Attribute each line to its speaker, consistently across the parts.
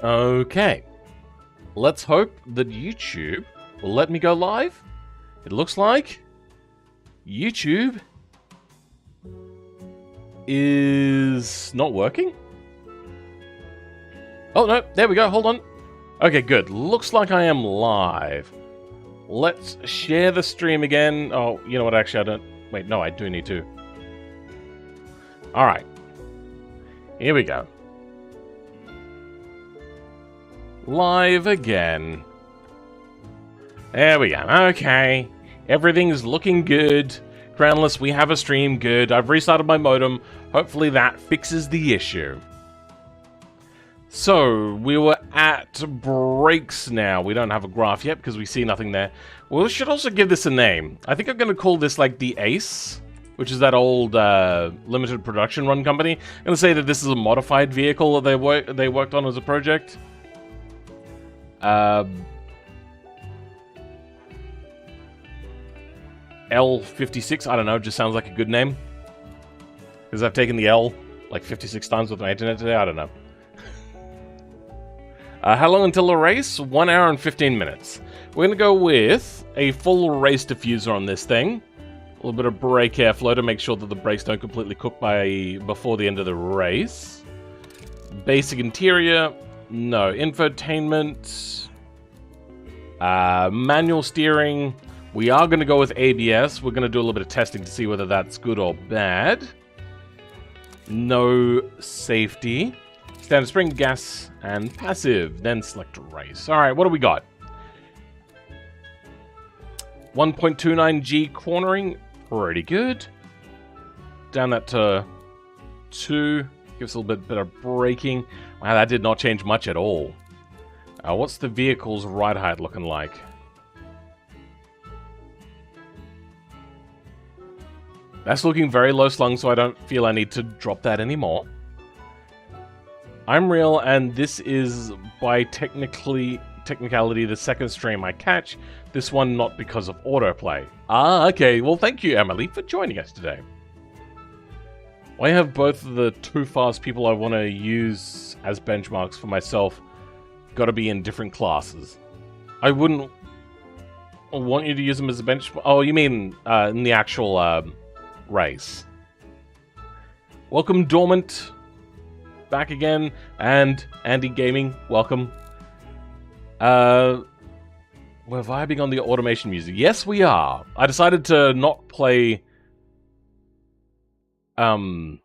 Speaker 1: Okay. Let's hope that YouTube will let me go live. It looks like YouTube is not working. Oh, no. There we go. Hold on. Okay, good. Looks like I am live. Let's share the stream again. Oh, you know what? Actually, I don't... Wait, no, I do need to. Alright. Here we go. Live again. There we go. Okay. Everything's looking good. Crownless, we have a stream. Good. I've restarted my modem. Hopefully that fixes the issue. So, we were at breaks now. We don't have a graph yet because we see nothing there. We should also give this a name. I think I'm going to call this like the Ace, which is that old limited production run company. I'm going to say that this is a modified vehicle that they worked on as a project. L56, I don't know, just sounds like a good name. Because I've taken the L like 56 times with my internet today, I don't know. How long until the race? 1 hour and 15 minutes. We're going to go with a full race diffuser on this thing. A little bit of brake airflow to make sure that the brakes don't completely cook before the end of the race. Basic interior. No. Infotainment. Manual steering. We are going to go with ABS. We're going to do a little bit of testing to see whether that's good or bad. No safety. Standard spring, gas, and passive. Then select race. Alright, what do we got? 1.29G cornering. Pretty good. Down that to 2. Gives a little bit better braking. Wow, that did not change much at all. What's the vehicle's ride height looking like? That's looking very low slung, so I don't feel I need to drop that anymore. I'm real, and this is, by technicality, the second stream I catch. This one not because of autoplay. Ah, okay. Well, thank you, Emily, for joining us today. I have both of the two fast people I want to use as benchmarks for myself. Got to be in different classes. I wouldn't want you to use them as a benchmark. Oh, you mean in the actual race. Welcome, Dormant. Back again, and Andy Gaming, welcome. We're vibing on the automation music. Yes, we are. I decided to not play regular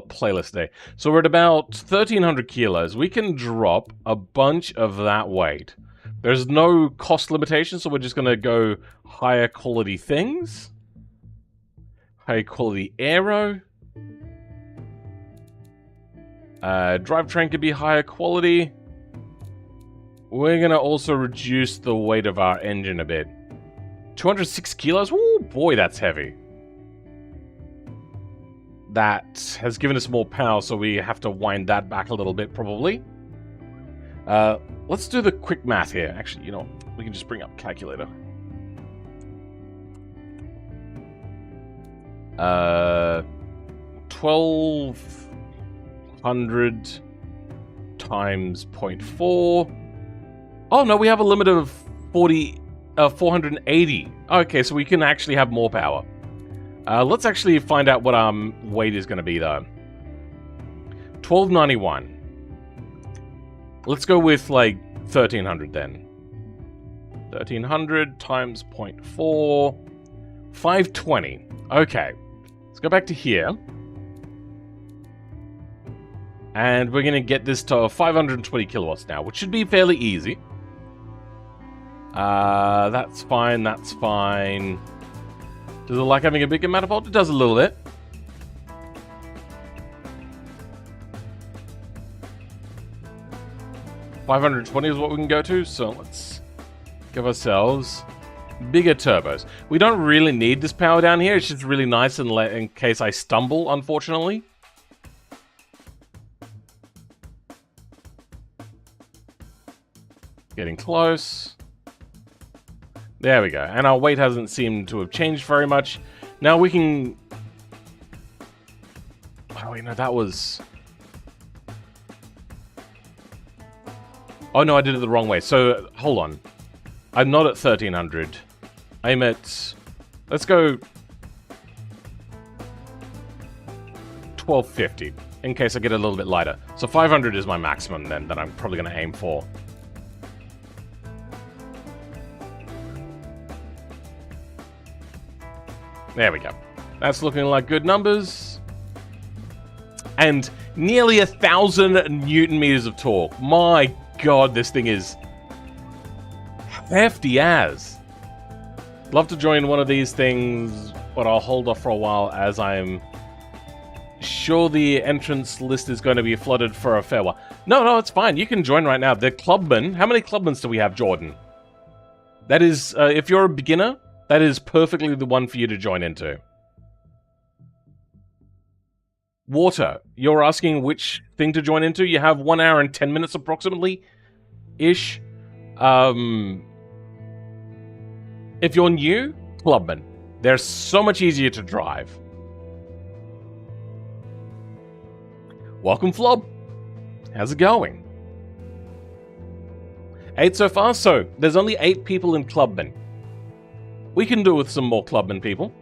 Speaker 1: playlist day. So we're at about 1,300 kilos. We can drop a bunch of that weight. There's no cost limitation, so we're just going to go higher quality things. High quality aero. Drivetrain could be higher quality. We're going to also reduce the weight of our engine a bit. 206 kilos? Ooh, boy, that's heavy. That has given us more power, so we have to wind that back a little bit, probably. Let's do the quick math here. Actually, you know, we can just bring up calculator. 1,200 times 0.4. Oh, no, we have a limit of 480. Okay, so we can actually have more power. Let's actually find out what our weight is going to be, though. 1,291. Let's go with, like, 1,300 then. 1,300 times 0.4. 520. Okay. Let's go back to here. And we're going to get this to 520 kilowatts now, which should be fairly easy. That's fine, that's fine. Does it like having a bigger manifold? It does a little bit. $520 is what we can go to, so let's give ourselves bigger turbos. We don't really need this power down here. It's just really nice in case I stumble, unfortunately. Getting close. There we go. And our weight hasn't seemed to have changed very much. Now we can... Oh, wait, no, that was... Oh, no, I did it the wrong way. So, hold on. I'm not at 1300. I'm at... Let's go... 1250, in case I get a little bit lighter. So 500 is my maximum, then, that I'm probably going to aim for. There we go. That's looking like good numbers. And nearly 1,000 Newton meters of torque. My god, this thing is hefty as. Love to join one of these things, but I'll hold off for a while as I'm sure the entrance list is going to be flooded for a fair while. No, it's fine. You can join right now. The Clubman. How many Clubmans do we have, Jordan? That is, if you're a beginner, that is perfectly the one for you to join into. Water. You're asking which thing to join into? You have 1 hour and 10 minutes approximately-ish. If you're new, Clubman. They're so much easier to drive. Welcome, Flob. How's it going? 8 so far, so there's only 8 people in Clubman. We can do with some more Clubman people.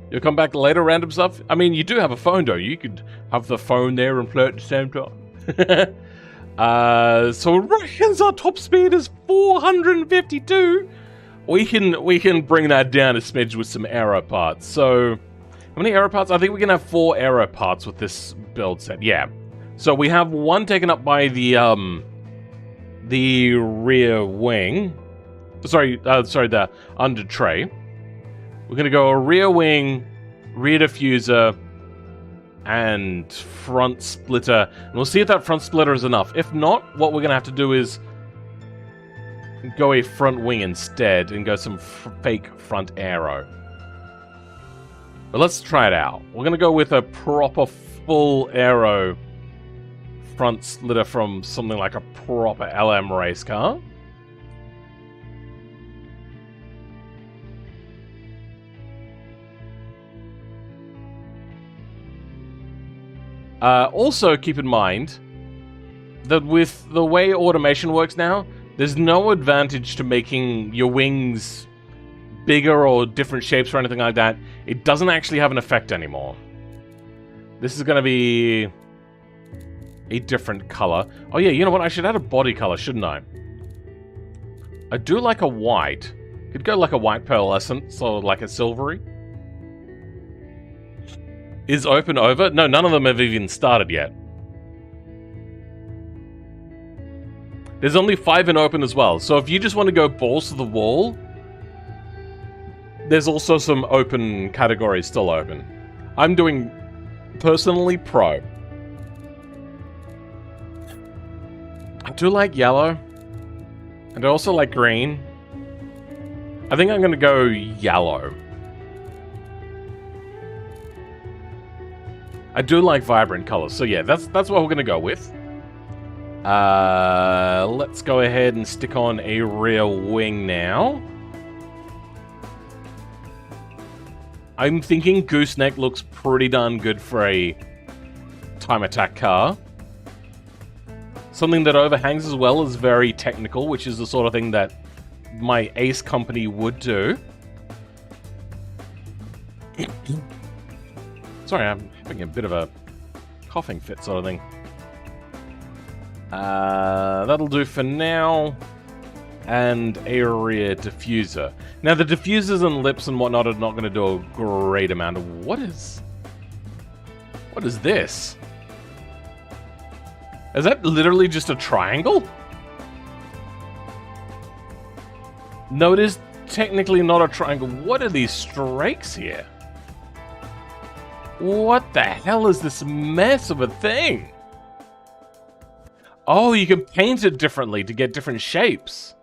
Speaker 1: You'll come back later, random stuff? I mean, you do have a phone, though. You could have the phone there and play at the same time. So it reckons our top speed is 452. We can bring that down a smidge with some aero parts. So... How many aero parts? I think we can have 4 aero parts with this build set. Yeah. So we have one taken up by the rear wing. Sorry, the under tray. We're gonna go a rear wing, rear diffuser, and front splitter. And we'll see if that front splitter is enough. If not, what we're gonna have to do is go a front wing instead and go some fake front aero. But let's try it out. We're going to go with a proper full aero front splitter from something like a proper LM race car. Also, keep in mind that with the way automation works now, there's no advantage to making your wings bigger or different shapes or anything like that. It doesn't actually have an effect anymore. This is going to be a different color. Oh yeah, you know what? I should add a body color, shouldn't I? I do like a white. Could go like a white pearlescent, or like a silvery. Is open over? No, none of them have even started yet. There's only 5 in open as well. So if you just want to go balls to the wall, there's also some open categories still open. I'm doing, personally, pro. I do like yellow. And I also like green. I think I'm going to go yellow. I do like vibrant colors. So yeah, that's what we're going to go with. Let's go ahead and stick on a rear wing now. I'm thinking gooseneck looks pretty darn good for a time attack car. Something that overhangs as well is very technical, which is the sort of thing that my Ace company would do. Sorry, I'm having a bit of a coughing fit sort of thing. That'll do for now. And a rear diffuser. Now, the diffusers and lips and whatnot are not going to do a great amount of... What is this? Is that literally just a triangle? No, it is technically not a triangle. What are these strikes here? What the hell is this mess of a thing? Oh, you can paint it differently to get different shapes.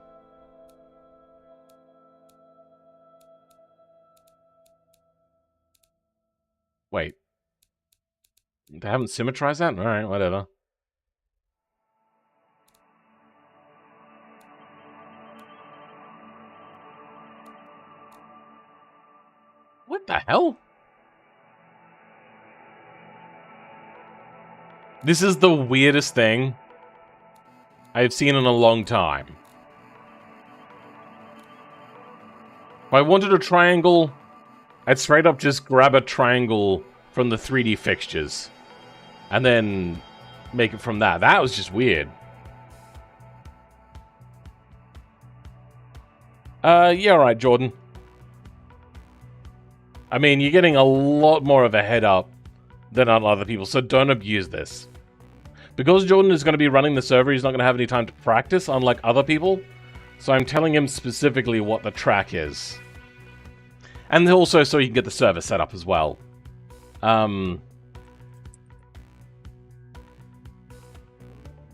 Speaker 1: Wait. They haven't symmetrized that? Alright, whatever. What the hell? This is the weirdest thing I've seen in a long time. If I wanted a triangle, I'd straight up just grab a triangle from the 3D fixtures. And then make it from that. That was just weird. Yeah, alright, Jordan. I mean, you're getting a lot more of a head up than on other people, so don't abuse this. Because Jordan is going to be running the server, he's not going to have any time to practice, unlike other people. So I'm telling him specifically what the track is. And also so he can get the server set up as well. There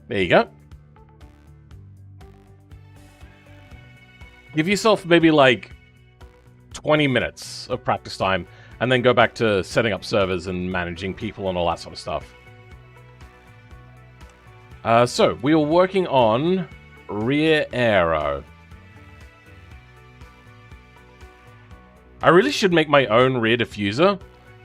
Speaker 1: you go. Give yourself maybe like 20 minutes of practice time, and then go back to setting up servers and managing people and all that sort of stuff. So, we were working on rear aero. I really should make my own rear diffuser,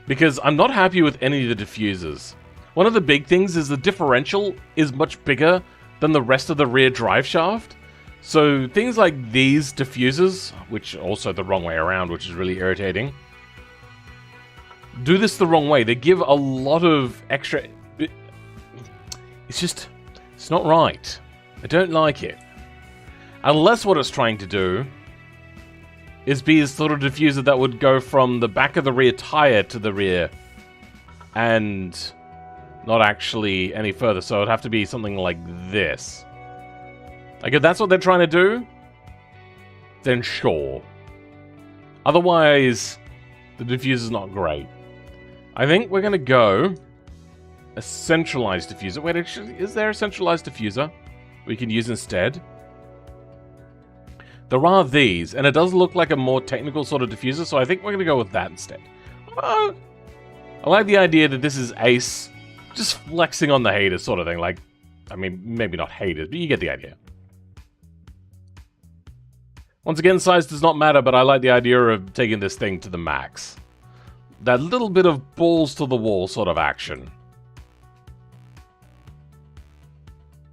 Speaker 1: because I'm not happy with any of the diffusers. One of the big things is the differential is much bigger than the rest of the rear drive shaft. So things like these diffusers, which are also the wrong way around, which is really irritating, do this the wrong way. They give a lot of extra... It's not right. I don't like it. Unless what it's trying to do is be a sort of diffuser that would go from the back of the rear tire to the rear and not actually any further. So it'd have to be something like this. Like, if that's what they're trying to do, then sure. Otherwise, the diffuser's not great. I think we're going to go a centralized diffuser. Wait, actually, is there a centralized diffuser we can use instead? There are these, and it does look like a more technical sort of diffuser, so I think we're going to go with that instead. I like the idea that this is Ace just flexing on the haters sort of thing. Like, I mean, maybe not haters, but you get the idea. Once again, size does not matter, but I like the idea of taking this thing to the max. That little bit of balls to the wall sort of action.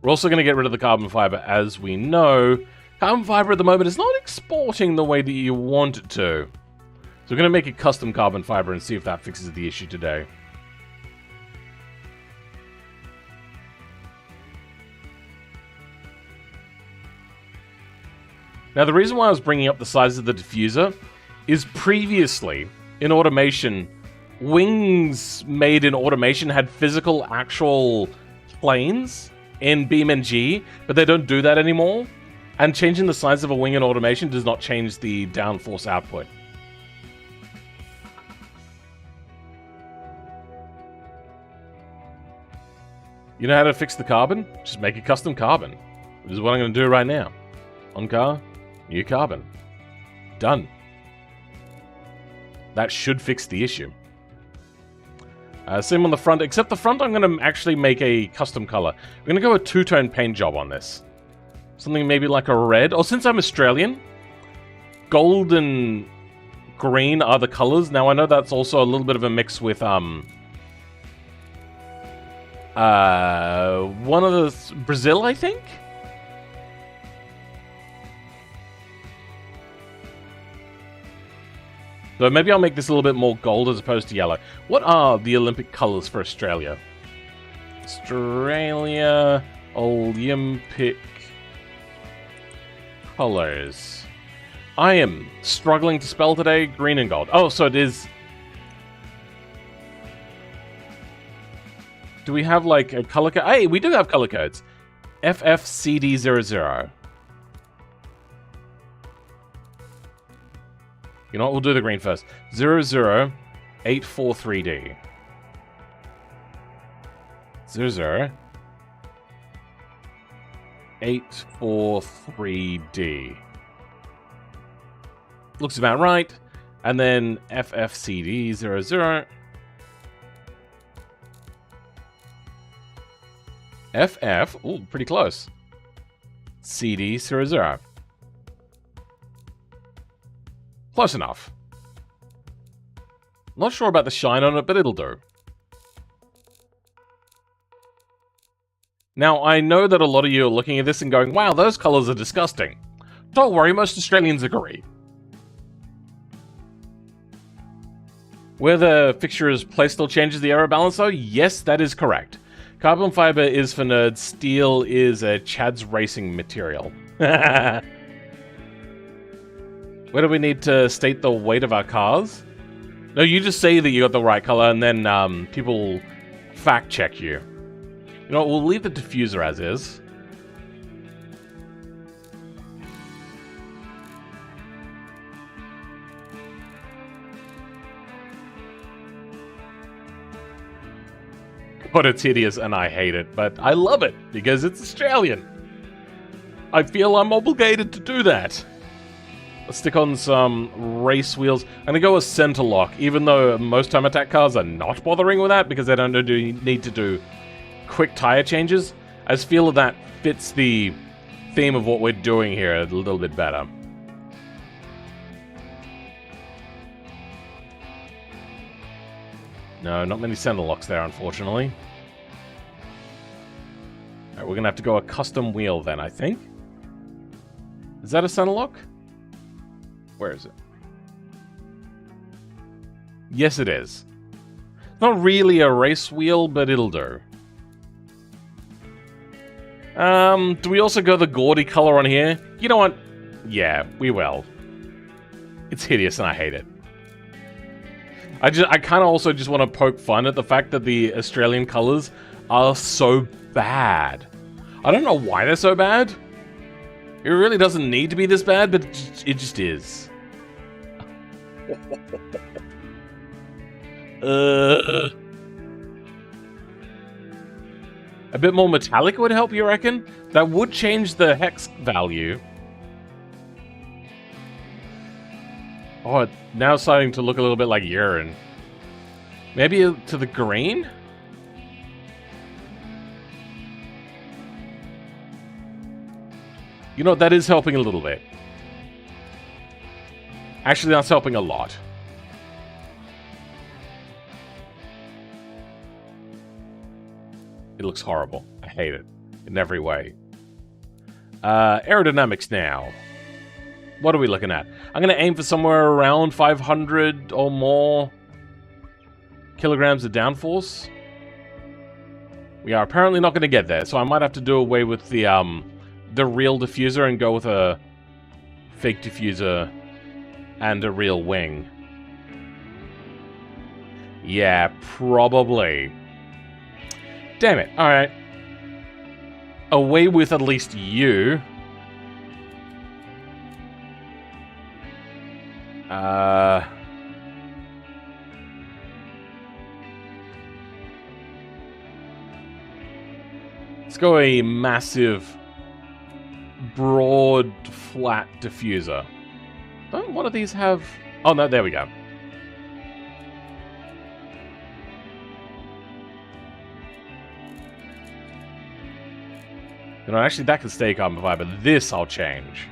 Speaker 1: We're also going to get rid of the carbon fiber, as we know. Carbon fiber at the moment is not exporting the way that you want it to. So we're going to make a custom carbon fiber and see if that fixes the issue today. Now, the reason why I was bringing up the size of the diffuser is previously, in automation, wings made in automation had physical, actual planes in BeamNG, but they don't do that anymore. And changing the size of a wing in automation does not change the downforce output. You know how to fix the carbon? Just make a custom carbon. Which is what I'm going to do right now. On car. New carbon. Done. That should fix the issue. Same on the front, except the front I'm going to actually make a custom color. We're going to go a two-tone paint job on this. Something maybe like a red. Or since I'm Australian, gold and green are the colors. Now I know that's also a little bit of a mix with one of the Brazil, I think? So maybe I'll make this a little bit more gold as opposed to yellow. What are the Olympic colors for Australia? Australia Olympic colors. I am struggling to spell today. Green and gold. Oh, so it is... Do we have like a color code? Hey, we do have color codes. FFCD00. You know what? We'll do the green first. 00843D. 00843D. Looks about right. And then FFCD00. FF. Ooh, pretty close. CD00. Close enough. Not sure about the shine on it, but it'll do. Now, I know that a lot of you are looking at this and going, wow, those colours are disgusting. Don't worry, most Australians agree. Where the fixture is placed still changes the error balance, though? Yes, that is correct. Carbon fiber is for nerds, steel is a Chad's racing material. Where do we need to state the weight of our cars? No, you just say that you got the right color, and then people fact check you. You know what, we'll leave the diffuser as is. But it's hideous and I hate it, but I love it because it's Australian. I feel I'm obligated to do that. Let's stick on some race wheels. I'm going to go with center lock, even though most time attack cars are not bothering with that because they don't need to do quick tire changes. I just feel that fits the theme of what we're doing here a little bit better. No, not many center locks there, unfortunately. Alright, we're going to have to go a custom wheel then, I think. Is that a center lock? Where is it? Yes, it is. It's not really a race wheel, but it'll do. Do we also go the gaudy color on here? You know what? Yeah, we will. It's hideous and I hate it. I kind of also just want to poke fun at the fact that the Australian colors are so bad. I don't know why they're so bad. It really doesn't need to be this bad, but it just is. A bit more metallic would help, you reckon? That would change the hex value. Oh, now it's starting to look a little bit like urine. Maybe to the green? You know, that is helping a little bit. Actually, that's helping a lot. It looks horrible. I hate it. In every way. Aerodynamics now. What are we looking at? I'm going to aim for somewhere around 500 or more kilograms of downforce. We are apparently not going to get there, so I might have to do away with the real diffuser and go with a fake diffuser and a real wing. Yeah, probably. Damn it. Alright. Away with at least you. Let's go a massive, broad, flat diffuser. Don't one of these have... Oh, no, there we go. You know, actually, that can stay carbon fiber. This I'll change.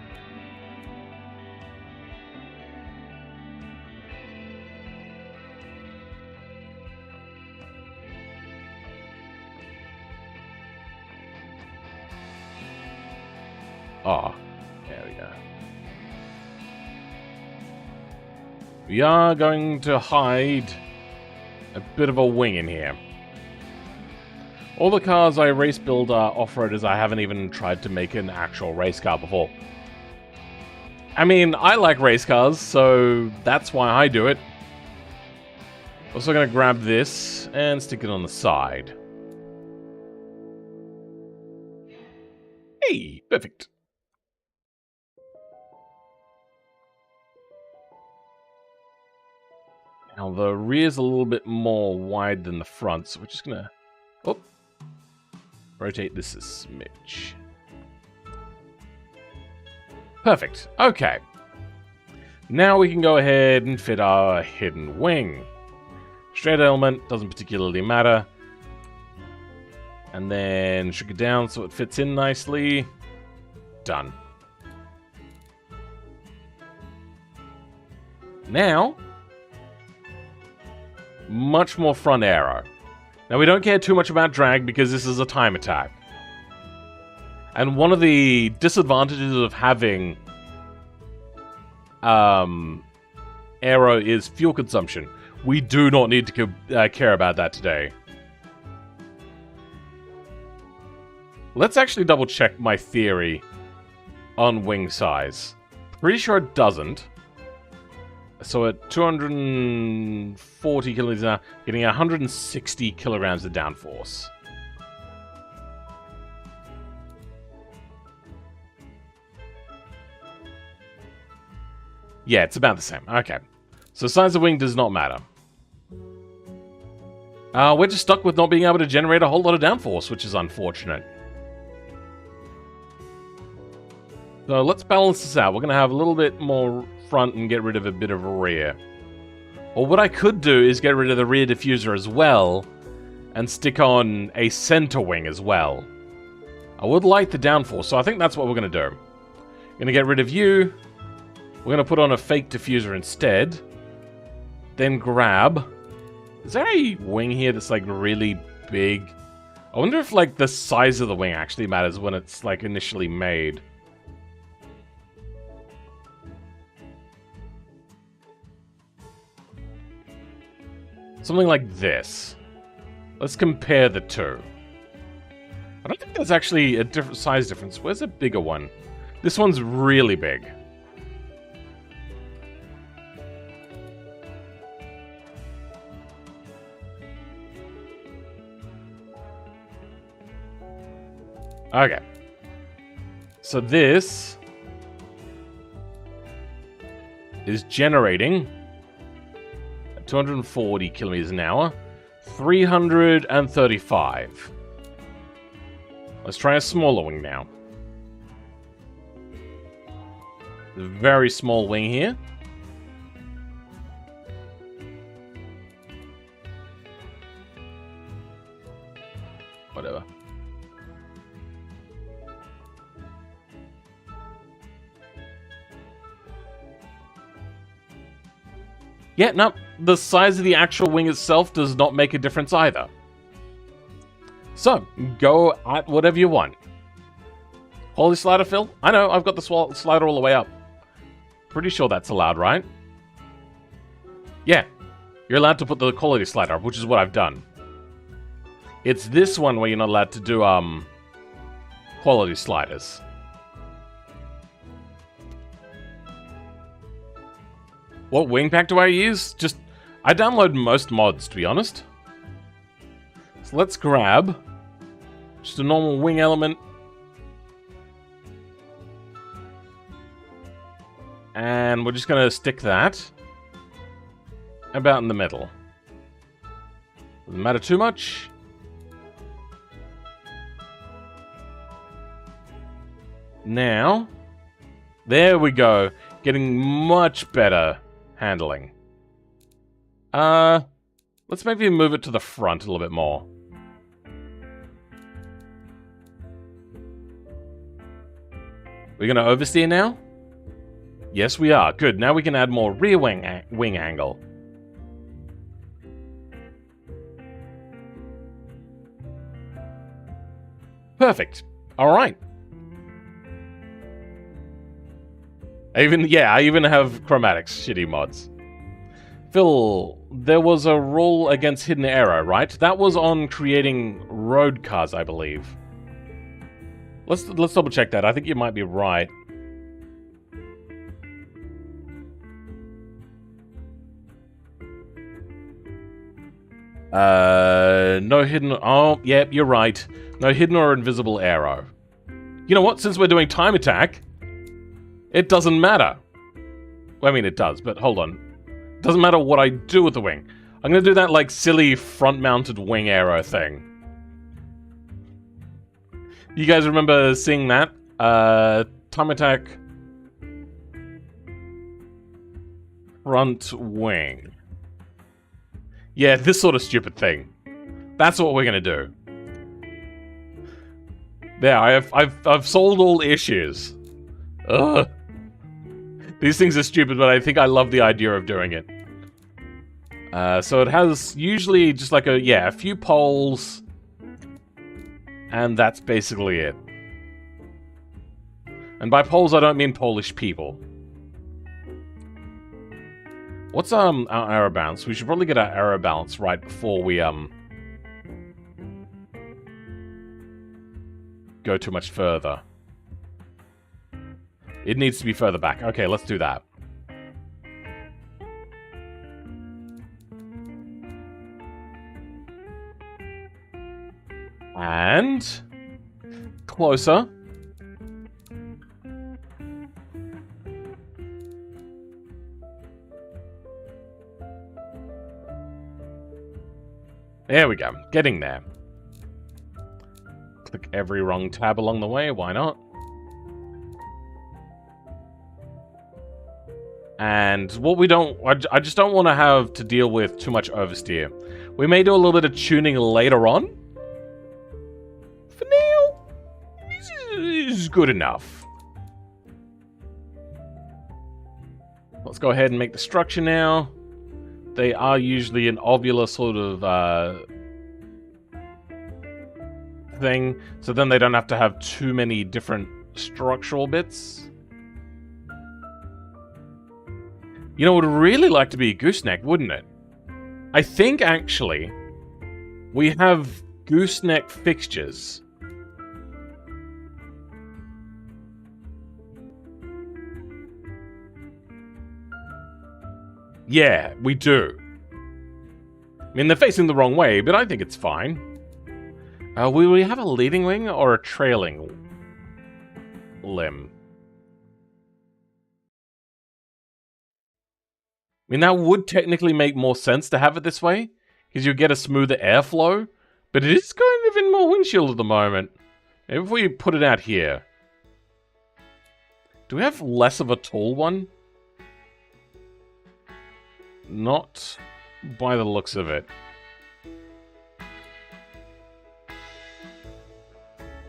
Speaker 1: Oh, there we go. We are going to hide a bit of a wing in here. All the cars I race build are off-roaders. I haven't even tried to make an actual race car before. I mean, I like race cars, so that's why I do it. Also going to grab this and stick it on the side. Hey, perfect. Now the rear's a little bit more wide than the front, so we're just going to... Oh. Rotate this a smidge. Perfect. Okay. Now we can go ahead and fit our hidden wing. Straight element, doesn't particularly matter. And then shrink it down so it fits in nicely. Done. Now, much more front aero. Now we don't care too much about drag because this is a time attack. And one of the disadvantages of having aero is fuel consumption. We do not need to care about that today. Let's actually double check my theory on wing size. Pretty sure it doesn't. So at 240 kilograms now, getting 160 kilograms of downforce. Yeah, it's about the same. Okay. So size of wing does not matter. We're just stuck with not being able to generate a whole lot of downforce, which is unfortunate. So let's balance this out. We're going to have a little bit more front and get rid of a bit of rear. Or what I could do is get rid of the rear diffuser as well and stick on a center wing as well. I would like the downforce, so I think that's what we're going to do. Going to get rid of you. We're going to put on a fake diffuser instead. Then grab... Is there a wing here that's like really big? I wonder if like the size of the wing actually matters when it's like initially made. Something like this. Let's compare the two. I don't think there's actually a different size difference. Where's a bigger one? This one's really big. Okay. So this is generating at 240 kilometers an hour, 335. Let's try a smaller wing now. A very small wing here. Whatever. Yeah, no, the size of the actual wing itself does not make a difference either. So, go at whatever you want. Quality slider, Phil? I know, I've got the slider all the way up. Pretty sure that's allowed, right? Yeah, you're allowed to put the quality slider up, which is what I've done. It's this one where you're not allowed to do, quality sliders. What wing pack do I use? I download most mods, to be honest. So let's grab just a normal wing element. And we're just going to stick that about in the middle. Doesn't matter too much. Now, there we go. Getting much better handling. Let's maybe move it to the front a little bit more. We're going to oversteer now? Yes, we are. Good. Now we can add more rear wing angle. Perfect. All right. I even have chromatics, shitty mods. Phil, there was a rule against hidden aero, right? That was on creating road cars, I believe. Let's double check that. I think you might be right. No hidden... Oh, yeah, you're right. No hidden or invisible aero. You know what? Since we're doing time attack, it doesn't matter. Well, I mean, it does, but hold on. It doesn't matter what I do with the wing. I'm gonna do that, like, silly front-mounted wing aero thing. You guys remember seeing that? Time attack... front wing. Yeah, this sort of stupid thing. That's what we're gonna do. There, I've solved all the issues. Ugh. These things are stupid, but I think I love the idea of doing it. So it has usually just like a few poles. And that's basically it. And by Poles, I don't mean Polish people. What's our arrow balance? We should probably get our arrow balance right before we go too much further. It needs to be further back. Okay, let's do that. And closer. There we go. Getting there. Click every wrong tab along the way. Why not? And what we don't... I just don't want to have to deal with too much oversteer. We may do a little bit of tuning later on. For now, this is good enough. Let's go ahead and make the structure now. They are usually an ovular sort of thing, so then they don't have to have too many different structural bits. You know, it would really like to be a gooseneck, wouldn't it? I think, actually, we have gooseneck fixtures. Yeah, we do. I mean, they're facing the wrong way, but I think it's fine. Will we have a leading wing or a trailing limb? I mean, that would technically make more sense to have it this way, because you get a smoother airflow, but it is kind of in more windshield at the moment. Maybe if we put it out here. Do we have less of a tall one? Not by the looks of it.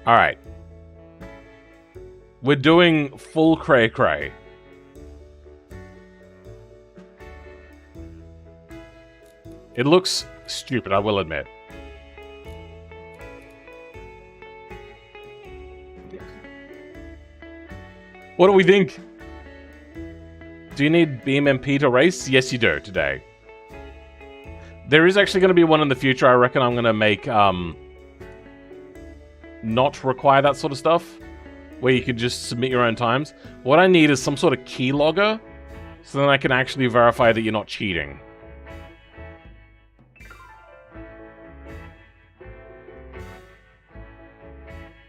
Speaker 1: Alright. We're doing full cray-cray. It looks stupid, I will admit. What do we think? Do you need BMMP to race? Yes, you do, today. There is actually going to be one in the future. I reckon I'm going to make, not require that sort of stuff, where you can just submit your own times. What I need is some sort of keylogger, so then I can actually verify that you're not cheating.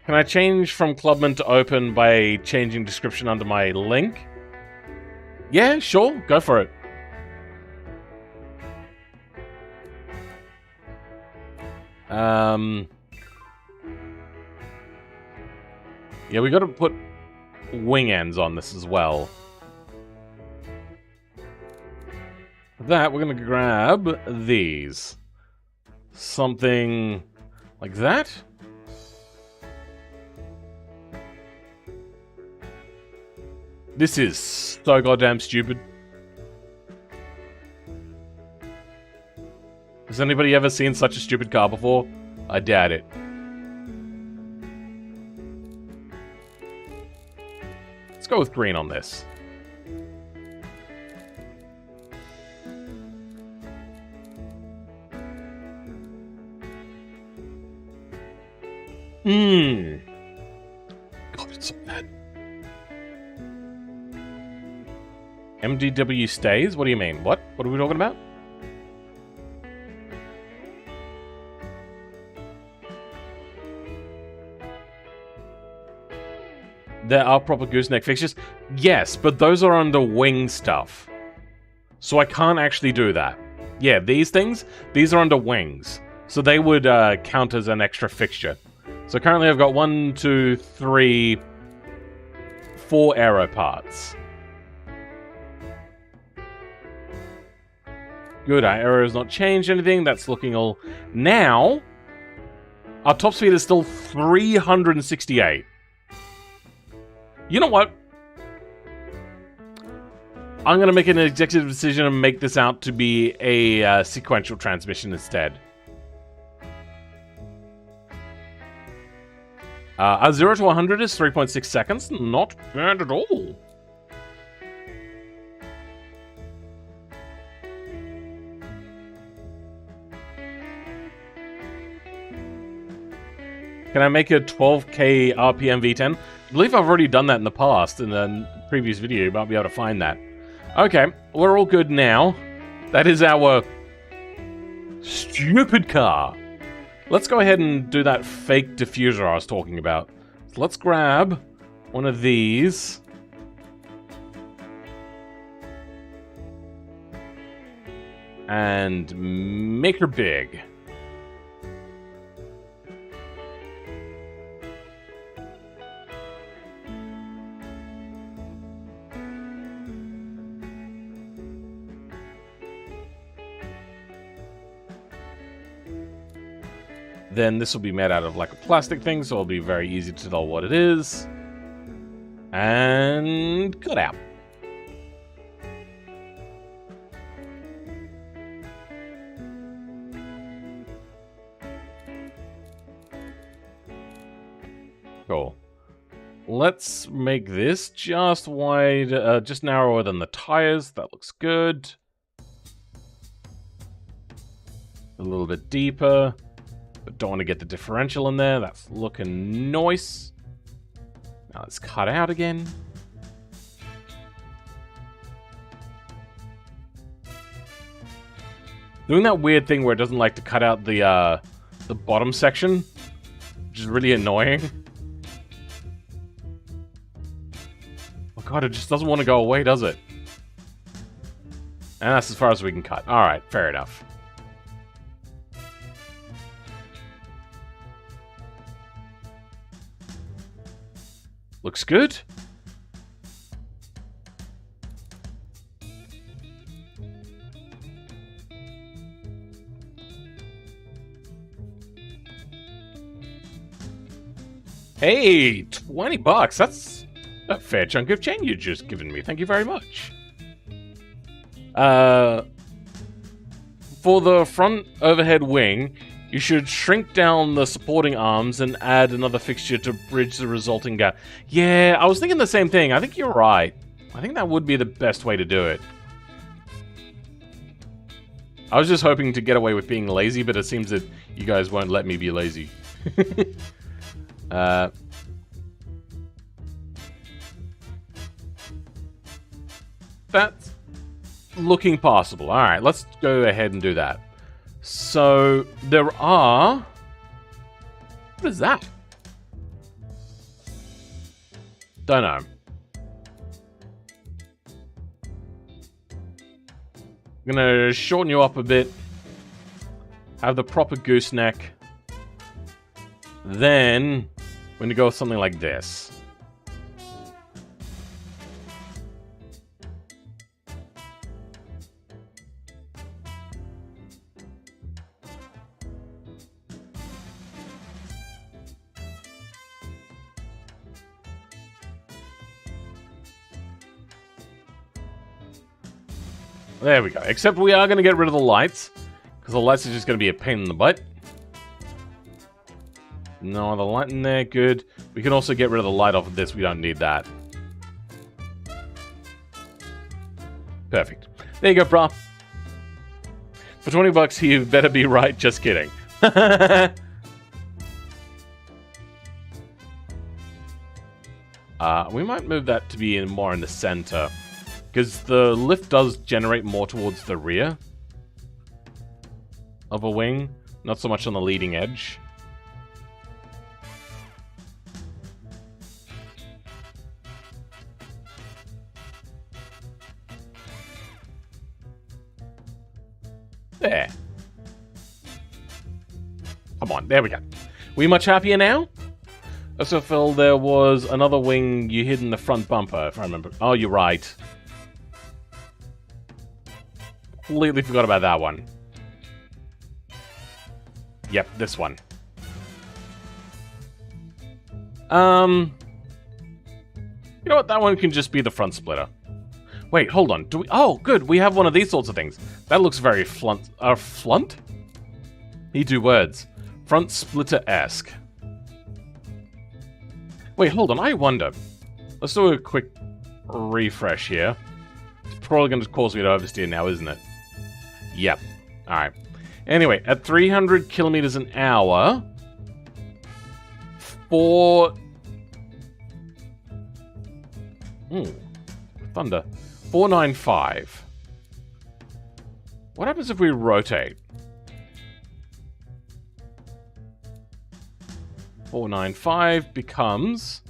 Speaker 1: Can I change from Clubman to open by changing description under my link? Yeah, sure. Go for it. Yeah, we got to put wing ends on this as well. For that, we're going to grab these. Something like that. This is so goddamn stupid. Has anybody ever seen such a stupid car before? I doubt it. Let's go with green on this. God, it's so bad. MDW stays? What do you mean? What? What are we talking about? There are proper gooseneck fixtures? Yes, but those are under wing stuff. So I can't actually do that. Yeah, these things, these are under wings. So they would count as an extra fixture. So currently I've got 1, 2, 3, 4 aero parts. Good, our arrow has not changed anything. That's looking all... Now, our top speed is still 368. You know what? I'm going to make an executive decision and make this out to be a sequential transmission instead. A 0 to 100 is 3.6 seconds. Not bad at all. Can I make a 12k RPM V10? I believe I've already done that in the past, in a previous video. You might be able to find that. Okay, we're all good now. That is our stupid car. Let's go ahead and do that fake diffuser I was talking about. So let's grab one of these. And make her big. Then this will be made out of like a plastic thing, so it'll be very easy to tell what it is. And cut out. Cool. Let's make this just wide, just narrower than the tires. That looks good. A little bit deeper. But don't want to get the differential in there. That's looking nice. Now let's cut out again. Doing that weird thing where it doesn't like to cut out the bottom section, which is really annoying. Oh god, it just doesn't want to go away, does it? And that's as far as we can cut. Alright, fair enough. Looks good. Hey, 20 bucks. That's a fair chunk of change you've just given me. Thank you very much. For the front overhead wing, you should shrink down the supporting arms and add another fixture to bridge the resulting gap. Yeah, I was thinking the same thing. I think you're right. I think that would be the best way to do it. I was just hoping to get away with being lazy, but it seems that you guys won't let me be lazy. That's looking possible. Alright, let's go ahead and do that. So, there are... What is that? Don't know. I'm gonna shorten you up a bit. Have the proper gooseneck. Then, we're gonna go with something like this. There we go. Except we are going to get rid of the lights, because the lights are just going to be a pain in the butt. No other light in there. Good. We can also get rid of the light off of this. We don't need that. Perfect. There you go, brah. For 20 bucks, you better be right. Just kidding. We might move that to be more in the center. Because the lift does generate more towards the rear of a wing, not so much on the leading edge. There. Come on, there we go. We much happier now? I also felt there was another wing you hid in the front bumper, if I remember. Oh, you're right. Completely forgot about that one. Yep, this one. You know what? That one can just be the front splitter. Wait, hold on. Do we? Oh, good. We have one of these sorts of things. That looks very flunt. Flunt? Need two words. Front splitter-esque. Wait, hold on, I wonder. Let's do a quick refresh here. It's probably going to cause me to oversteer now, isn't it? Yep. Alright. Anyway, at 300 kilometers an hour... Thunder. 495. What happens if we rotate? 495 becomes...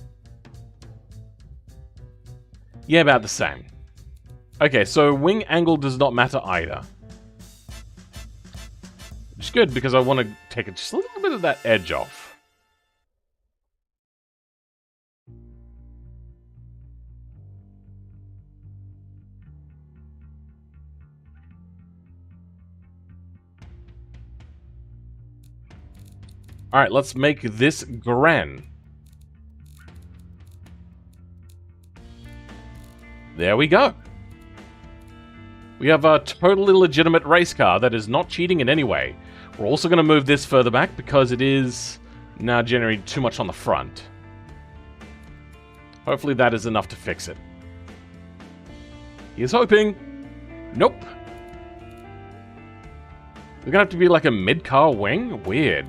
Speaker 1: Yeah, about the same. Okay, so wing angle does not matter either. Which is good, because I want to take just a little bit of that edge off. Alright, let's make this Gren. There we go. We have a totally legitimate race car that is not cheating in any way. We're also going to move this further back because it is now generating too much on the front. Hopefully that is enough to fix it. Here's hoping. Nope. We're going to have to be like a mid-car wing? Weird.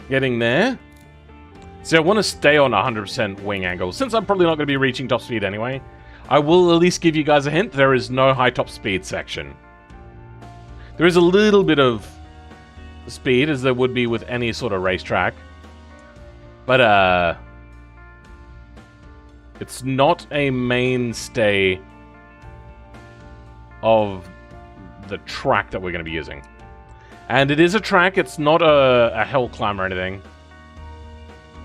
Speaker 1: Getting there. So I want to stay on 100% wing angle. Since I'm probably not going to be reaching top speed anyway, I will at least give you guys a hint. There is no high top speed section. There is a little bit of speed, as there would be with any sort of racetrack. But, it's not a mainstay of the track that we're going to be using. And it is a track, it's not a hill climb or anything.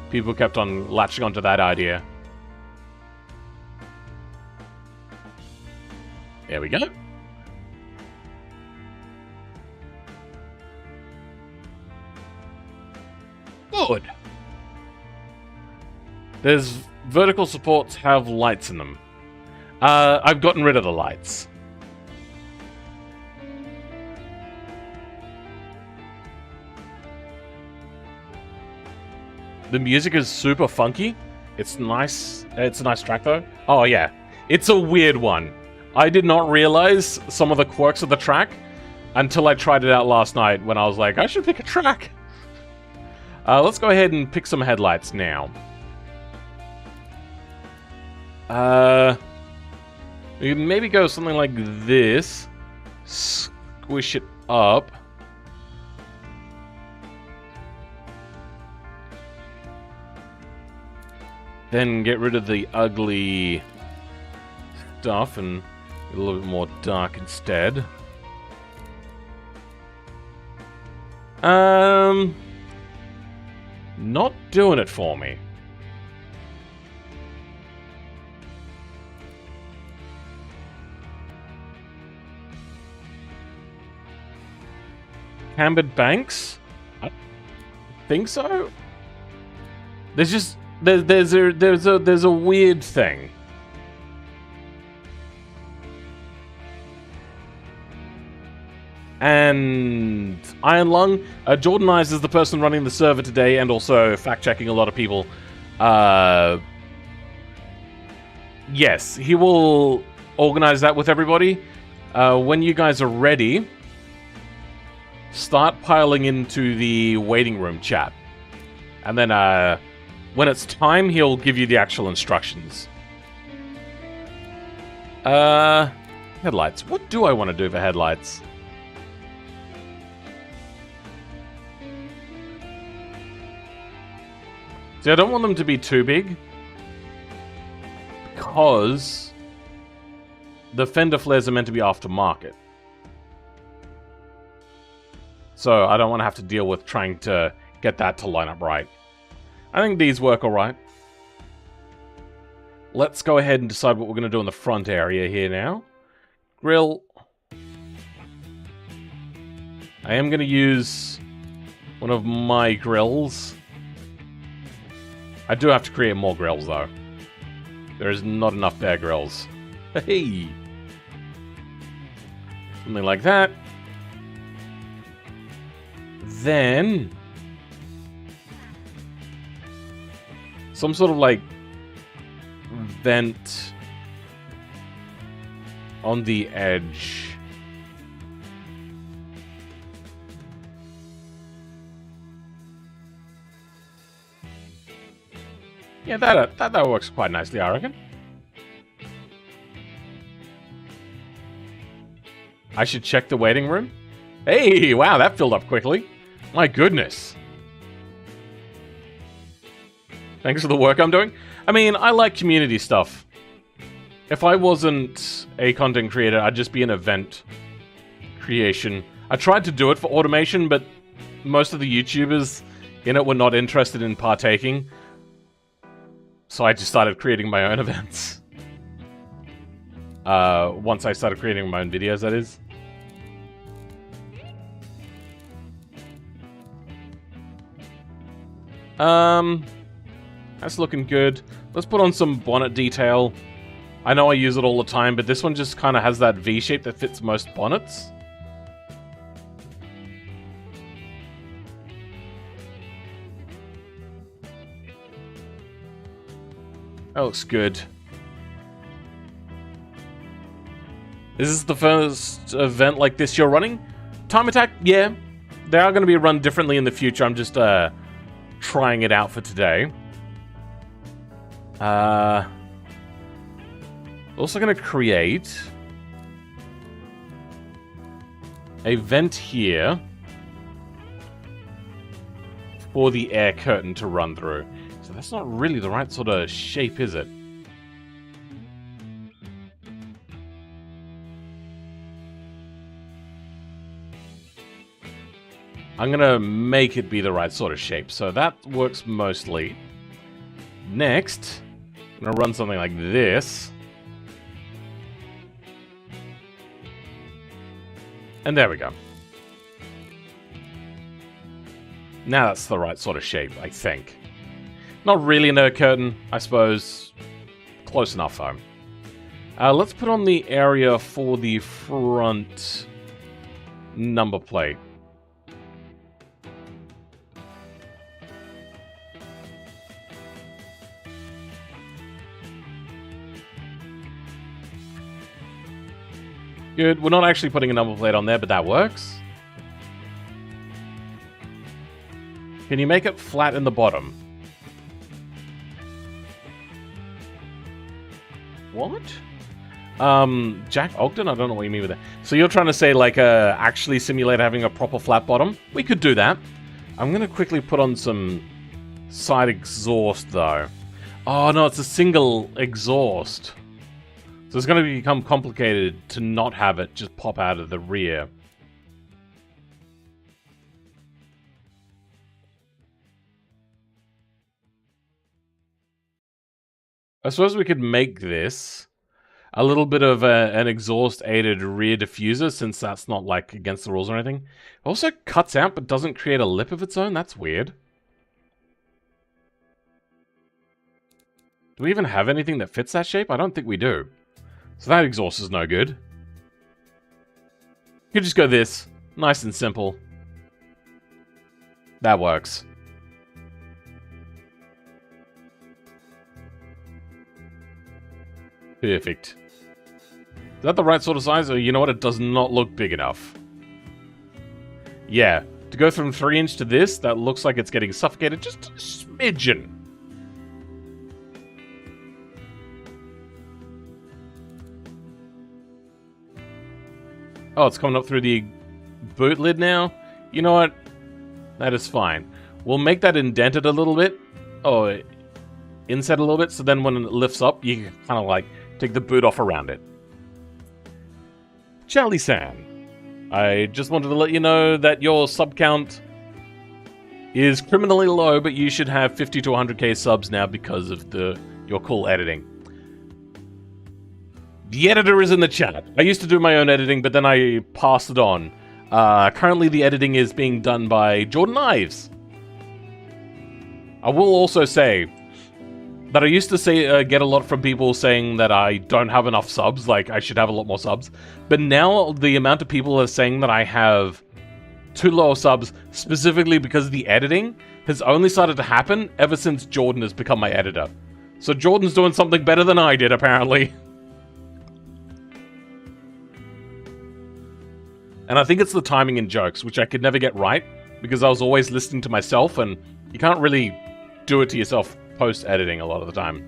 Speaker 1: People kept on latching onto that idea. There we go. Good. There's vertical supports have lights in them. I've gotten rid of the lights. The music is super funky. It's nice. It's a nice track, though. Oh, yeah. It's a weird one. I did not realize some of the quirks of the track until I tried it out last night when I was like, I should pick a track. Let's go ahead and pick some headlights now. We can maybe go something like this. Squish it up. Then get rid of the ugly stuff and get a little bit more dark instead. Not doing it for me. Cambered banks? I think so. There's just there's a weird thing. And Iron Lung, Jordan Eyes is the person running the server today and also fact-checking a lot of people. Yes, he will organize that with everybody. When you guys are ready, start piling into the waiting room chat. And then when it's time, he'll give you the actual instructions. Headlights. What do I want to do for headlights? See, I don't want them to be too big, because the fender flares are meant to be aftermarket. So I don't want to have to deal with trying to get that to line up right. I think these work alright. Let's go ahead and decide what we're going to do in the front area here now. Grill. I am going to use one of my grills. I do have to create more grills, though. There is not enough Bear Grylls. Hey! Something like that. then some sort of like vent on the edge. Yeah, that works quite nicely, I reckon. I should check the waiting room. Hey, wow, that filled up quickly. My goodness. Thanks for the work I'm doing. I mean, I like community stuff. If I wasn't a content creator, I'd just be an event creation. I tried to do it for automation, but most of the YouTubers in it were not interested in partaking. So I just started creating my own events. Once I started creating my own videos, that is. That's looking good. Let's put on some bonnet detail. I know I use it all the time, but this one just kind of has that V shape that fits most bonnets. That looks good. Is this the first event like this you're running? Time Attack? Yeah. They are going to be run differently in the future. I'm just trying it out for today. Also going to create a vent here for the air curtain to run through. So that's not really the right sort of shape, is it? I'm going to make it be the right sort of shape. So that works mostly. Next, I'm going to run something like this. And there we go. Now that's the right sort of shape, I think. Not really an air curtain, I suppose. Close enough, though. Let's put on the area for the front number plate. Good. We're not actually putting a number plate on there, but that works. Can you make it flat in the bottom? What? Jack Ogden? I don't know what you mean with that. So you're trying to say, like, actually simulate having a proper flat bottom? We could do that. I'm going to quickly put on some side exhaust, though. Oh, no, it's a single exhaust. So it's going to become complicated to not have it just pop out of the rear. I suppose we could make this a little bit of an exhaust-aided rear diffuser, since that's not, like, against the rules or anything. It also cuts out but doesn't create a lip of its own. That's weird. Do we even have anything that fits that shape? I don't think we do. So that exhaust is no good. You could just go this. Nice and simple. That works. Perfect. Is that the right sort of size? Or you know what? It does not look big enough. Yeah. To go from 3-inch to this, that looks like it's getting suffocated just a smidgen. Oh, it's coming up through the boot lid now? You know what? That is fine. We'll make that indented a little bit. Oh, inset a little bit, so then when it lifts up, you can kind of like take the boot off around it. Charlie-san, I just wanted to let you know that your sub count is criminally low, but you should have 50 to 100k subs now because of your cool editing. The editor is in the chat. I used to do my own editing, but then I passed it on. Currently, the editing is being done by Jordan Ives. I will also say that I used to say get a lot from people saying that I don't have enough subs, like I should have a lot more subs. But now the amount of people are saying that I have too low of subs specifically because the editing has only started to happen ever since Jordan has become my editor. So Jordan's doing something better than I did, apparently. And I think it's the timing and jokes, which I could never get right, because I was always listening to myself, and you can't really do it to yourself post-editing a lot of the time.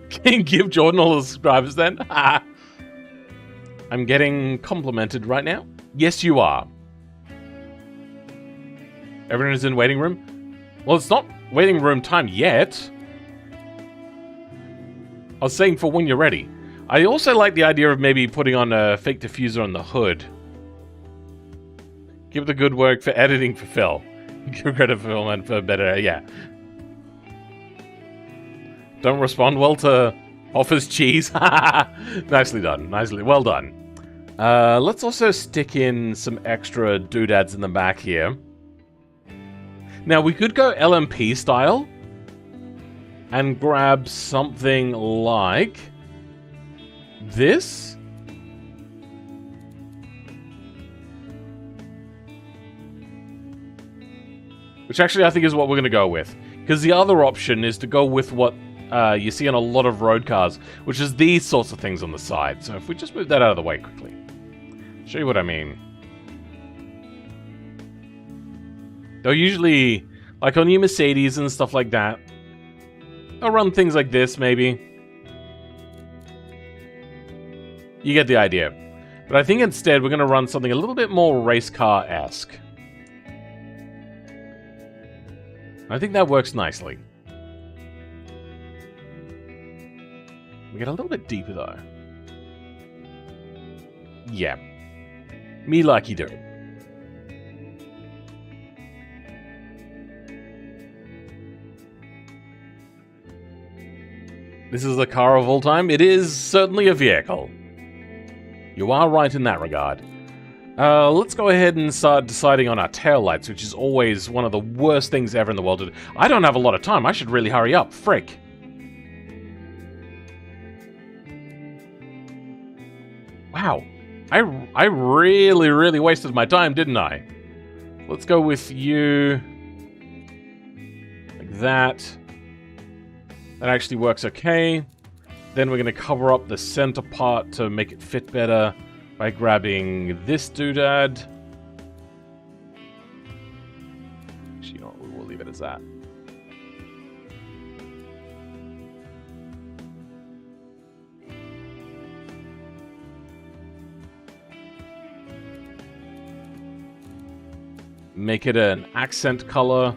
Speaker 1: Can you give Jordan all the subscribers then? I'm getting complimented right now. Yes, you are. Everyone is in waiting room? Well, it's not waiting room time yet. I was saying for when you're ready. I also like the idea of maybe putting on a fake diffuser on the hood. Give the good work for editing for Phil. Give credit for Phil and for better, yeah. Don't respond well to offers cheese. Nicely done. Nicely, well done. Let's also stick in some extra doodads in the back here. Now, we could go LMP style and grab something like this. Which actually I think is what we're going to go with. Because the other option is to go with what you see on a lot of road cars, which is these sorts of things on the side. So if we just move that out of the way quickly. Show you what I mean. They'll usually, like on your Mercedes and stuff like that, they'll run things like this, maybe. You get the idea. But I think instead we're going to run something a little bit more race car-esque. I think that works nicely. We get a little bit deeper, though. Yeah. Me like you do it. This is a car of all time? It is certainly a vehicle. You are right in that regard. Let's go ahead and start deciding on our taillights, which is always one of the worst things ever in the world to do. I don't have a lot of time. I should really hurry up. Frick. Wow. I really wasted my time, didn't I? Let's go with you. Like that. That actually works okay. Then we're going to cover up the center part to make it fit better by grabbing this doodad. Actually, you know what? We'll leave it as that. Make it an accent color.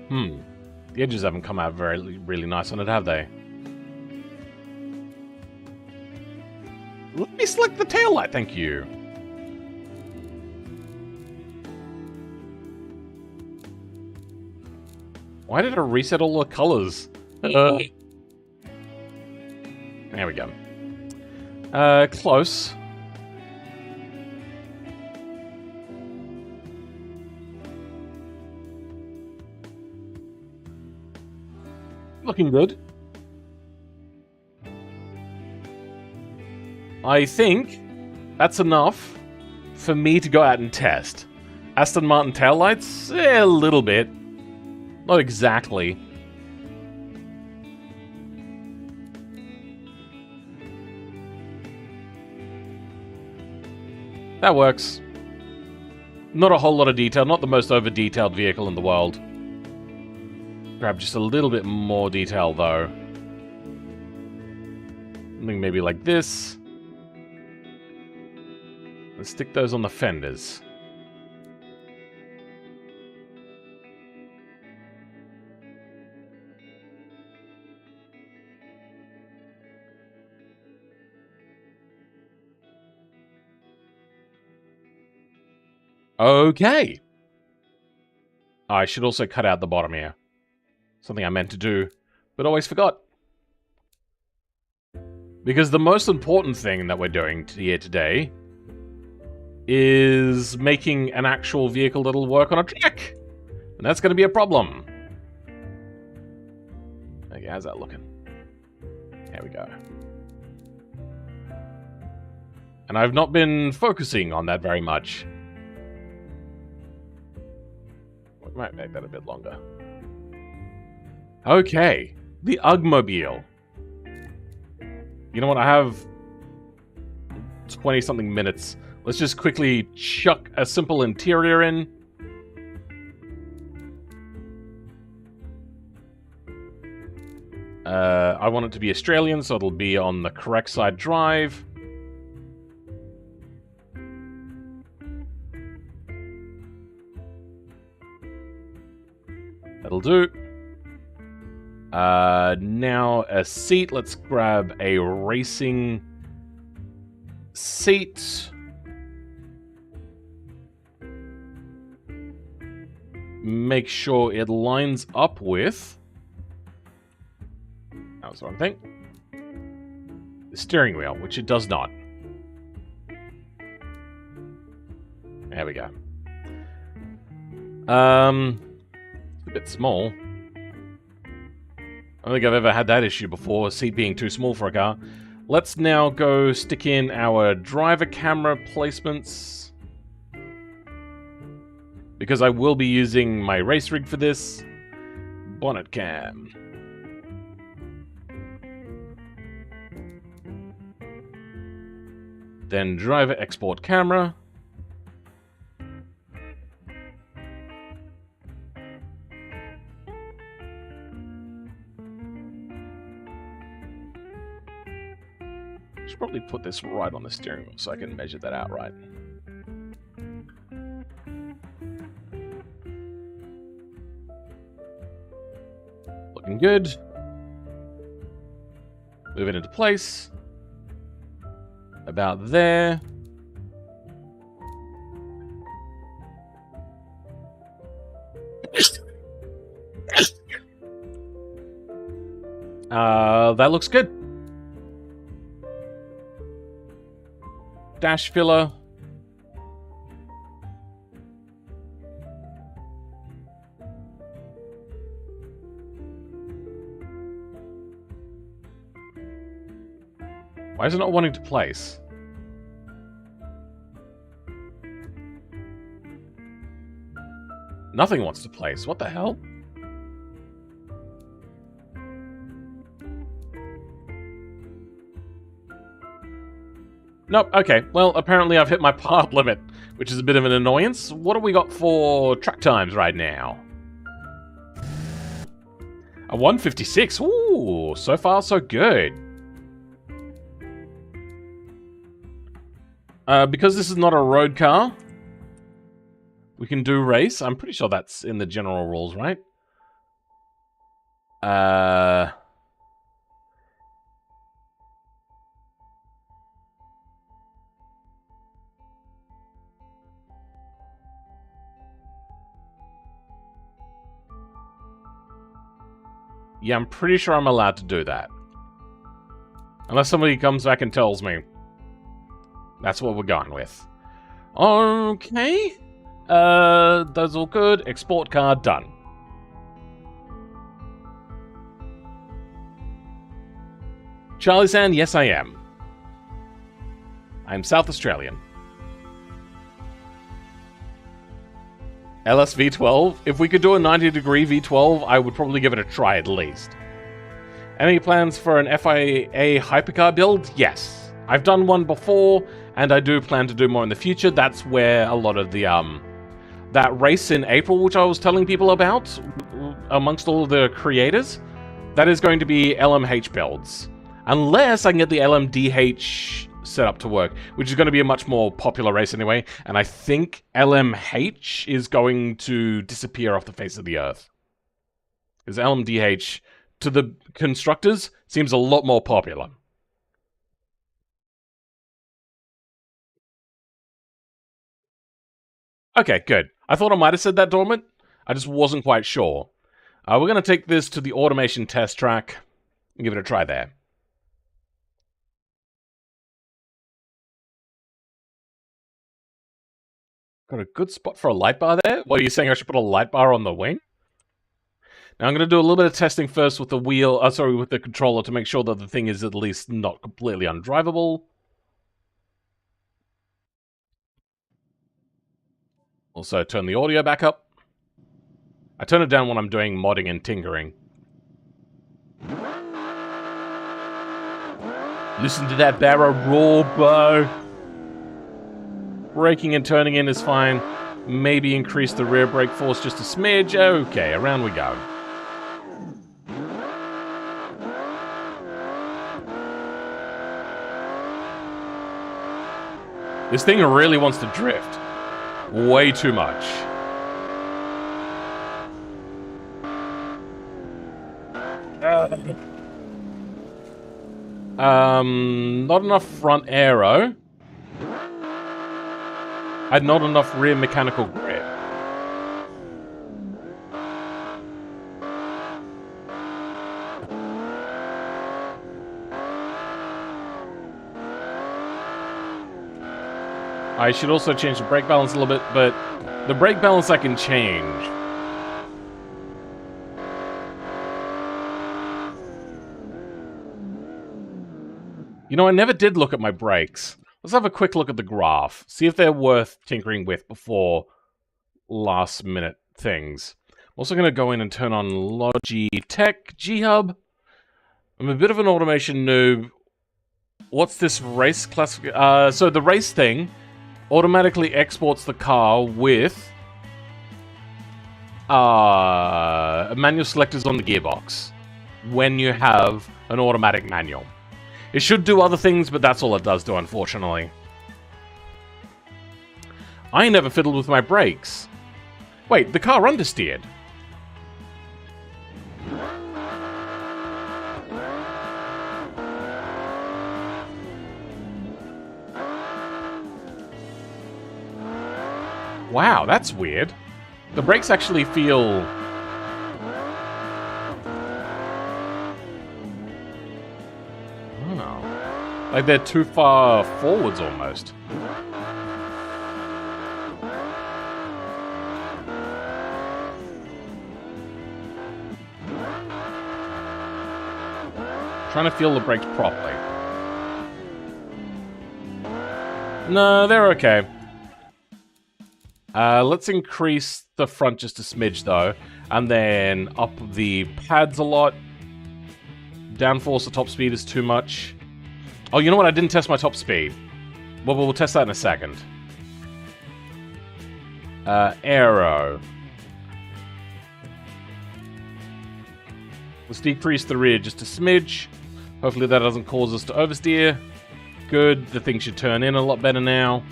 Speaker 1: The edges haven't come out really nice on it, have they? Let me select the taillight, thank you. Why did I reset all the colors? There we go. Close. Looking good. I think that's enough for me to go out and test. Aston Martin taillights? A little bit. Not exactly. That works. Not a whole lot of detail, not the most over-detailed vehicle in the world. Grab just a little bit more detail, though. Something maybe like this. Let's stick those on the fenders. Okay. I should also cut out the bottom here. Something I meant to do, but always forgot. Because the most important thing that we're doing here today is making an actual vehicle that'll work on a track. And that's going to be a problem. Okay, how's that looking? There we go. And I've not been focusing on that very much. We might make that a bit longer. Okay, the Ugmobile. You know what, I have 20-something minutes. Let's just quickly chuck a simple interior in. I want it to be Australian, so it'll be on the correct side drive. That'll do. Now a seat. Let's grab a racing seat. Make sure it lines up with... That was the wrong thing. The steering wheel, which it does not. There we go. It's a bit small. I don't think I've ever had that issue before, a seat being too small for a car. Let's now go stick in our driver camera placements. Because I will be using my race rig for this. Bonnet cam. Then driver export camera. Should probably put this right on the steering wheel so I can measure that out right. Looking good. Move it into place. About there. That looks good. Dash filler. Why is it not wanting to place? Nothing wants to place. What the hell? Nope, okay. Well, apparently I've hit my part limit, which is a bit of an annoyance. What have we got for track times right now? A 1:56. Ooh, so far so good. Because this is not a road car, we can do race. I'm pretty sure that's in the general rules, right? Yeah, I'm pretty sure I'm allowed to do that. Unless somebody comes back and tells me. That's what we're going with. Okay. That's all good. Export card done. Charlie Sand, yes I am. I'm South Australian. LS V12? If we could do a 90-degree V12, I would probably give it a try at least. Any plans for an FIA hypercar build? Yes. I've done one before, and I do plan to do more in the future. That's where a lot of the, that race in April, which I was telling people about, amongst all of the creators, that is going to be LMH builds. Unless I can get the LMDH set up to work, which is going to be a much more popular race anyway, and I think LMH is going to disappear off the face of the earth. Because LMDH, to the constructors, seems a lot more popular. Okay, good. I thought I might have said that dormant. I just wasn't quite sure. We're going to take this to the automation test track and give it a try there. Got a good spot for a light bar there? What are you saying, I should put a light bar on the wing? Now I'm going to do a little bit of testing first with the wheel, with the controller to make sure that the thing is at least not completely undrivable. Also, turn the audio back up. I turn it down when I'm doing modding and tinkering. Listen to that barrel roar, bro. Braking and turning in is fine. Maybe increase the rear brake force just a smidge. Okay, around we go. This thing really wants to drift. Way too much. Not enough front aero. And not enough rear mechanical grip. I should also change the brake balance a little bit, but the brake balance I can change. You know, I never did look at my brakes. Let's have a quick look at the graph. See if they're worth tinkering with before last minute things. I'm also going to go in and turn on Logitech G-Hub. I'm a bit of an automation noob. What's this race classification? So the race thing automatically exports the car with manual selectors on the gearbox when you have an automatic manual. It should do other things, but that's all it does do, unfortunately. I never fiddled with my brakes. Wait, the car understeered. Wow, that's weird. The brakes actually feel... Oh. Like they're too far forwards, almost. Trying to feel the brakes properly. No, they're okay. Let's increase the front just a smidge, though. And then up the pads a lot. Downforce the top speed is too much. Oh, you know what? I didn't test my top speed. Well, we'll test that in a second. Aero. Let's decrease the rear just a smidge. Hopefully that doesn't cause us to oversteer. Good. The thing should turn in a lot better now.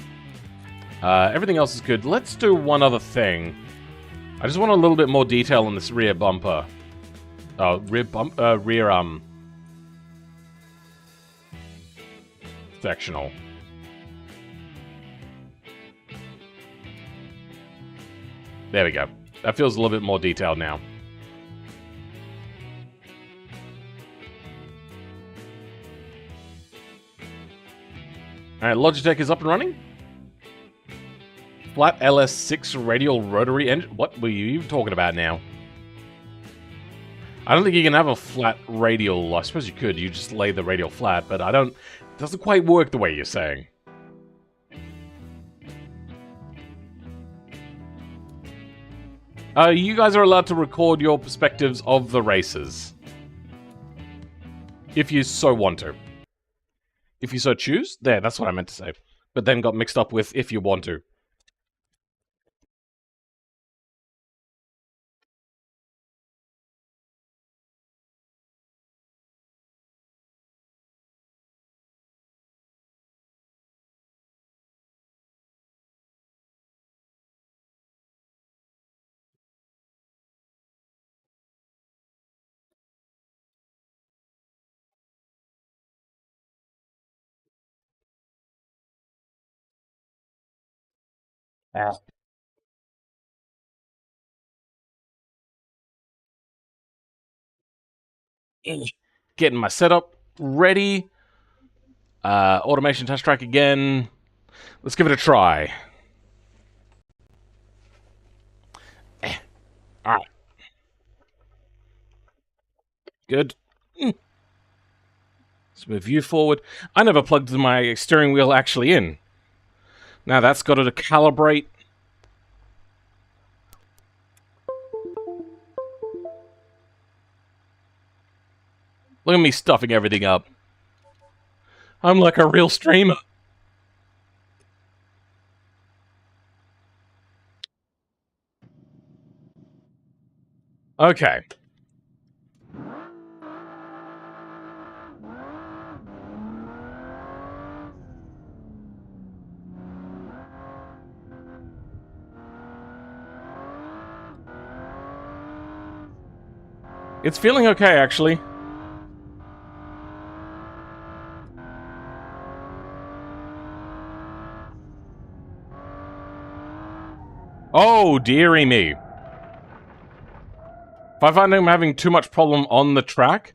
Speaker 1: Everything else is good. Let's do one other thing. I just want a little bit more detail on this rear bumper. Oh, rear sectional. There we go. That feels a little bit more detailed now. Alright, Logitech is up and running. Flat LS6 radial rotary engine. What were you even talking about now? I don't think you can have a flat radial. I suppose you could. You just lay the radial flat, but I don't... It doesn't quite work the way you're saying. You guys are allowed to record your perspectives of the races. If you so want to. If you so choose. There, that's what I meant to say. But then got mixed up with if you want to. Ah. Getting my setup ready. Automation touch track again. Let's give it a try. Alright. Good. Let's move you forward. I never plugged my steering wheel actually in. Now that's got to calibrate. Look at me stuffing everything up. I'm like a real streamer. Okay. It's feeling okay, actually. Oh, dearie me. If I find I'm having too much problem on the track,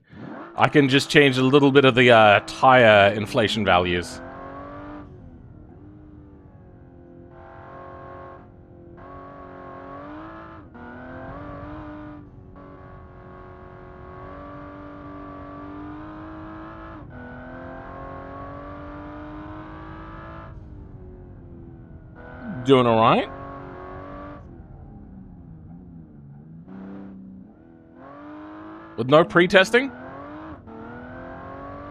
Speaker 1: I can just change a little bit of the tire inflation values. Doing alright? With no pre-testing?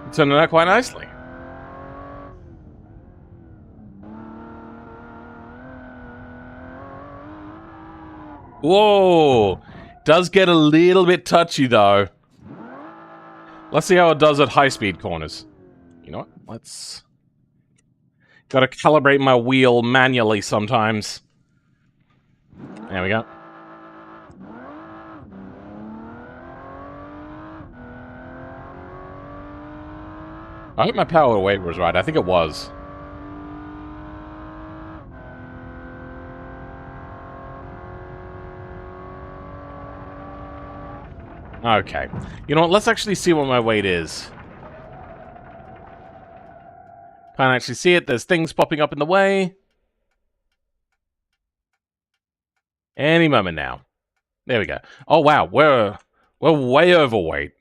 Speaker 1: It's turning out quite nicely. Whoa! Does get a little bit touchy, though. Let's see how it does at high-speed corners. You know what? Let's... Gotta calibrate my wheel manually sometimes. There we go. I hope my power weight was right. I think it was. Okay. You know what? Let's actually see what my weight is. Can't actually see it. There's things popping up in the way. Any moment now. There we go. Oh, wow. We're way overweight.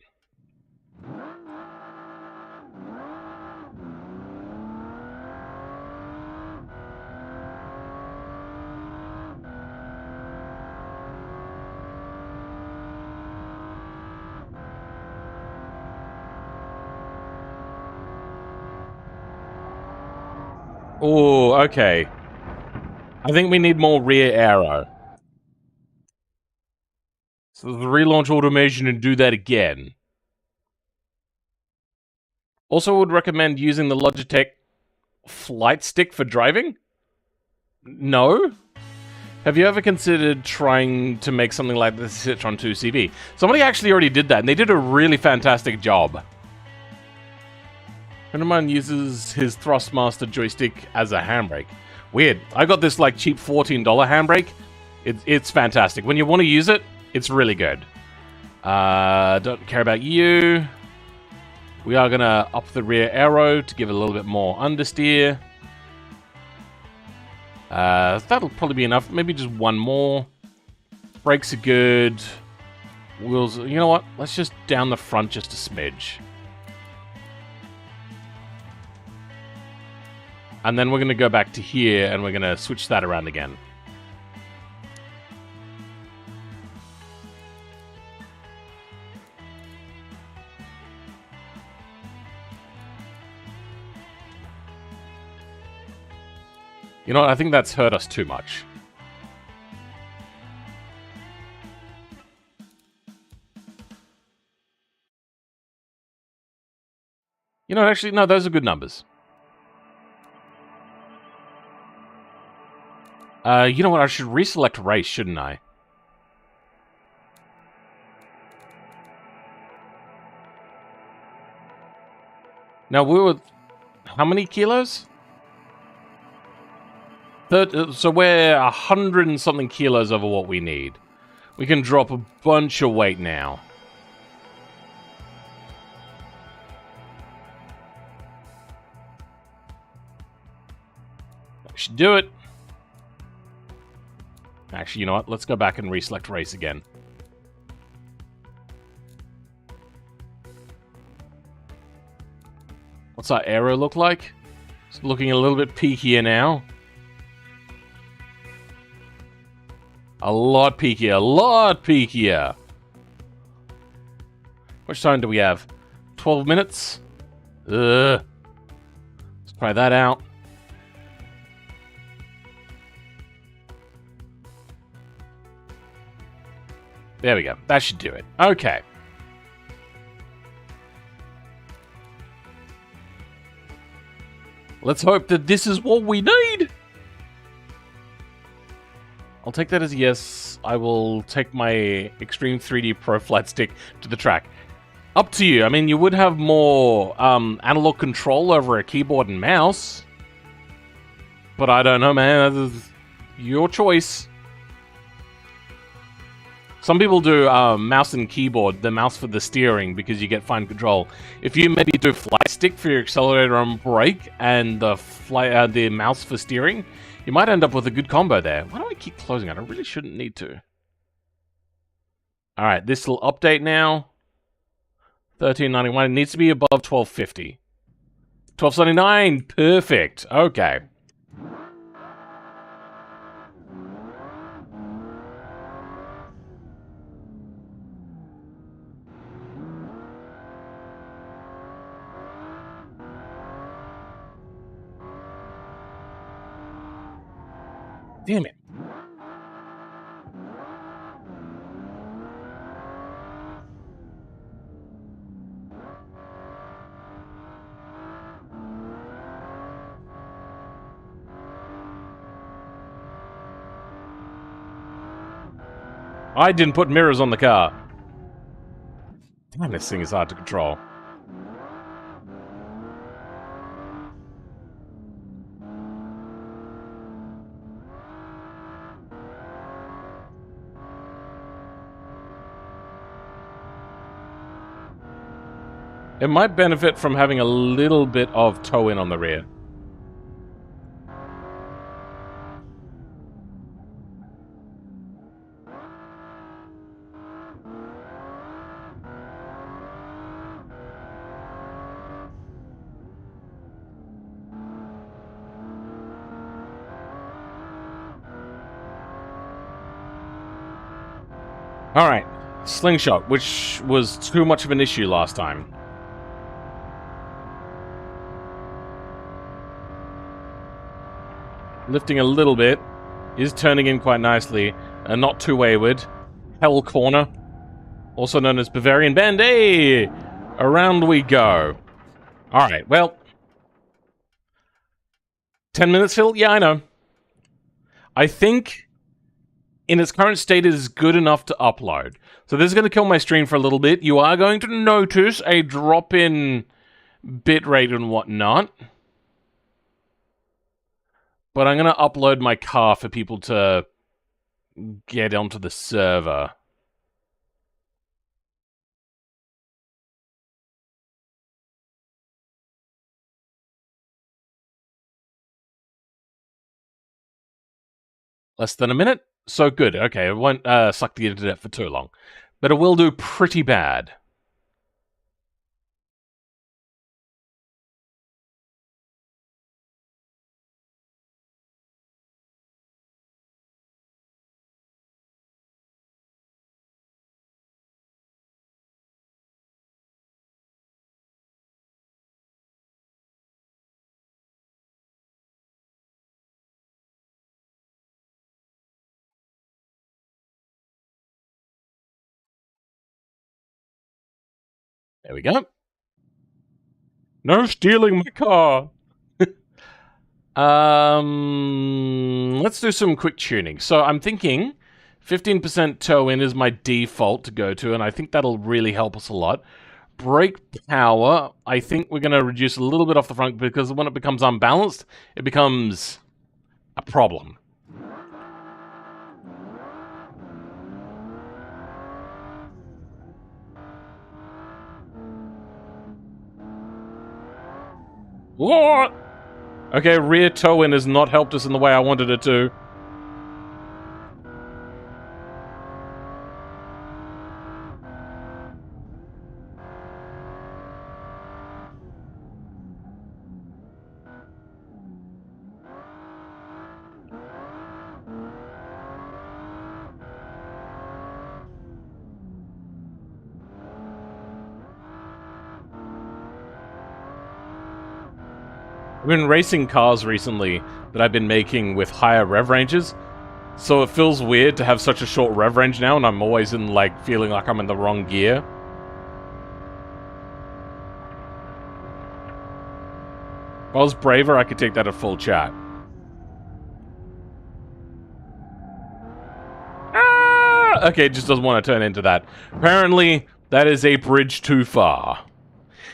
Speaker 1: Oh, okay. I think we need more rear aero. So the relaunch automation and do that again. Also would recommend using the Logitech flight stick for driving? No? Have you ever considered trying to make something like the Citroen 2 CV? Somebody actually already did that, and they did a really fantastic job. A friend of mine uses his Thrustmaster joystick as a handbrake. Weird. I got this like cheap $14 handbrake. It's fantastic. When you want to use it, it's really good. Don't care about you. We are going to up the rear aero to give it a little bit more understeer. That'll probably be enough. Maybe just one more. Brakes are good. Wheels, you know what? Let's just down the front just a smidge. And then we're going to go back to here and we're going to switch that around again. You know what? I think that's hurt us too much. You know, actually, no, those are good numbers. You know what? I should reselect race, shouldn't I? Now, we were... How many kilos? So we're 100 and something kilos over what we need. We can drop a bunch of weight now. I should do it. Actually, you know what? Let's go back and reselect race again. What's our aero look like? It's looking a little bit peakier now. A lot peakier. A lot peakier. Which time do we have? 12 minutes. Ugh. Let's try that out. There we go. That should do it. Okay. Let's hope that this is what we need. I'll take that as a yes. I will take my Extreme 3D Pro Flight Stick to the track. Up to you. I mean, you would have more analog control over a keyboard and mouse. But I don't know, man. That's your choice. Some people do mouse and keyboard, the mouse for the steering, because you get fine control. If you maybe do flight stick for your accelerator and brake, and the mouse for steering, you might end up with a good combo there. Why do I keep closing it? I really shouldn't need to. Alright, this will update now. 1391. It needs to be above 1250. 1279. Perfect. Okay. Damn it. I didn't put mirrors on the car. Damn, this thing is hard to control. It might benefit from having a little bit of toe-in on the rear. Alright, slingshot, which was too much of an issue last time. Lifting a little bit, is turning in quite nicely, and not too wayward. Hell corner, also known as Bavarian Bend. Hey! Around we go. Alright, well. 10 minutes, Phil? Yeah, I know. I think in its current state, it is good enough to upload. So this is going to kill my stream for a little bit. You are going to notice a drop in bitrate and whatnot. But I'm going to upload my car for people to get onto the server. Less than a minute? So good. Okay, it won't suck the internet for too long. But it will do pretty bad. There we go. No stealing my car! Let's do some quick tuning. So I'm thinking 15% toe-in is my default to go to, and I think that'll really help us a lot. Brake power, I think we're going to reduce a little bit off the front, because when it becomes unbalanced, it becomes a problem. What? Okay, rear toe-in has not helped us in the way I wanted it to. I've been racing cars recently that I've been making with higher rev ranges, so it feels weird to have such a short rev range now, and I'm always in, like, feeling like I'm in the wrong gear. If I was braver, I could take that at full chat. Ah! Okay, it just doesn't want to turn into that. Apparently, that is a bridge too far.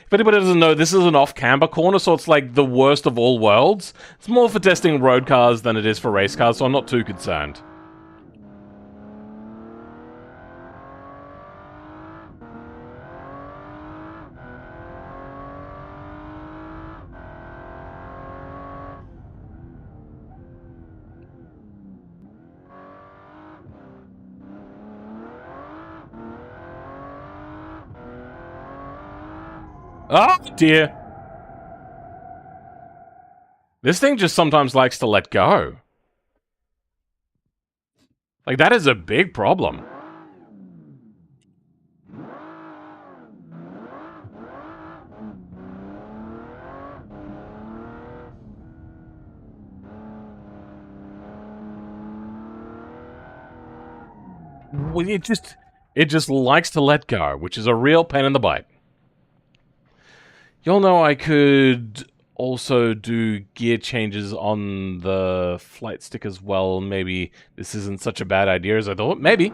Speaker 1: If anybody doesn't know, this is an off-camber corner, so it's like the worst of all worlds. It's more for testing road cars than it is for race cars, so I'm not too concerned. Oh, dear. This thing just sometimes likes to let go. Like, that is a big problem. Well, it just likes to let go, which is a real pain in the butt. You'll know I could also do gear changes on the flight stick as well. Maybe this isn't such a bad idea as I thought. Maybe.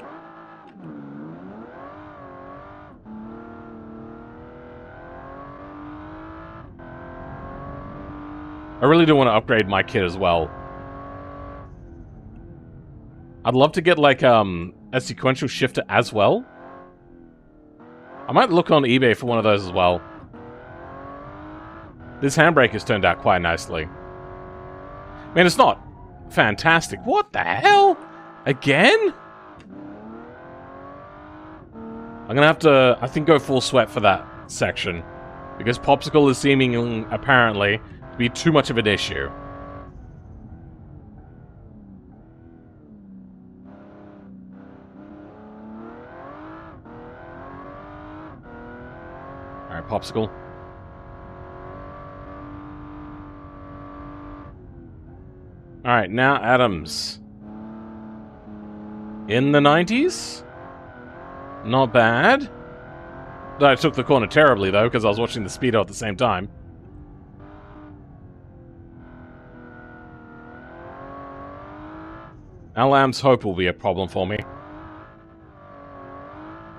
Speaker 1: I really do want to upgrade my kit as well. I'd love to get, like, a sequential shifter as well. I might look on eBay for one of those as well. This handbrake has turned out quite nicely. I mean, it's not fantastic. What the hell? Again? I'm gonna have to, I think, go full sweat for that section. Because Popsicle is seeming, apparently, to be too much of an issue. Alright, Popsicle. Alright, now Adams. In the 90s? Not bad. I took the corner terribly, though, because I was watching the speedo at the same time. Alam's Hope will be a problem for me.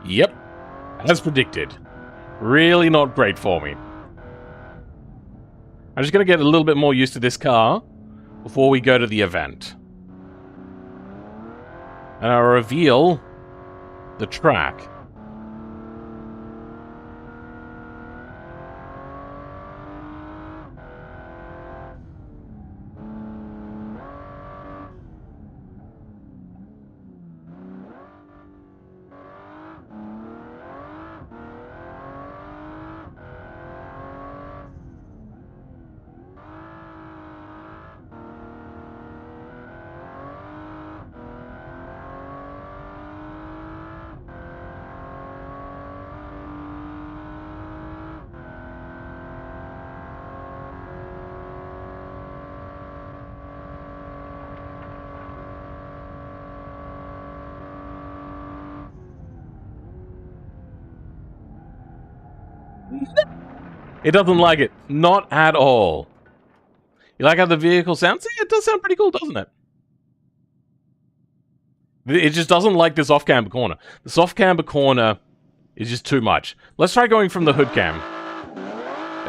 Speaker 1: Yep. As predicted. Really not great for me. I'm just going to get a little bit more used to this car before we go to the event. And I'll reveal the track. It doesn't like it. Not at all. You like how the vehicle sounds? See, it does sound pretty cool, doesn't it? It just doesn't like this off-camber corner. This off-camber corner is just too much. Let's try going from the hood cam.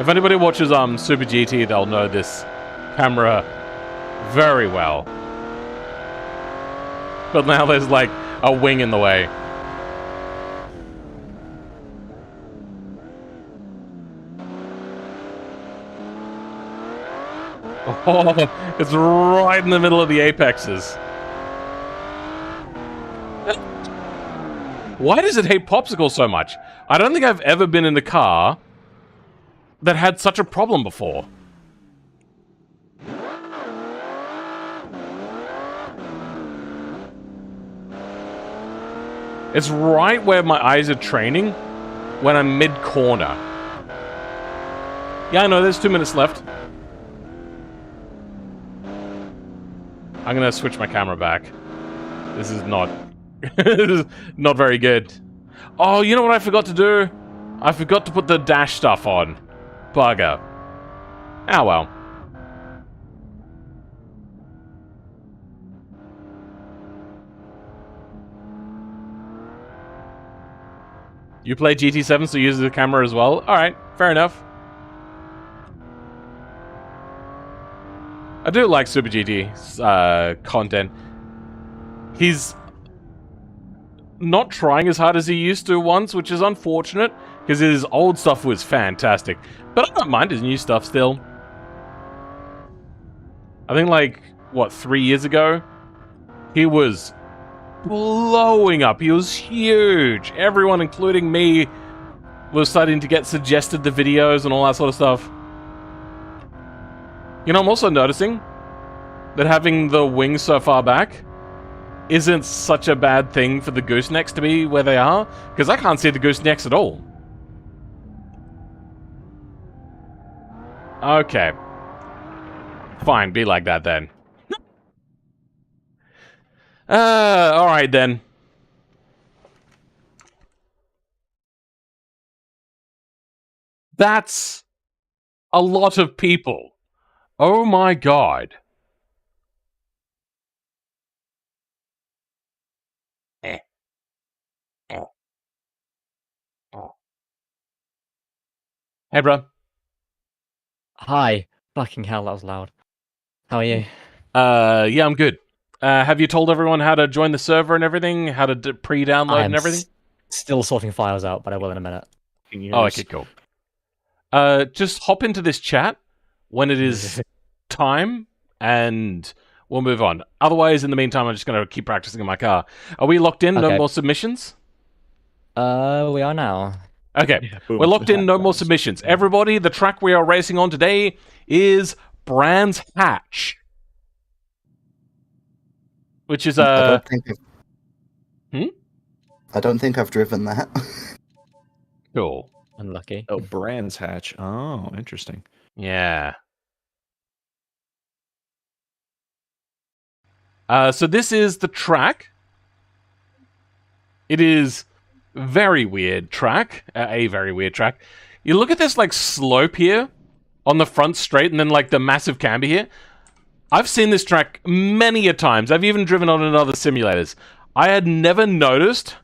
Speaker 1: If anybody watches Super GT, they'll know this camera very well. But now there's like a wing in the way. Oh, it's right in the middle of the apexes. Why does it hate Popsicle so much? I don't think I've ever been in a car that had such a problem before. It's right where my eyes are training when I'm mid-corner. Yeah, I know, there's 2 minutes left. I'm gonna switch my camera back. This is not... this is not very good. Oh, you know what I forgot to do? I forgot to put the dash stuff on. Bugger. Ah, well. You play GT7, so you use the camera as well? Alright, fair enough. I do like Super GT's content. He's not trying as hard as he used to once, which is unfortunate, because his old stuff was fantastic. But I don't mind his new stuff still. I think, like, what, 3 years ago? He was blowing up. He was huge. Everyone, including me, was starting to get suggested the videos and all that sort of stuff. You know, I'm also noticing that having the wings so far back isn't such a bad thing for the goosenecks to be where they are, because I can't see the goosenecks at all. Okay. Fine, be like that then. Alright then. That's a lot of people. Oh my god. Hey, bro.
Speaker 2: Hi. Fucking hell, that was loud. How are you?
Speaker 1: Yeah, I'm good. Have you told everyone how to join the server and everything? How to pre-download and everything?
Speaker 2: Still sorting files out, but I will in a minute.
Speaker 1: Oh, okay, cool. Just hop into this chat when it is time, and we'll move on. Otherwise, in the meantime, I'm just going to keep practicing in my car. Are we locked in? Okay. No more submissions?
Speaker 2: We are now.
Speaker 1: Okay, yeah, we're locked in, no more submissions. Everybody, the track we are racing on today is Brands Hatch. Which is
Speaker 3: I don't think I've driven that.
Speaker 1: Cool.
Speaker 2: Unlucky.
Speaker 4: Oh, Brands Hatch. Oh, interesting.
Speaker 1: Yeah. So this is the track. It is very weird track. A very weird track. You look at this, like, slope here on the front straight, and then, like, the massive camber here. I've seen this track many a times. I've even driven on it in other simulators. I had never noticed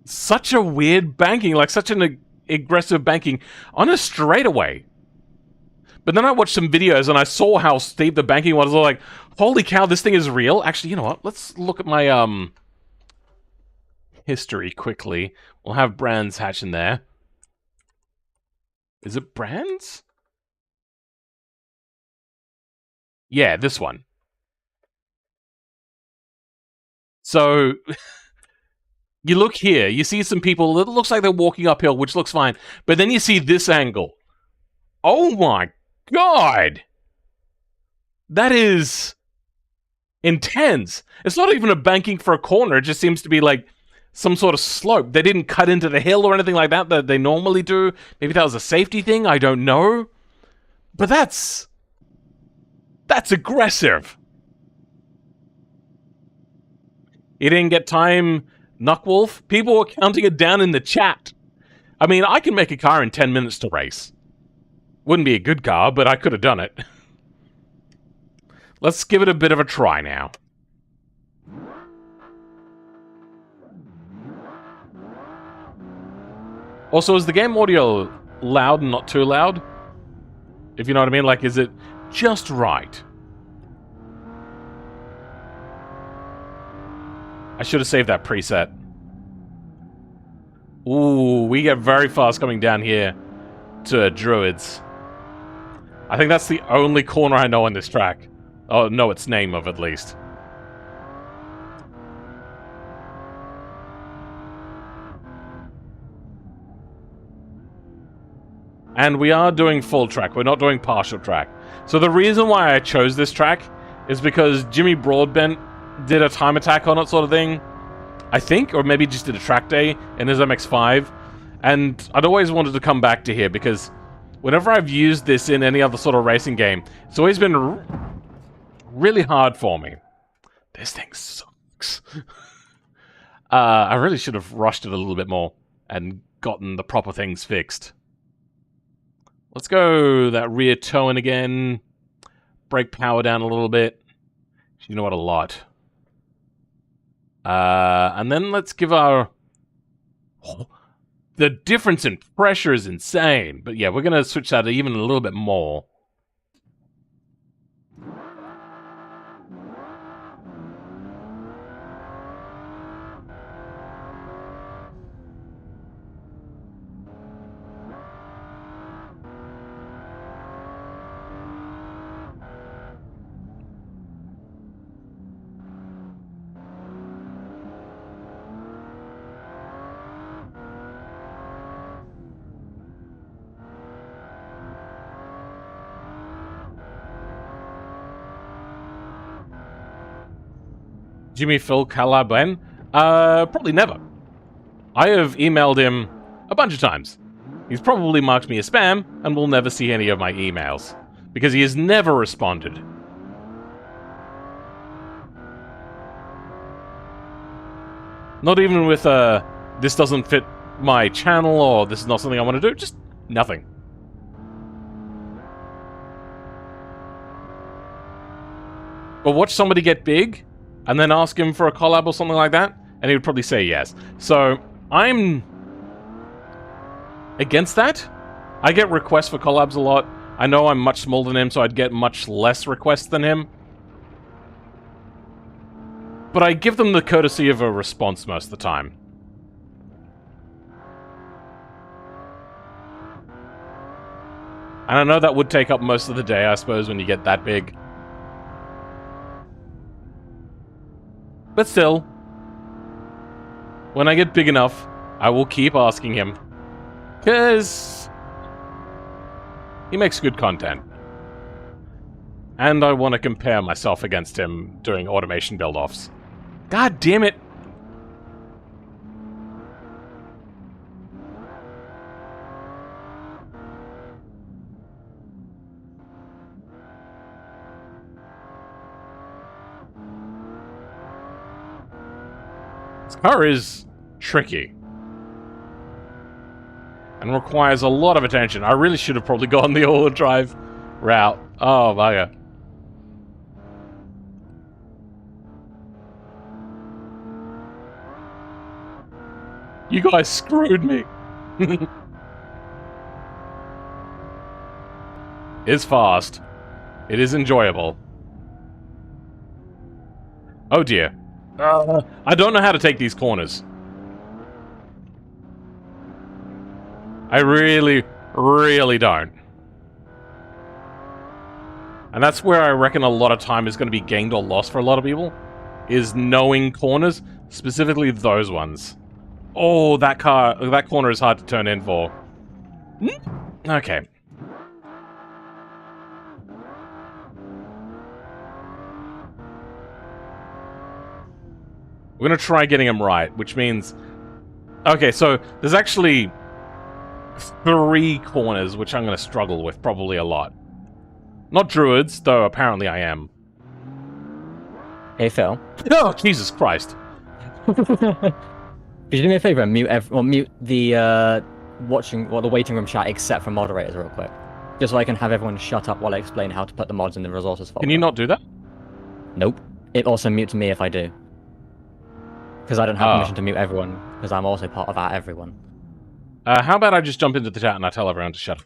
Speaker 1: such a weird banking, like such an aggressive banking on a straightaway. But then I watched some videos and I saw how steep the banking was. I was like, holy cow, this thing is real. Actually, you know what? Let's look at my history quickly. We'll have Brands Hatch in there. Is it Brands? Yeah, this one. So, you look here, you see some people, it looks like they're walking uphill, which looks fine. But then you see this angle. Oh my god! That is intense. It's not even a banking for a corner, it just seems to be like some sort of slope. They didn't cut into the hill or anything like that that they normally do. Maybe that was a safety thing, I don't know. But that's aggressive. You didn't get time, Knuckwolf? People were counting it down in the chat. I mean, I can make a car in 10 minutes to race. Wouldn't be a good car, but I could have done it. Let's give it a bit of a try now. Also, is the game audio loud and not too loud? If you know what I mean, like, is it just right? I should have saved that preset. Ooh, we get very fast coming down here to Druids. I think that's the only corner I know on this track. Oh, know its name of, at least. And we are doing full track. We're not doing partial track. So the reason why I chose this track is because Jimmy Broadbent did a time attack on it sort of thing. I think, or maybe just did a track day in his MX-5. And I'd always wanted to come back to here because whenever I've used this in any other sort of racing game, it's always been really hard for me. This thing sucks. I really should have rushed it a little bit more and gotten the proper things fixed. Let's go that rear towing again. Brake power down a little bit. You know what, a lot. And then let's give our... Oh, the difference in pressure is insane. But yeah, we're going to switch that even a little bit more. Jimmy Phil Calaban? Probably never. I have emailed him a bunch of times. He's probably marked me as spam and will never see any of my emails. Because he has never responded. Not even with this doesn't fit my channel or this is not something I want to do. Just nothing. But watch somebody get big and then ask him for a collab or something like that, and he would probably say yes. So, I'm against that. I get requests for collabs a lot. I know I'm much smaller than him, so I'd get much less requests than him. But I give them the courtesy of a response most of the time. And I know that would take up most of the day, I suppose, when you get that big. But still, when I get big enough, I will keep asking him. Because he makes good content. And I want to compare myself against him doing automation build-offs. God damn it! This car is tricky. And requires a lot of attention. I really should have probably gone the all-wheel drive route. Oh, bugger. You guys screwed me. It's fast. It is enjoyable. Oh dear. I don't know how to take these corners. I really, really don't. And that's where I reckon a lot of time is going to be gained or lost for a lot of people, is knowing corners, specifically those ones. Oh, that corner is hard to turn in for. Okay. We're gonna try getting him right, which means... Okay, so there's actually 3 corners, which I'm gonna struggle with probably a lot. Not druids, though apparently I am.
Speaker 2: Hey, Phil.
Speaker 1: Oh, Jesus Christ.
Speaker 2: Could you do me a favor and mute the the waiting room chat except for moderators real quick? Just so I can have everyone shut up while I explain how to put the mods in the resources folder.
Speaker 1: Can you not do that?
Speaker 2: Nope. It also mutes me if I do. Because I don't have permission to mute everyone, because I'm also part of everyone.
Speaker 1: How about I just jump into the chat and I tell everyone to shut up?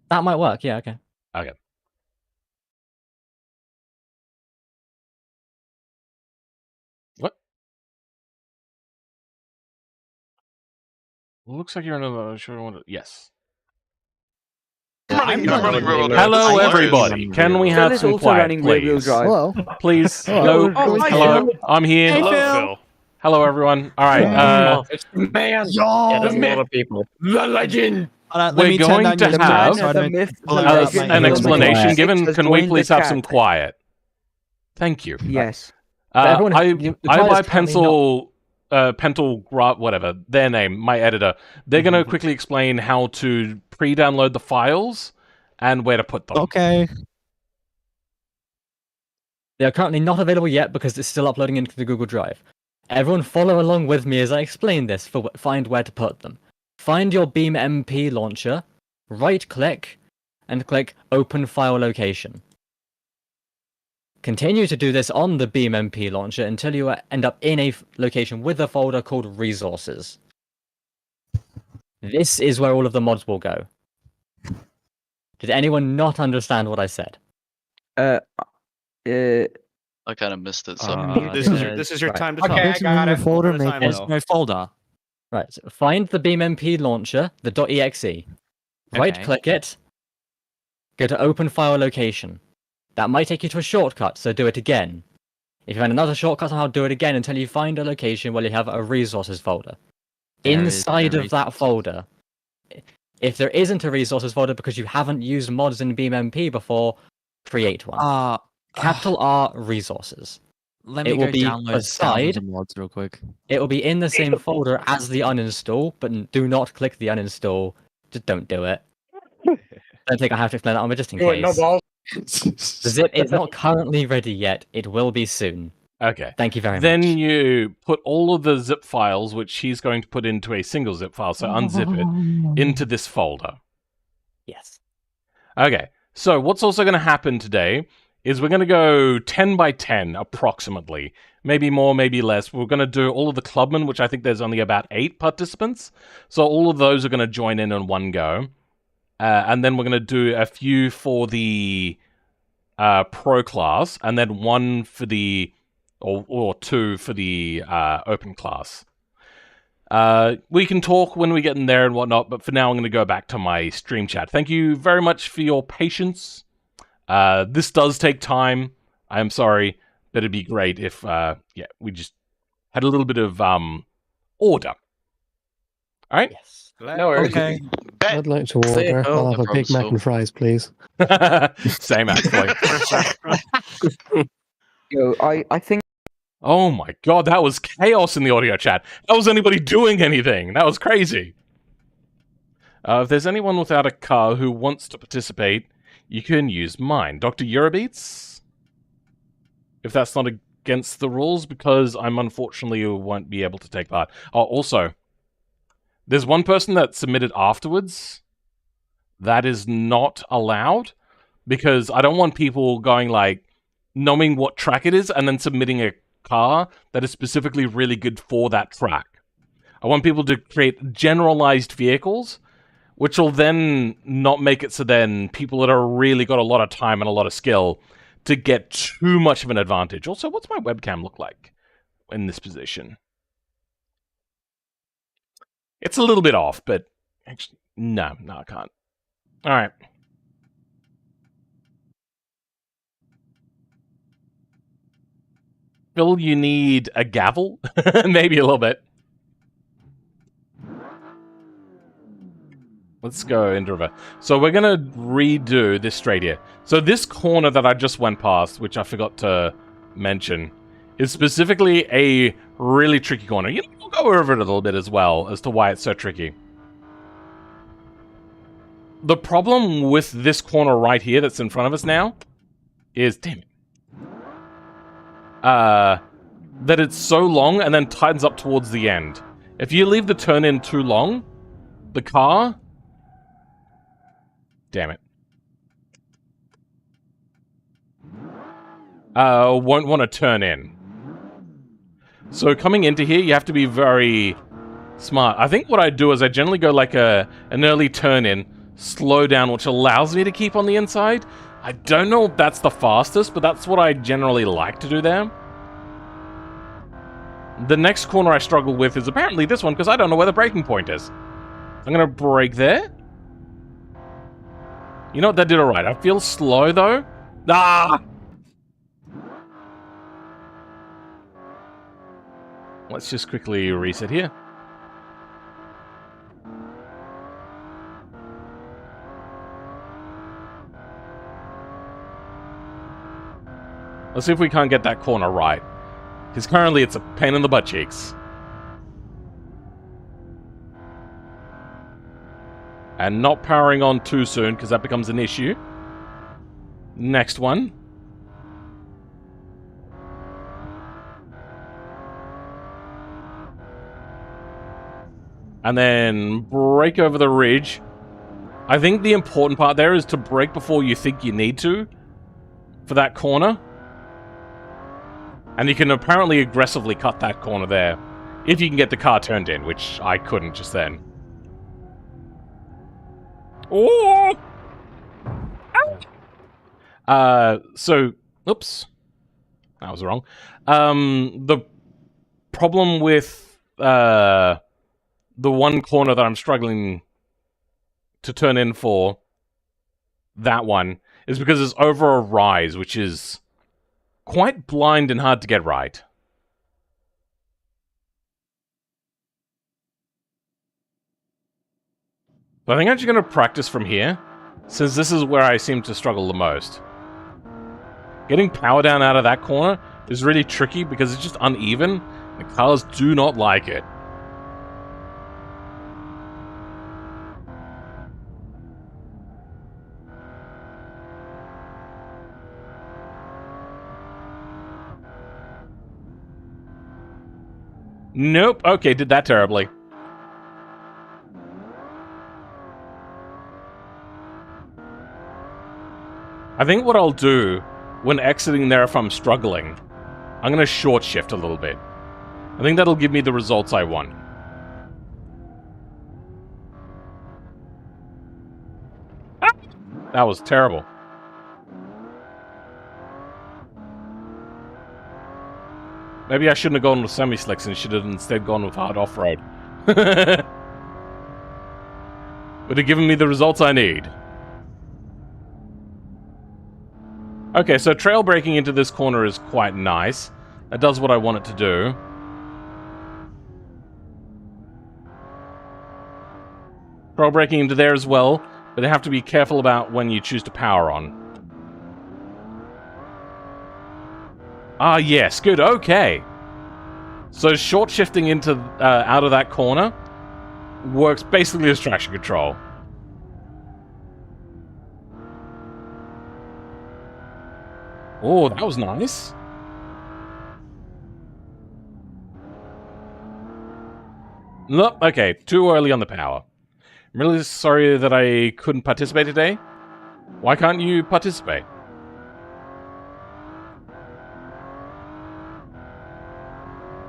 Speaker 2: That might work, yeah, okay.
Speaker 1: Okay. What? Looks like you're in a... Yes.
Speaker 5: I'm running rear-wheel drive.
Speaker 1: Hello, everybody. Can we have some quiet, please?
Speaker 3: Hello.
Speaker 1: Please.
Speaker 3: Hello.
Speaker 1: Hello.
Speaker 5: hi,
Speaker 1: Hello. I'm here.
Speaker 5: Hello, Phil.
Speaker 1: Hello, everyone. All right.
Speaker 6: It's the man.
Speaker 3: Yeah,
Speaker 6: There's a lot of people. The legend.
Speaker 1: We're going to have an explanation given. Can we please have some quiet? Thank you.
Speaker 7: Yes.
Speaker 1: I buy Pencil, whatever, their name, my editor. They're going to quickly explain how to pre-download the files and where to put them.
Speaker 8: Okay.
Speaker 2: They are currently not available yet because it's still uploading into the Google Drive. Everyone follow along with me as I explain this for find where to put them. Find your Beam MP launcher, right-click, and click Open File Location. Continue to do this on the Beam MP launcher until you end up in a location with a folder called Resources. This is where all of the mods will go. Did anyone not understand what I said?
Speaker 5: I
Speaker 7: kind of missed it. So
Speaker 4: This is your
Speaker 2: Right.
Speaker 4: time to
Speaker 6: Okay,
Speaker 4: talk.
Speaker 6: I got it.
Speaker 5: folder,
Speaker 4: One at a
Speaker 5: make
Speaker 4: time,
Speaker 5: there's
Speaker 4: Will.
Speaker 5: no folder.
Speaker 2: Right, so find the Beam MP launcher, the .exe. Right-click it. Go to Open File Location. That might take you to a shortcut, so do it again. If you find another shortcut, somehow do it again until you find a location where you have a resources folder. Inside of that folder, if there isn't a resources folder because you haven't used mods in BeamMP before, create one. Capital R resources.
Speaker 5: Let
Speaker 2: It
Speaker 5: me
Speaker 2: will
Speaker 5: go
Speaker 2: be
Speaker 5: download
Speaker 2: aside.
Speaker 5: thousands of mods real quick.
Speaker 2: It will be in the same folder as the uninstall, but do not click the uninstall. Just don't do it. Don't think I have to explain that on, but just in
Speaker 6: Do it, no
Speaker 2: case.
Speaker 6: balls.
Speaker 2: The zip is not currently ready yet. It will be soon.
Speaker 1: Okay.
Speaker 2: Thank you very much.
Speaker 1: Then you put all of the zip files, which he's going to put into a single zip file, so unzip it, into this folder.
Speaker 2: Yes.
Speaker 1: Okay, so what's also going to happen today is we're going to go 10 by 10, approximately. Maybe more, maybe less. We're going to do all of the Clubman, which I think there's only about 8 participants. So all of those are going to join in one go. And then we're going to do a few for the Pro class, and then one for the... Or two for the open class. We can talk when we get in there and whatnot, but for now I'm going to go back to my stream chat. Thank you very much for your patience. This does take time. I am sorry, but it'd be great if we just had a little bit of order. All right?
Speaker 2: Yes.
Speaker 6: No worries.
Speaker 5: Okay.
Speaker 8: I'd like to order.
Speaker 5: Phil.
Speaker 8: I'll have a Big Mac and fries, please.
Speaker 1: Same actually.
Speaker 5: Yo, I think
Speaker 1: Oh my god, that was chaos in the audio chat. How was anybody doing anything? That was crazy. If there's anyone without a car who wants to participate, you can use mine. Dr. Eurobeats? If that's not against the rules, because I'm unfortunately won't be able to take part. Oh, also, there's one person that submitted afterwards. That is not allowed, because I don't want people going like, knowing what track it is and then submitting a car that is specifically really good for that track. I want people to create generalized vehicles, which will then not make it so then people that are really got a lot of time and a lot of skill to get too much of an advantage. Also, what's my webcam look like in this position? It's a little bit off, but actually, no, I can't. All right. Phil, you need a gavel? Maybe a little bit. Let's go into reverse. So we're going to redo this straight here. So this corner that I just went past, which I forgot to mention, is specifically a really tricky corner. You know, we'll go over it a little bit as well as to why it's so tricky. The problem with this corner right here that's in front of us now is... Damn it. That it's so long and then tightens up towards the end. If you leave the turn in too long, the car... Damn it. Won't want to turn in. So coming into here, you have to be very smart. I think what I do is I generally go like an early turn in, slow down, which allows me to keep on the inside. I don't know if that's the fastest, but that's what I generally like to do there. The next corner I struggle with is apparently this one, because I don't know where the braking point is. I'm going to brake there. You know what? That did alright. I feel slow, though. Ah! Let's just quickly reset here. Let's see if we can't get that corner right. Because currently it's a pain in the butt cheeks. And not powering on too soon, because that becomes an issue. Next one. and then brake over the ridge. I think the important part there is to brake before you think you need to for that corner. And you can apparently aggressively cut that corner there if you can get the car turned in, which I couldn't just then. Oh! So, oops. That was wrong. The problem with the one corner that I'm struggling to turn in for, that one, is because it's over a rise, which is quite blind and hard to get right. But I think I'm just going to practice from here, since this is where I seem to struggle the most. Getting power down out of that corner is really tricky because it's just uneven. The cars do not like it. Nope. Okay, did that terribly. I think what I'll do when exiting there if I'm struggling, I'm going to short shift a little bit. I think that'll give me the results I want. Ah! That was terrible. Maybe I shouldn't have gone with semi-slicks and should have instead gone with hard off-road. Would have given me the results I need. Okay, so trail braking into this corner is quite nice. That does what I want it to do. Trail braking into there as well, but you have to be careful about when you choose to power on. Ah, yes, good, okay. So short shifting into out of that corner works basically as traction control. Oh, that was nice. Nope, okay, too early on the power. I'm really sorry that I couldn't participate today. Why can't you participate?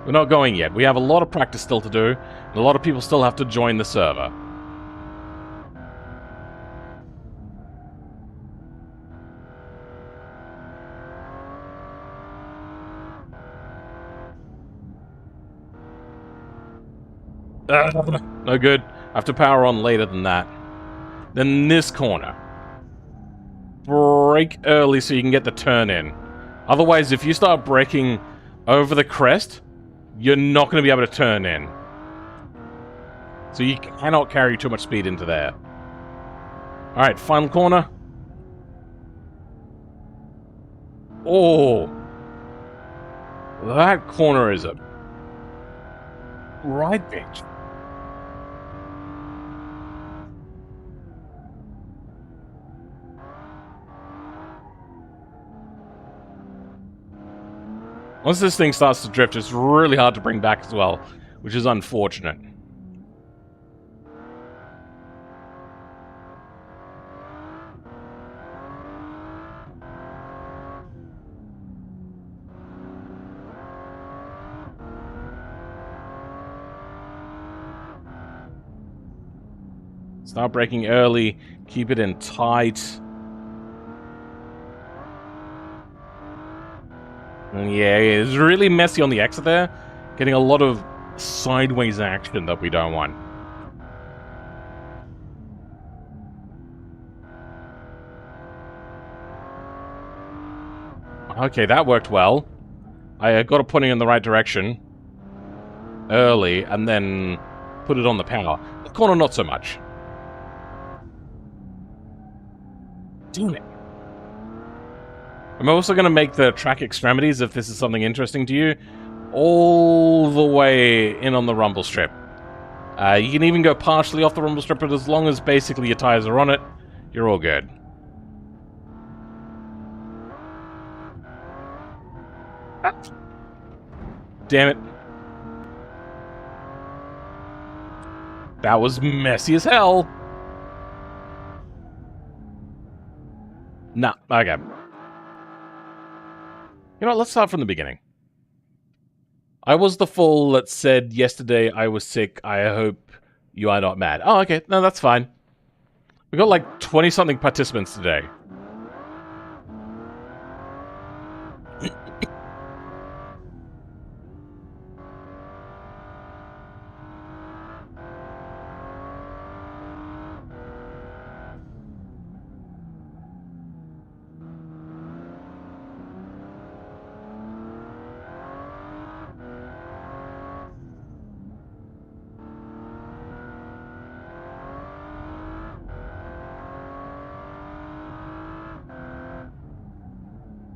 Speaker 1: We're not going yet. We have a lot of practice still to do, and a lot of people still have to join the server. No good. I have to power on later than that. Then this corner. Brake early so you can get the turn in. Otherwise, if you start braking over the crest, you're not going to be able to turn in. So you cannot carry too much speed into there. Alright, final corner. Oh! That corner is a right bitch. Once this thing starts to drift, it's really hard to bring back as well, which is unfortunate. Start braking early, keep it in tight. And yeah, it's really messy on the exit there. Getting a lot of sideways action that we don't want. Okay, that worked well. I got it pointing in the right direction early, and then put it on the power. The corner, not so much. Damn it. I'm also going to make the track extremities, if this is something interesting to you, all the way in on the rumble strip. You can even go partially off the rumble strip, but as long as basically your tires are on it, you're all good. Ah. Damn it. That was messy as hell. Nah, okay. You know what, let's start from the beginning. I was the fool that said yesterday I was sick. I hope you are not mad. Oh, okay. No, that's fine. We got like 20-something participants today.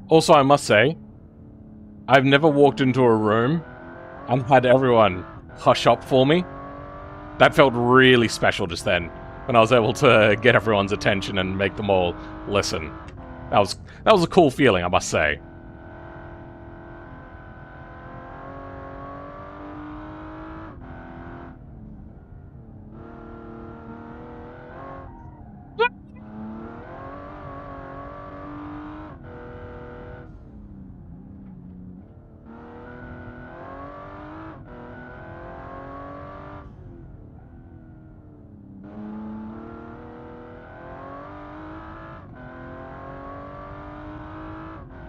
Speaker 1: Also, I must say, I've never walked into a room and had everyone hush up for me. That felt really special just then, when I was able to get everyone's attention and make them all listen. That was a cool feeling, I must say.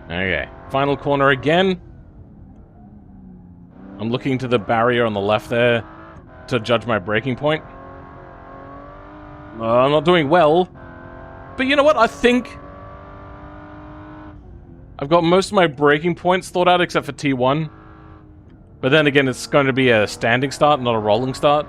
Speaker 1: Okay, final corner again. I'm looking to the barrier on the left there to judge my braking point. I'm not doing well. But you know what? I think I've got most of my braking points thought out except for T1. But then again, it's going to be a standing start, not a rolling start.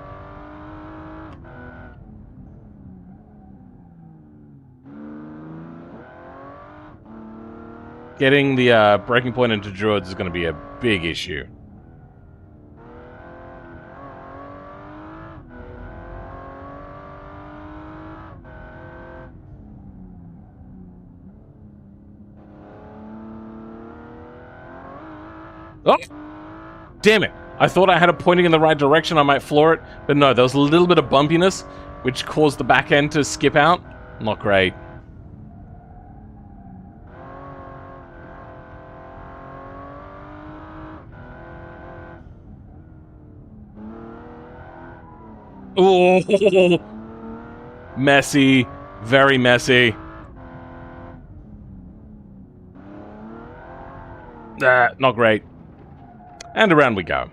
Speaker 1: Getting the braking point into Druids is going to be a big issue. Oh! Damn it! I thought I had it pointing in the right direction, I might floor it, but no, there was a little bit of bumpiness, which caused the back end to skip out. Not great. Oh, messy, very messy. Not great. And around we go.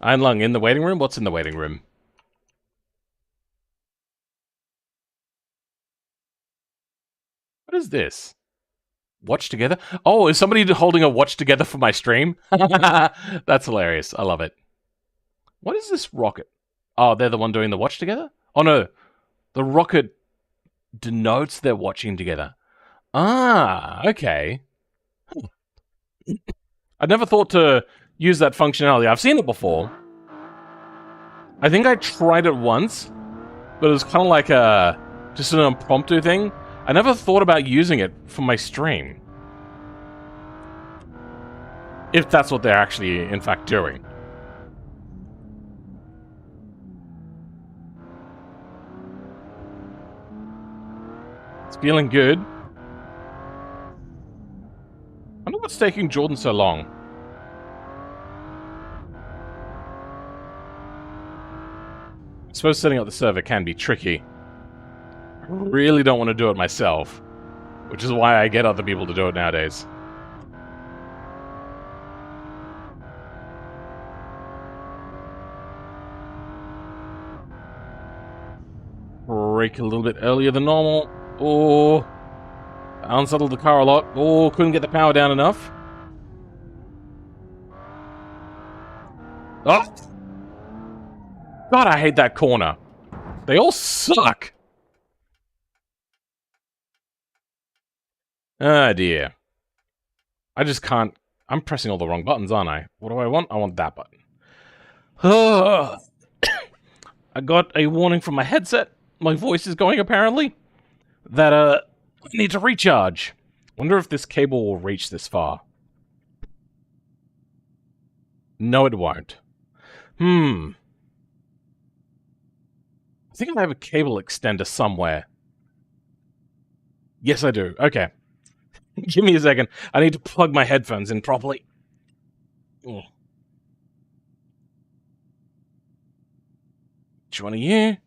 Speaker 1: Einlung in the waiting room? What's in the waiting room? What is this? Watch together? Oh, is somebody holding a watch together for my stream? That's hilarious. I love it. What is this rocket? Oh, they're the one doing the watch together? Oh, no. The rocket denotes they're watching together. Ah, okay. I'd never thought to use that functionality. I've seen it before. I think I tried it once, but it was kind of like just an impromptu thing. I never thought about using it for my stream. If that's what they're actually, in fact, doing. It's feeling good. I wonder what's taking Jordan so long. I suppose setting up the server can be tricky. I really don't want to do it myself, which is why I get other people to do it nowadays. Brake a little bit earlier than normal. Oh, unsettled the car a lot. Oh, couldn't get the power down enough. Oh! God, I hate that corner. They all suck. Ah, dear. I just can't... I'm pressing all the wrong buttons, aren't I? What do I want? I want that button. I got a warning from my headset. My voice is going, apparently. That, I need to recharge. Wonder if this cable will reach this far. No, it won't. I think I have a cable extender somewhere. Yes, I do. Okay. Give me a second. I need to plug my headphones in properly. Which one are you?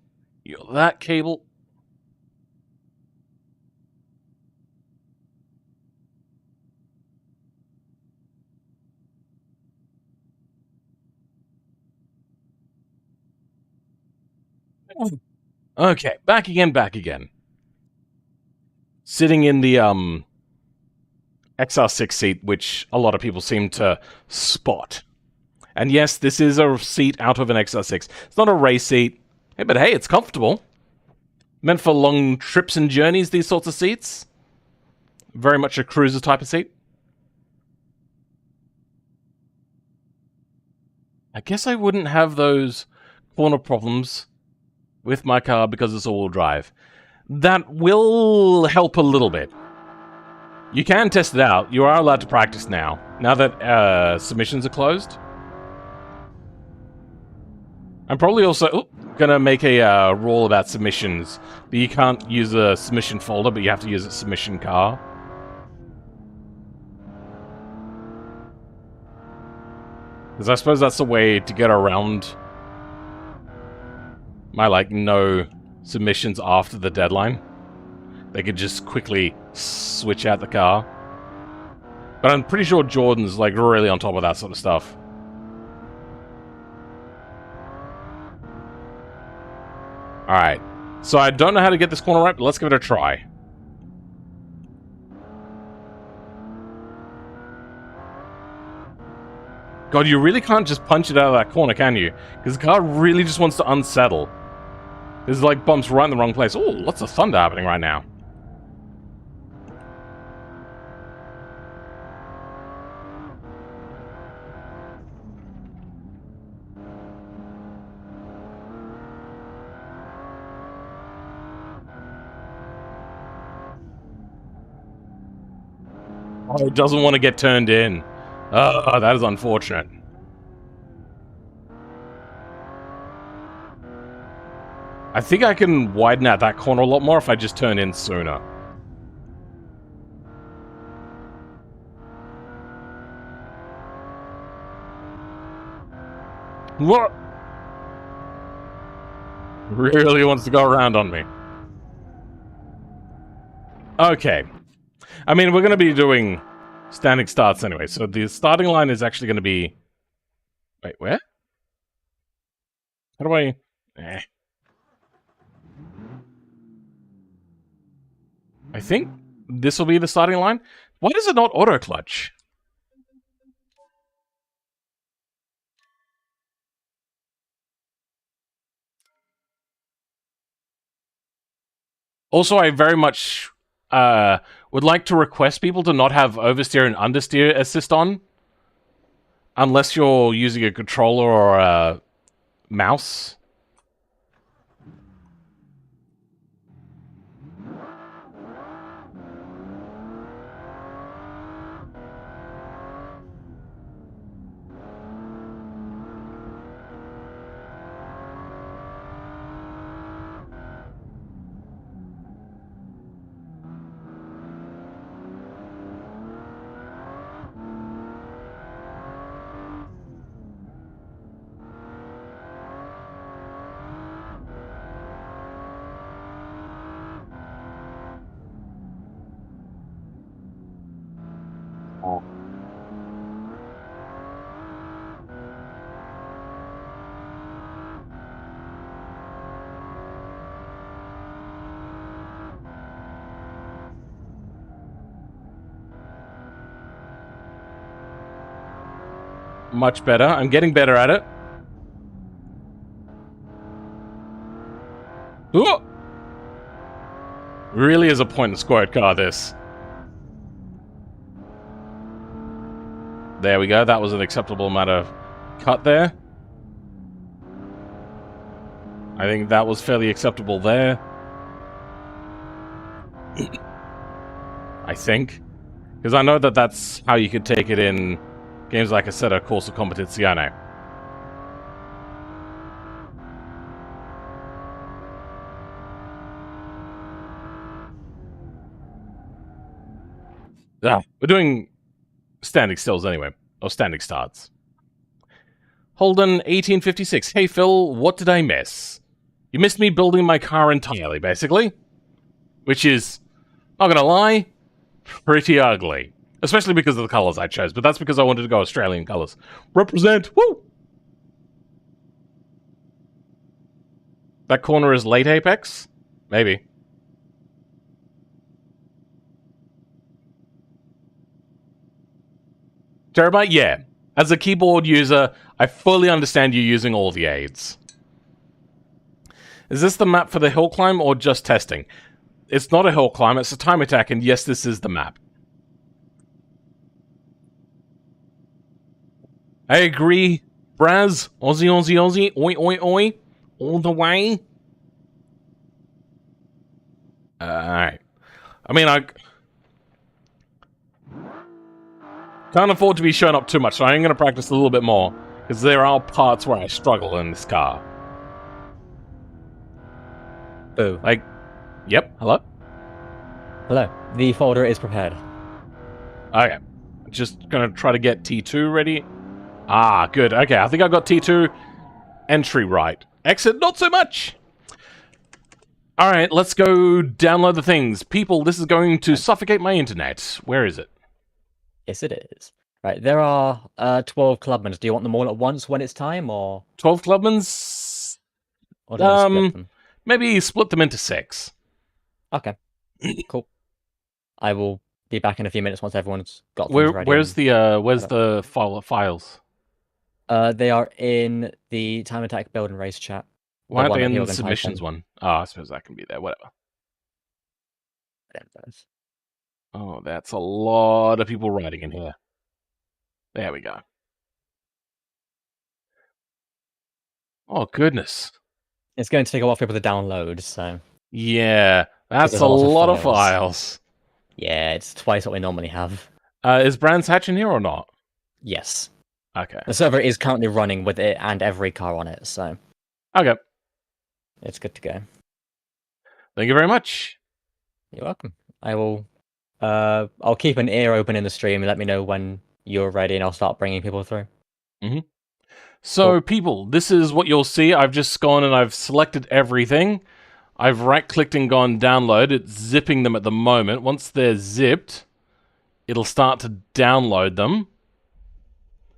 Speaker 1: You're that cable. Okay, back again. Sitting in the XR6 seat, which a lot of people seem to spot. And yes, this is a seat out of an XR6. It's not a race seat, but hey, it's comfortable. Meant for long trips and journeys, these sorts of seats. Very much a cruiser type of seat. I guess I wouldn't have those corner problems with my car because it's all-wheel drive. That will help a little bit. You can test it out. You are allowed to practice now that submissions are closed. I'm probably also gonna make a rule about submissions. But you can't use a submission folder, but you have to use a submission car. Because I suppose that's the way to get around my, no submissions after the deadline. They could just quickly switch out the car. But I'm pretty sure Jordan's, really on top of that sort of stuff. Alright. So I don't know how to get this corner right, but let's give it a try. God, you really can't just punch it out of that corner, can you? Because the car really just wants to unsettle. There's, bumps right in the wrong place. Oh, lots of thunder happening right now. Oh, it doesn't want to get turned in. Oh, that is unfortunate. I think I can widen out that corner a lot more if I just turn in sooner. What? Really wants to go around on me. Okay. I mean, we're going to be doing standing starts anyway, so the starting line is actually going to be... Wait, where? How do I... I think this will be the starting line. Why does it not auto-clutch? Also, I very much... would like to request people to not have oversteer and understeer assist on. Unless you're using a controller or a mouse. Much better. I'm getting better at it. Ooh! Really is a point-and-squared car, this. There we go. That was an acceptable amount of cut there. I think that was fairly acceptable there. I think. Because I know that that's how you could take it in Games like Assetto, Corso Competizione. We're doing standing stills anyway. Or standing starts. Holden, 1856. Hey Phil, what did I miss? You missed me building my car entirely, basically. Which is, not gonna lie, pretty ugly. Especially because of the colours I chose, but that's because I wanted to go Australian colours. Represent! Woo! That corner is late Apex? Maybe. Terabyte? Yeah. As a keyboard user, I fully understand you using all the aids. Is this the map for the hill climb or just testing? It's not a hill climb, it's a time attack, and yes, this is the map. I agree. Braz, Aussie, Aussie, Aussie, oi, oi, oi, all the way. Alright. I mean, I can't afford to be showing up too much, so I'm going to practice a little bit more, because there are parts where I struggle in this car.
Speaker 2: Boo.
Speaker 1: Like, yep, hello?
Speaker 2: Hello. The folder is prepared.
Speaker 1: Okay. Just going to try to get T2 ready. Ah, good. Okay, I think I got T2 entry right. Exit, not so much! Alright, let's go download the things. People, this is going to suffocate my internet. Where is it?
Speaker 2: Yes, it is. Right, there are 12 Clubmans. Do you want them all at once when it's time, or
Speaker 1: 12 Clubmans?
Speaker 2: do you want to split them?
Speaker 1: Maybe split them into 6.
Speaker 2: Okay, cool. I will be back in a few minutes once everyone's got things ready.
Speaker 1: Where's the files?
Speaker 2: They are in the Time Attack Build and Race chat.
Speaker 1: Why aren't
Speaker 2: one
Speaker 1: they
Speaker 2: that
Speaker 1: in
Speaker 2: Hyogen
Speaker 1: the submissions
Speaker 2: typed
Speaker 1: one? Oh, I suppose that can be there. Whatever.
Speaker 2: in.
Speaker 1: Oh, that's a lot of people writing in here. There we go. Oh, goodness.
Speaker 2: It's going to take a while for people to download, so...
Speaker 1: Yeah, that's
Speaker 2: there's
Speaker 1: a
Speaker 2: a lot of
Speaker 1: lot of
Speaker 2: files.
Speaker 1: files.
Speaker 2: Yeah, it's twice what we normally have.
Speaker 1: Is Brands Hatch in here or not?
Speaker 2: Yes.
Speaker 1: Okay.
Speaker 2: The server is currently running with it and every car on it, so
Speaker 1: Okay.
Speaker 2: it's good to go.
Speaker 1: Thank you very much.
Speaker 2: You're welcome. I will... I'll keep an ear open in the stream and let me know when you're ready, and I'll start bringing people through.
Speaker 1: So,
Speaker 2: Cool.
Speaker 1: people, this is what you'll see. I've just gone and I've selected everything. I've right-clicked and gone download. It's zipping them at the moment. Once they're zipped, it'll start to download them.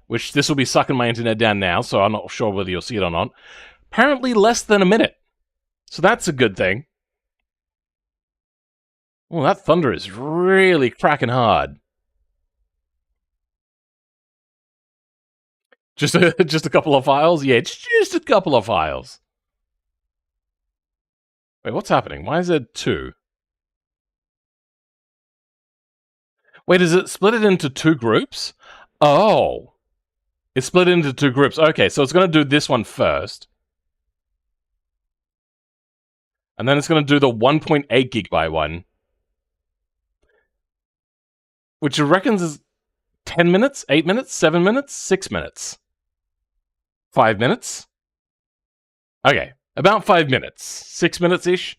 Speaker 1: Which, this will be sucking my internet down now, so I'm not sure whether you'll see it or not. Apparently less than a minute. So that's a good thing. Oh, that thunder is really cracking hard. Just a couple of files? Yeah, it's just a couple of files. Wait, what's happening? Why is there 2? Wait, is it split it into 2 groups? Oh. It's split into 2 groups. Okay, so it's going to do this one first. And then it's going to do the 1.8 gigabyte one. Which it reckons is 10 minutes, 8 minutes, 7 minutes, 6 minutes. 5 minutes? Okay, about 5 minutes. 6 minutes-ish.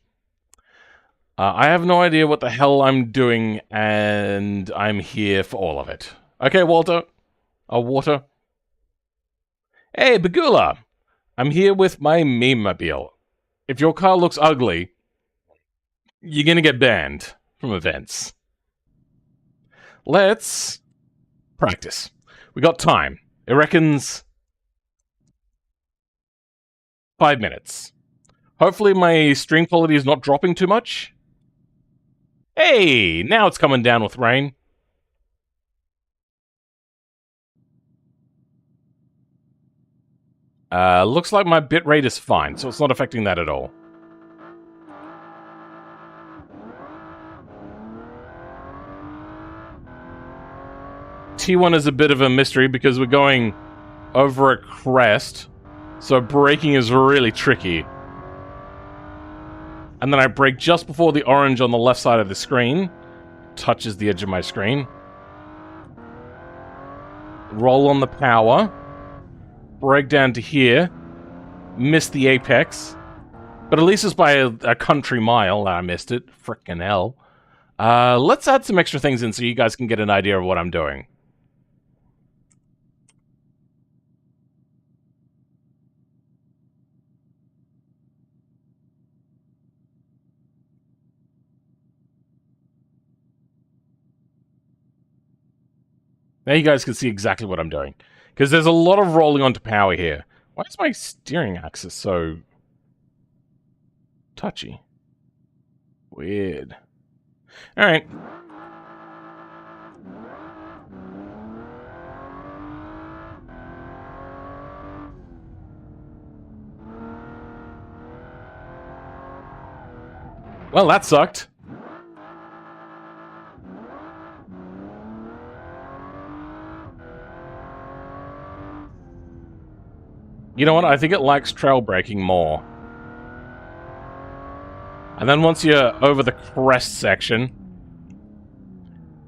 Speaker 1: I have no idea what the hell I'm doing, and I'm here for all of it. Okay, Walter. Water. Hey, Bagula! I'm here with my meme-mobile. If your car looks ugly, you're gonna get banned from events. Let's practice. We got time. It reckons 5 minutes. Hopefully my stream quality is not dropping too much. Hey, now it's coming down with rain. Looks like my bitrate is fine, so it's not affecting that at all. T1 is a bit of a mystery because we're going over a crest, so braking is really tricky. And then I brake just before the orange on the left side of the screen touches the edge of my screen. roll on the power, break down to here, miss the apex, but at least it's by a country mile that I missed it. Frickin' hell. Let's add some extra things in so you guys can get an idea of what I'm doing. Now you guys can see exactly what I'm doing. Because there's a lot of rolling onto power here. Why is my steering axis so touchy? Weird. Alright. Well, that sucked. You know what? I think it likes trail braking more. And then once you're over the crest section,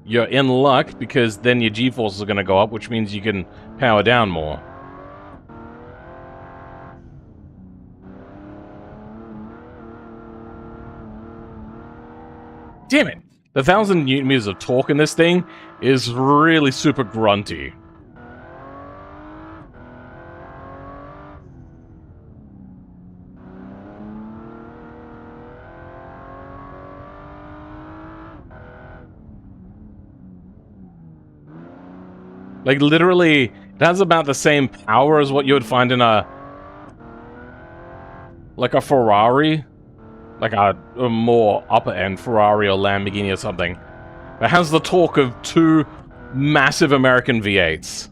Speaker 1: you're in luck because then your G-forces are going to go up, which means you can power down more. Damn it! The 1,000 Newton meters of torque in this thing is really super grunty. Like, literally, it has about the same power as what you would find in a Ferrari. Like a more upper-end Ferrari or Lamborghini or something. It has the torque of two massive American V8s.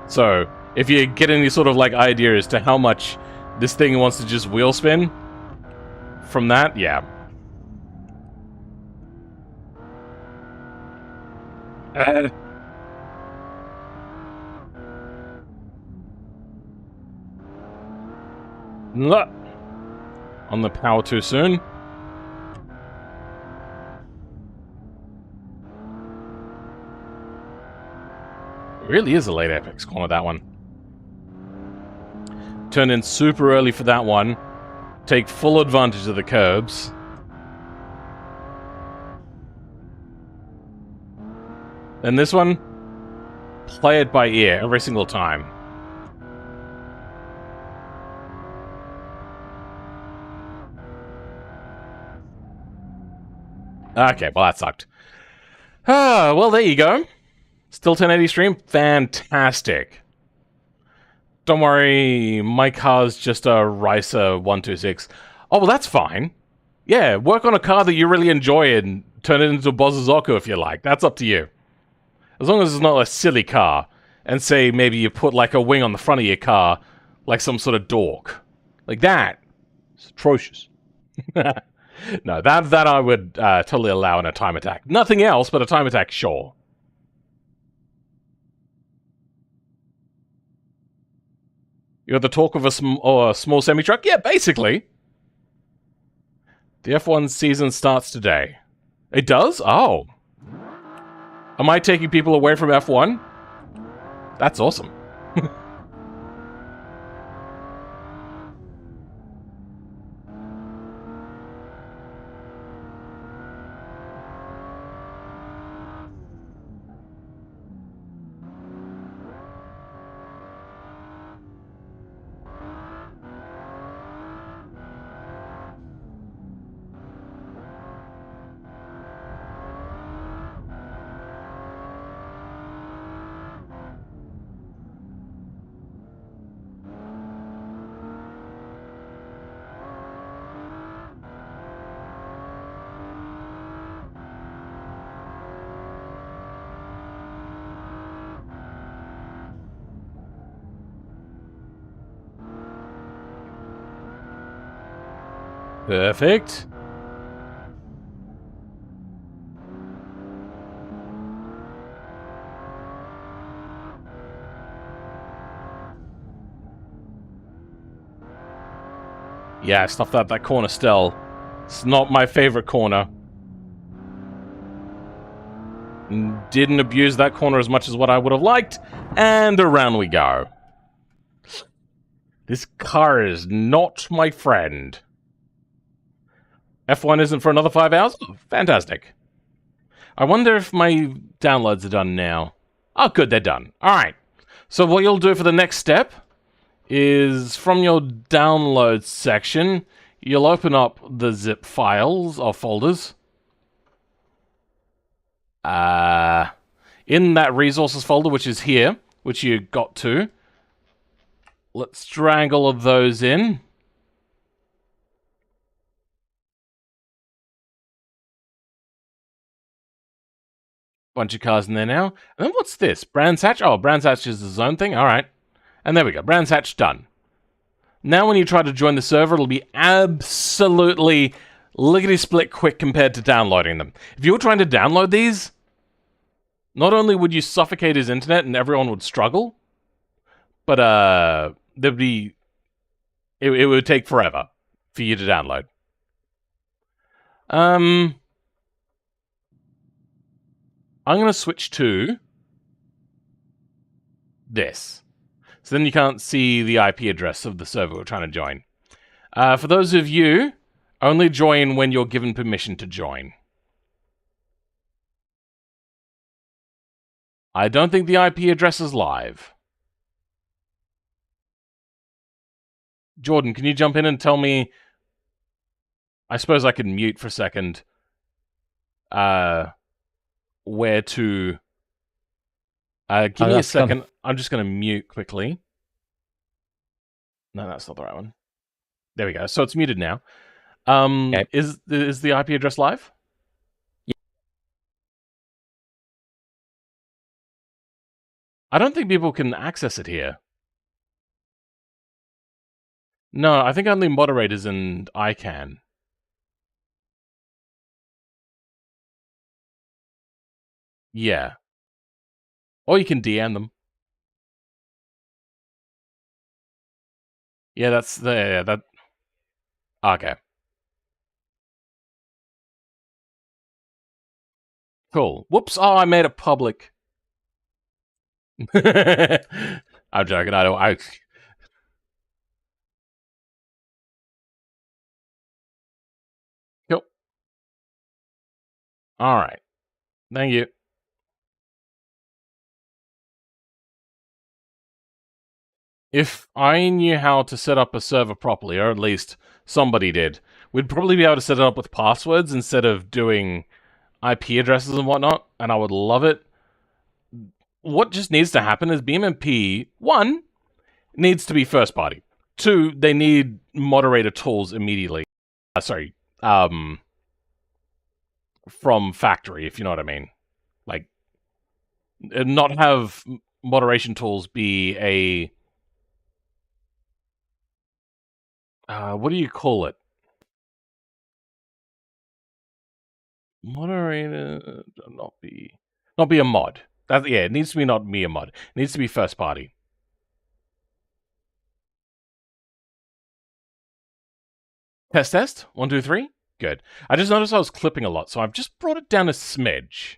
Speaker 1: So, if you get any sort of, like, idea as to how much this thing wants to just wheel spin, from that, yeah. On the power too soon. It really is a late apex corner, that one. Turn in super early for that one. Take full advantage of the curbs. And this one, play it by ear every single time. Okay, well that sucked. Ah, well there you go. Still 1080 stream? Fantastic. Don't worry, my car's just a Ricer 126. Oh, well that's fine. Yeah, work on a car that you really enjoy and turn it into a Bozozoko if you like. That's up to you. As long as it's not a silly car. And say maybe you put like a wing on the front of your car, like some sort of dork. Like that. It's atrocious. No, that I would totally allow in a time attack. Nothing else, but a time attack, sure. You got the torque of a small semi-truck? Yeah, basically. The F1 season starts today. It does? Oh. Am I taking people away from F1? That's awesome. Perfect. Yeah, stuff that corner still. It's not my favorite corner. Didn't abuse that corner as much as what I would have liked, and around we go. This car is not my friend. F1 isn't for another 5 hours? Oh, fantastic. I wonder if my downloads are done now. Oh, good, they're done. Alright. So what you'll do for the next step is from your downloads section, you'll open up the zip files or folders. In that resources folder, which is here, which you got to, let's drag all of those in. Bunch of cars in there now. And then what's this? Brands Hatch? Oh, Brands Hatch is the zone thing. All right. And there we go. Brands Hatch done. Now when you try to join the server, it'll be absolutely lickety-split quick compared to downloading them. If you were trying to download these, not only would you suffocate his internet and everyone would struggle, but there'd be... It would take forever for you to download. I'm going to switch to this. So then you can't see the IP address of the server we're trying to join. For those of you, only join when you're given permission to join. I don't think the IP address is live. Jordan, can you jump in and tell me... I suppose I could mute for a second. Where to... give me a second. I'm just going to mute quickly. No, that's not the right one. There we go. So it's muted now. Okay. Is the IP address live?
Speaker 2: Yeah.
Speaker 1: I don't think people can access it here. No, I think only moderators and I can. Yeah. Or you can DM them. Yeah, that's the... Yeah, that... Okay. Cool. Whoops. Oh, I made it public. I'm joking. I don't... Cool. Alright. Thank you. If I knew how to set up a server properly, or at least somebody did, we'd probably be able to set it up with passwords instead of doing IP addresses and whatnot, and I would love it. What just needs to happen is BMMP, 1, needs to be first party. 2, they need moderator tools immediately. From factory, if you know what I mean. Like, not have moderation tools be a... what do you call it? Moderator, not be a mod. It needs to be not be a mod. It needs to be first party. Test. 1, 2, 3. Good. I just noticed I was clipping a lot, so I've just brought it down a smidge.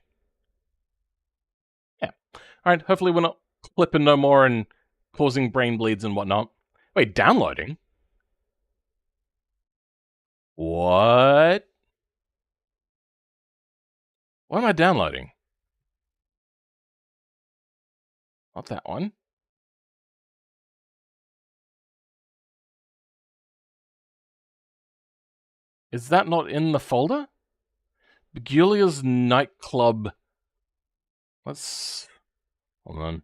Speaker 1: Yeah. All right. Hopefully we're not clipping no more and causing brain bleeds and whatnot. Wait, downloading? What? What am I downloading? Not that one. Is that not in the folder? Begalia's Nightclub. Let's... Hold on.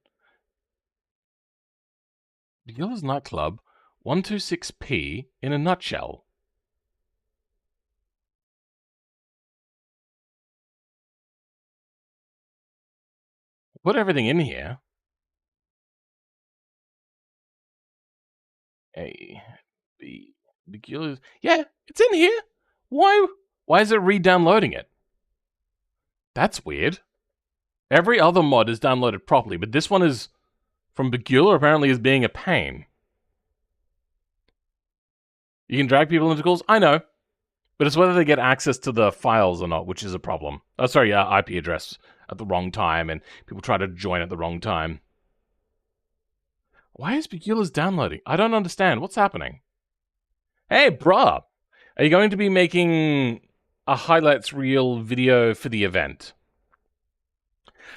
Speaker 1: Begalia's Nightclub 126p in a nutshell. Put everything in here. A, B, Begalia's... Yeah, it's in here. Why is it re-downloading it? That's weird. Every other mod is downloaded properly, but this one is from Begulia apparently is being a pain. You can drag people into calls? I know. But it's whether they get access to the files or not, which is a problem. Oh, sorry, IP address at the wrong time, and people try to join at the wrong time. Why is Begula's downloading? I don't understand. What's happening? Hey, bruh! Are you going to be making a highlights reel video for the event?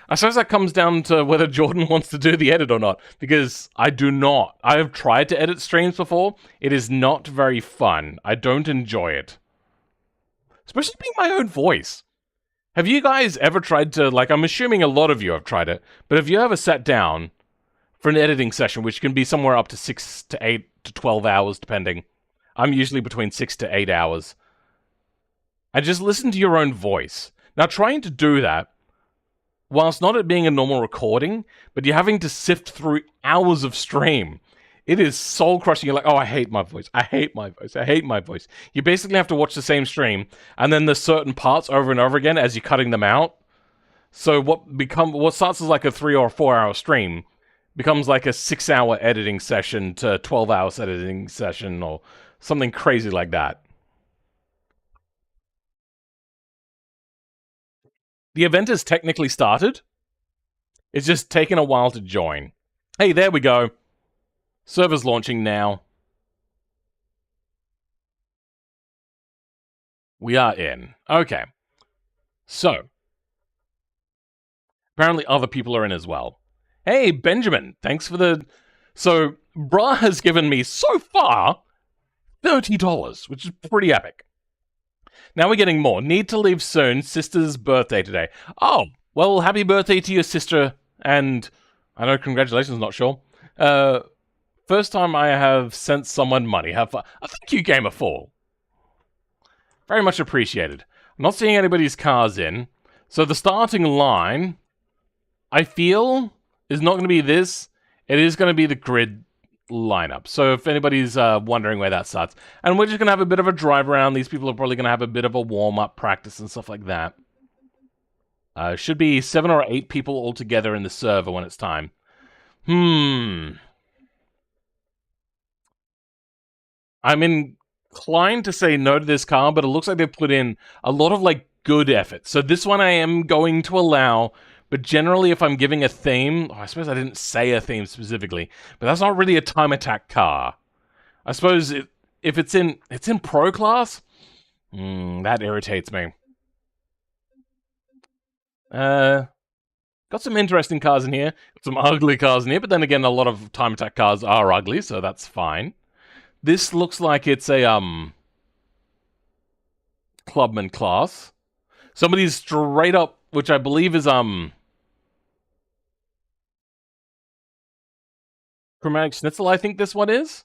Speaker 1: I suppose that comes down to whether Jordan wants to do the edit or not, because I do not. I have tried to edit streams before. It is not very fun. I don't enjoy it. Especially being my own voice. Have you guys ever tried to, like, I'm assuming a lot of you have tried it, but have you ever sat down for an editing session, which can be somewhere up to 6 to 8 to 12 hours, depending. I'm usually between 6 to 8 hours. And just listen to your own voice. Now, trying to do that, whilst not it being a normal recording, but you're having to sift through hours of stream. It is soul-crushing. You're like, oh, I hate my voice. I hate my voice. I hate my voice. You basically have to watch the same stream, and then there's certain parts over and over again as you're cutting them out. So what starts as like a 3 or 4 hour stream becomes like a 6 hour editing session to 12 hours editing session or something crazy like that. The event has technically started. It's just taken a while to join. Hey, there we go. Server's launching now. We are in. Okay. So, apparently other people are in as well. Hey, Benjamin, thanks for the... So, Bra has given me, so far, $30, which is pretty epic. Now we're getting more. Need to leave soon. Sister's birthday today. Oh, well, happy birthday to your sister. And, I know, congratulations, not sure. First time I have sent someone money. Have fun. Thank you, Gamer4. Very much appreciated. I'm not seeing anybody's cars in. So the starting line, I feel, is not going to be this. It is going to be the grid lineup. So if anybody's wondering where that starts. And we're just going to have a bit of a drive around. These people are probably going to have a bit of a warm-up practice and stuff like that. Should be 7 or 8 people altogether in the server when it's time. I'm inclined to say no to this car, but it looks like they've put in a lot of, like, good effort. So this one I am going to allow, but generally if I'm giving a theme... I suppose I didn't say a theme specifically, but that's not really a time attack car. I suppose if it's in pro class, that irritates me. Got some interesting cars in here, got some ugly cars in here, but then again, a lot of time attack cars are ugly, so that's fine. This looks like it's a Clubman class. Somebody's straight up, which I believe is Chromatic Schnitzel, I think this one is.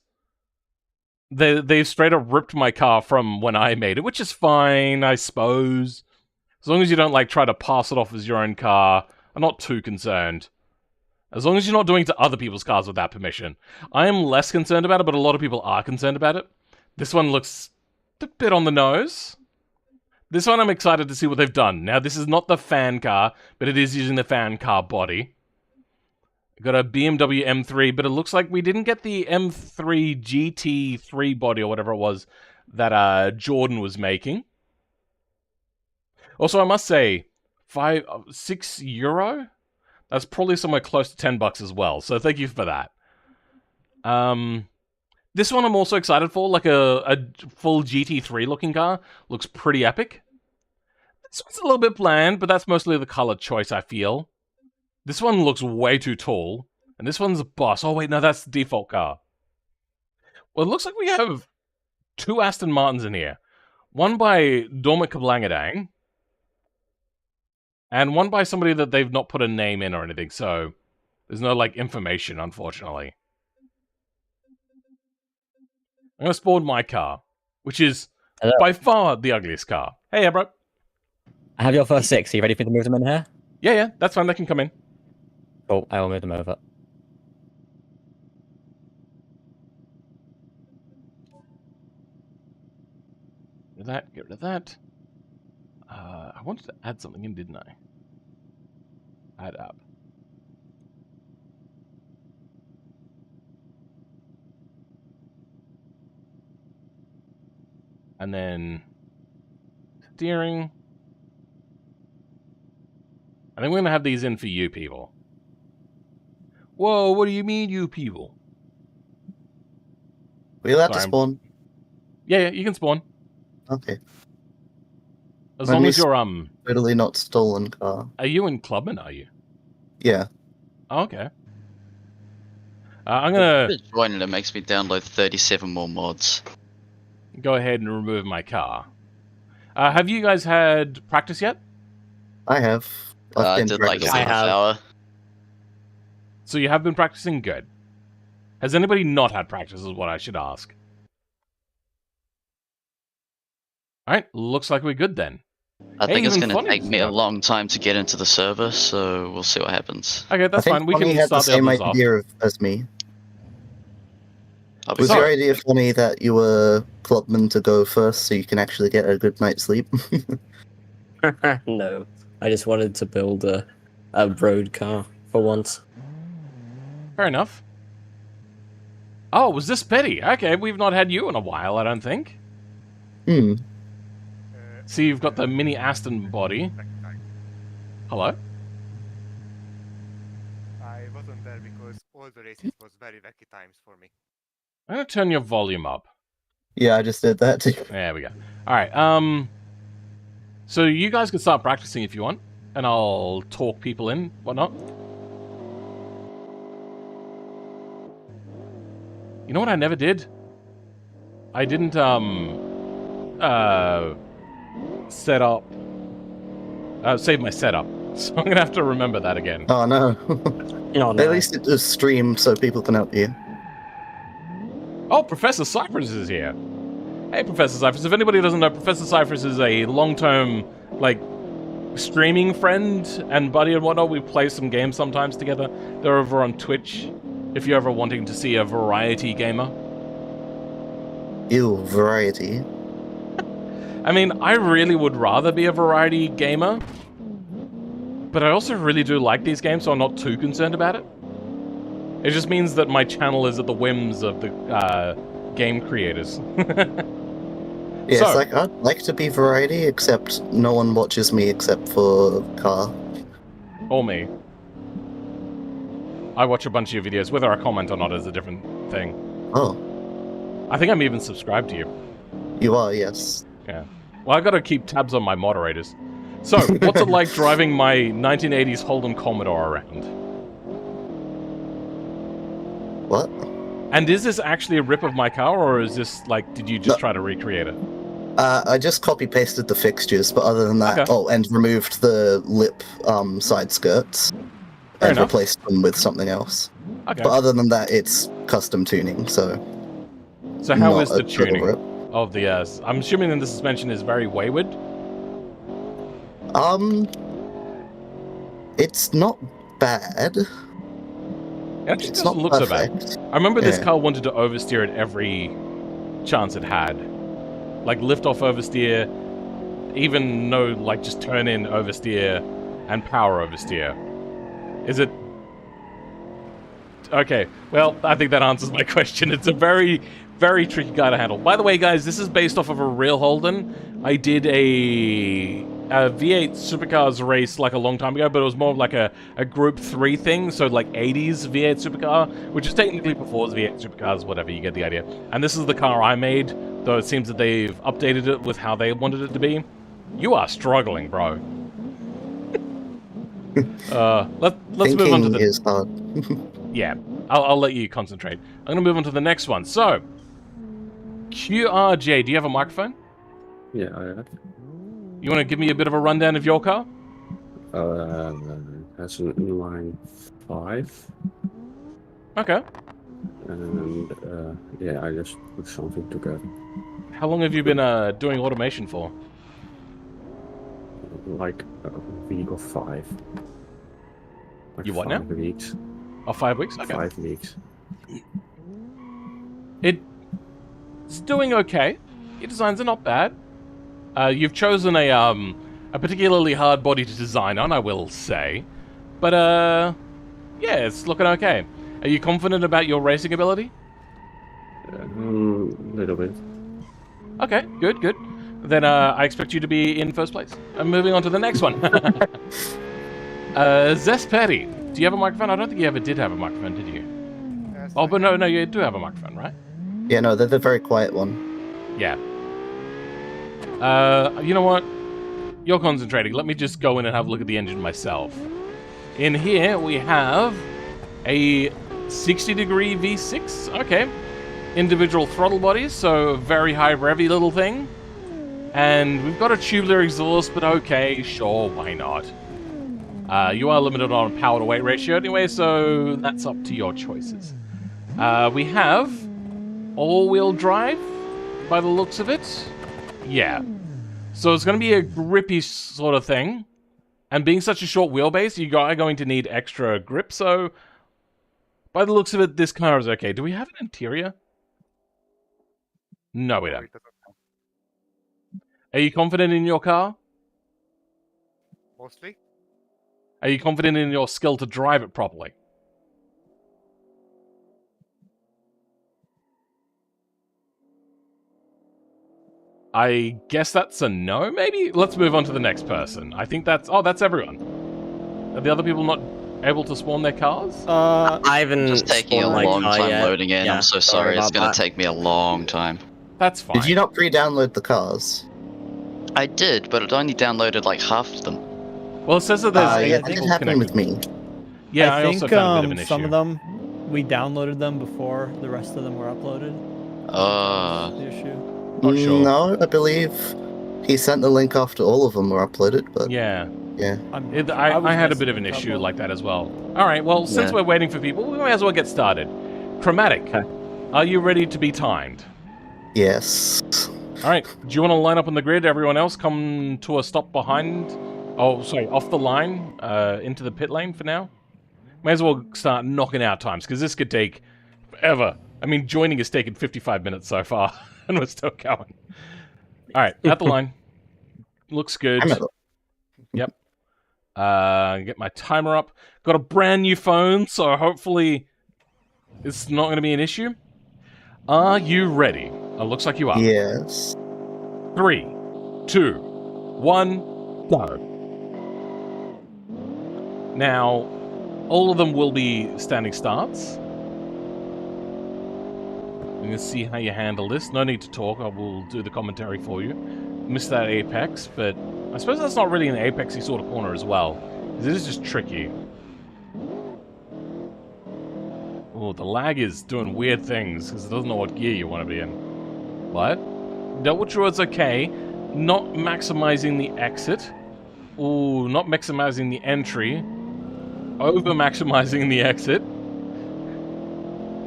Speaker 1: They've straight up ripped my car from when I made it, which is fine, I suppose. As long as you don't, like, try to pass it off as your own car, I'm not too concerned. As long as you're not doing it to other people's cars without permission. I am less concerned about it, but a lot of people are concerned about it. This one looks a bit on the nose. This one I'm excited to see what they've done. Now, this is not the fan car, but it is using the fan car body. Got a BMW M3, but it looks like we didn't get the M3 GT3 body or whatever it was that Jordan was making. Also, I must say, €6? That's probably somewhere close to $10 as well, so thank you for that. This one I'm also excited for, like a full GT3 looking car. Looks pretty epic. This one's a little bit bland, but that's mostly the color choice, I feel. This one looks way too tall, and this one's a boss. Oh wait, no, that's the default car. Well, it looks like we have 2 Aston Martins in here. One by Dormit Kablangadang, and one by somebody that they've not put a name in or anything, so there's no, like, information, unfortunately. I'm going to spawn my car, which is by far the ugliest car. Hey, bro.
Speaker 2: I have your first 6. Are you ready for me to move them in here?
Speaker 1: Yeah, that's fine. They can come in.
Speaker 2: Cool, I will move them over.
Speaker 1: Get rid of that, get rid of that. I wanted to add something in, didn't I? Add up. And then steering. I think we're gonna have these in for you people. Whoa, what do you mean, you people?
Speaker 3: Were you allowed to
Speaker 1: Sorry,
Speaker 3: spawn?
Speaker 1: Yeah, you can spawn.
Speaker 3: Okay.
Speaker 1: As
Speaker 3: Let
Speaker 1: long
Speaker 3: me
Speaker 1: as you're,
Speaker 3: Totally not stolen car.
Speaker 1: are you in Clubman, are you?
Speaker 3: Yeah.
Speaker 1: Oh, okay. I'm gonna
Speaker 7: Joining it makes me download 37 more mods.
Speaker 1: go ahead and remove my car. Have you guys had practice yet?
Speaker 3: I have. I've
Speaker 7: I
Speaker 3: been
Speaker 7: did like
Speaker 3: practicing.
Speaker 6: I
Speaker 7: half
Speaker 6: have.
Speaker 7: hour.
Speaker 1: So you have been practicing? Good. Has anybody not had practice is what I should ask. Alright, looks like we're good then.
Speaker 7: I think it's
Speaker 1: even
Speaker 7: going to
Speaker 1: funny
Speaker 7: take
Speaker 1: is
Speaker 7: me a
Speaker 1: that-
Speaker 7: long time to get into the server, so we'll see what happens.
Speaker 1: Okay, that's
Speaker 3: I think
Speaker 1: fine. We
Speaker 3: Funny
Speaker 1: can
Speaker 3: had the
Speaker 1: start the
Speaker 3: same
Speaker 1: others off.
Speaker 3: idea as me.
Speaker 7: I'll be
Speaker 3: Was
Speaker 1: So-
Speaker 3: your idea funny that you were Clubman to go first so you can actually get a good night's sleep?
Speaker 6: No, I just wanted to build a road car for once.
Speaker 1: Fair enough. Oh, was this Petty? Okay, we've not had you in a while, I don't think.
Speaker 3: Hmm.
Speaker 1: See, you've got the mini Aston body. Hello?
Speaker 9: I wasn't there because all the races was very wacky times for me.
Speaker 1: I'm gonna turn your volume up.
Speaker 3: Yeah, I just did that too.
Speaker 1: There we go. Alright, so you guys can start practicing if you want, and I'll talk people in, whatnot. You know what I never did? I didn't, set up... save my setup. So I'm gonna have to remember that again.
Speaker 3: Oh no.
Speaker 6: Oh,
Speaker 3: At
Speaker 6: no.
Speaker 3: least it does stream so people can help you.
Speaker 1: Oh, Professor Cypress is here. Hey, Professor Cypress. If anybody doesn't know, Professor Cypress is a long-term, like, streaming friend and buddy and whatnot. We play some games sometimes together. They're over on Twitch, if you're ever wanting to see a variety gamer.
Speaker 3: Ew, variety.
Speaker 1: I mean, I really would rather be a variety gamer, but I also really do like these games, so I'm not too concerned about it. It just means that my channel is at the whims of the game creators.
Speaker 3: Yeah,
Speaker 1: So-
Speaker 3: it's like, I'd like to be variety, except no one watches me except for Car.
Speaker 1: Or me. I watch a bunch of your videos. Whether I comment or not is a different thing.
Speaker 3: Oh,
Speaker 1: I think I'm even subscribed to you.
Speaker 3: you are, yes.
Speaker 1: Yeah. Well, I gotta keep tabs on my moderators. So, what's it like driving my 1980s Holden Commodore around?
Speaker 3: What?
Speaker 1: And is this actually a rip of my car, or is this, like, did you just
Speaker 3: No.
Speaker 1: try to recreate it?
Speaker 3: I just copy-pasted the fixtures, but other than that,
Speaker 1: Okay.
Speaker 3: oh, and removed the lip side skirts.
Speaker 1: Fair
Speaker 3: And
Speaker 1: enough.
Speaker 3: replaced them with something else.
Speaker 1: Okay.
Speaker 3: But other than that, it's custom tuning, so...
Speaker 1: So how
Speaker 3: not
Speaker 1: is the
Speaker 3: a total
Speaker 1: tuning
Speaker 3: rip.
Speaker 1: of the, I'm assuming that the suspension is very wayward?
Speaker 3: It's not bad.
Speaker 1: It actually
Speaker 3: It's
Speaker 1: doesn't
Speaker 3: not
Speaker 1: look so bad.
Speaker 3: perfect.
Speaker 1: I remember this
Speaker 3: Yeah.
Speaker 1: car wanted to oversteer at every chance it had. Like, lift off oversteer, even no, like, just turn in oversteer, and power oversteer. Is it... Okay, well, I think that answers my question. It's a very, very tricky car to handle. By the way, guys, this is based off of a real Holden. I did a V8 supercars race like a long time ago, but it was more of like a Group 3 thing, so like 80s V8 supercar, which is technically before V8 supercars, whatever, you get the idea. And this is the car I made, though it seems that they've updated it with how they wanted it to be. You are struggling, bro. Let's move on to
Speaker 3: Thinking
Speaker 1: the...
Speaker 3: is hard.
Speaker 1: Yeah, I'll let you concentrate. I'm going to move on to the next one. So, QRJ, do you have a microphone?
Speaker 10: Yeah, I have.
Speaker 1: You want to give me a bit of a rundown of your car?
Speaker 10: That's an inline 5.
Speaker 1: Okay.
Speaker 10: And yeah, I just put something together.
Speaker 1: How long have you been doing automation for?
Speaker 10: Like a week or 5. Like
Speaker 1: You what now?
Speaker 10: 5 weeks.
Speaker 1: Oh, 5 weeks? Okay.
Speaker 10: 5 weeks.
Speaker 1: It's doing okay. Your designs are not bad. You've chosen a particularly hard body to design on, I will say. But, yeah, it's looking okay. Are you confident about your racing ability?
Speaker 10: Little bit.
Speaker 1: Okay, good, good. then I expect you to be in first place. I'm moving on to the next one. Zesperi, do you have a microphone? I don't think you ever did have a microphone, did you?
Speaker 9: Yes,
Speaker 1: Oh,
Speaker 9: I
Speaker 1: but
Speaker 9: have-
Speaker 1: no, you do have a microphone, right?
Speaker 3: Yeah, no, they're the very quiet one.
Speaker 1: Yeah. You know what? You're concentrating. Let me just go in and have a look at the engine myself. In here, we have a 60-degree V6. Okay. Individual throttle bodies, so very high revvy little thing. And we've got a tubular exhaust, but okay, sure, why not? You are limited on power to weight ratio anyway, so that's up to your choices. We have all-wheel drive, by the looks of it. Yeah. So it's going to be a grippy sort of thing. And being such a short wheelbase, you are going to need extra grip, so by the looks of it, this car is okay. Do we have an interior? No, we
Speaker 9: no,
Speaker 1: don't.
Speaker 9: it doesn't have.
Speaker 1: Are you confident in your car?
Speaker 9: Mostly.
Speaker 1: Are you confident in your skill to drive it properly? I guess that's a no, maybe? Let's move on to the next person. I think that's... Oh, that's everyone. Are the other people not able to spawn their cars?
Speaker 6: I haven't
Speaker 7: Just taking a
Speaker 6: spawned my
Speaker 7: long
Speaker 6: car
Speaker 7: time
Speaker 6: yet.
Speaker 7: loading in.
Speaker 6: Yeah,
Speaker 7: I'm so sorry. It's
Speaker 6: about
Speaker 7: going
Speaker 6: that.
Speaker 7: to take me a long time.
Speaker 1: That's fine.
Speaker 3: Did you not pre-download the cars?
Speaker 7: I did, but it only downloaded like half of them.
Speaker 1: Well, it says that there's
Speaker 3: Yeah,
Speaker 1: 8
Speaker 3: that
Speaker 1: people
Speaker 3: did happen with
Speaker 1: connected.
Speaker 3: me.
Speaker 1: Yeah, I
Speaker 11: think
Speaker 1: also found a bit of an issue.
Speaker 11: some of them, we downloaded them before the rest of them were uploaded. The issue.
Speaker 1: Not sure.
Speaker 3: No, I believe he sent the link after all of them were uploaded, but
Speaker 1: Yeah.
Speaker 3: yeah.
Speaker 1: I had a bit of an issue like that as well. Alright, well, since
Speaker 6: Yeah.
Speaker 1: we're waiting for people, we may as well get started. Chromatic, are you ready to be timed?
Speaker 3: Yes.
Speaker 1: Alright, do you want to line up on the grid? Everyone else come to a stop behind... Oh, sorry, off the line, into the pit lane for now. May as well start knocking out times, because this could take forever. I mean, joining has taken 55 minutes so far, and we're still going. Alright, at the line. Looks good.
Speaker 3: I'm at
Speaker 1: Yep. Get my timer up. Got a brand new phone, so hopefully it's not going to be an issue. Are you ready? It looks like you are.
Speaker 3: Yes.
Speaker 1: 3, 2, 1, go. Now, all of them will be standing starts. I'm going to see how you handle this. No need to talk. I will do the commentary for you. Missed that apex, but I suppose that's not really an apexy sort of corner as well. It is just tricky. Oh, the lag is doing weird things because it doesn't know what gear you want to be in. What? Double sure it's okay. Not maximizing the exit. Ooh, not maximizing the entry. Over maximizing the exit.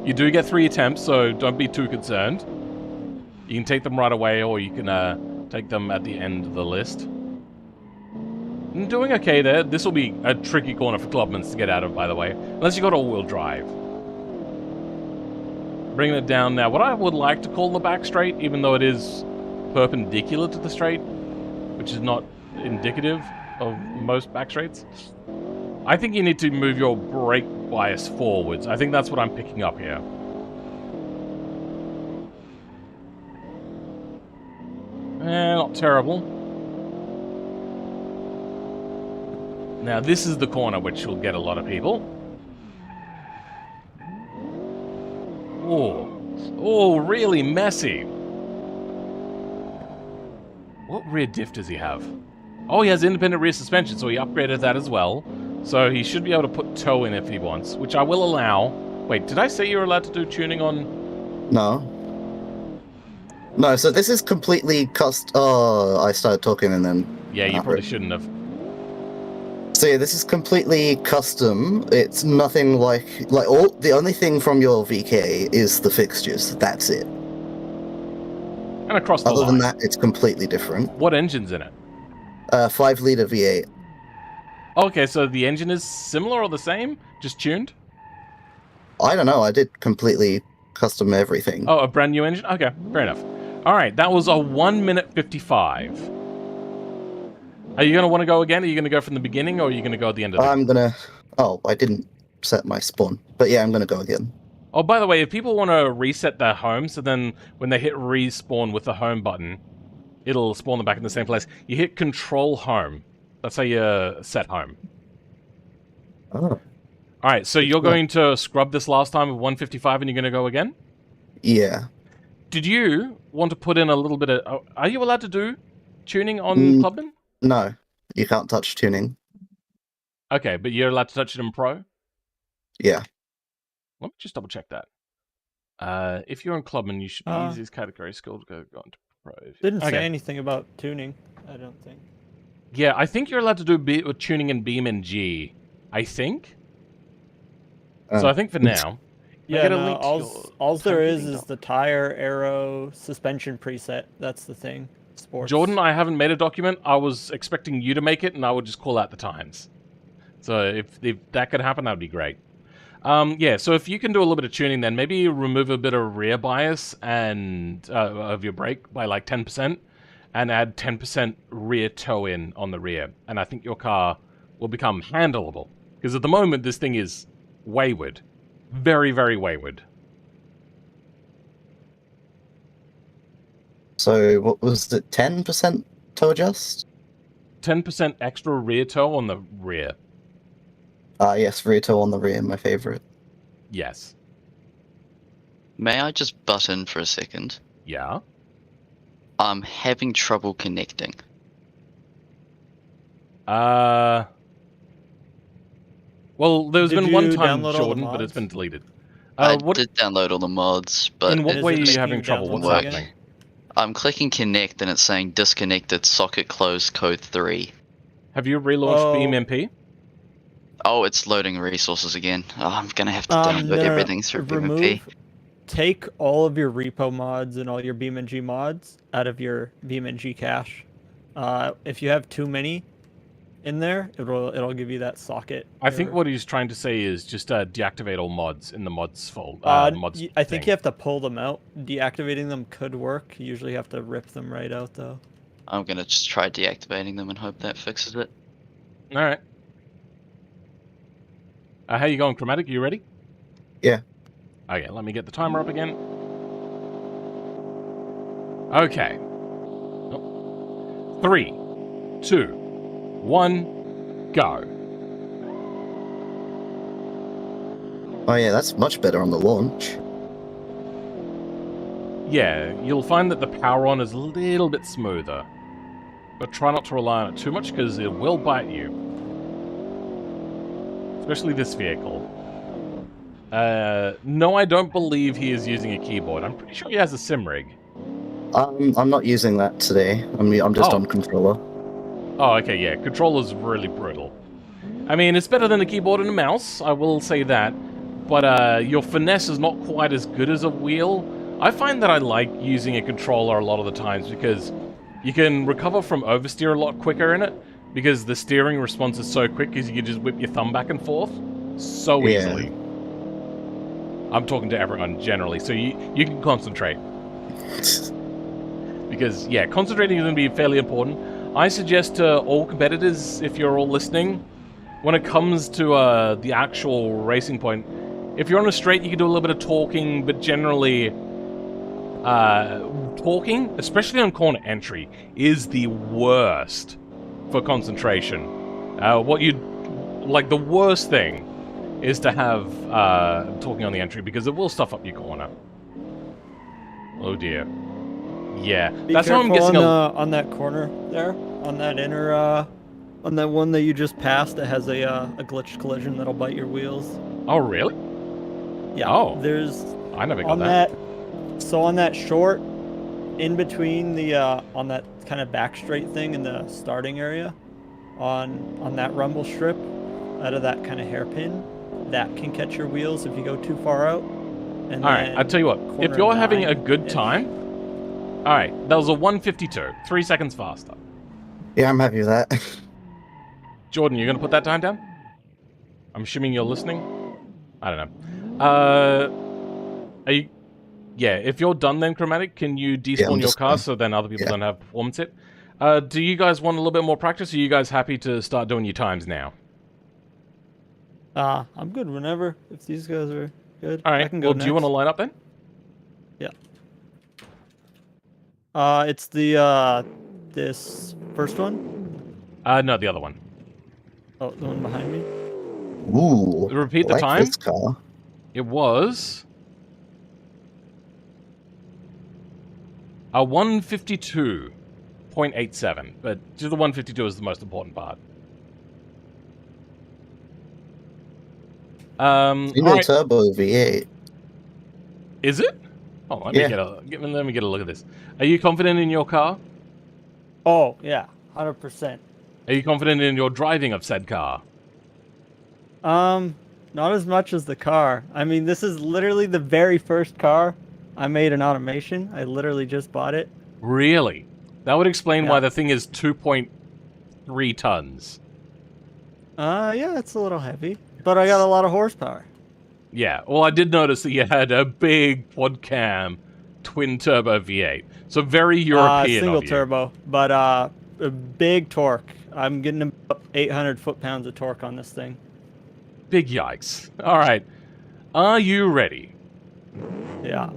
Speaker 1: You do get 3 attempts, so don't be too concerned. You can take them right away, or you can take them at the end of the list. I'm doing okay there. This will be a tricky corner for Clubmans to get out of, by the way. Unless you got all-wheel drive. Bringing it down now. What I would like to call the back straight, even though it is perpendicular to the straight, which is not indicative of most back straights. I think you need to move your brake bias forwards. I think that's what I'm picking up here. Not terrible. Now this is the corner which will get a lot of people. Oh, really messy. What rear diff does he have? Oh, he has independent rear suspension, so he upgraded that as well. So he should be able to put toe in if he wants, which I will allow. Wait, did I say you're allowed to do tuning on?
Speaker 3: No. No, so this is completely Oh, I started talking and then...
Speaker 1: Yeah, you probably shouldn't have.
Speaker 3: So yeah, this is completely custom. It's nothing like all. The only thing from your VK is the fixtures. That's it.
Speaker 1: And across the
Speaker 3: Other
Speaker 1: line.
Speaker 3: than that, it's completely different.
Speaker 1: What engine's in it?
Speaker 3: 5-liter V8.
Speaker 1: Okay, so the engine is similar or the same? Just tuned?
Speaker 3: I don't know. I did completely custom everything.
Speaker 1: Oh, a brand new engine? Okay, fair enough. Alright, that was a 1 minute 55. Are you going to want to go again? Are you going to go from the beginning, or are you going to go at the end of it?
Speaker 3: I'm gonna... Oh, I didn't set my spawn. But yeah, I'm gonna go again.
Speaker 1: Oh, by the way, if people want to reset their home, so then when they hit respawn with the home button, it'll spawn them back in the same place. You hit Control Home. That's how you set home.
Speaker 3: Oh.
Speaker 1: Alright, so you're going to scrub this last time of 155 and you're going to go again?
Speaker 3: Yeah.
Speaker 1: Did you want to put in a little bit of... Are you allowed to do tuning on Clubman?
Speaker 3: No, you can't touch tuning.
Speaker 1: Okay, but you're allowed to touch it in Pro?
Speaker 3: Yeah.
Speaker 1: Let me just double check that. If you're in Clubman, you should be easiest category skill to go on to Pro.
Speaker 11: Didn't say anything about tuning, I don't think.
Speaker 1: Yeah, I think you're allowed to do tuning in Beam and G. I think? So I think for now...
Speaker 11: Yeah, no, all there is the tire, arrow, suspension preset. That's the thing. Sports.
Speaker 1: Jordan, I haven't made a document. I was expecting you to make it, and I would just call out the times. So if that could happen, that would be great. Yeah, so if you can do a little bit of tuning, then maybe remove a bit of rear bias and of your brake by like 10%, and add 10% rear toe in on the rear. And I think your car will become handleable. Because at the moment, this thing is wayward. Very, very wayward.
Speaker 3: So what was it? 10% toe adjust?
Speaker 1: 10% extra rear toe on the rear.
Speaker 3: Yes, rear toe on the rear, my favorite.
Speaker 1: Yes.
Speaker 7: May I just butt in for a second?
Speaker 1: Yeah?
Speaker 7: I'm having trouble connecting.
Speaker 1: Well, there's been one time,
Speaker 11: download all the
Speaker 1: Jordan, but it's
Speaker 11: mods?
Speaker 1: been deleted.
Speaker 7: I did download all the mods, but
Speaker 1: in what
Speaker 11: Is
Speaker 1: way
Speaker 11: it
Speaker 1: are you
Speaker 11: making
Speaker 1: having
Speaker 11: you
Speaker 1: trouble?
Speaker 11: download
Speaker 1: What's
Speaker 11: them
Speaker 1: happening?
Speaker 7: I'm clicking connect and it's saying disconnected socket closed code 3.
Speaker 1: Have you relaunched BeamMP?
Speaker 7: Oh, it's loading resources again. Oh, I'm gonna have to download everything through BeamMP.
Speaker 11: Take all of your repo mods and all your BeamNG mods out of your BeamNG cache. If you have too many in there, it'll give you that socket.
Speaker 1: I think what he's trying to say is just deactivate all mods in the mods folder.
Speaker 11: I think you have to pull them out. Deactivating them could work. You usually have to rip them right out, though.
Speaker 7: I'm gonna just try deactivating them and hope that fixes it.
Speaker 1: Alright. How you going, Chromatic? You ready?
Speaker 3: Yeah.
Speaker 1: Okay, let me get the timer up again. Okay. 3, 2, 1, go.
Speaker 3: Oh yeah, that's much better on the launch.
Speaker 1: Yeah, you'll find that the power on is a little bit smoother. But try not to rely on it too much, because it will bite you. Especially this vehicle. No, I don't believe he is using a keyboard. I'm pretty sure he has a sim rig.
Speaker 3: I'm not using that today. I'm just on controller.
Speaker 1: Oh, okay, yeah. Controller's really brutal. I mean, it's better than a keyboard and a mouse, I will say that. But your finesse is not quite as good as a wheel. I find that I like using a controller a lot of the times because you can recover from oversteer a lot quicker in it because the steering response is so quick because you can just whip your thumb back and forth so easily. I'm talking to everyone generally, so you can concentrate. Because, yeah, concentrating is going to be fairly important. I suggest to all competitors, if you're all listening, when it comes to the actual racing point, if you're on a straight, you can do a little bit of talking, but generally, talking, especially on corner entry, is the worst for concentration. The worst thing is to have talking on the entry, because it will stuff up your corner. Oh dear. Yeah, that's how I'm guessing.
Speaker 11: On that corner there, on that inner, on that one that you just passed, that has a glitched collision that'll bite your wheels.
Speaker 1: Oh really?
Speaker 11: Yeah.
Speaker 1: Oh.
Speaker 11: There's.
Speaker 1: I never got that.
Speaker 11: So on that short, in between the on that kind of back straight thing in the starting area, on that rumble strip, out of that kind of hairpin, that can catch your wheels if you go too far out. And
Speaker 1: alright, I'll tell you what, if you're having a good time, alright, that was a 152, 3 seconds faster.
Speaker 3: Yeah, I'm happy with that.
Speaker 1: Jordan, you're gonna put that time down? I'm assuming you're listening? I don't know. Yeah, if you're done then, Chromatic, can you despawn your car so then other people don't have performance hit? Do you guys want a little bit more practice, or are you guys happy to start doing your times now?
Speaker 11: I'm good whenever, if these guys are good.
Speaker 1: Alright,
Speaker 11: I can go
Speaker 1: well, do you want to line up then?
Speaker 11: Yeah. It's the this first one?
Speaker 1: No, the other one.
Speaker 11: Oh, the one behind me?
Speaker 3: Ooh.
Speaker 1: Repeat the
Speaker 3: like
Speaker 1: time?
Speaker 3: this car.
Speaker 1: It was... a 152.87, but just the 152 is the most important part.
Speaker 3: Single
Speaker 1: Alright.
Speaker 3: turbo V8.
Speaker 1: Is it? Oh, let
Speaker 3: Yeah.
Speaker 1: me get a look at this. Are you confident in your car?
Speaker 11: Oh, yeah, 100%.
Speaker 1: Are you confident in your driving of said car?
Speaker 11: Not as much as the car. I mean, this is literally the very first car I made in automation. I literally just bought it.
Speaker 1: Really? That would explain why
Speaker 11: Yeah.
Speaker 1: the thing is 2.3 tons.
Speaker 11: Yeah, it's a little heavy, but I got a lot of horsepower.
Speaker 1: Yeah, well, I did notice that you had a big quad cam twin turbo V8. So very European
Speaker 11: Single
Speaker 1: of you.
Speaker 11: turbo, but a big torque. I'm getting about 800 foot-pounds of torque on this thing.
Speaker 1: Big yikes. Alright. Are you ready?
Speaker 11: Yeah.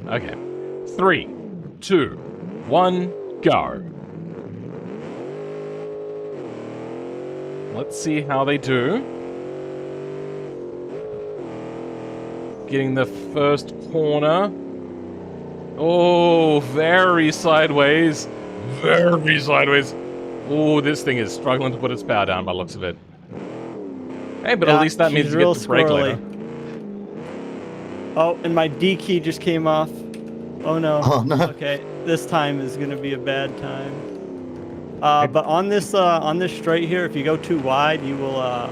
Speaker 1: Okay. 3, 2, 1, go. Let's see how they do. Getting the first corner. Oh, very sideways. Very sideways. Oh, this thing is struggling to put its power down by the looks of it. Hey, but at least that means you get to brake later.
Speaker 11: Oh, and my D key just came off. Oh no.
Speaker 3: Oh no.
Speaker 11: Okay, this time is gonna be a bad time. But on this straight here, if you go too wide, you will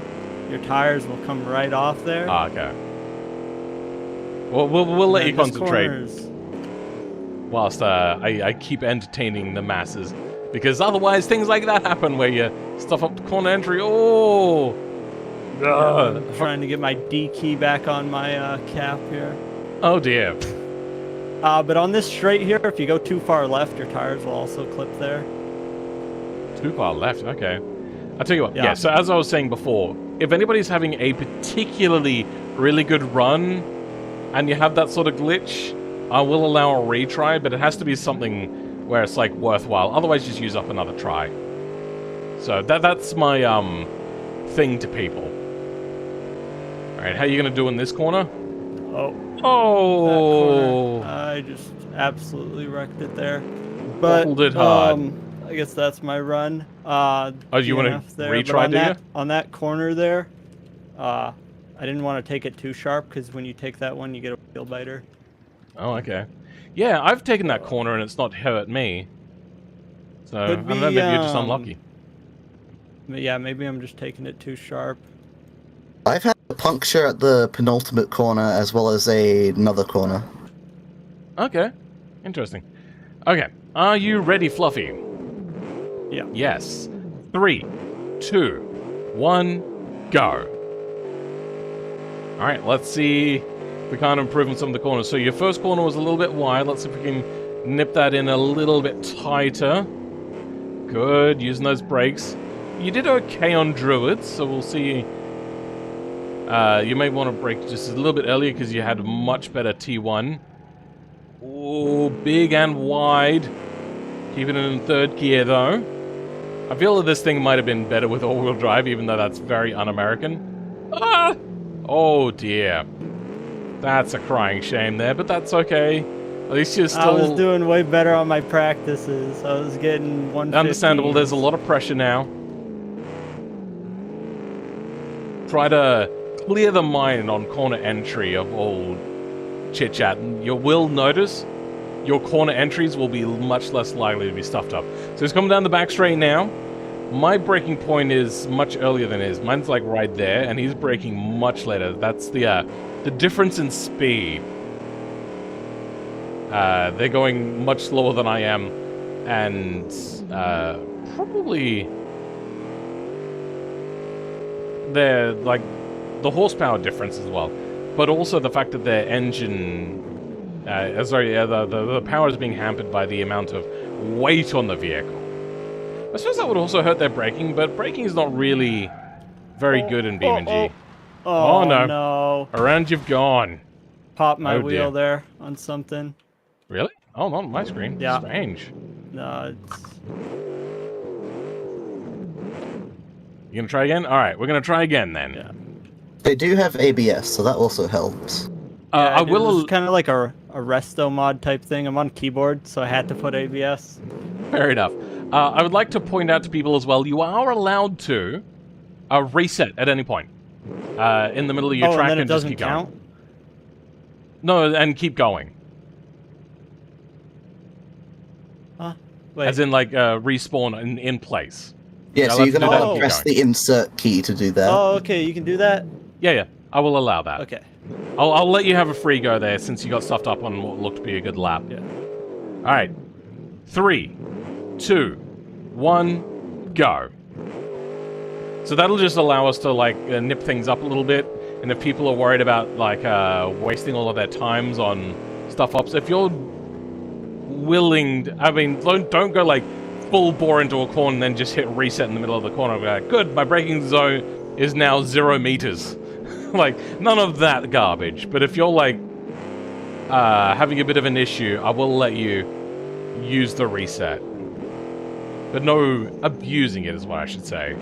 Speaker 11: your tires will come right off there.
Speaker 1: Ah, okay. Well, we'll let you concentrate whilst I keep entertaining the masses, because otherwise things like that happen where you stuff up the corner entry. Oh.
Speaker 11: I'm trying to get my D key back on my cap here.
Speaker 1: Oh dear.
Speaker 11: But on this straight here, if you go too far left, your tires will also clip there.
Speaker 1: Too far left, okay. I'll tell you what,
Speaker 11: Yeah.
Speaker 1: so as I was saying before, if anybody's having a particularly really good run, and you have that sort of glitch, I will allow a retry, but it has to be something where it's, like, worthwhile. Otherwise, just use up another try. So, that's my, thing to people. Alright, how are you gonna do in this corner?
Speaker 11: Oh.
Speaker 1: Oh!
Speaker 11: I just absolutely wrecked it there. But
Speaker 1: Bottled it hard.
Speaker 11: I guess that's my run.
Speaker 1: Oh, you want
Speaker 11: DNF
Speaker 1: to
Speaker 11: there.
Speaker 1: retry,
Speaker 11: But
Speaker 1: do you?
Speaker 11: on that corner there, I didn't want to take it too sharp because when you take that one, you get a wheel biter.
Speaker 1: Oh, okay. Yeah, I've taken that corner and it's not hurt me. So, I don't know, maybe you're just unlucky.
Speaker 11: Yeah, maybe I'm just taking it too sharp.
Speaker 3: I've had a puncture at the penultimate corner as well as another corner.
Speaker 1: Okay. Interesting. Okay. Are you ready, Fluffy?
Speaker 11: Yeah.
Speaker 1: Yes. 3, 2, 1, go. Alright, let's see if we can't improve on some of the corners. So your first corner was a little bit wide. Let's see if we can nip that in a little bit tighter. Good, using those brakes. You did okay on Druids, so we'll see. You may want to brake just a little bit earlier because you had a much better T1. Oh, big and wide. Keeping it in third gear, though. I feel that this thing might have been better with all-wheel drive, even though that's very un-American. Ah! Oh, dear. That's a crying shame there, but that's okay. At least you're still...
Speaker 11: I was doing way better on my practices. I was getting 150.
Speaker 1: Understandable, there's a lot of pressure now. Try to clear the mind on corner entry of all chit-chat, and you will notice your corner entries will be much less likely to be stuffed up. So he's coming down the back straight now. My braking point is much earlier than his. Mine's like right there, and he's braking much later. That's the difference in speed. They're going much slower than I am, and probably they're like the horsepower difference as well, but also the fact that their engine, the power is being hampered by the amount of weight on the vehicle. I suppose that would also hurt their braking, but braking is not really very good in BeamNG.
Speaker 11: Oh,
Speaker 1: no.
Speaker 11: no.
Speaker 1: Around you've gone.
Speaker 11: Popped my
Speaker 1: Oh,
Speaker 11: wheel
Speaker 1: dear.
Speaker 11: there on something.
Speaker 1: Really? Oh, not on my screen.
Speaker 11: Yeah.
Speaker 1: Strange.
Speaker 11: No, it's...
Speaker 1: You gonna try again? All right, we're gonna try again then.
Speaker 11: Yeah.
Speaker 3: They do have ABS, so that also helps.
Speaker 1: I will.
Speaker 11: This is kind of like a resto mod type thing. I'm on keyboard, so I had to put ABS.
Speaker 1: Fair enough. I would like to point out to people as well, you are allowed to reset at any point in the middle of your track
Speaker 11: and then it
Speaker 1: just
Speaker 11: doesn't
Speaker 1: keep
Speaker 11: count?
Speaker 1: going. No, and keep going.
Speaker 11: Huh? Wait.
Speaker 1: As in, like, respawn in place.
Speaker 3: Yeah, so
Speaker 1: let's
Speaker 3: you're
Speaker 1: do
Speaker 3: gonna
Speaker 1: that
Speaker 3: have
Speaker 1: and
Speaker 3: to
Speaker 1: keep
Speaker 3: press
Speaker 1: going.
Speaker 3: the insert key to do that.
Speaker 11: Oh, okay, you can do that?
Speaker 1: Yeah, I will allow that.
Speaker 11: Okay.
Speaker 1: I'll let you have a free go there since you got stuffed up on what looked to be a good lap.
Speaker 11: Yeah.
Speaker 1: Alright. 3, 2, 1, go. So that'll just allow us to, like, nip things up a little bit. And if people are worried about, like, wasting all of their times on stuff ups, if you're willing to, I mean, don't go, like, full bore into a corner and then just hit reset in the middle of the corner. Like, good, my braking zone is now 0 meters. Like, none of that garbage. But if you're, like, having a bit of an issue, I will let you use the reset. But no abusing it is what I should say.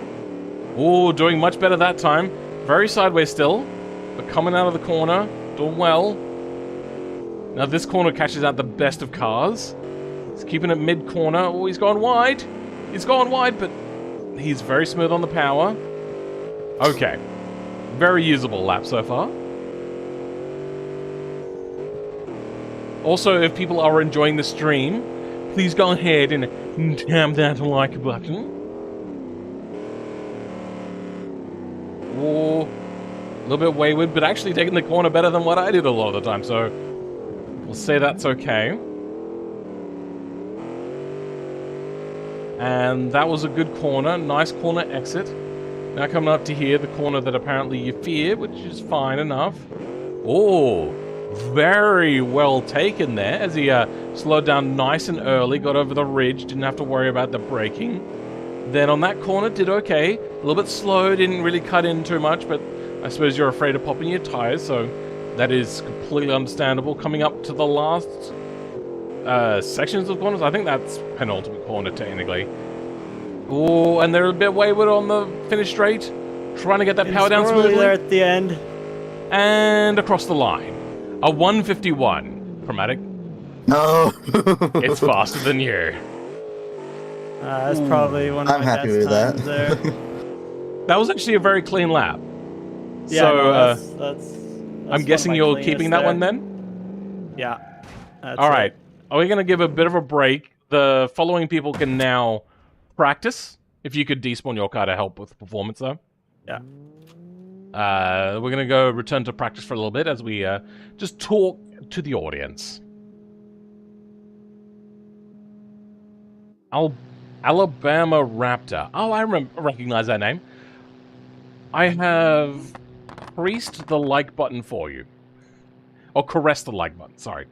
Speaker 1: Ooh, doing much better that time. Very sideways still, but coming out of the corner, doing well. Now this corner catches out the best of cars. He's keeping it mid-corner. Oh, he's gone wide. He's gone wide, but he's very smooth on the power. Okay. Very usable lap so far. Also, if people are enjoying the stream, please go ahead and tap that like button. Oh, a little bit wayward, but actually taking the corner better than what I did a lot of the time, so we'll say that's okay. And that was a good corner, nice corner exit. Now coming up to here, the corner that apparently you fear, which is fine enough. Oh, very well taken there, as he slowed down nice and early, got over the ridge, didn't have to worry about the braking. Then on that corner, did okay. A little bit slow, didn't really cut in too much, but I suppose you're afraid of popping your tires, so that is completely understandable. Coming up to the last sections of corners, I think that's penultimate corner, technically. Oh, and they're a bit wayward on the finish straight. Trying to get that power down smoothly.
Speaker 11: There at the end.
Speaker 1: And across the line. A 151. Chromatic.
Speaker 3: No.
Speaker 1: It's faster than you.
Speaker 11: That's probably one of
Speaker 3: I'm
Speaker 11: my
Speaker 3: happy
Speaker 11: best
Speaker 3: with that.
Speaker 11: times there.
Speaker 1: That was actually a very clean lap.
Speaker 11: Yeah,
Speaker 1: So,
Speaker 11: no, that's
Speaker 1: I'm
Speaker 11: one of
Speaker 1: guessing
Speaker 11: my
Speaker 1: you're
Speaker 11: cleanest
Speaker 1: keeping that
Speaker 11: there.
Speaker 1: one then?
Speaker 11: Yeah. That's
Speaker 1: All right.
Speaker 11: it.
Speaker 1: Are we going to give a bit of a break? The following people can now practice. If you could despawn your car to help with performance, though.
Speaker 11: Yeah.
Speaker 1: We're going to go return to practice for a little bit as we just talk to the audience. Alabama Raptor. Oh, I recognize that name. I have pressed the like button for you. Or caressed the like button, sorry.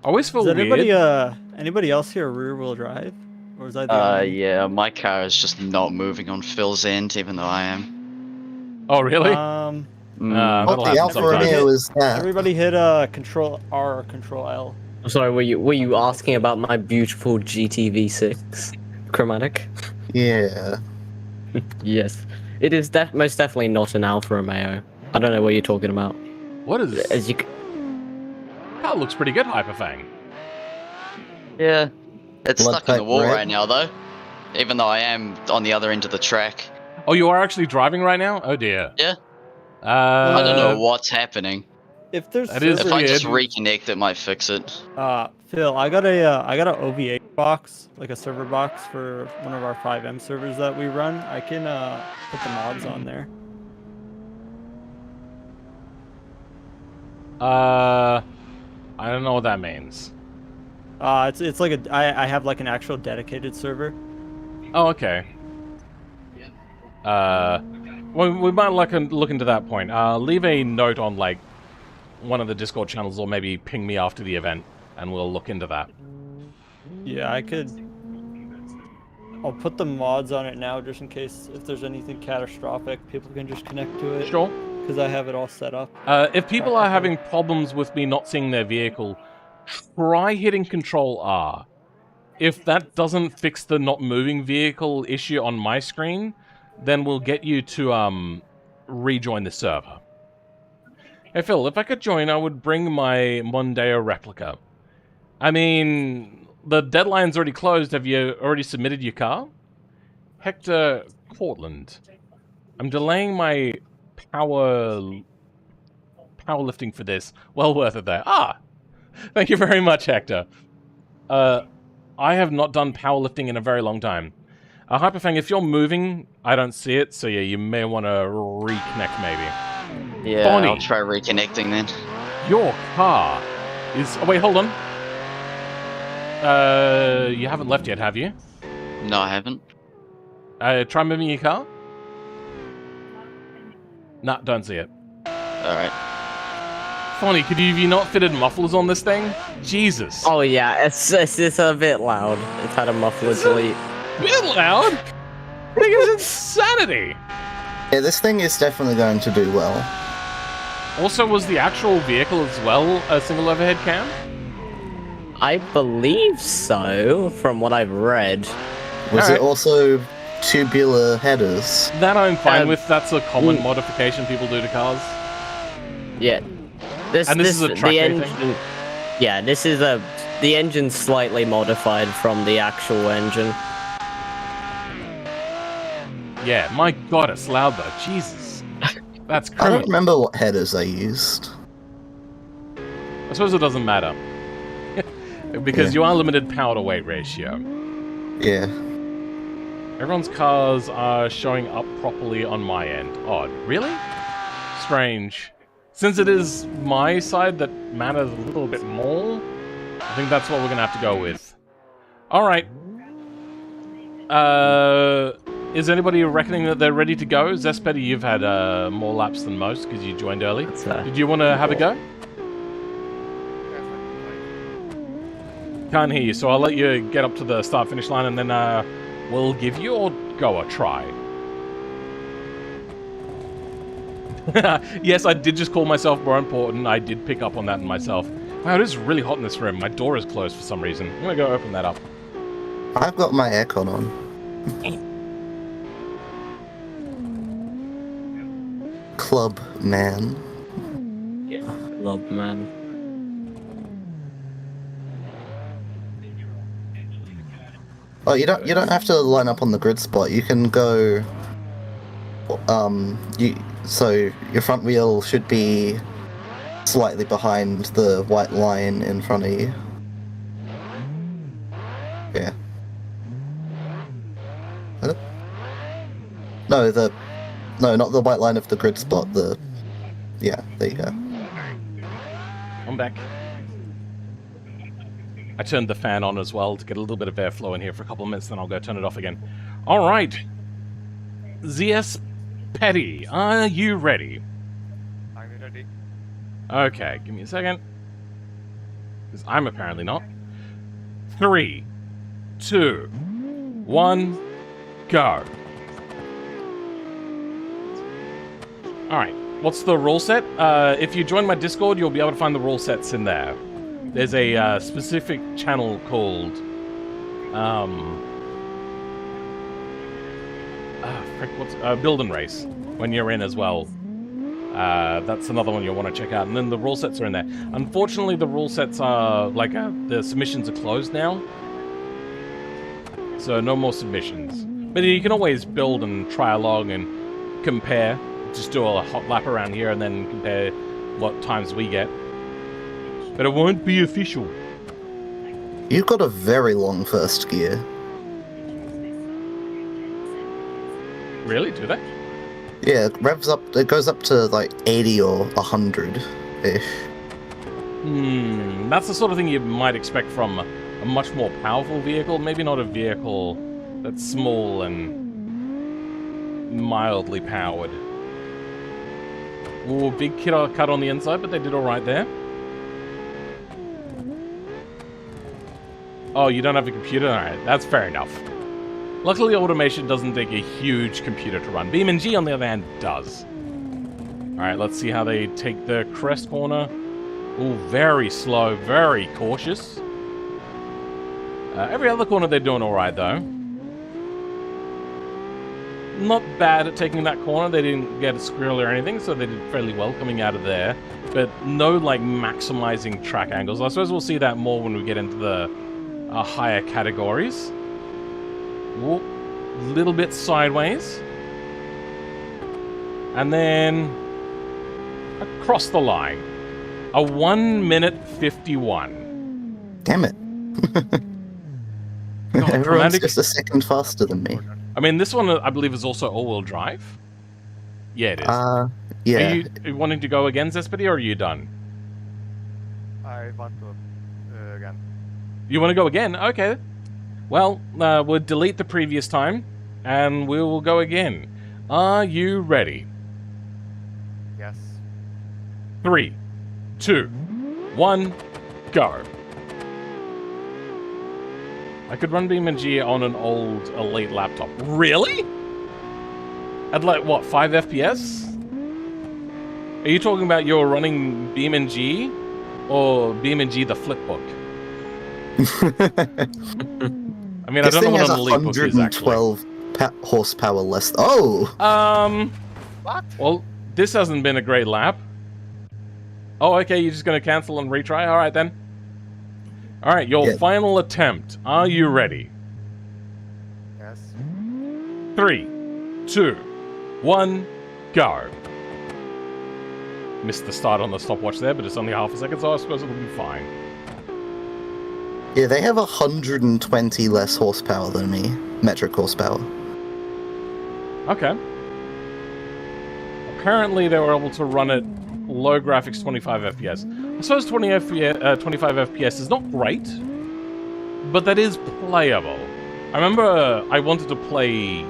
Speaker 1: I always feel
Speaker 11: Does
Speaker 1: weird.
Speaker 11: anybody else here rear wheel drive? Or is that the only...
Speaker 7: Yeah, my car is just not moving on Phil's end, even though I am.
Speaker 1: Oh, really?
Speaker 3: What
Speaker 1: that'll
Speaker 3: the
Speaker 1: happen
Speaker 3: Alfa
Speaker 1: sometimes.
Speaker 3: Romeo is that?
Speaker 11: Everybody hit Control R or Control L.
Speaker 6: I'm sorry, were you asking about my beautiful GTV6 chromatic?
Speaker 3: Yeah.
Speaker 6: Yes. It is most definitely not an Alfa Romeo. I don't know what you're talking about.
Speaker 1: What is this?
Speaker 6: As you
Speaker 1: That looks pretty good, Hyperfang.
Speaker 7: Yeah. It's
Speaker 3: Blood
Speaker 7: stuck in the
Speaker 3: type
Speaker 7: wall
Speaker 3: red.
Speaker 7: right now, though. Even though I am on the other end of the track.
Speaker 1: Oh, you are actually driving right now? Oh, dear.
Speaker 7: Yeah. I don't
Speaker 1: Uh,
Speaker 7: know what's happening.
Speaker 11: If there's
Speaker 1: That is
Speaker 7: If I just
Speaker 1: weird.
Speaker 7: reconnect, it might fix it.
Speaker 11: Phil, I got a OVA box, like a server box for one of our 5M servers that we run. I can put the mods on there.
Speaker 1: I don't know what that means.
Speaker 11: It's like I have like an actual dedicated server.
Speaker 1: Oh, okay. Well, we might look into that point. Leave a note on, like, one of the Discord channels, or maybe ping me after the event, and we'll look into that.
Speaker 11: Yeah, I could. I'll put the mods on it now, just in case if there's anything catastrophic, people can just connect to it.
Speaker 1: Sure.
Speaker 11: Because I have it all set up.
Speaker 1: If people are having problems with me not seeing their vehicle, try hitting Control R. if that doesn't fix the not moving vehicle issue on my screen, then we'll get you to rejoin the server. Hey Phil, if I could join, I would bring my Mondeo replica. I mean, the deadline's already closed. Have you already submitted your car? Hector Cortland. I'm delaying my powerlifting for this. Well worth it though. Ah! Thank you very much, Hector. I have not done powerlifting in a very long time. Hyperfang, if you're moving, I don't see it, so yeah, you may want to reconnect maybe.
Speaker 7: Yeah,
Speaker 1: Bonnie,
Speaker 7: I'll try reconnecting then.
Speaker 1: your car is... Oh, wait, hold on. You haven't left yet, have you?
Speaker 7: No, I haven't.
Speaker 1: Try moving your car? Nah, don't see it.
Speaker 7: Alright.
Speaker 1: Fonny, have you not fitted mufflers on this thing? Jesus.
Speaker 6: Oh yeah, it's a bit loud. It's had a muffler delete.
Speaker 1: Bit loud? I think it's insanity.
Speaker 3: Yeah, this thing is definitely going to do well.
Speaker 1: Also, was the actual vehicle as well a single overhead cam?
Speaker 6: I believe so, from what I've read.
Speaker 3: Was it also tubular headers?
Speaker 1: That I'm fine with. That's a common modification people do to cars.
Speaker 6: Yeah. This is a track thing? Yeah, the engine's slightly modified from the actual engine.
Speaker 1: Yeah, my god, it's loud though. Jesus. That's
Speaker 3: I
Speaker 1: criminal.
Speaker 3: don't remember what headers I used.
Speaker 1: I suppose it doesn't matter. Because you are limited power to weight ratio.
Speaker 3: Yeah.
Speaker 1: Everyone's cars are showing up properly on my end. Odd. Really? Strange. Since it is my side that matters a little bit more, I think that's what we're gonna have to go with. Alright. Is anybody reckoning that they're ready to go? Zespedi, you've had more laps than most because you joined early. Did you want to have a go? Can't hear you, so I'll let you get up to the start-finish line and then we'll give you or go a try. Yes, I did just call myself more important. I did pick up on that in myself. Wow, it is really hot in this room. My door is closed for some reason. I'm gonna go open that up.
Speaker 3: I've got my aircon on. Clubman.
Speaker 6: Yeah, Clubman.
Speaker 3: Oh, you don't have to line up on the grid spot. You can go. So your front wheel should be slightly behind the white line in front of you. Yeah. No, not the white line of the grid spot. Yeah, there you go.
Speaker 1: I'm back. I turned the fan on as well to get a little bit of airflow in here for a couple of minutes, then I'll go turn it off again. Alright. ZS Petty, are you ready?
Speaker 9: I'm ready.
Speaker 1: Okay, give me a second. Because I'm apparently not. 3, 2, 1, go. Alright, what's the rule set? If you join my Discord, you'll be able to find the rule sets in there. There's a specific channel called, Build and Race, when you're in as well. That's another one you'll want to check out. And then the rule sets are in there. Unfortunately, the rule sets are, the submissions are closed now. So no more submissions. But you can always build and try along and compare. Just do a hot lap around here and then compare what times we get. But it won't be official.
Speaker 3: You've got a very long first gear.
Speaker 1: Really? Do they?
Speaker 3: Yeah, it revs up. It goes up to like 80 or 100-ish.
Speaker 1: That's the sort of thing you might expect from a much more powerful vehicle. Maybe not a vehicle that's small and mildly powered. Ooh, big cut on the inside, but they did all right there. Oh, you don't have a computer? Alright, that's fair enough. Luckily, automation doesn't take a huge computer to run. BeamNG, on the other hand, does. Alright, let's see how they take the crest corner. Ooh, very slow, very cautious. Every other corner they're doing alright, though. Not bad at taking that corner. They didn't get a squirrel or anything, so they did fairly well coming out of there. But no, like, maximizing track angles. I suppose we'll see that more when we get into the higher categories. Whoop. Little bit sideways. And then across the line. A 1 minute 51.
Speaker 3: Damn it.
Speaker 1: God,
Speaker 3: Everyone's
Speaker 1: Commander-
Speaker 3: just a second faster than me.
Speaker 1: I mean, this one, I believe, is also all-wheel drive. Yeah, it is.
Speaker 3: Yeah.
Speaker 1: Are you wanting to go again, Zespedy, or are you done?
Speaker 9: I want to again.
Speaker 1: You want to go again? Okay. Well, we'll delete the previous time, and we will go again. Are you ready?
Speaker 9: Yes.
Speaker 1: 3, 2, 1, go. I could run BeamNG on an old Elite laptop. Really? At like, what, 5 FPS? Are you talking about you're running BeamNG or BeamNG the flipbook? I mean, I don't know what an Elite book is, actually.
Speaker 3: 112 horsepower less. Oh!
Speaker 9: What?
Speaker 1: Well, this hasn't been a great lap. Oh, okay, you're just going to cancel and retry? Alright, then. Alright, your final attempt. Are you ready?
Speaker 9: Yes.
Speaker 1: 3, 2, 1, go. Missed the start on the stopwatch there, but it's only half a second, so I suppose it'll be fine.
Speaker 3: Yeah, they have 120 less horsepower than me. Metric horsepower.
Speaker 1: Okay. Apparently they were able to run it low graphics 25 FPS. I suppose 25 FPS is not great, but that is playable. I remember I wanted to play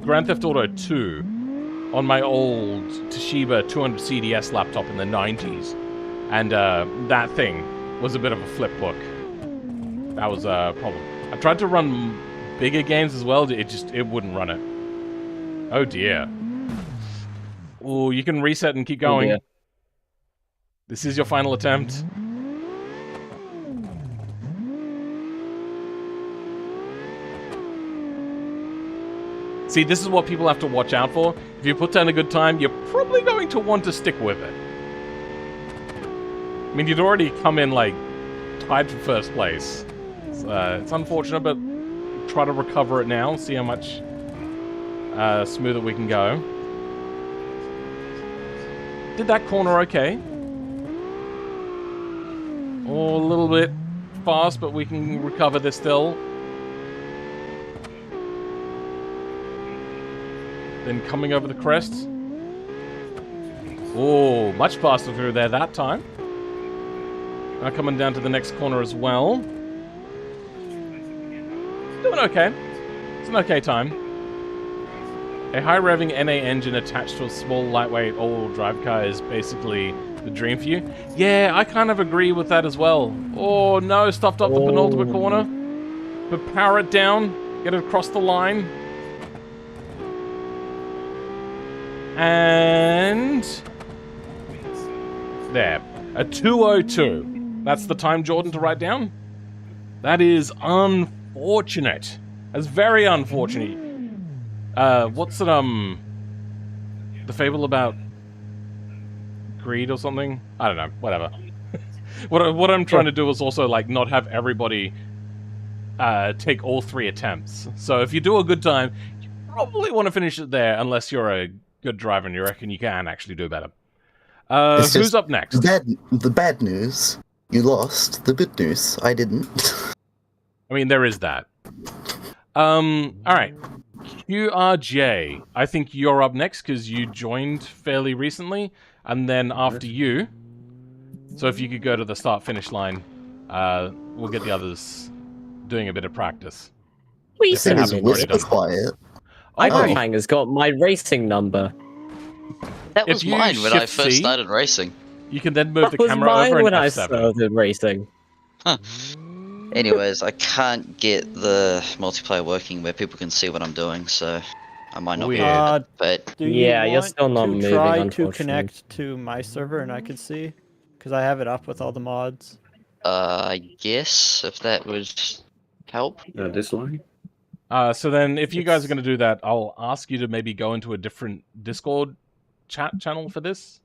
Speaker 1: Grand Theft Auto 2 on my old Toshiba 200 CDS laptop in the 90s, and that thing was a bit of a flipbook. That was a problem. I tried to run bigger games as well, it wouldn't run it. Oh dear. Ooh, you can reset and keep going.
Speaker 6: Oh,
Speaker 1: this is your final attempt. See, this is what people have to watch out for. If you put down a good time, you're probably going to want to stick with it. I mean, you'd already come in, like, tied for first place. It's unfortunate, but try to recover it now, see how much smoother we can go. Did that corner okay. Oh, a little bit fast, but we can recover this still. Then coming over the crest. Oh, much faster through there that time. Now coming down to the next corner as well. Doing okay. It's an okay time. A high-revving NA engine attached to a small, lightweight, all-wheel drive car is basically the dream for you. Yeah, I kind of agree with that as well. Oh no, stuffed up the penultimate corner. But power it down, get it across the line. And there, a 2:02. That's the time, Jordan, to write down. That is unfortunate. That's very unfortunate. What's it, the fable about greed or something? I don't know, whatever. What I'm trying to do is also, like, not have everybody take all 3 attempts. So if you do a good time, you probably want to finish it there, unless you're a good driver and you reckon you can actually do better. Who's up next?
Speaker 3: The bad news, you lost. The good news, I didn't.
Speaker 1: I mean, there is that. Alright. QRJ, I think you're up next because you joined fairly recently, and then after you, so if you could go to the start-finish line, we'll get the others doing a bit of practice.
Speaker 6: We
Speaker 3: This is whisper quiet.
Speaker 6: Ivanhang has got my racing number.
Speaker 7: That was mine when I first started racing.
Speaker 1: You can then move the
Speaker 6: That was
Speaker 1: camera
Speaker 6: mine
Speaker 1: over and
Speaker 6: when I
Speaker 1: F7.
Speaker 6: started racing.
Speaker 7: Huh. Anyways, I can't get the multiplayer working where people can see what I'm doing, so I might not be able to, but
Speaker 11: Do you
Speaker 6: Yeah, you're
Speaker 11: want
Speaker 6: still not
Speaker 11: to
Speaker 6: moving,
Speaker 11: try to
Speaker 6: unfortunately.
Speaker 11: connect to my server and I can see? Because I have it up with all the mods.
Speaker 7: I guess if that would help?
Speaker 10: This line?
Speaker 1: So then, if you guys are going to do that, I'll ask you to maybe go into a different Discord chat channel for this.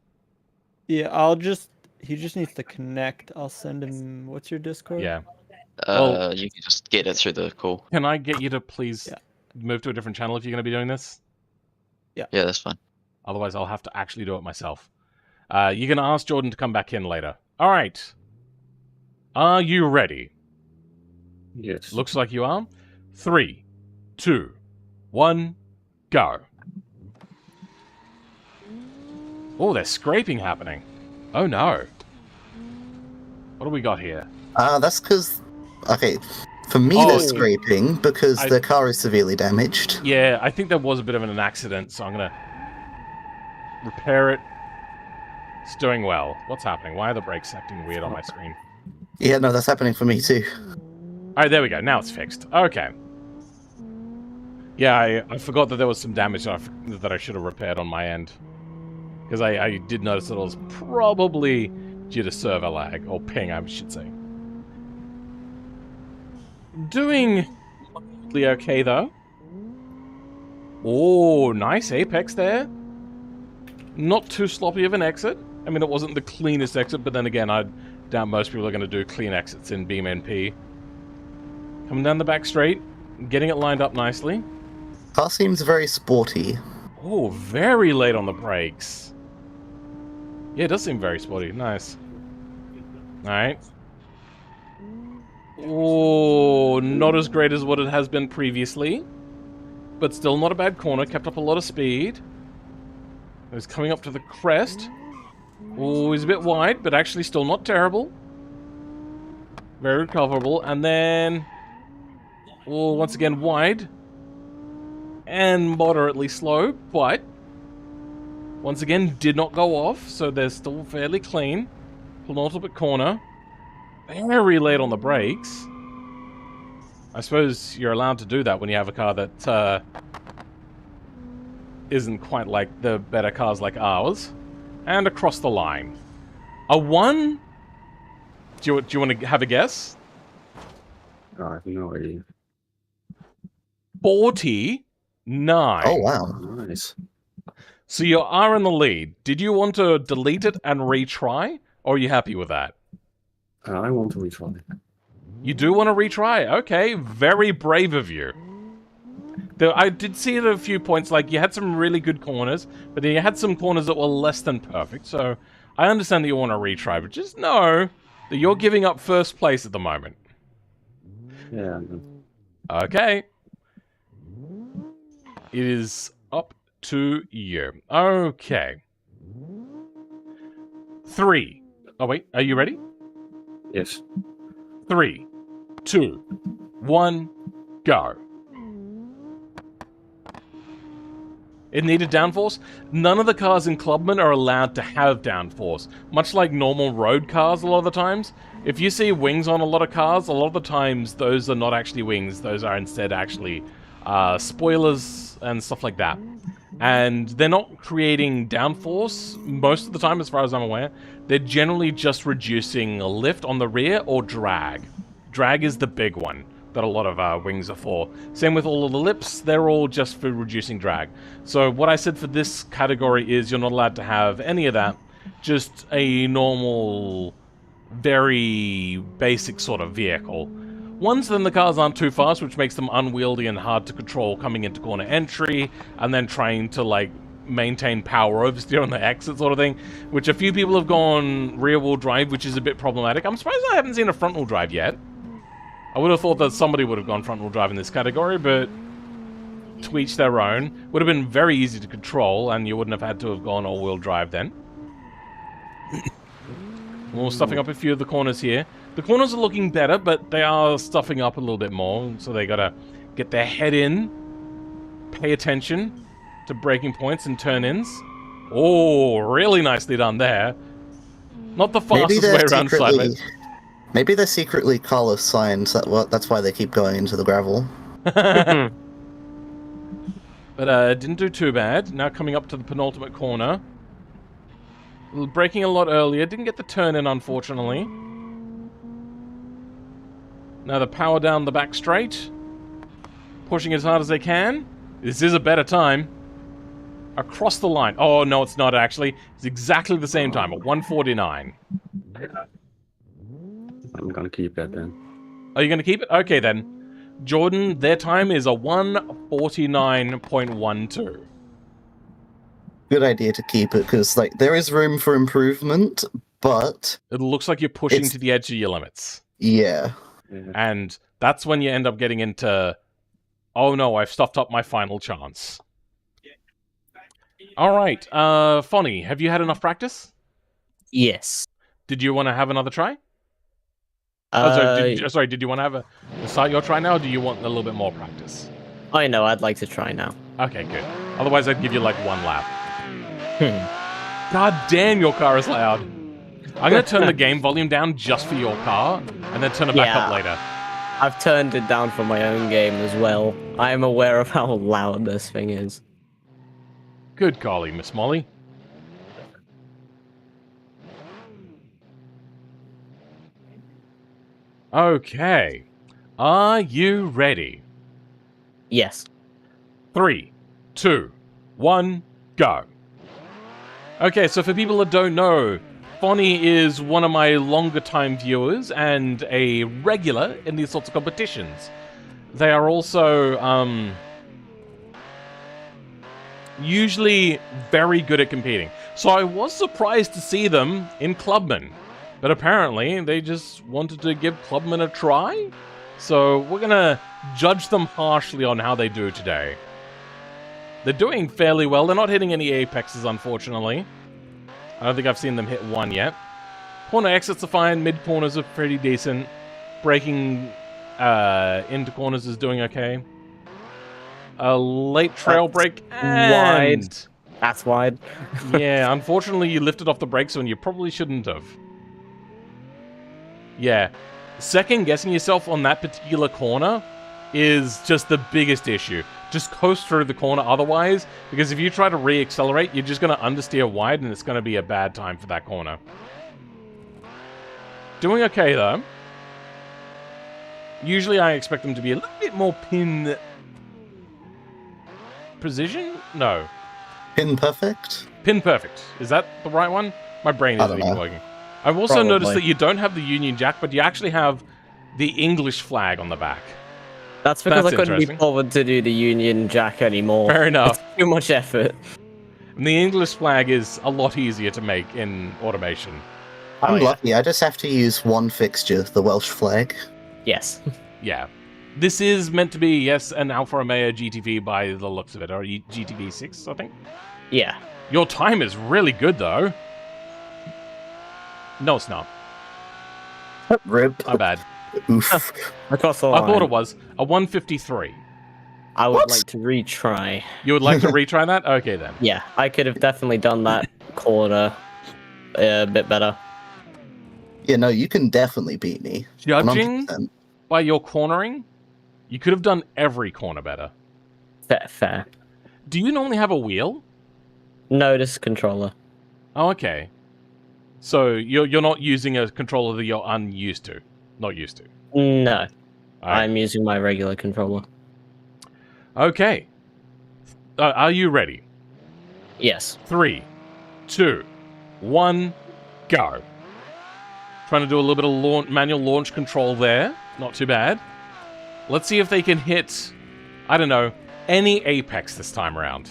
Speaker 11: Yeah, he just needs to connect. I'll send him, what's your Discord?
Speaker 1: Yeah.
Speaker 7: Well, you can just get it through the call.
Speaker 1: Can I get you to please move to a different channel if you're going to be doing this?
Speaker 11: Yeah.
Speaker 7: Yeah, that's fine.
Speaker 1: Otherwise, I'll have to actually do it myself. You're going to ask Jordan to come back in later. All right. Are you ready?
Speaker 10: Yes.
Speaker 1: Looks like you are. 3, 2, 1, go. Oh, there's scraping happening. Oh no. What do we got here?
Speaker 3: That's because... Okay, for me they're scraping because the car is severely damaged.
Speaker 1: Yeah, I think there was a bit of an accident, so I'm going to repair it. It's doing well. What's happening? Why are the brakes acting weird on my screen?
Speaker 3: Yeah, no, that's happening for me too.
Speaker 1: Alright, there we go. Now it's fixed. Okay. Yeah, I forgot that there was some damage that I should have repaired on my end. Because I did notice that it was probably due to server lag, or ping, I should say. Doing mildly okay, though. Oh, nice apex there. Not too sloppy of an exit. I mean, it wasn't the cleanest exit, but then again, I doubt most people are going to do clean exits in BeamNP. Coming down the back straight, getting it lined up nicely.
Speaker 3: Car seems very sporty.
Speaker 1: Oh, very late on the brakes. Yeah, it does seem very sporty. Nice. Alright. Oh, not as great as what it has been previously. But still not a bad corner. Kept up a lot of speed. It was coming up to the crest. Oh, he's a bit wide, but actually still not terrible. Very recoverable. And then... oh, once again, wide. And moderately slow, but... once again, did not go off, so they're still fairly clean. Penultimate corner. Very late on the brakes. I suppose you're allowed to do that when you have a car that isn't quite like the better cars like ours. And across the line. A 1? Do you want to have a guess?
Speaker 10: I have no idea.
Speaker 1: 49.
Speaker 3: Oh, wow.
Speaker 10: Nice.
Speaker 1: So you are in the lead. Did you want to delete it and retry? Or are you happy with that?
Speaker 10: I want to retry.
Speaker 1: You do want to retry? Okay, very brave of you. I did see at a few points, like, you had some really good corners, but then you had some corners that were less than perfect, so I understand that you want to retry, but just know that you're giving up first place at the moment.
Speaker 10: Yeah.
Speaker 1: Okay. It is up to you. Okay. 3. Oh, wait. Are you ready?
Speaker 10: Yes.
Speaker 1: 3, 2, 1, go. It needed downforce. None of the cars in Clubman are allowed to have downforce. Much like normal road cars a lot of the times. If you see wings on a lot of cars, a lot of the times those are not actually wings. Those are instead actually spoilers and stuff like that. And they're not creating downforce most of the time, as far as I'm aware. They're generally just reducing lift on the rear or drag. Drag is the big one that a lot of wings are for. Same with all of the lips, they're all just for reducing drag. So what I said for this category is you're not allowed to have any of that, just a normal, very basic sort of vehicle. Once then the cars aren't too fast, which makes them unwieldy and hard to control coming into corner entry, and then trying to, like, maintain power oversteer on the exit sort of thing, which a few people have gone rear-wheel drive, which is a bit problematic. I'm surprised I haven't seen a front-wheel drive yet. I would have thought that somebody would have gone front-wheel drive in this category, but to each their own. Would have been very easy to control, and you wouldn't have had to have gone all-wheel drive then. We're stuffing up a few of the corners here. The corners are looking better, but they are stuffing up a little bit more, so they gotta get their head in, pay attention to braking points and turn-ins. Oh, really nicely done there. Not the fastest way around sideways.
Speaker 3: Maybe they're secretly color signs. That's why they keep going into the gravel.
Speaker 1: But didn't do too bad. Now coming up to the penultimate corner. Braking a lot earlier. Didn't get the turn in, unfortunately. Now the power down the back straight. Pushing as hard as they can. This is a better time. Across the line. Oh, no, it's not actually. It's exactly the same time, at 1:49.
Speaker 10: I'm gonna keep that then.
Speaker 1: Are you going to keep it? Okay, then. Jordan, their time is a 1:49.12.
Speaker 3: Good idea to keep it, because like there is room for improvement, but
Speaker 1: It looks like you're pushing to the edge of your limits.
Speaker 3: Yeah.
Speaker 1: And that's when you end up getting into, oh no, I've stuffed up my final chance. Alright, Fonny, have you had enough practice?
Speaker 6: Yes.
Speaker 1: Did you want to have another try? Sorry, did you want to have start your try now, or do you want a little bit more practice?
Speaker 6: I know, I'd like to try now.
Speaker 1: Okay, good. Otherwise, I'd give you like one lap. God damn, your car is loud. I'm going to turn the game volume down just for your car, and then turn it back up later.
Speaker 6: I've turned it down for my own game as well. I am aware of how loud this thing is.
Speaker 1: Good golly, Miss Molly. Okay. Are you ready?
Speaker 6: Yes.
Speaker 1: 3, 2, 1, go. Okay, so for people that don't know, Fonny is one of my longer time viewers and a regular in these sorts of competitions. They are also usually very good at competing. So I was surprised to see them in Clubman. But apparently, they just wanted to give Clubman a try. So we're going to judge them harshly on how they do today. They're doing fairly well. They're not hitting any apexes, unfortunately. I don't think I've seen them hit one yet. Corner exits are fine. Mid corners are pretty decent. Braking into corners is doing okay. A late trail brake and...
Speaker 6: Wide. That's wide.
Speaker 1: Yeah, unfortunately you lifted off the brakes when you probably shouldn't have. Yeah. Second guessing yourself on that particular corner is just the biggest issue. Just coast through the corner otherwise, because if you try to re-accelerate, you're just going to understeer wide, and it's going to be a bad time for that corner. Doing okay, though. Usually I expect them to be a little bit more pin... precision? No.
Speaker 3: Pin perfect?
Speaker 1: Pin perfect. Is that the right one? My brain isn't even working. I've also noticed that you don't have the Union Jack, but you actually have the English flag on the back.
Speaker 6: That's because I couldn't be bothered to do the Union Jack anymore.
Speaker 1: Fair enough.
Speaker 6: It's too much effort.
Speaker 1: And the English flag is a lot easier to make in automation.
Speaker 3: I'm lucky. I just have to use one fixture, the Welsh flag.
Speaker 6: Yes.
Speaker 1: Yeah. This is meant to be, yes, an Alfa Romeo GTV by the looks of it, or GTV 6, I think?
Speaker 6: Yeah.
Speaker 1: Your time is really good, though. No, it's not.
Speaker 3: Rip.
Speaker 1: My bad.
Speaker 3: Oof.
Speaker 6: Across the line.
Speaker 1: I thought it was. A 153.
Speaker 6: I would like to retry.
Speaker 1: You would like to retry that? Okay, then.
Speaker 6: Yeah, I could have definitely done that corner a bit better.
Speaker 3: Yeah, no, you can definitely beat me.
Speaker 1: Judging
Speaker 3: 100%.
Speaker 1: by your cornering, you could have done every corner better.
Speaker 6: Fair.
Speaker 1: Do you normally have a wheel?
Speaker 6: No, this is controller.
Speaker 1: Oh, okay. So you're not using a controller that you're unused to. Not used to.
Speaker 6: No.
Speaker 1: Right.
Speaker 6: I'm using my regular controller.
Speaker 1: Okay. Are you ready?
Speaker 6: Yes.
Speaker 1: 3, 2, 1, go. Trying to do a little bit of manual launch control there. Not too bad. Let's see if they can hit, I don't know, any apex this time around.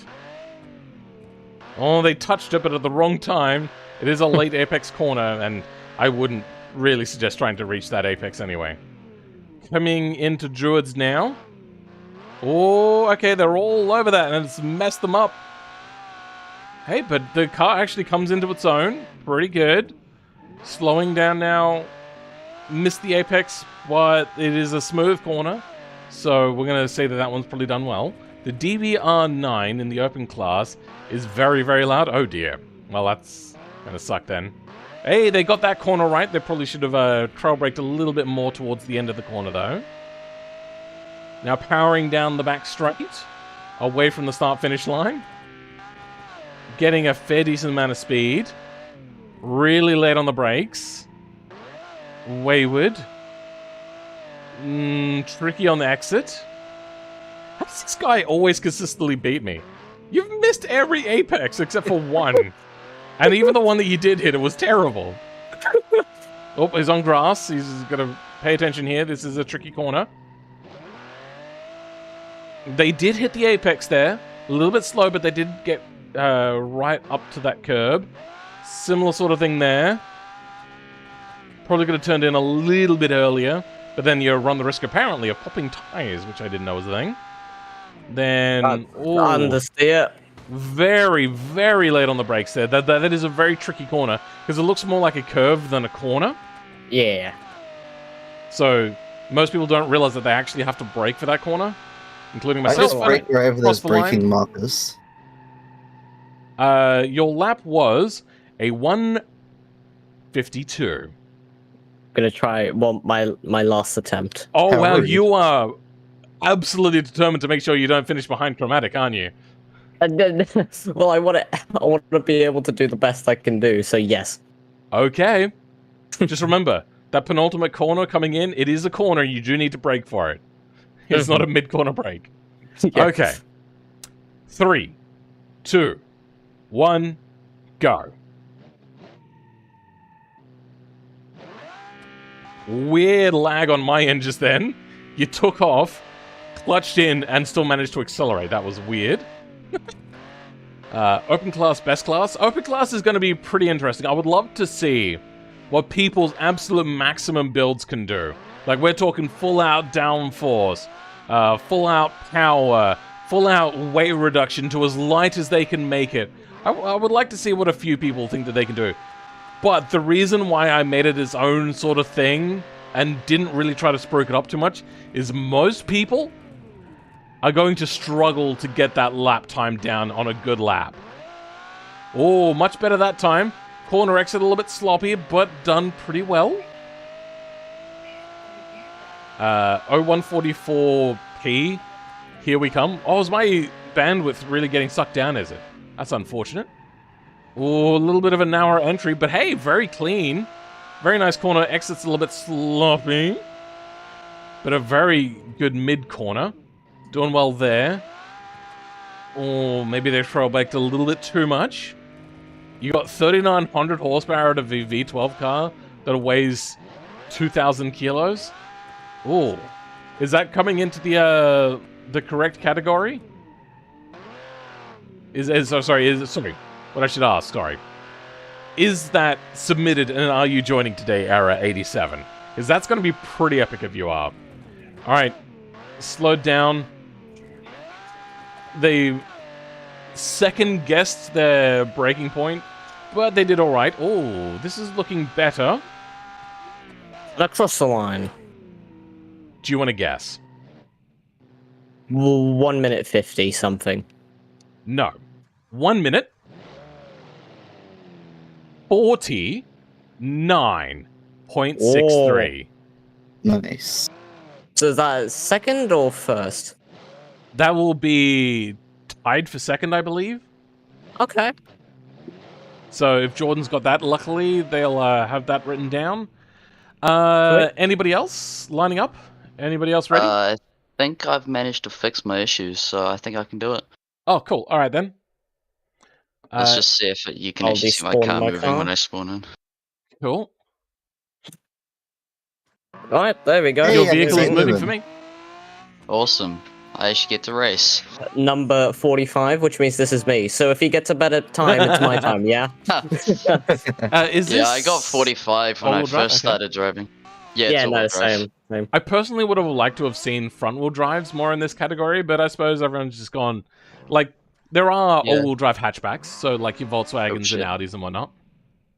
Speaker 1: Oh, they touched it, but at the wrong time. It is a late apex corner, and I wouldn't really suggest trying to reach that apex anyway. Coming into Druids now. Oh, okay, they're all over that, and it's messed them up. Hey, but the car actually comes into its own. Pretty good. Slowing down now. Missed the apex, but it is a smooth corner. So we're going to say that that one's probably done well. The DBR9 in the open class is very, very loud. Oh, dear. Well, that's going to suck then. Hey, they got that corner right. They probably should have trail braked a little bit more towards the end of the corner, though. Now powering down the back straight, away from the start-finish line. Getting a fair decent amount of speed. Really late on the brakes. Wayward. Tricky on the exit. How does this guy always consistently beat me? You've missed every apex except for one. And even the one that you did hit, it was terrible. Oh, he's on grass. He's got to pay attention here. This is a tricky corner. They did hit the apex there. A little bit slow, but they did get right up to that curb. Similar sort of thing there. Probably could have turned in a little bit earlier. But then you run the risk, apparently, of popping tires, which I didn't know was a thing. Then...
Speaker 6: Understeer.
Speaker 1: Very, very late on the brakes there. That is a very tricky corner, because it looks more like a curve than a corner.
Speaker 6: Yeah.
Speaker 1: So, most people don't realize that they actually have to brake for that corner, including myself.
Speaker 3: I just brake wherever there's braking markers.
Speaker 1: Your lap was a 1:52.
Speaker 6: Gonna try my last attempt.
Speaker 1: Oh wow, you are absolutely determined to make sure you don't finish behind Chromatic, aren't you?
Speaker 6: Well, I want to be able to do the best I can do. So yes.
Speaker 1: Okay. Just remember that penultimate corner coming in. It is a corner. You do need to brake for it. It's not a mid-corner brake. Yeah. Okay. 3, 2, 1, go. Weird lag on my end just then. You took off, clutched in, and still managed to accelerate. That was weird. Open class, best class. Open class is going to be pretty interesting. I would love to see what people's absolute maximum builds can do. Like, we're talking full-out downforce, full-out power, full-out weight reduction to as light as they can make it. I would like to see what a few people think that they can do. But the reason why I made it its own sort of thing and didn't really try to spruik it up too much is most people are going to struggle to get that lap time down on a good lap. Oh, much better that time. Corner exit a little bit sloppy, but done pretty well. 0144p. Here we come. Oh, is my bandwidth really getting sucked down, is it? That's unfortunate. Oh, a little bit of a narrower entry, but hey, very clean. Very nice corner. Exit's a little bit sloppy, but a very good mid-corner. Doing well there. Or maybe they throwbacked a little bit too much. You got 3,900 horsepower out of a V12 car that weighs 2,000 kilos. Oh, is that coming into the correct category? Sorry. What I should ask, sorry. Is that submitted and are you joining today, Era 87? Because that's going to be pretty epic if you are. Alright, slowed down. They second-guessed their braking point, but they did alright. Oh, this is looking better.
Speaker 6: Let's cross the line.
Speaker 1: Do you want to guess?
Speaker 6: 1 minute 50 something.
Speaker 1: No. 1 minute 49.63.
Speaker 3: Nice.
Speaker 6: So is that second or first?
Speaker 1: That will be tied for second, I believe.
Speaker 6: Okay.
Speaker 1: So if Jordan's got that, luckily they'll have that written down. Anybody else lining up? Anybody else ready?
Speaker 7: I think I've managed to fix my issues, so I think I can do it.
Speaker 1: Oh, cool. All right then.
Speaker 7: Let's just see if you can actually see my car moving when I spawn in.
Speaker 1: Cool.
Speaker 6: Alright, there we go.
Speaker 1: Your vehicle is moving for me.
Speaker 7: Awesome. I actually get to race.
Speaker 6: Number 45, which means this is me. So if he gets a better time, it's my time, yeah?
Speaker 1: Is this...
Speaker 7: Yeah, I got 45 when I first started driving. Yeah,
Speaker 6: no, same.
Speaker 1: I personally would have liked to have seen front-wheel drives more in this category, but I suppose everyone's just gone... Like, there are all-wheel drive hatchbacks, so like your Volkswagens and Audis and whatnot.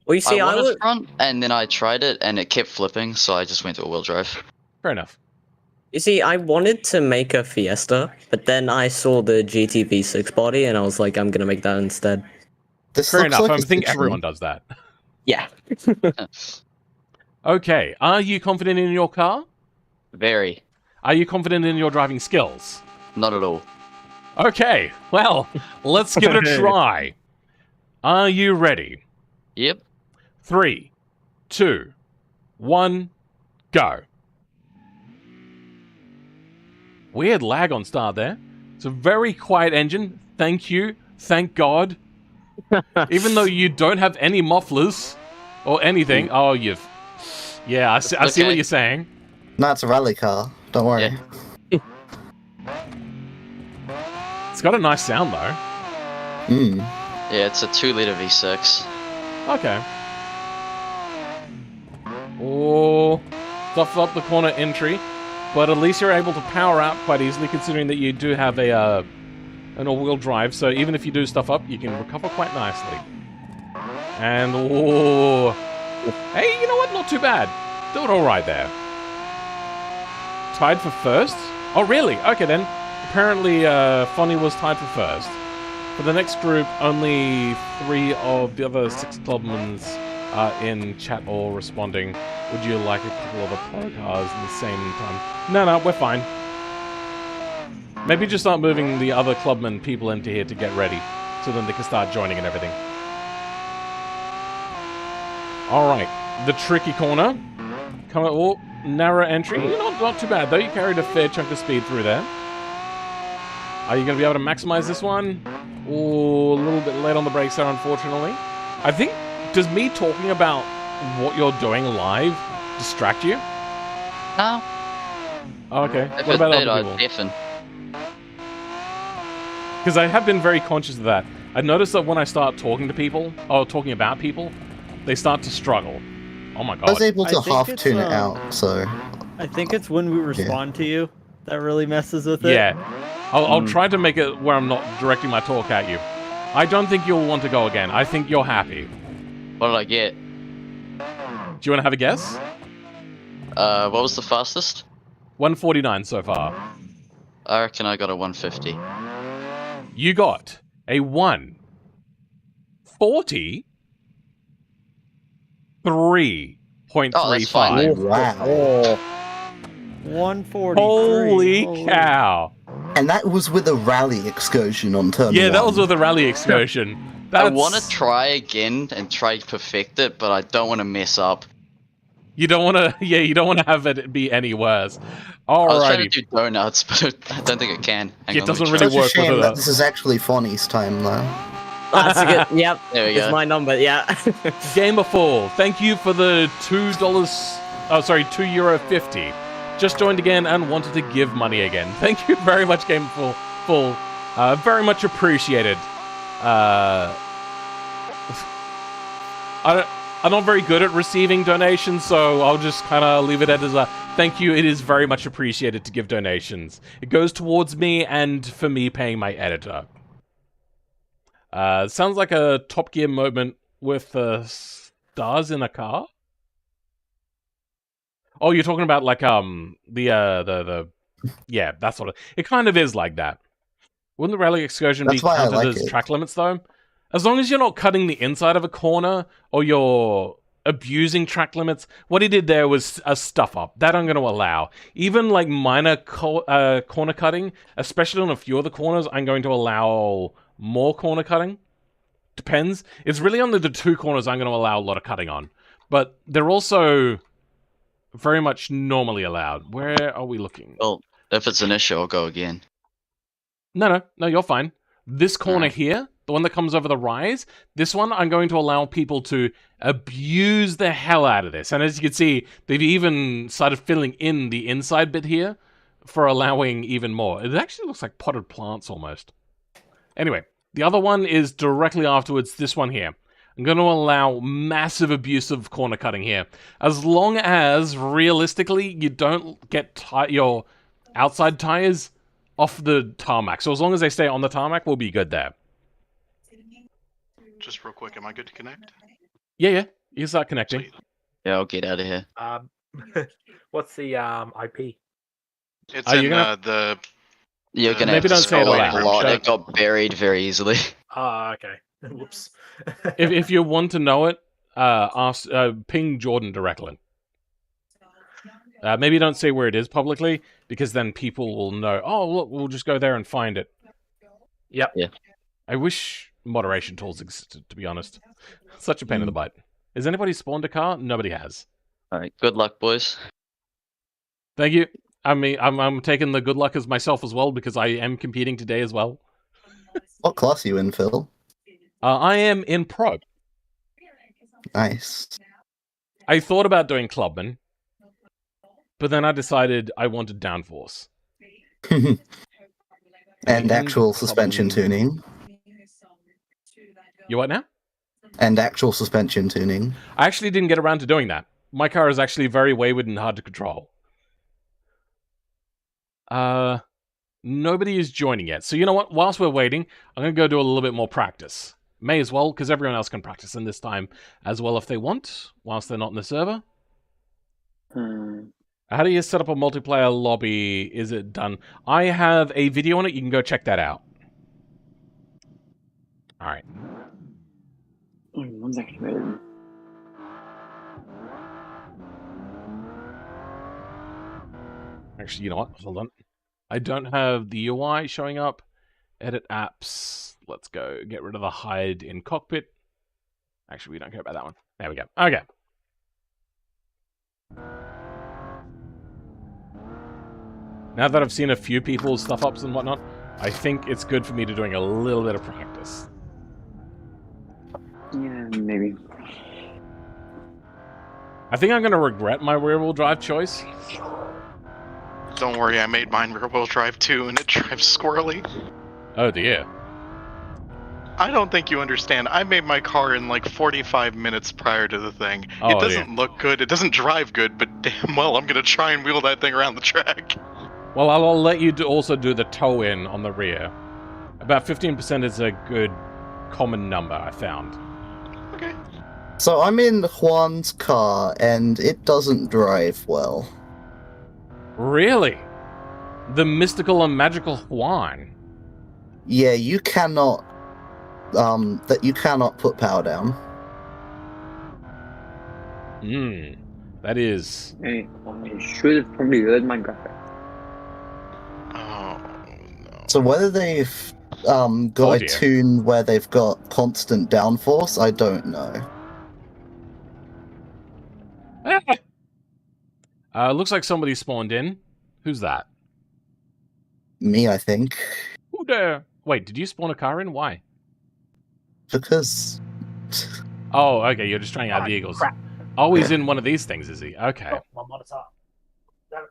Speaker 6: Well, you see,
Speaker 7: I wanted front, and then I tried it, and it kept flipping, so I just went to all-wheel drive.
Speaker 1: Fair enough.
Speaker 6: You see, I wanted to make a Fiesta, but then I saw the GT V6 body, and I was like, I'm gonna make that instead.
Speaker 1: Fair enough, I think everyone does that.
Speaker 6: Yeah.
Speaker 1: Okay, are you confident in your car?
Speaker 7: Very.
Speaker 1: Are you confident in your driving skills?
Speaker 7: Not at all.
Speaker 1: Okay, well, let's give it a try. Are you ready?
Speaker 7: Yep.
Speaker 1: 3, 2, 1, go. Weird lag on start there. It's a very quiet engine. Thank you. Thank God. Even though you don't have any mufflers or anything. Oh, you've... Yeah, I see what you're saying.
Speaker 3: No, it's a rally car. Don't worry.
Speaker 7: Yeah.
Speaker 1: It's got a nice sound, though.
Speaker 7: Yeah, it's a 2-liter V6.
Speaker 1: Okay. Oh, stuff up the corner entry, but at least you're able to power out quite easily, considering that you do have a an all-wheel drive. So even if you do stuff up, you can recover quite nicely. And oh, hey, you know what? Not too bad. Doing all right there. Tied for first. Oh, really? Okay then. Apparently, Fonny was tied for first. For the next group, only 3 of the other 6 clubmans are in chat or responding. Would you like a couple of the pro cars at the same time? No, we're fine. Maybe just start moving the other clubman people into here to get ready, so then they can start joining and everything. Alright, the tricky corner. Narrow entry. Not too bad, though. You carried a fair chunk of speed through there. Are you going to be able to maximize this one? Oh, a little bit late on the brakes there, unfortunately. I think, does me talking about what you're doing live distract you?
Speaker 7: No.
Speaker 1: Oh, okay. What about other people? Because I have been very conscious of that. I noticed that when I start talking to people, or talking about people, they start to struggle. Oh my god.
Speaker 3: I was able to half-tune it out, so...
Speaker 11: I think it's when we respond to you that really messes with it.
Speaker 1: Yeah. I'll try to make it where I'm not directing my talk at you. I don't think you'll want to go again. I think you're happy.
Speaker 7: What did I get?
Speaker 1: Do you want to have a guess?
Speaker 7: What was the fastest?
Speaker 1: 149 so far.
Speaker 7: I reckon I got a 150.
Speaker 1: You got a 140 3.35.
Speaker 7: Oh, that's fine.
Speaker 3: Wow.
Speaker 11: 143.
Speaker 1: Holy cow.
Speaker 3: And that was with a rally excursion on turn 1.
Speaker 1: Yeah, that was with a rally excursion.
Speaker 7: I want to try again and try to perfect it, but I don't want to mess up.
Speaker 1: You don't want to, you don't want to have it be any worse. Alrighty.
Speaker 7: I was trying to do donuts, but I don't think I can.
Speaker 1: It doesn't really work
Speaker 3: with
Speaker 1: it.
Speaker 3: That this is actually Fonny's time, though.
Speaker 6: That's a good. Yep.
Speaker 7: There we go.
Speaker 6: It's my number. Yeah.
Speaker 1: Gamerful, thank you for the €2.50. Just joined again and wanted to give money again. Thank you very much, Gamerful. Very much appreciated. I'm not very good at receiving donations, so I'll just kind of leave it as a thank you. It is very much appreciated to give donations. It goes towards me and for me paying my editor. Sounds like a Top Gear moment with stars in a car. Oh, you're talking about like yeah, that's sort of it. Kind of is like that. Wouldn't the rally excursion be counted as track limits though? As long as you're not cutting the inside of a corner or you're abusing track limits, what he did there was a stuff up. That I'm going to allow. Even like minor corner cutting, especially on a few of the corners, I'm going to allow more corner cutting. Depends. It's really only the 2 corners I'm going to allow a lot of cutting on. But they're also very much normally allowed. Where are we looking?
Speaker 7: Well, if it's an issue, I'll go again.
Speaker 1: No, you're fine. This corner here, the one that comes over the rise, this one I'm going to allow people to abuse the hell out of this. And as you can see, they've even started filling in the inside bit here for allowing even more. It actually looks like potted plants almost. Anyway, the other one is directly afterwards, this one here. I'm going to allow massive abuse of corner cutting here. As long as, realistically, you don't get your outside tires off the tarmac. So as long as they stay on the tarmac, we'll be good there.
Speaker 12: Just real quick, am I good to connect?
Speaker 1: Yeah. You start connecting.
Speaker 7: Sweet. Yeah, I'll get out of here.
Speaker 13: What's the IP?
Speaker 12: It's in the...
Speaker 7: You're going to
Speaker 1: maybe
Speaker 7: have
Speaker 1: don't
Speaker 7: to
Speaker 1: say it
Speaker 7: scroll
Speaker 1: aloud.
Speaker 7: a lot. It got buried very easily.
Speaker 13: Okay. Whoops.
Speaker 1: if you want to know it, ask ping Jordan directly. Maybe don't say where it is publicly, because then people will know, oh, look, we'll just go there and find it.
Speaker 13: Yep.
Speaker 7: Yeah.
Speaker 1: I wish moderation tools existed, to be honest. Such a pain in the butt. Has anybody spawned a car? Nobody has.
Speaker 7: Alright, good luck, boys.
Speaker 1: Thank you. I mean, I'm taking the good luck as myself as well because I am competing today as well.
Speaker 3: What class are you in, Phil?
Speaker 1: I am in Pro.
Speaker 3: Nice.
Speaker 1: I thought about doing Clubman, but then I decided I wanted downforce.
Speaker 3: And actual suspension tuning.
Speaker 1: You what now?
Speaker 3: And actual suspension tuning.
Speaker 1: I actually didn't get around to doing that. My car is actually very wayward and hard to control. Nobody is joining yet. So you know what? Whilst we're waiting, I'm going to go do a little bit more practice. May as well, because everyone else can practice in this time as well if they want, whilst they're not in the server. How do you set up a multiplayer lobby? Is it done? I have a video on it. You can go check that out. All right.
Speaker 14: One second.
Speaker 1: Actually, you know what? Hold on. I don't have the UI showing up. Edit apps. Let's go. Get rid of the hide in cockpit. Actually, we don't care about that one. There we go. Okay. Now that I've seen a few people's stuff-ups and whatnot, I think it's good for me to doing a little bit of practice.
Speaker 14: Yeah, maybe.
Speaker 1: I think I'm going to regret my rear-wheel drive choice.
Speaker 12: Don't worry, I made mine rear-wheel drive too, and it drives squirrely.
Speaker 1: Oh dear.
Speaker 12: I don't think you understand. I made my car in like 45 minutes prior to the thing.
Speaker 1: Oh,
Speaker 12: it doesn't look good, it doesn't drive good, but damn well I'm going to try and wheel that thing around the track.
Speaker 1: Well, I'll let you also do the toe-in on the rear. About 15% is a good common number, I found.
Speaker 12: Okay.
Speaker 3: So I'm in Juan's car, and it doesn't drive well.
Speaker 1: Really? The mystical and magical Juan?
Speaker 3: Yeah, you cannot... you cannot put power down.
Speaker 1: That is...
Speaker 14: Hey, I should have probably heard my graphics.
Speaker 12: Oh, no.
Speaker 3: So whether they've got a tune where they've got constant downforce, I don't know.
Speaker 1: Looks like somebody spawned in. Who's that?
Speaker 3: Me, I think.
Speaker 1: Who there? Wait, did you spawn a car in? Why?
Speaker 3: Because...
Speaker 1: Oh, okay, you're just trying out vehicles.
Speaker 13: Crap.
Speaker 1: Oh, he's in one of these things, is he? Okay.
Speaker 13: Oh, my monitor. Damn it.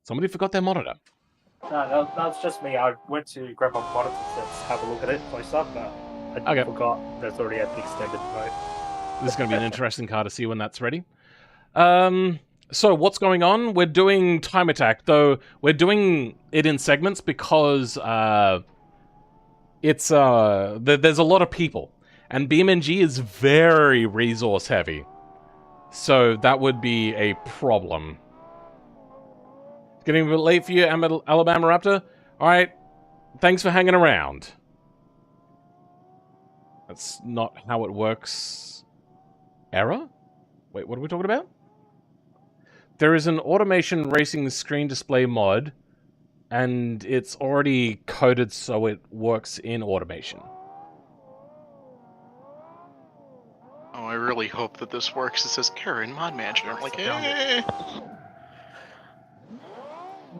Speaker 1: Somebody forgot their monitor.
Speaker 13: No, that's just me. I went to grab my monitor to have a look at it close up, but I forgot that's already at the extended mode.
Speaker 1: This is going to be an interesting car to see when that's ready. So what's going on? We're doing Time Attack, though we're doing it in segments because there's a lot of people, and BeamNG is very resource heavy, so that would be a problem. It's getting a bit late for you, Alabama Raptor. All right, thanks for hanging around. That's not how it works. Error? Wait, what are we talking about? There is an automation racing screen display mod, and it's already coded so it works in automation.
Speaker 12: Oh, I really hope that this works. It says error in mod manager. I'm like, eh.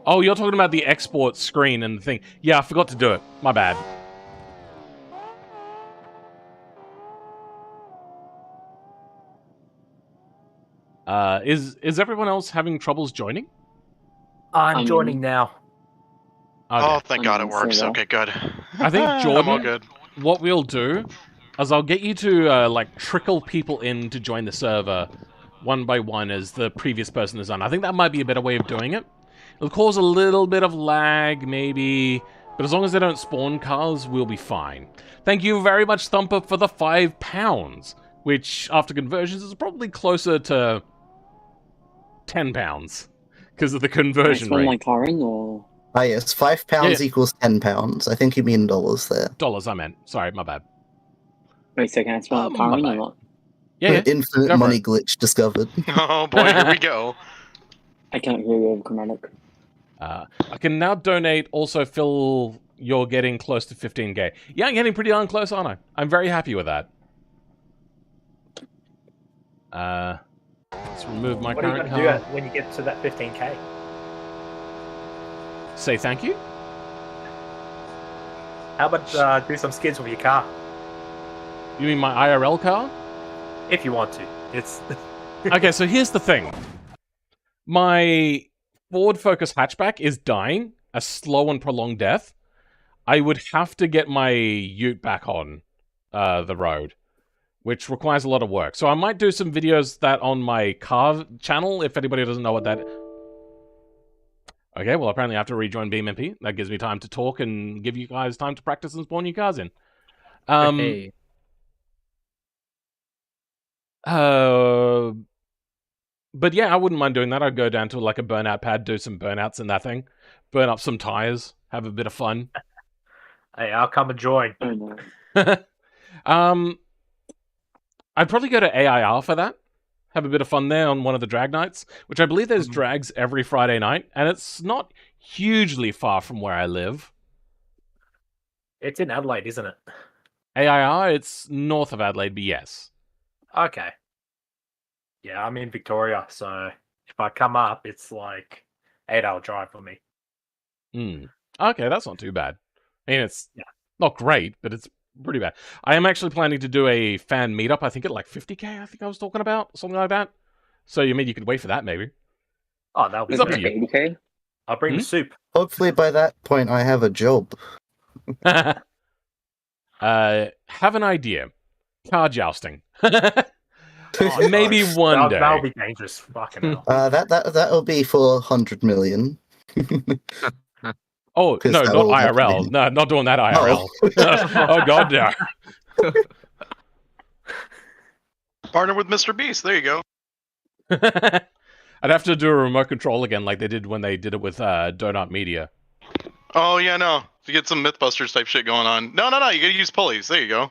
Speaker 1: Oh, you're talking about the export screen and the thing. Yeah, I forgot to do it. My bad. Is everyone else having troubles joining?
Speaker 13: I'm joining now.
Speaker 1: Okay.
Speaker 12: Oh, thank God it works. Okay, good.
Speaker 1: I think, Jordan,
Speaker 12: I'm all good.
Speaker 1: What we'll do is I'll get you to like trickle people in to join the server one by one as the previous person has done. I think that might be a better way of doing it. It'll cause a little bit of lag, maybe, but as long as they don't spawn cars, we'll be fine. Thank you very much, Thumper, for the £5, which, after conversions, is probably closer to £10 because of the conversion rate.
Speaker 14: My car in, or...
Speaker 3: Ah, yes, £5 equals £10. I think you mean dollars there.
Speaker 1: Dollars, I meant. Sorry, my bad.
Speaker 14: Wait, so can I spell my car in or not?
Speaker 1: Yeah.
Speaker 3: Infinite money glitch discovered.
Speaker 12: Oh boy, here we go.
Speaker 14: I can't hear you over chromatic.
Speaker 1: I can now donate. Also, Phil, you're getting close to 15k. Yeah, I'm getting pretty darn close, aren't I? I'm very happy with that. Let's remove my
Speaker 13: What are you
Speaker 1: current
Speaker 13: going to
Speaker 1: car.
Speaker 13: do when you get to that 15k?
Speaker 1: Say thank you?
Speaker 13: How about do some skids with your car?
Speaker 1: You mean my IRL car?
Speaker 13: If you want to. It's
Speaker 1: Okay, so here's the thing. My Ford Focus hatchback is dying a slow and prolonged death. I would have to get my ute back on the road, which requires a lot of work. So I might do some videos that on my car channel, if anybody doesn't know what that... Okay, well, apparently I have to rejoin BeamMP. That gives me time to talk and give you guys time to practice and spawn your cars in.
Speaker 2: Okay.
Speaker 1: But yeah, I wouldn't mind doing that. I'd go down to like a burnout pad, do some burnouts in that thing, burn up some tires, have a bit of fun.
Speaker 13: Hey, I'll come and join.
Speaker 1: I'd probably go to AIR for that. Have a bit of fun there on one of the drag nights, which I believe there's drags every Friday night, and it's not hugely far from where I live.
Speaker 13: It's in Adelaide, isn't it?
Speaker 1: AIR, it's north of Adelaide, but yes.
Speaker 13: Okay. Yeah, I'm in Victoria, so if I come up, it's like 8-hour drive for me.
Speaker 1: Okay, that's not too bad. I mean, it's not great, but it's pretty bad. I am actually planning to do a fan meetup, I think at like 50k, I think I was talking about, something like that. So you mean you could wait for that, maybe?
Speaker 13: Oh, that'll be
Speaker 1: it's up to you.
Speaker 14: 80K?
Speaker 13: I'll bring the soup.
Speaker 3: Hopefully by that point I have a job.
Speaker 1: Have an idea. Car jousting. Maybe one day.
Speaker 13: That'll be dangerous. Fucking hell.
Speaker 3: That'll be for 100 million.
Speaker 1: Oh, no, not IRL. No, not doing that IRL. Oh, God, no.
Speaker 12: Partner with Mr. Beast. There you go.
Speaker 1: I'd have to do a remote control again like they did when they did it with Donut Media.
Speaker 12: Oh, yeah, no. To get some Mythbusters type shit going on. No, you gotta use pulleys. There you go.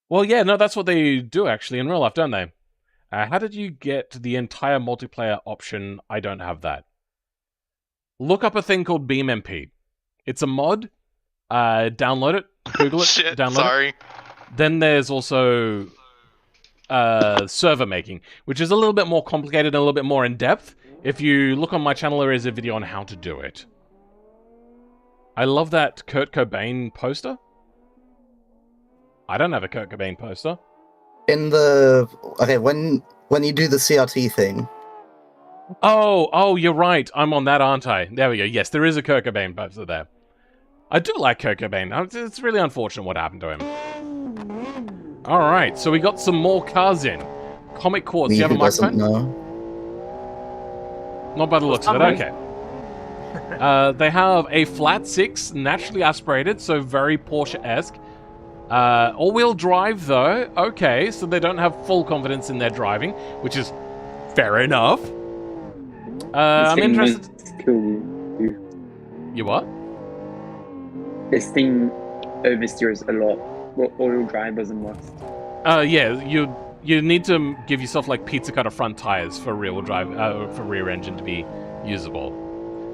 Speaker 1: Well, yeah, no, that's what they do, actually, in real life, don't they? How did you get the entire multiplayer option? I don't have that. Look up a thing called BeamMP. It's a mod. Download it. Google it.
Speaker 12: Shit,
Speaker 1: download
Speaker 12: sorry.
Speaker 1: it. Then there's also server making, which is a little bit more complicated and a little bit more in-depth. If you look on my channel, there is a video on how to do it. I love that Kurt Cobain poster. I don't have a Kurt Cobain poster.
Speaker 3: In the... Okay, when you do the CRT thing...
Speaker 1: Oh, you're right. I'm on that, aren't I? There we go. Yes, there is a Kurt Cobain poster there. I do like Kurt Cobain. It's really unfortunate what happened to him. Alright, so we got some more cars in. Comic Quartz, do you have a microphone?
Speaker 3: No.
Speaker 1: Not by the looks of it, okay. They have a flat 6, naturally aspirated, so very Porsche-esque. All-wheel drive, though. Okay, so they don't have full confidence in their driving, which is fair enough. I'm interested... You what?
Speaker 14: This thing oversteers a lot. Well, all-wheel drive doesn't must.
Speaker 1: Yeah, you need to give yourself like pizza cutter front tires for rear-wheel drive, for rear engine to be usable.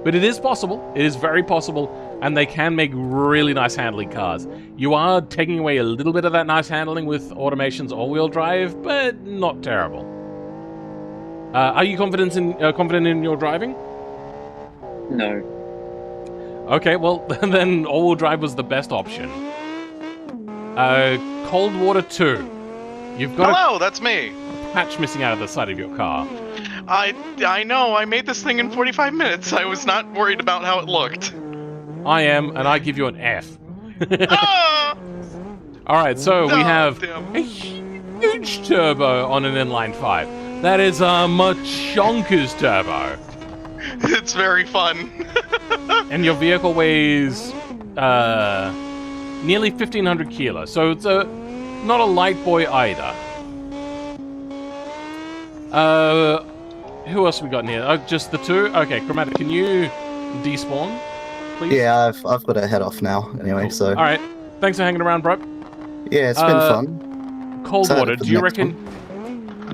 Speaker 1: But it is possible. It is very possible, and they can make really nice handling cars. You are taking away a little bit of that nice handling with Automation's all-wheel drive, but not terrible. Are you confident in your driving?
Speaker 14: No.
Speaker 1: Okay, well, then all-wheel drive was the best option. Cold Water 2. You've got
Speaker 12: Hello, that's me.
Speaker 1: a patch missing out of the side of your car.
Speaker 12: I know, I made this thing in 45 minutes. I was not worried about how it looked.
Speaker 1: I am, and I give you an F. Alright, so we have a huge turbo on an inline 5. That is a Machonkers turbo.
Speaker 12: It's very fun.
Speaker 1: And your vehicle weighs nearly 1,500 kilos, so it's not a light boy either. Who else we got in here? Just the two? Okay, Chromatic, can you despawn, please?
Speaker 3: Yeah, I've got to head off now, anyway, so...
Speaker 1: Alright, thanks for hanging around, bro.
Speaker 3: Yeah, it's been fun.
Speaker 1: Cold Water, do you reckon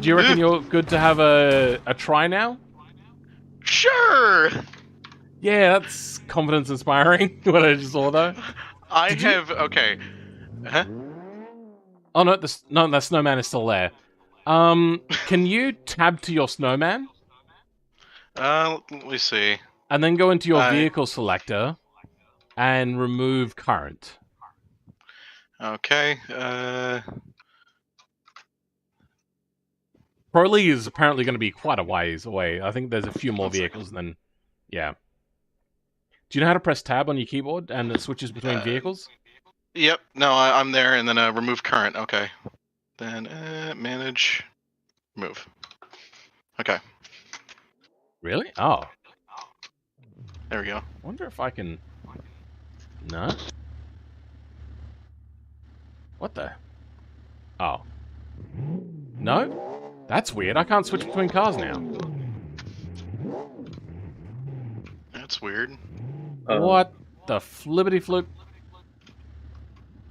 Speaker 1: you're good to have a try now?
Speaker 12: Sure!
Speaker 1: Yeah, that's confidence inspiring, what I just saw, though.
Speaker 12: Okay. Huh?
Speaker 1: Oh, no, the snowman is still there. Can you tab to your snowman?
Speaker 12: Let me see.
Speaker 1: And then go into your vehicle selector and remove current.
Speaker 12: Okay.
Speaker 1: Pro League is apparently going to be quite a ways away. I think there's a few more vehicles than... Yeah. Do you know how to press tab on your keyboard and it switches between vehicles?
Speaker 12: Yep. No, I'm there, and then remove current. Okay. Then manage, move. Okay.
Speaker 1: Really? Oh.
Speaker 12: There we go.
Speaker 1: I wonder if I can... No? What the... Oh. No? That's weird. I can't switch between cars now.
Speaker 12: That's weird.
Speaker 1: What the flippity flip?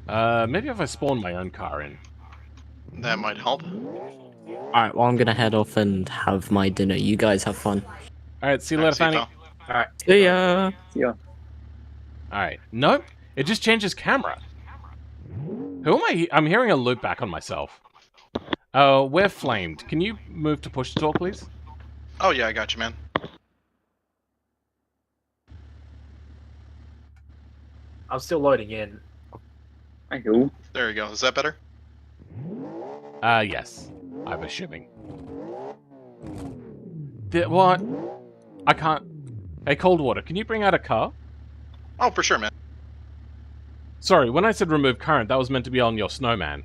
Speaker 1: Maybe if I spawn my own car in.
Speaker 12: That might help.
Speaker 6: Alright, well, I'm gonna head off and have my dinner. You guys have fun.
Speaker 1: Alright, see you later, Fanny.
Speaker 6: Alright. See ya.
Speaker 14: See ya.
Speaker 1: Alright. Nope. It just changes camera. Who am I? I'm hearing a loop back on myself. We're flamed. Can you move to push to talk, please?
Speaker 12: Oh, yeah, I got you, man.
Speaker 13: I'm still loading in.
Speaker 14: I know.
Speaker 12: There you go. Is that better?
Speaker 1: Yes. I'm assuming. What? I can't... Hey, Cold Water, can you bring out a car?
Speaker 12: Oh, for sure, man.
Speaker 1: Sorry, when I said remove current, that was meant to be on your snowman.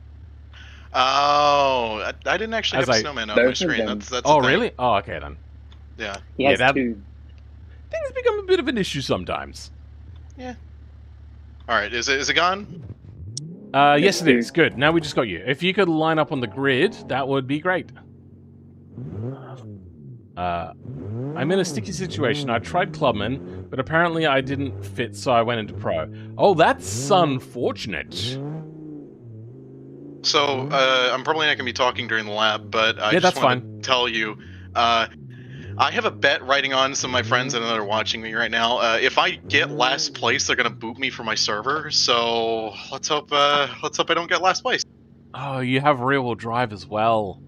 Speaker 12: Oh, I didn't actually have a snowman on my screen. That's
Speaker 1: oh, really? Oh, okay, then.
Speaker 12: Yeah.
Speaker 14: He has
Speaker 1: that...
Speaker 14: two.
Speaker 1: Things become a bit of an issue sometimes.
Speaker 12: Yeah. Alright, is it gone?
Speaker 1: Yes, it is. Good. Now we just got you. If you could line up on the grid, that would be great. I'm in a sticky situation. I tried Clubman, but apparently I didn't fit, so I went into Pro. Oh, that's unfortunate.
Speaker 12: So, I'm probably not going to be talking during the lab, but I just want to tell you, I have a bet riding on some of my friends that are watching me right now. If I get last place, they're going to boot me from my server, so let's hope I don't get last place.
Speaker 1: Oh, you have rear-wheel drive as well.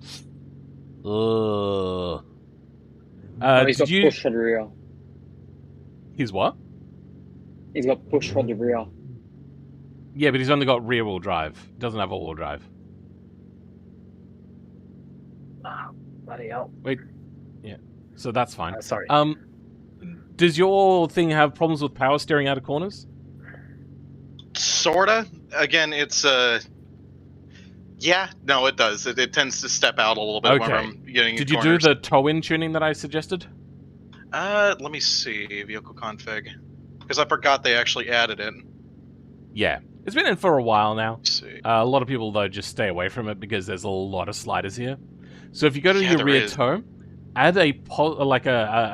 Speaker 1: Ugh.
Speaker 14: He's got push for the rear.
Speaker 1: He's what?
Speaker 14: He's got push for the rear.
Speaker 1: Yeah, but he's only got rear-wheel drive. He doesn't have all-wheel drive.
Speaker 13: Oh, bloody hell.
Speaker 1: Wait. Yeah. So that's fine.
Speaker 13: Sorry.
Speaker 1: Does your thing have problems with power steering out of corners?
Speaker 12: Sorta. Again, it's yeah, no, it does. It tends to step out a little bit when I'm getting
Speaker 1: Did you do the toe-in tuning that I suggested?
Speaker 12: Let me see. Vehicle config. Because I forgot they actually added it.
Speaker 1: Yeah. It's been in for a while now.
Speaker 12: Let's see.
Speaker 1: A lot of people, though, just stay away from it because there's a lot of sliders here. So if you go to your rear toe, add a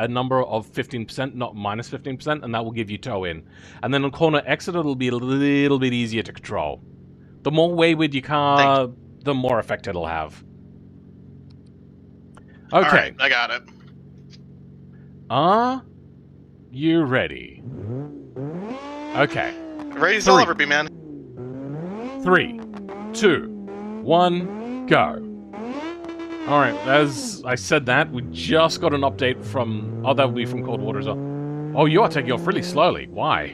Speaker 1: number of 15%, not minus 15%, and that will give you toe-in. And then on corner exit, it'll be a little bit easier to control. The more wayward your car, the more effect it'll have. Okay.
Speaker 12: Alright, I got it.
Speaker 1: Are you ready? Okay.
Speaker 12: Ready as I'll ever be, man.
Speaker 1: 3, 2, 1, go. Alright, as I said that, we just got an update from... Oh, that would be from Cold Water as well. Oh, you are taking off really slowly. Why?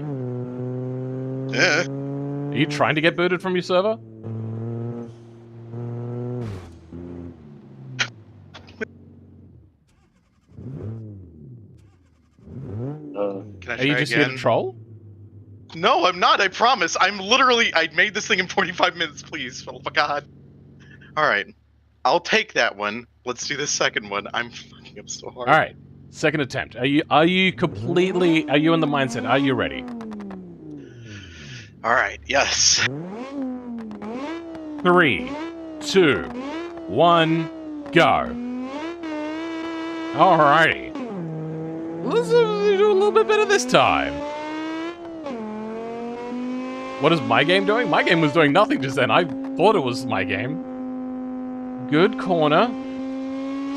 Speaker 12: Yeah.
Speaker 1: Are you trying to get booted from your server?
Speaker 12: Can I
Speaker 1: Are you just here to troll?
Speaker 12: No, I'm not, I promise. I made this thing in 45 minutes, please. Oh my god. Alright. I'll take that one. Let's do the second one. I'm fucking up so hard.
Speaker 1: Alright. Second attempt. Are you in the mindset? Are you ready?
Speaker 12: Alright, yes.
Speaker 1: 3, 2, 1, go. Alrighty. Let's do a little bit better this time. What is my game doing? My game was doing nothing just then. I thought it was my game. Good corner.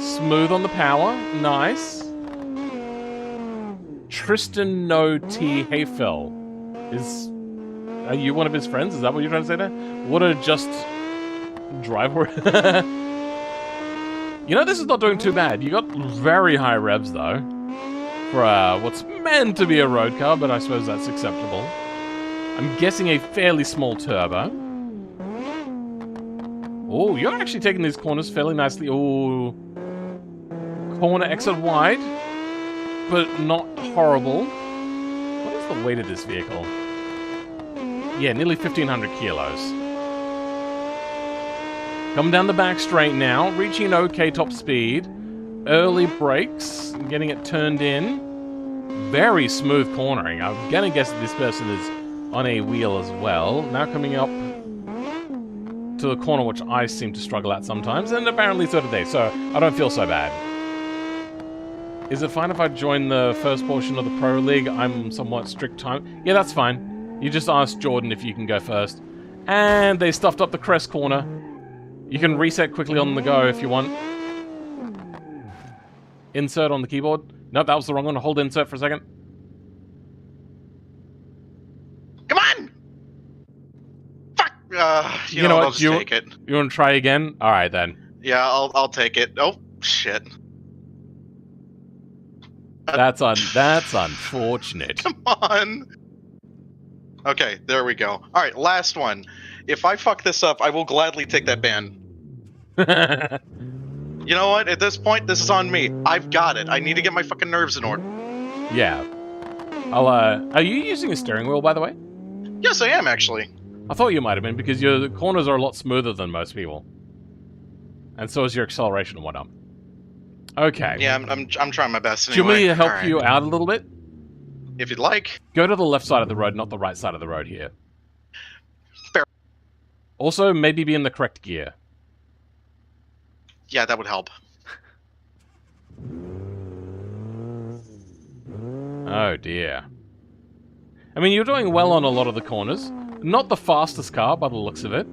Speaker 1: Smooth on the power. Nice. Tristan No T Hayfell is... Are you one of his friends? Is that what you're trying to say there? What a just driver. You know, this is not doing too bad. You got very high revs, though, for what's meant to be a road car, but I suppose that's acceptable. I'm guessing a fairly small turbo. Oh, you're actually taking these corners fairly nicely. Oh, corner exit wide, but not horrible. What is the weight of this vehicle? Yeah, nearly 1,500 kilos. Coming down the back straight now, reaching an okay top speed. Early brakes, getting it turned in. Very smooth cornering. I'm gonna guess that this person is on a wheel as well. Now coming up to the corner, which I seem to struggle at sometimes, and apparently so do they, so I don't feel so bad. Is it fine if I join the first portion of the Pro League? I'm somewhat strict time. Yeah, that's fine. You just ask Jordan if you can go first. And they stuffed up the crest corner. You can reset quickly on the go if you want. Insert on the keyboard. Nope, that was the wrong one. Hold insert for a second.
Speaker 12: Come on! Fuck! You know what? I'll just take it.
Speaker 1: You want to try again? Alright then.
Speaker 12: Yeah, I'll take it. Oh, shit.
Speaker 1: That's unfortunate.
Speaker 12: Come on! Okay, there we go. Alright, last one. If I fuck this up, I will gladly take that ban. You know what? At this point, this is on me. I've got it. I need to get my fucking nerves in order.
Speaker 1: Yeah. Are you using a steering wheel, by the way?
Speaker 12: Yes, I am, actually.
Speaker 1: I thought you might have been, because your corners are a lot smoother than most people. And so is your acceleration and whatnot. Okay.
Speaker 12: Yeah, I'm trying my best anyway.
Speaker 1: Do you want me to help you out a little bit?
Speaker 12: If you'd like.
Speaker 1: Go to the left side of the road, not the right side of the road here.
Speaker 12: Fair.
Speaker 1: Also, maybe be in the correct gear.
Speaker 12: Yeah, that would help.
Speaker 1: Oh dear. I mean, you're doing well on a lot of the corners. Not the fastest car by the looks of it.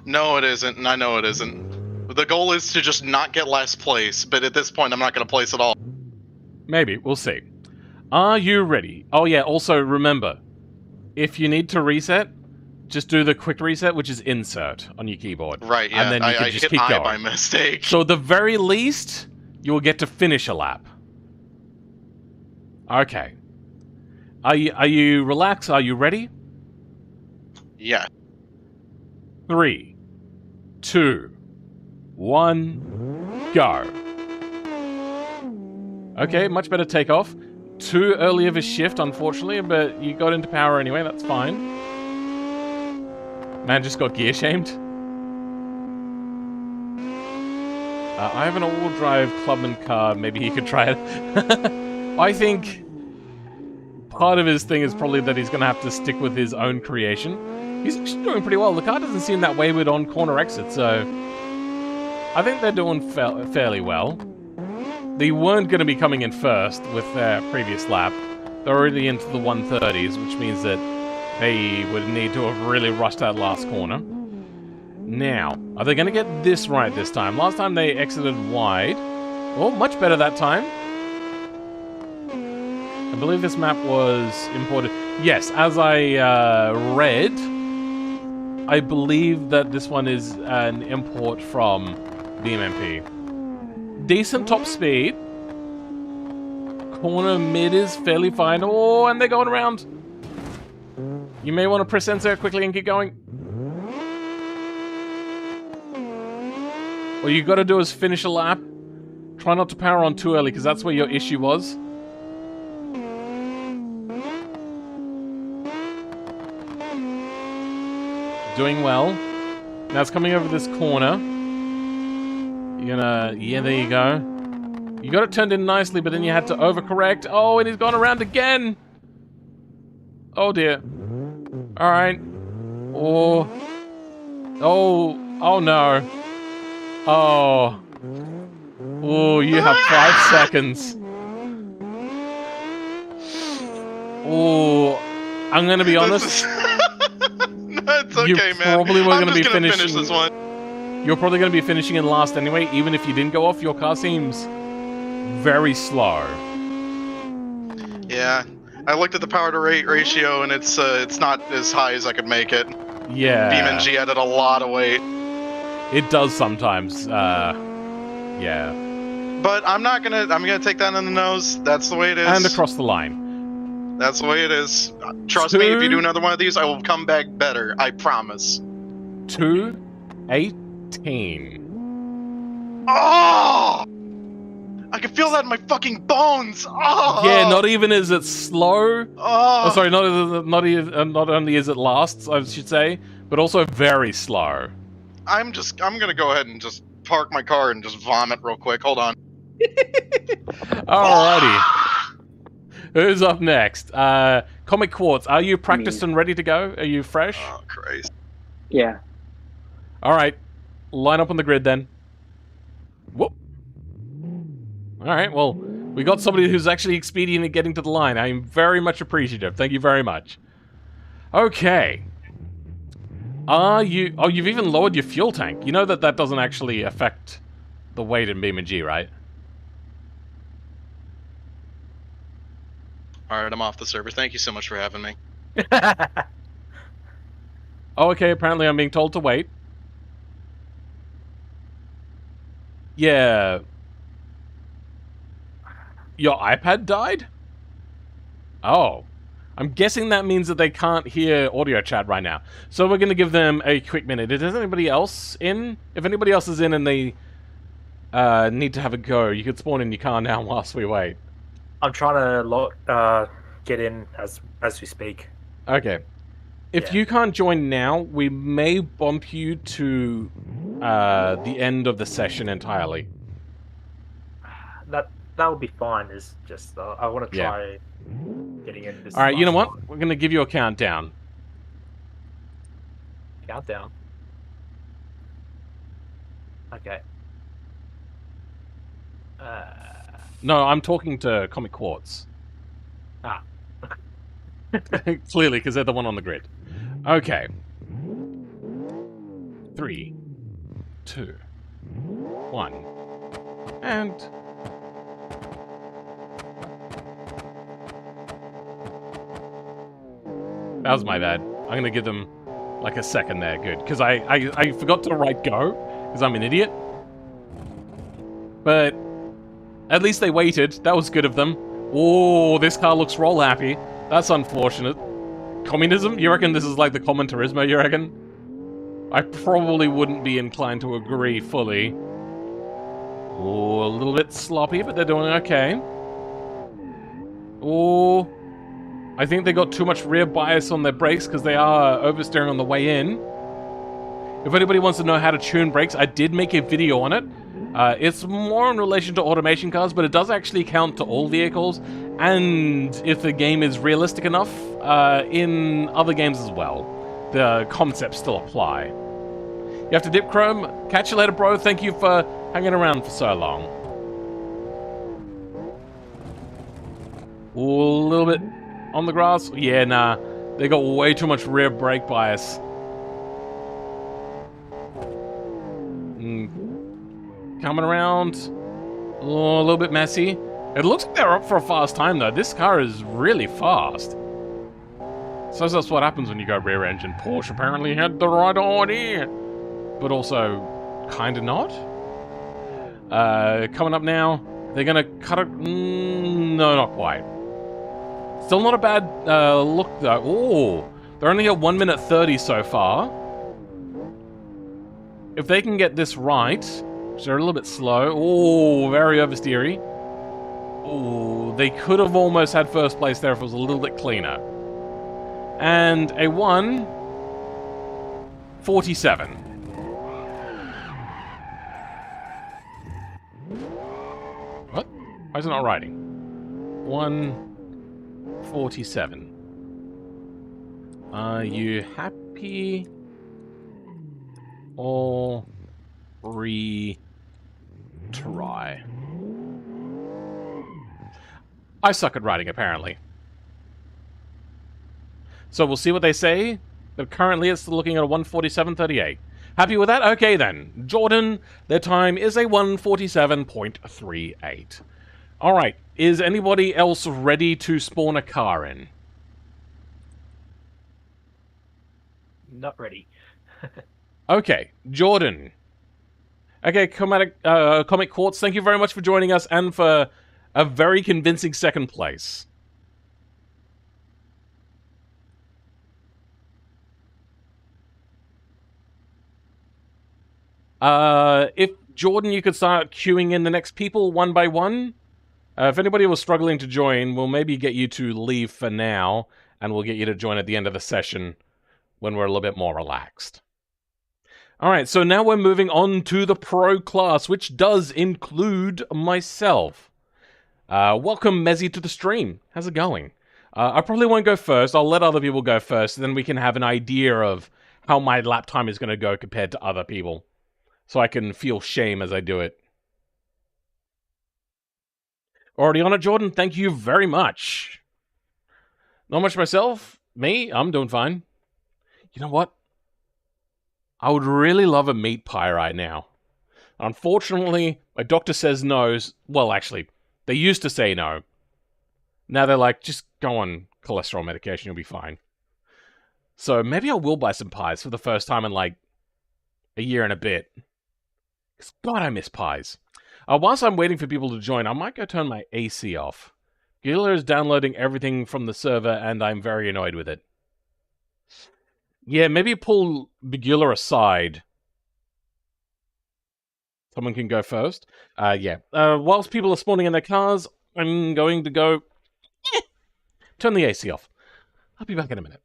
Speaker 12: No, it isn't, and I know it isn't. The goal is to just not get last place, but at this point I'm not going to place at all.
Speaker 1: Maybe, we'll see. Are you ready? Oh yeah, also remember, if you need to reset, just do the quick reset, which is insert on your keyboard.
Speaker 12: Right, yeah,
Speaker 1: and then you can just keep going.
Speaker 12: by mistake.
Speaker 1: So at the very least, you will get to finish a lap. Okay. Are you relaxed? Are you ready?
Speaker 12: Yeah.
Speaker 1: 3, 2, 1, go. Okay, much better takeoff. Too early of a shift, unfortunately, but you got into power anyway, that's fine. Man just got gear shamed. I have an all-wheel drive Clubman car, maybe he could try it. I think part of his thing is probably that he's going to have to stick with his own creation. He's actually doing pretty well. The car doesn't seem that wayward on corner exit, so I think they're doing fairly well. They weren't going to be coming in first with their previous lap. They're already into the 130s, which means that they would need to have really rushed that last corner. Now, are they going to get this right this time? Last time they exited wide. Oh, much better that time. I believe this map was imported. Yes, as I read, I believe that this one is an import from BMMP. Decent top speed. Corner mid is fairly fine. Oh, and they're going around. You may want to press enter quickly and keep going. What you got to do is finish a lap. Try not to power on too early, because that's where your issue was. Doing well. Now it's coming over this corner. You're gonna... Yeah, there you go. You got it turned in nicely, but then you had to overcorrect. Oh, and he's gone around again! Oh, dear. Alright. Oh. Oh. Oh, no. Oh. Oh, you have 5 seconds. Oh. I'm gonna be honest.
Speaker 12: It's okay, man.
Speaker 1: Probably were going to be finishing.
Speaker 12: Finish this one.
Speaker 1: You're probably going to be finishing in last anyway. Even if you didn't go off, your car seems very slow.
Speaker 12: Yeah, I looked at the power to rate ratio, and it's not as high as I could make it.
Speaker 1: Yeah.
Speaker 12: BeamNG added a lot of weight.
Speaker 1: It does sometimes. Yeah.
Speaker 12: But I'm gonna take that on the nose. That's the way it is.
Speaker 1: And across the line.
Speaker 12: That's the way it is. Trust me, if you do another one of these, I will come back better. I promise.
Speaker 1: 2:18.
Speaker 12: Oh! I can feel that in my fucking bones. Oh!
Speaker 1: Yeah, not even is it slow.
Speaker 12: Oh,
Speaker 1: sorry, not only is it lasts, I should say, but also very slow.
Speaker 12: I'm gonna go ahead and just park my car and just vomit real quick. Hold on.
Speaker 1: Alrighty. Who's up next? Comic Quartz, are you practiced and ready to go? Are you fresh?
Speaker 12: Oh, Christ.
Speaker 14: Yeah.
Speaker 1: Alright. Line up on the grid then. Whoop. Alright, well, we got somebody who's actually expedient at getting to the line. I'm very much appreciative. Thank you very much. Okay. Are you... Oh, you've even lowered your fuel tank. You know that that doesn't actually affect the weight in BeamNG, right?
Speaker 12: Alright, I'm off the server. Thank you so much for having me.
Speaker 1: Oh, okay, apparently I'm being told to wait. Yeah. Your iPad died? Oh. I'm guessing that means that they can't hear audio chat right now. So we're going to give them a quick minute. Is anybody else in? If anybody else is in and they need to have a go, you can spawn in your car now whilst we wait.
Speaker 13: I'm trying to get in as we speak.
Speaker 1: Okay. If you can't join now, we may bump you to the end of the session entirely.
Speaker 13: That would be fine. It's just I want to try getting in this.
Speaker 1: Alright, you know what? We're going to give you a countdown.
Speaker 13: Countdown. Okay.
Speaker 1: No, I'm talking to Comic Quartz.
Speaker 13: Ah.
Speaker 1: Clearly, because they're the one on the grid. Okay. 3, 2, 1, and... That was my bad. I'm gonna give them like a second there, good. Because I forgot to write go, because I'm an idiot. But at least they waited. That was good of them. Oh, this car looks roll happy. That's unfortunate. Communism? You reckon this is like the commentarismo, you reckon? I probably wouldn't be inclined to agree fully. Oh, a little bit sloppy, but they're doing okay. Oh, I think they got too much rear bias on their brakes because they are oversteering on the way in. If anybody wants to know how to tune brakes, I did make a video on it. It's more in relation to automation cars, but it does actually count to all vehicles, and if the game is realistic enough, in other games as well. The concepts still apply. You have to dip, Chrome. Catch you later, bro. Thank you for hanging around for so long. Ooh, a little bit on the grass. Yeah, nah. They got way too much rear brake bias. Coming around. Oh, a little bit messy. It looks like they're up for a fast time, though. This car is really fast. So that's what happens when you go rear engine. Porsche apparently had the right idea. But also, kind of not. Coming up now. They're going to cut it. No, not quite. Still not a bad look, though. Oh, they're only at 1 minute 30 so far. If they can get this right, which they're a little bit slow. Oh, very oversteery. Oh, they could have almost had first place there if it was a little bit cleaner. And a 1:47. What? Why is it not writing? 1:47. Are you happy? Or retry? I suck at writing, apparently. So we'll see what they say. But currently it's looking at a 1:47.38. Happy with that? Okay then. Jordan, their time is a 1:47.38. Alright, is anybody else ready to spawn a car in?
Speaker 13: Not ready.
Speaker 1: Okay, Jordan. Okay, Comic Quartz, thank you very much for joining us and for a very convincing second place. If Jordan, you could start queuing in the next people one by one. If anybody was struggling to join, we'll maybe get you to leave for now, and we'll get you to join at the end of the session when we're a little bit more relaxed. Alright, so now we're moving on to the pro class, which does include myself. Welcome, Mezzy, to the stream. How's it going? I probably won't go first. I'll let other people go first, then we can have an idea of how my lap time is going to go compared to other people. So I can feel shame as I do it. Already on it, Jordan? Thank you very much. Not much myself. Me? I'm doing fine. You know what? I would really love a meat pie right now. Unfortunately, my doctor says no. Well, actually, they used to say no. Now they're like, just go on cholesterol medication, you'll be fine. So maybe I will buy some pies for the first time in like a year and a bit. Because God, I miss pies. Whilst I'm waiting for people to join, I might go turn my AC off. Gila is downloading everything from the server, and I'm very annoyed with it. Yeah, maybe pull Begula aside. Someone can go first. Yeah. Whilst people are spawning in their cars, I'm going to go... turn the AC off. I'll be back in a minute.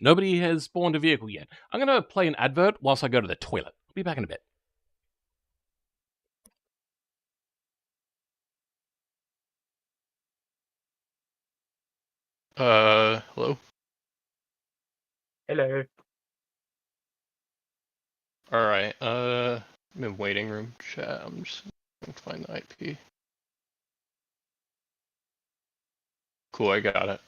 Speaker 1: Nobody has spawned a vehicle yet. I'm going to play an advert whilst I go to the toilet. I'll be back in a bit.
Speaker 15: Hello?
Speaker 13: Hello.
Speaker 15: Alright, I'm in waiting room chat. I'm just going to find the IP. Cool, I got it.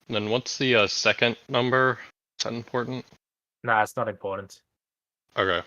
Speaker 15: And then what's the second number? Is that important?
Speaker 13: Nah, it's not important.
Speaker 15: Okay.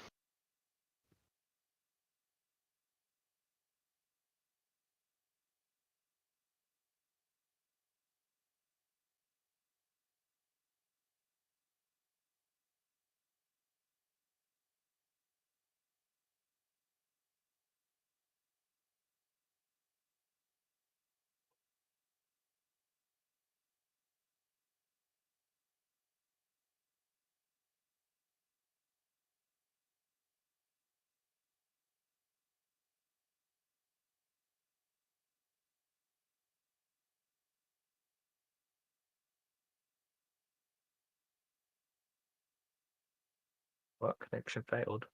Speaker 13: What? Connection failed.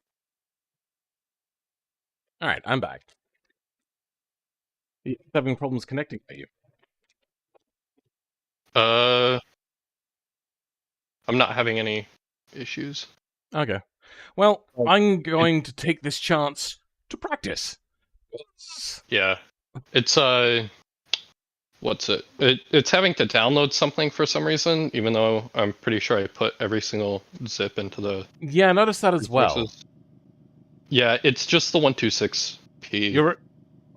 Speaker 1: Alright, I'm back. Are you having problems connecting, are you?
Speaker 15: I'm not having any issues.
Speaker 1: Okay. Well, I'm going to take this chance to practice.
Speaker 15: Yeah. It's, what's it? It's having to download something for some reason, even though I'm pretty sure I put every single zip into the...
Speaker 1: Yeah, I noticed that as well.
Speaker 15: Yeah, it's just the 126p.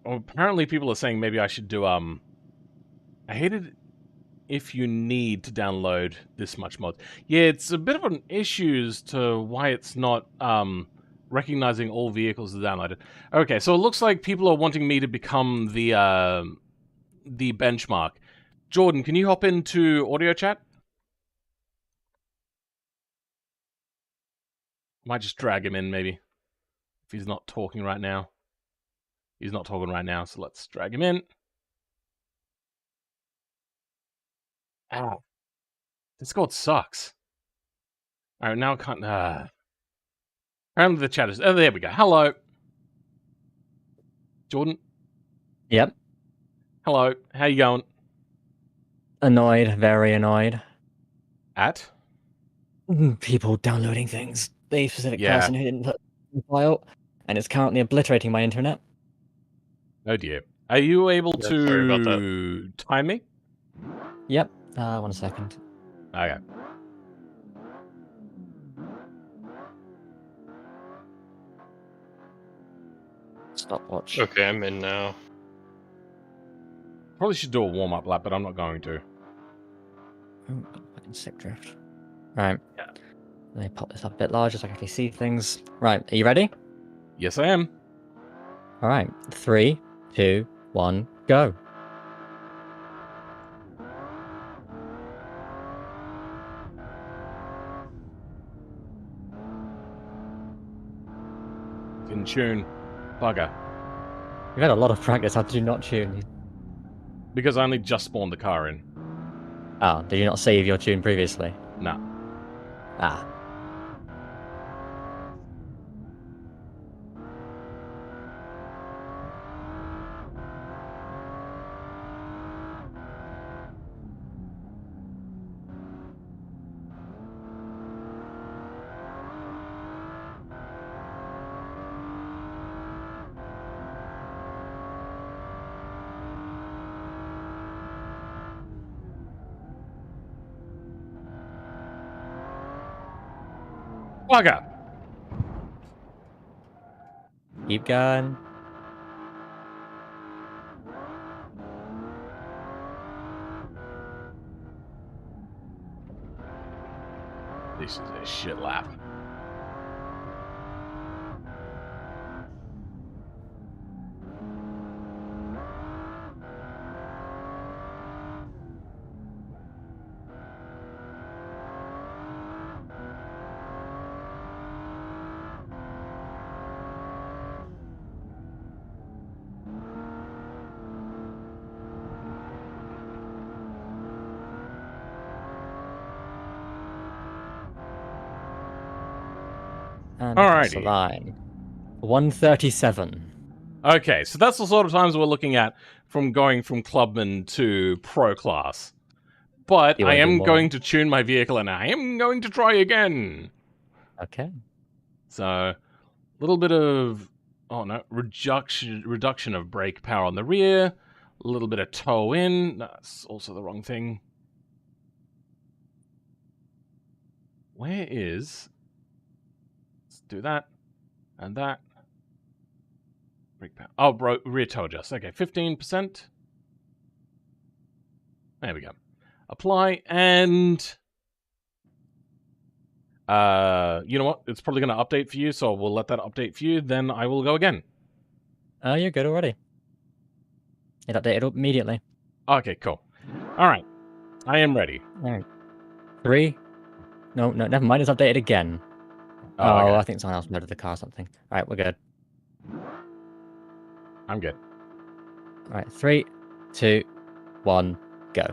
Speaker 1: Well, apparently people are saying maybe I should do, I hated if you need to download this much mod. Yeah, it's a bit of an issue as to why it's not, recognizing all vehicles as downloaded. Okay, so it looks like people are wanting me to become the benchmark. Jordan, can you hop into audio chat? Might just drag him in, maybe. If he's not talking right now. He's not talking right now, so let's drag him in. Ah. Discord sucks. Alright, now I can't... Apparently the chat is... Oh, there we go. Hello. Jordan?
Speaker 2: Yep.
Speaker 1: Hello. How you going?
Speaker 2: Annoyed. Very annoyed.
Speaker 1: At?
Speaker 2: People downloading things. The specific person who didn't put the file, and it's currently obliterating my internet.
Speaker 1: Oh dear. Are you able
Speaker 15: Yeah, sorry about
Speaker 1: to time me?
Speaker 2: Yep. 1 second.
Speaker 1: Okay.
Speaker 2: Stopwatch.
Speaker 15: Okay, I'm in now.
Speaker 1: Probably should do a warm-up lap, but I'm not going to.
Speaker 2: Oh, fucking sick drift. Right. Yeah. Let me pop this up a bit larger so I can actually see things. Right, are you ready?
Speaker 1: Yes, I am.
Speaker 2: Alright. 3, 2, 1, go.
Speaker 1: In tune. Bugger.
Speaker 2: You've had a lot of practice. How did you not tune?
Speaker 1: Because I only just spawned the car in.
Speaker 2: Oh, did you not save your tune previously?
Speaker 1: Nah.
Speaker 2: Ah.
Speaker 1: Bugger!
Speaker 2: Keep going.
Speaker 1: This is a shit lap.
Speaker 2: And across the line. 137.
Speaker 1: Okay, so that's the sort of times we're looking at from going from Clubman to Pro Class. But I am going to tune my vehicle and I am going to try again.
Speaker 2: Okay.
Speaker 1: So, a little bit of... Oh no, reduction of brake power on the rear. A little bit of toe in. That's also the wrong thing. Where is... Let's do that. And that. Brake power. Oh, rear toe adjust. Okay, 15%. There we go. Apply, and... you know what? It's probably going to update for you, so we'll let that update for you. Then I will go again.
Speaker 2: You're good already. It updated immediately.
Speaker 1: Okay, cool. All right. I am ready.
Speaker 2: All right. 3. No, never mind. It's updated again.
Speaker 1: Oh, okay.
Speaker 2: I think someone else loaded the car or something. All right, we're good.
Speaker 1: I'm good.
Speaker 2: All right, 3, 2, 1, go.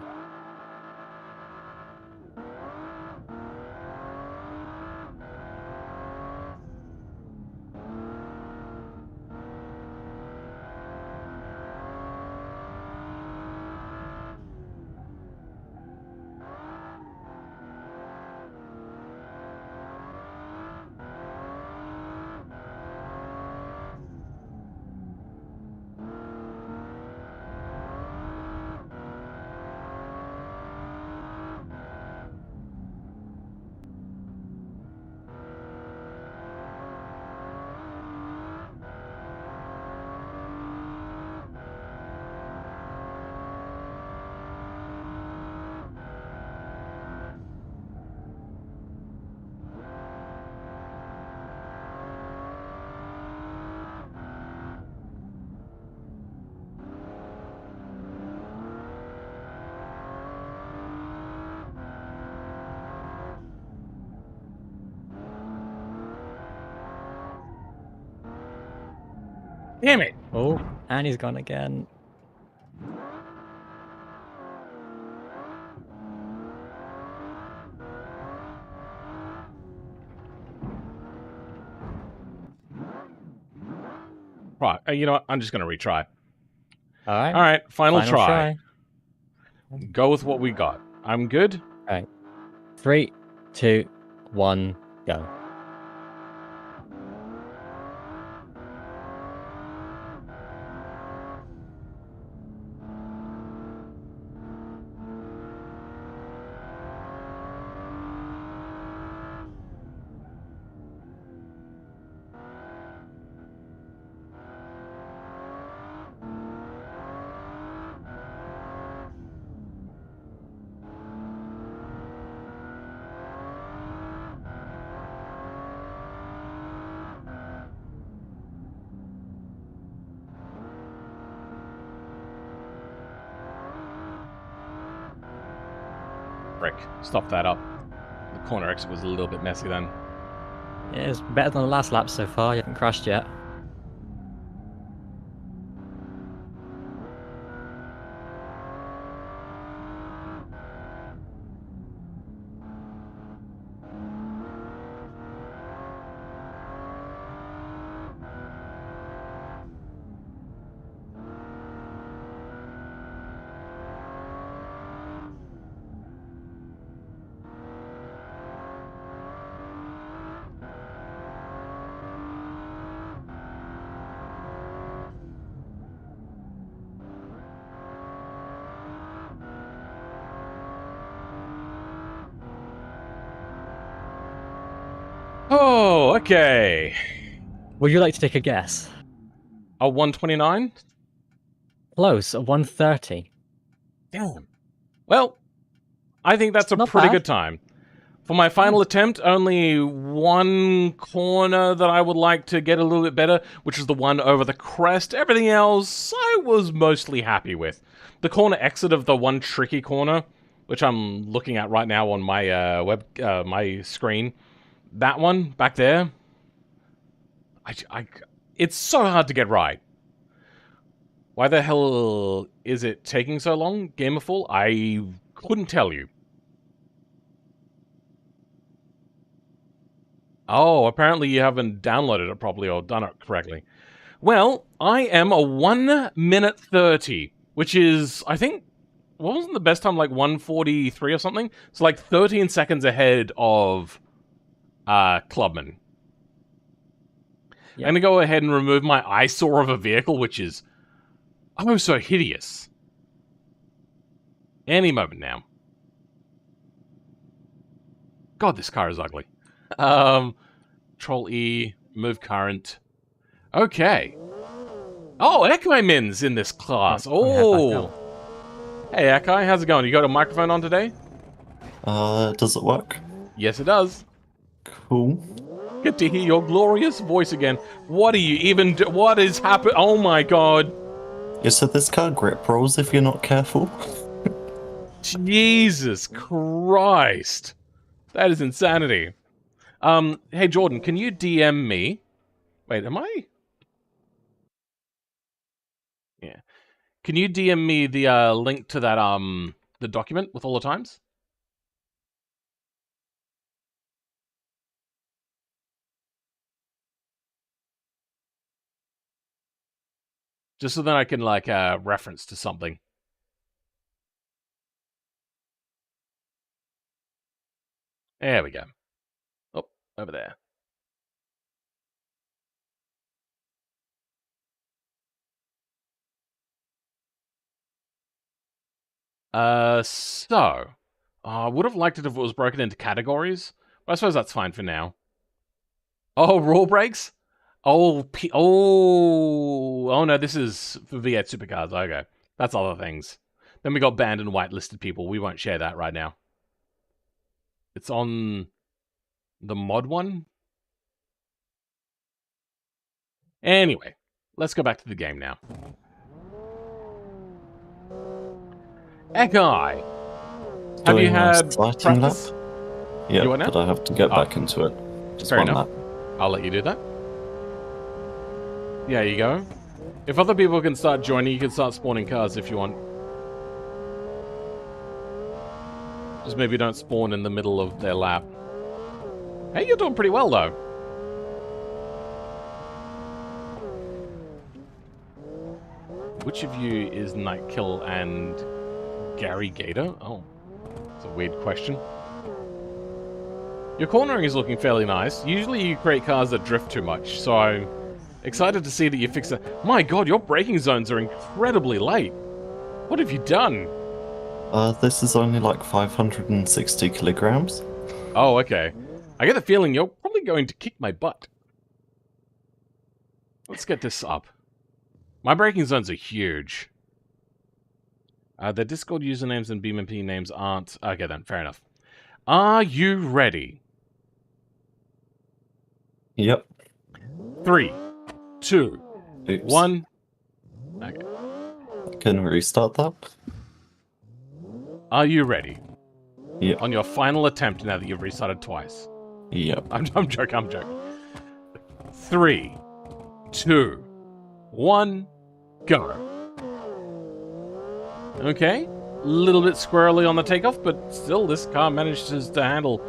Speaker 1: Damn it!
Speaker 2: Oh, and he's gone again.
Speaker 1: Right, you know what? I'm just going to retry.
Speaker 2: Alright.
Speaker 1: Alright, final try. Go with what we got. I'm good?
Speaker 2: Alright. 3, 2, 1, go.
Speaker 1: Frick. Stop that up. The corner exit was a little bit messy then.
Speaker 2: Yeah, it's better than the last lap so far. You haven't crashed yet.
Speaker 1: Oh, okay.
Speaker 2: Would you like to take a guess?
Speaker 1: A 129?
Speaker 2: Close, a 130.
Speaker 1: Damn. Well, I think that's a
Speaker 2: Not
Speaker 1: pretty
Speaker 2: bad.
Speaker 1: good time. For my final attempt, only one corner that I would like to get a little bit better, which is the one over the crest. Everything else, I was mostly happy with. The corner exit of the one tricky corner, which I'm looking at right now on my my screen, that one back there, it's so hard to get right. Why the hell is it taking so long, Gamerful? I couldn't tell you. Oh, apparently you haven't downloaded it properly or done it correctly. Well, I am a 1 minute 30, which is, I think, wasn't the best time like 1:43 or something? It's like 13 seconds ahead of Clubman.
Speaker 2: Yep.
Speaker 1: I'm going to go ahead and remove my eyesore of a vehicle, which is oh so hideous. Any moment now. God, this car is ugly. Control E, move current. Okay. Oh, Ekaimin's in this class. Oh. Hey, Ekai, how's it going? You got a microphone on today?
Speaker 16: Does it work?
Speaker 1: Yes, it does.
Speaker 16: Cool.
Speaker 1: Get to hear your glorious voice again. What are you even do? What is happening? Oh my god.
Speaker 16: Yeah, so this car grip rolls if you're not careful.
Speaker 1: Jesus Christ. That is insanity. Hey Jordan, can you DM me? Wait, am I? Yeah. Can you DM me the link to that the document with all the times? Just so that I can like reference to something. There we go. Oh, over there. I would have liked it if it was broken into categories, but I suppose that's fine for now. Oh, rule breaks? Oh, oh no, this is for V8 supercars. Okay, that's other things. Then we got banned and whitelisted people. We won't share that right now. It's on the mod one. Anyway, let's go back to the game now. Ekai, have you had practice?
Speaker 16: Yeah, but I have to get back into it. Just
Speaker 1: Fair
Speaker 16: one
Speaker 1: enough.
Speaker 16: lap.
Speaker 1: I'll let you do that. Yeah, you go. If other people can start joining, you can start spawning cars if you want. Just maybe don't spawn in the middle of their lap. Hey, you're doing pretty well, though. Which of you is Nightkill and Gary Gator? Oh, that's a weird question. Your cornering is looking fairly nice. Usually you create cars that drift too much, so I'm excited to see that you fix it. My god, your braking zones are incredibly late. What have you done?
Speaker 16: This is only like 560 kilograms.
Speaker 1: Oh, okay. I get the feeling you're probably going to kick my butt. Let's get this up. My braking zones are huge. The Discord usernames and BeamMP names aren't... Okay then, fair enough. Are you ready?
Speaker 16: Yep.
Speaker 1: 3, 2,
Speaker 16: Oops.
Speaker 1: 1. Okay.
Speaker 16: Can we restart that?
Speaker 1: Are you ready?
Speaker 16: Yep.
Speaker 1: On your final attempt now that you've restarted twice.
Speaker 16: Yep.
Speaker 1: I'm joking. 3, 2, 1, go. Okay. A little bit squirrely on the takeoff, but still this car manages to handle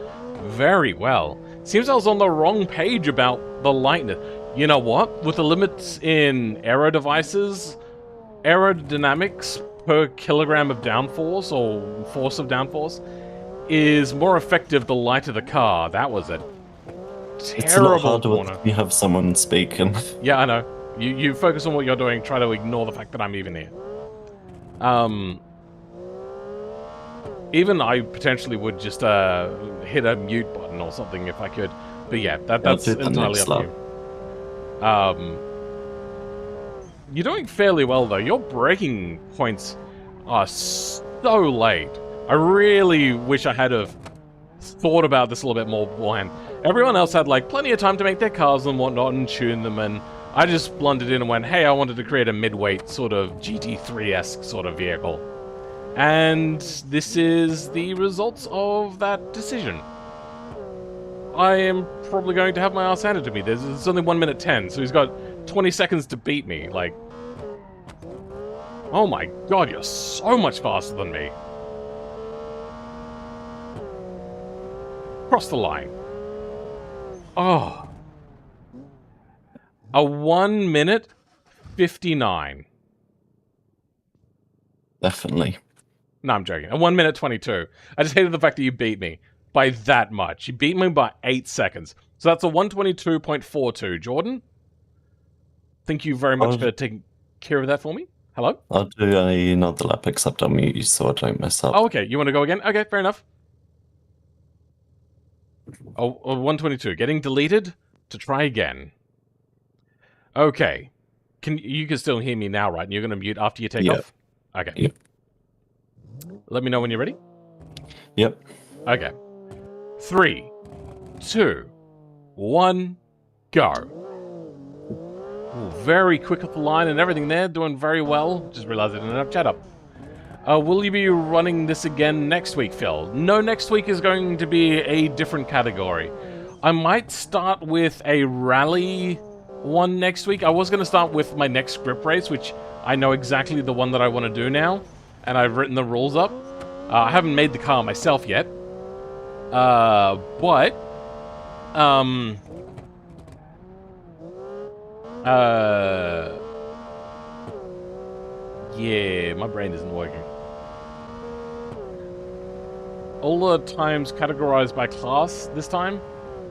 Speaker 1: very well. Seems I was on the wrong page about the lightness. You know what? With the limits in aero devices, aerodynamics per kilogram of downforce, or force of downforce, is more effective the lighter the car. That was a terrible
Speaker 16: It's a lot harder
Speaker 1: corner.
Speaker 16: when you have someone speaking.
Speaker 1: Yeah, I know. You focus on what you're doing, try to ignore the fact that I'm even here. Even I potentially would just hit a mute button or something if I could. But yeah, that's entirely up to you. You're doing fairly well though. Your braking points are so late. I really wish I had have thought about this a little bit more beforehand. Everyone else had like plenty of time to make their cars and whatnot and tune them, and I just blundered in and went, hey, I wanted to create a mid-weight sort of GT3-esque sort of vehicle. And this is the results of that decision. I am probably going to have my ass handed to me. It's only 1 minute 10, so he's got 20 seconds to beat me. Like, oh my god, you're so much faster than me. Cross the line. Oh. A 1 minute 59.
Speaker 16: Definitely.
Speaker 1: No, I'm joking. A 1 minute 22. I just hated the fact that you beat me by that much. You beat me by 8 seconds. So that's a 122.42. Jordan? Thank you very much for taking care of that for me. Hello?
Speaker 16: I'll do another lap, except I'll mute you so I don't mess up.
Speaker 1: Oh, okay. You want to go again? Okay, fair enough. Oh, 122. Getting deleted to try again. Okay. You can still hear me now, right? And you're going to mute after you take off? Okay.
Speaker 16: Yep.
Speaker 1: Let me know when you're ready.
Speaker 16: Yep.
Speaker 1: Okay. 3, 2, 1, go. Ooh, very quick up the line and everything there. Doing very well. Just realized I didn't have chat up. Will you be running this again next week, Phil? No, next week is going to be a different category. I might start with a rally one next week. I was going to start with my next grip race, which I know exactly the one that I want to do now. And I've written the rules up. I haven't made the car myself yet. Yeah, my brain isn't working. All the times categorized by class this time?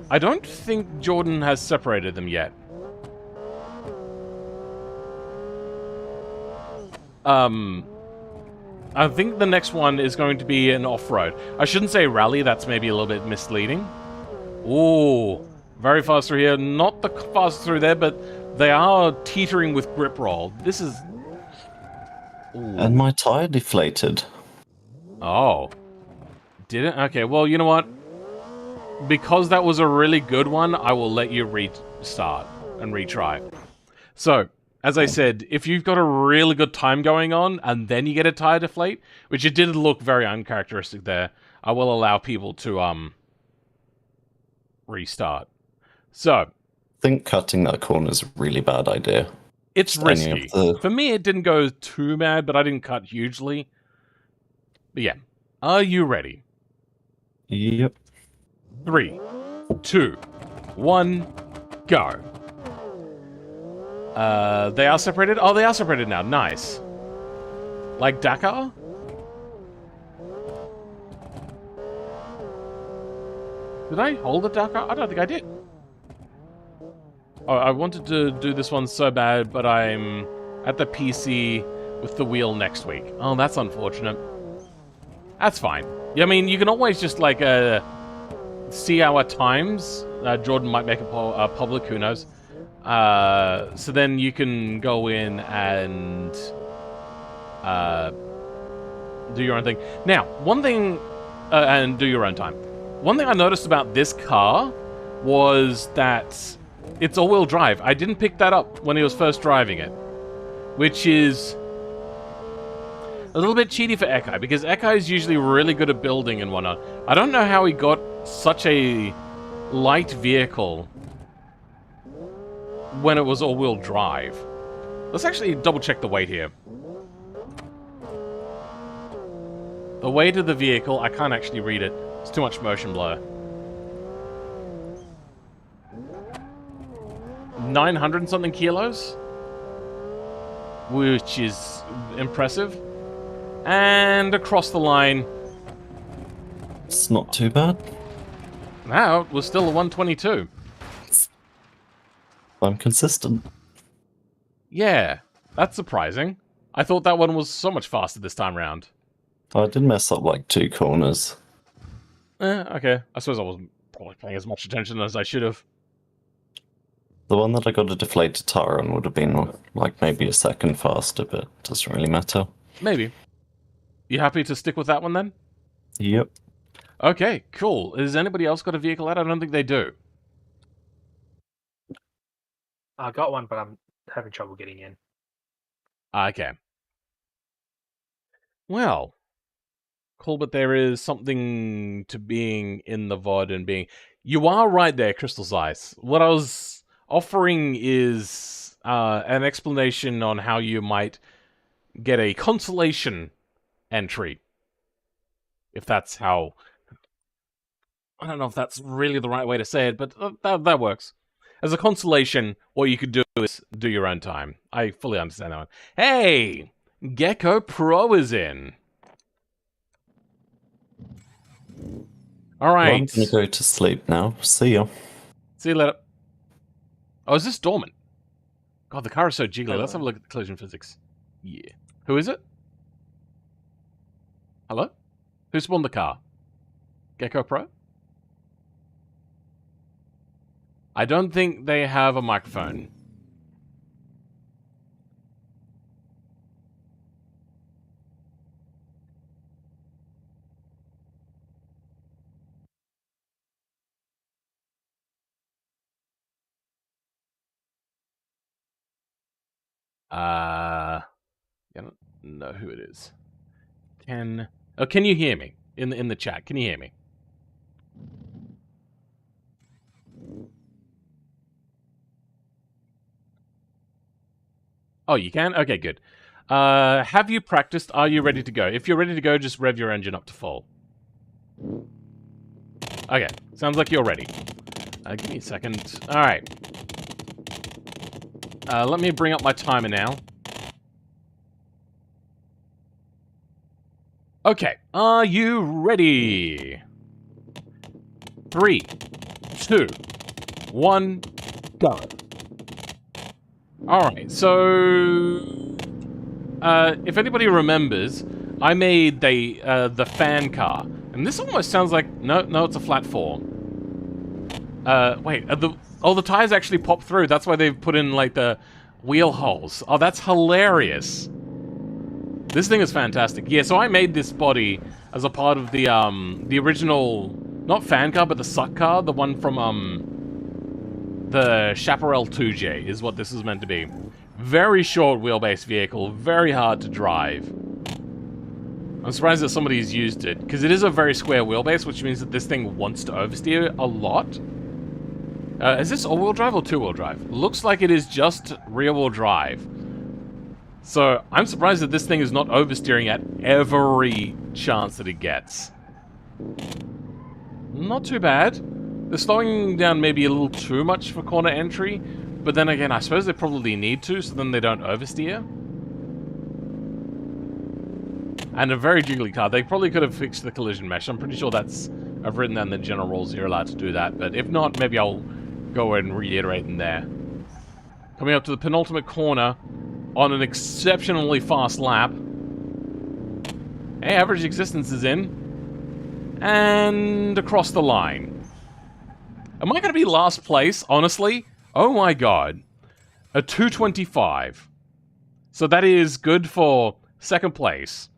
Speaker 1: I don't think Jordan has separated them yet. I think the next one is going to be an off-road. I shouldn't say rally, that's maybe a little bit misleading. Ooh, very fast through here. Not the fastest through there, but they are teetering with grip roll. This is... Ooh.
Speaker 16: And my tire deflated.
Speaker 1: Oh. Did it? Okay, well, you know what? Because that was a really good one, I will let you restart and retry. So, as I said, if you've got a really good time going on, and then you get a tire deflate, which it did look very uncharacteristic there, I will allow people to, restart. So.
Speaker 16: I think cutting that corner is a really bad idea.
Speaker 1: It's
Speaker 16: Just any
Speaker 1: risky.
Speaker 16: of the-
Speaker 1: For me, it didn't go too bad, but I didn't cut hugely. But yeah. Are you ready?
Speaker 16: Yep.
Speaker 1: 3, 2, 1, go. They are separated? Oh, they are separated now. Nice. Like Dakar? Did I hold a Dakar? I don't think I did. Oh, I wanted to do this one so bad, but I'm at the PC with the wheel next week. Oh, that's unfortunate. That's fine. Yeah, I mean, you can always just, like, see our times. Jordan might make a public, who knows. So then you can go in and do your own thing. Now, one thing, and do your own time. One thing I noticed about this car was that it's all-wheel drive. I didn't pick that up when he was first driving it, which is a little bit cheaty for Ekai, because Ekai is usually really good at building and whatnot. I don't know how he got such a light vehicle when it was all-wheel drive. Let's actually double-check the weight here. The weight of the vehicle, I can't actually read it. It's too much motion blur. 900 and something kilos, which is impressive. And across the line,
Speaker 16: It's not too bad.
Speaker 1: now it was still a 122.
Speaker 16: I'm consistent.
Speaker 1: Yeah, that's surprising. I thought that one was so much faster this time round.
Speaker 16: I did mess up like 2 corners.
Speaker 1: Okay. I suppose I wasn't probably paying as much attention as I should have.
Speaker 16: The one that I got a deflated tire on would have been like maybe a second faster, but it doesn't really matter.
Speaker 1: Maybe. You happy to stick with that one then?
Speaker 16: Yep.
Speaker 1: Okay, cool. Has anybody else got a vehicle out? I don't think they do.
Speaker 13: I got one, but I'm having trouble getting in.
Speaker 1: Okay. Well, cool, but there is something to being in the VOD and being... You are right there, Crystal's Eyes. What I was offering is an explanation on how you might get a consolation entry. If that's how... I don't know if that's really the right way to say it, but that works. As a consolation, what you could do is do your own time. I fully understand that one. Hey! Gecko Pro is in. Alright.
Speaker 16: Well, I'm gonna go to sleep now. See ya.
Speaker 1: See you later. Oh, is this dormant? God, the car is so jiggly. Let's have a look at the collision physics. Yeah. Who is it? Hello? Who spawned the car? Gecko Pro? I don't think they have a microphone. I don't know who it is. Can you hear me in the chat? Can you hear me? Oh, you can? Okay, good. Have you practiced? Are you ready to go? If you're ready to go, just rev your engine up to full. Okay, sounds like you're ready. Give me a second. Alright. Let me bring up my timer now. Okay, are you ready? 3, 2, 1, go. Alright, so... if anybody remembers, I made the fan car. And this almost sounds like... No, it's a flat 4. Wait, the tires actually pop through. That's why they've put in, like, the wheel holes. Oh, that's hilarious. This thing is fantastic. Yeah, so I made this body as a part of the original... Not fan car, but the suck car. The one from, the Chaparral 2J is what this is meant to be. Very short wheelbase vehicle, very hard to drive. I'm surprised that somebody's used it, because it is a very square wheelbase, which means that this thing wants to oversteer a lot. Is this all-wheel drive or two-wheel drive? Looks like it is just rear-wheel drive. So, I'm surprised that this thing is not oversteering at every chance that it gets. Not too bad. They're slowing down maybe a little too much for corner entry, but then again, I suppose they probably need to, so then they don't oversteer. And a very jiggly car. They probably could have fixed the collision mesh. I'm pretty sure that's... I've written that in the general rules you're allowed to do that, but if not, maybe I'll go and reiterate in there. Coming up to the penultimate corner on an exceptionally fast lap. Hey, average existence is in. And across the line. Am I going to be last place, honestly? Oh my god. A 225. So that is good for second place.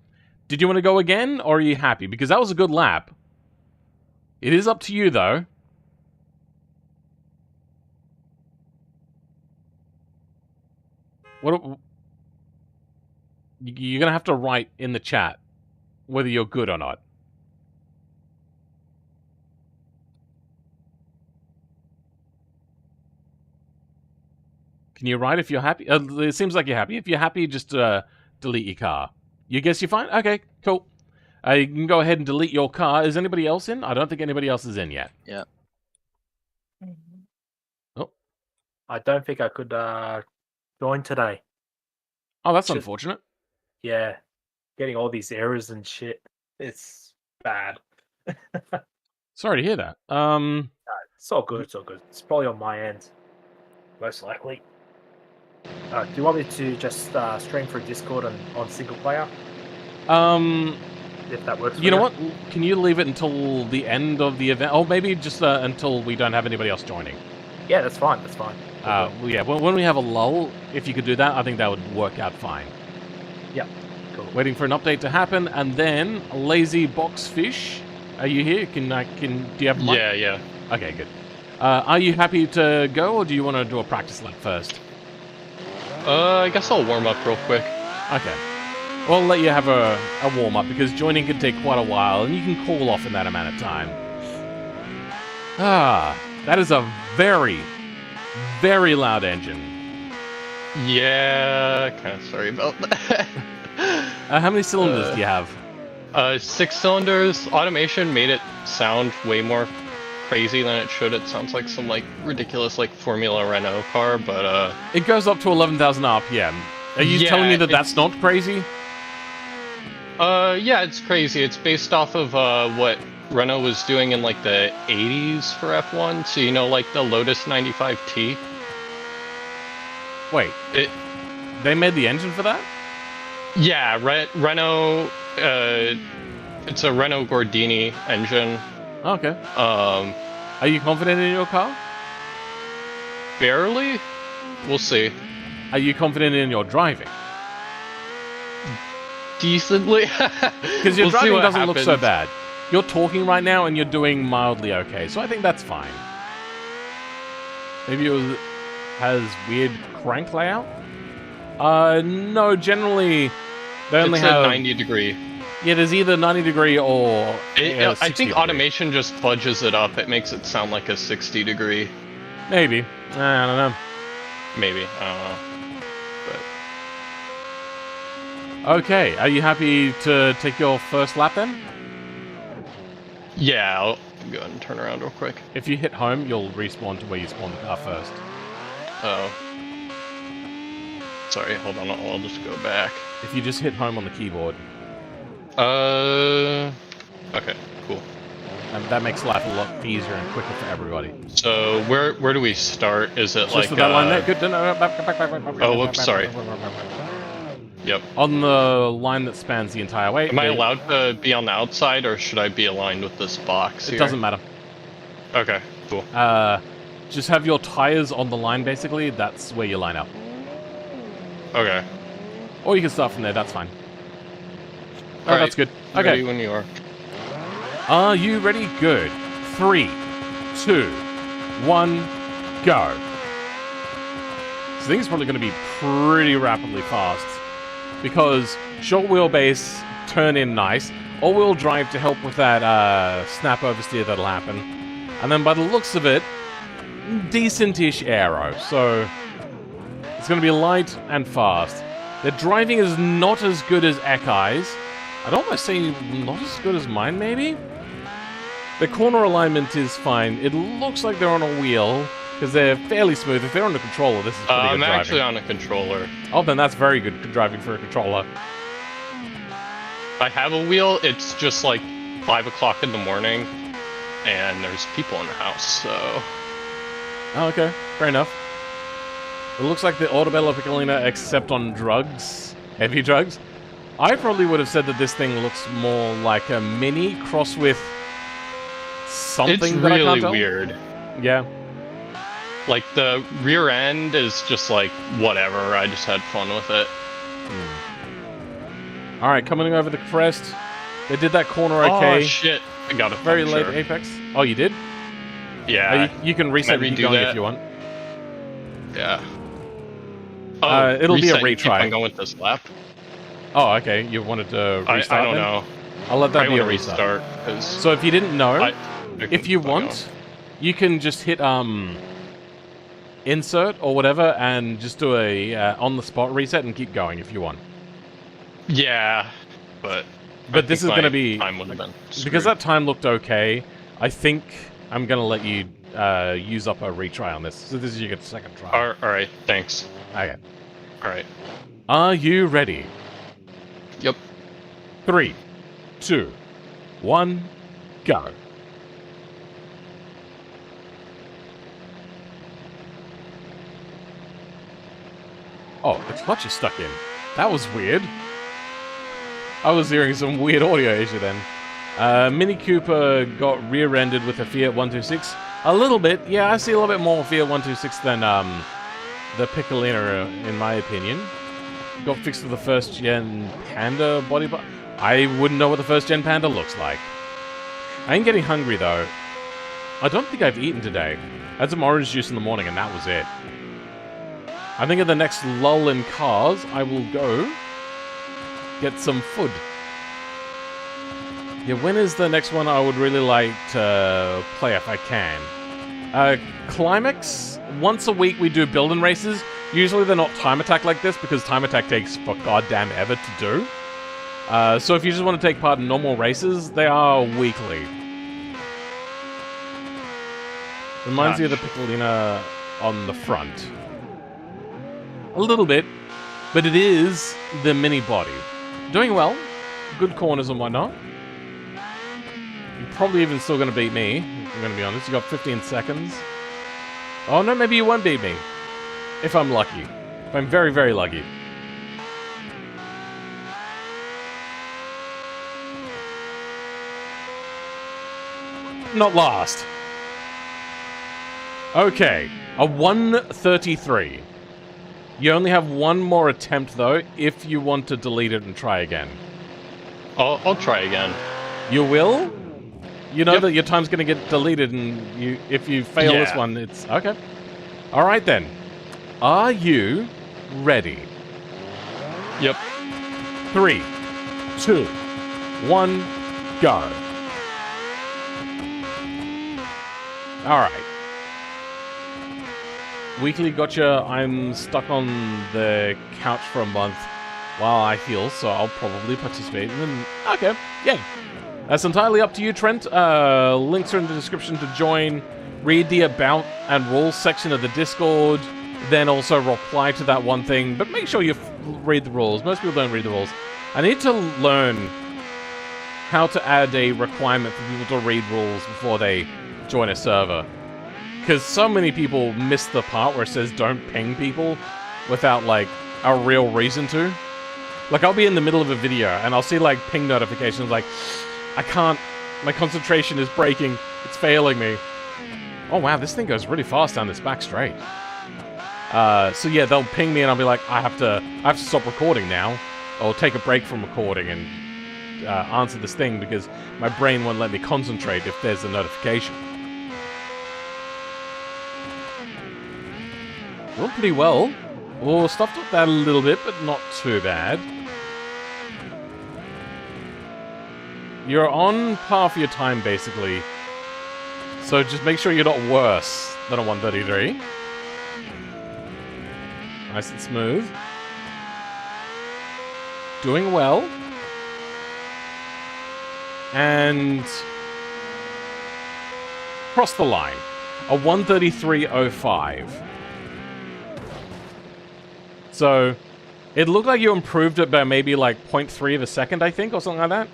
Speaker 1: Did you want to go again, or are you happy? Because that was a good lap. It is up to you, though. What? You're going to have to write in the chat whether you're good or not. Can you write if you're happy? It seems like you're happy. If you're happy, just delete your car. You guess you're fine? Okay, cool. You can go ahead and delete your car. Is anybody else in? I don't think anybody else is in yet.
Speaker 7: Yeah.
Speaker 1: Oh.
Speaker 13: I don't think I could join today.
Speaker 1: Oh, that's unfortunate.
Speaker 13: Yeah. Getting all these errors and shit. It's bad.
Speaker 1: Sorry to hear that.
Speaker 13: It's all good, it's all good. It's probably on my end. Most likely. Do you want me to just stream through Discord on single player? If that works for
Speaker 1: you know what? Can you leave it until the end of the event? Or maybe just until we don't have anybody else joining.
Speaker 13: Yeah, that's fine, that's fine.
Speaker 1: Well, yeah, when we have a lull, if you could do that, I think that would work out fine.
Speaker 13: Yeah, cool.
Speaker 1: Waiting for an update to happen, and then Lazy Box Fish. Are you here? Do you have mic?
Speaker 15: Yeah.
Speaker 1: Okay, good. Are you happy to go, or do you want to do a practice lap first?
Speaker 15: I guess I'll warm up real quick.
Speaker 1: Okay. Well, I'll let you have a warm-up, because joining can take quite a while, and you can call off in that amount of time. That is a very, very loud engine.
Speaker 15: Yeah, kind of sorry about that.
Speaker 1: How many cylinders do you have?
Speaker 15: 6 cylinders. Automation made it sound way more crazy than it should. It sounds like some ridiculous Formula Renault car, but
Speaker 1: it goes up to 11,000 RPM. Are you telling me that that's not crazy?
Speaker 15: Yeah, it's crazy. It's based off of what Renault was doing in the 80s for F1. So the Lotus 95T.
Speaker 1: Wait, they made the engine for that?
Speaker 15: Yeah, Renault. It's a Renault Gordini engine.
Speaker 1: Okay. Are you confident in your car?
Speaker 15: Barely. We'll see.
Speaker 1: Are you confident in your driving?
Speaker 15: Decently.
Speaker 1: Because your driving doesn't look so bad. You're talking right now and you're doing mildly okay, so I think that's fine. Maybe it has weird crank layout? No, generally they only have
Speaker 15: 90 degree.
Speaker 1: Yeah, there's either 90 degree or
Speaker 15: I think automation just fudges it up. It makes it sound like a 60 degree.
Speaker 1: Maybe. I don't know.
Speaker 15: Maybe. I don't know.
Speaker 1: Okay, are you happy to take your first lap then?
Speaker 15: Yeah, I'll go ahead and turn around real quick.
Speaker 1: If you hit home, you'll respawn to where you spawned the car first.
Speaker 15: Oh. Sorry, hold on, I'll just go back.
Speaker 1: If you just hit home on the keyboard.
Speaker 15: Okay, cool.
Speaker 1: And that makes life a lot easier and quicker for everybody.
Speaker 15: So, where do we start? Is it
Speaker 1: just that line there? Good.
Speaker 15: Oh, whoops, sorry. Yep.
Speaker 1: On the line that spans the entire way.
Speaker 15: Am I allowed to be on the outside, or should I be aligned with this box here?
Speaker 1: It doesn't matter.
Speaker 15: Okay, cool.
Speaker 1: Just have your tires on the line, basically. That's where you line up.
Speaker 15: Okay.
Speaker 1: Or you can start from there, that's fine. Oh,
Speaker 15: right,
Speaker 1: that's good. Okay.
Speaker 15: Ready when you are.
Speaker 1: Are you ready? Good. 3, 2, 1, go. So I think it's probably going to be pretty rapidly fast. Because short wheelbase, turn in nice. All-wheel drive to help with that snap oversteer that'll happen. And then by the looks of it, decent-ish aero, so it's going to be light and fast. Their driving is not as good as Ekai's. I'd almost say not as good as mine, maybe? The corner alignment is fine. It looks like they're on a wheel, because they're fairly smooth. If they're on a controller, this is pretty good
Speaker 15: I'm
Speaker 1: driving.
Speaker 15: actually on a controller.
Speaker 1: Oh, then that's very good driving for a controller.
Speaker 15: I have a wheel, it's just like 5 o'clock in the morning, and there's people in the house, so...
Speaker 1: Oh, okay. Fair enough. It looks like the Autobello Piccolina, except on drugs. Heavy drugs. I probably would have said that this thing looks more like a Mini cross with something
Speaker 15: it's
Speaker 1: that I can't
Speaker 15: really
Speaker 1: tell.
Speaker 15: weird.
Speaker 1: Yeah.
Speaker 15: Like, the rear end is just like, whatever, I just had fun with it.
Speaker 1: Alright, coming over the crest. They did that corner okay.
Speaker 15: Oh, shit. I got a
Speaker 1: very
Speaker 15: puncture.
Speaker 1: late apex. Oh, you did?
Speaker 15: Yeah.
Speaker 1: You can reset and keep going if you want.
Speaker 15: Yeah. Oh,
Speaker 1: it'll be a
Speaker 15: reset and keep
Speaker 1: retry.
Speaker 15: on going with this lap.
Speaker 1: Oh, okay. You wanted to restart
Speaker 15: I don't
Speaker 1: then?
Speaker 15: know.
Speaker 1: I'll let that
Speaker 15: Probably
Speaker 1: be a
Speaker 15: wanna
Speaker 1: restart.
Speaker 15: restart, 'cause
Speaker 1: So if you didn't know,
Speaker 15: I
Speaker 1: if you want, you can just hit insert or whatever and just do a on-the-spot reset and keep going if you want.
Speaker 15: Yeah, but
Speaker 1: this is going to be...
Speaker 15: time would have been
Speaker 1: because that time looked okay, I think I'm going to let you use up a retry on this. So this is your second try.
Speaker 15: Alright, thanks.
Speaker 1: Okay.
Speaker 15: Alright.
Speaker 1: Are you ready?
Speaker 15: Yep.
Speaker 1: 3, 2, 1, go. Oh, the clutch is stuck in. That was weird. I was hearing some weird audio issue then. Mini Cooper got rear-ended with a Fiat 126. A little bit. Yeah, I see a little bit more Fiat 126 than the Piccolina, in my opinion. Got fixed with the first-gen Panda body part. I wouldn't know what the first-gen Panda looks like. I ain't getting hungry, though. I don't think I've eaten today. I had some orange juice in the morning, and that was it. I think at the next lull in cars, I will go get some food. Yeah, when is the next one I would really like to play if I can? Climax? Once a week we do building races. Usually they're not time attack like this because time attack takes for goddamn ever to do. So if you just want to take part in normal races, they are weekly. Reminds you of the Piccolina on the front. A little bit, but it is the mini body. Doing well. Good corners and whatnot. You're probably even still going to beat me, if I'm going to be honest. You got 15 seconds. Oh no, maybe you won't beat me. If I'm lucky. If I'm very, very lucky. Not last. Okay, a 133. You only have one more attempt, though, if you want to delete it and try again.
Speaker 15: I'll try again.
Speaker 1: You will? You know that your time's going to get deleted, and if you fail this one, it's... Okay. Alright then. Are you ready?
Speaker 15: Yep.
Speaker 1: 3, 2, 1, go. Alright. Weekly gotcha. I'm stuck on the couch for a month while I heal, so I'll probably participate in them. Okay, yay. That's entirely up to you, Trent. Links are in the description to join. Read the About and Rules section of the Discord, then also reply to that one thing, but make sure you read the rules. Most people don't read the rules. I need to learn how to add a requirement for people to read rules before they join a server. Because so many people miss the part where it says don't ping people without, like, a real reason to. Like, I'll be in the middle of a video, and I'll see, like, ping notifications like, I can't, my concentration is breaking, it's failing me. Oh wow, this thing goes really fast down this back straight. So yeah, they'll ping me and I'll be like, I have to stop recording now, or take a break from recording and answer this thing because my brain won't let me concentrate if there's a notification. Doing pretty well. Well, stuffed up that a little bit, but not too bad. You're on par for your time, basically. So just make sure you're not worse than a 133. Nice and smooth. Doing well. And cross the line. A 133.05. So it looked like you improved it by maybe like 0.3 of a second, I think, or something like that.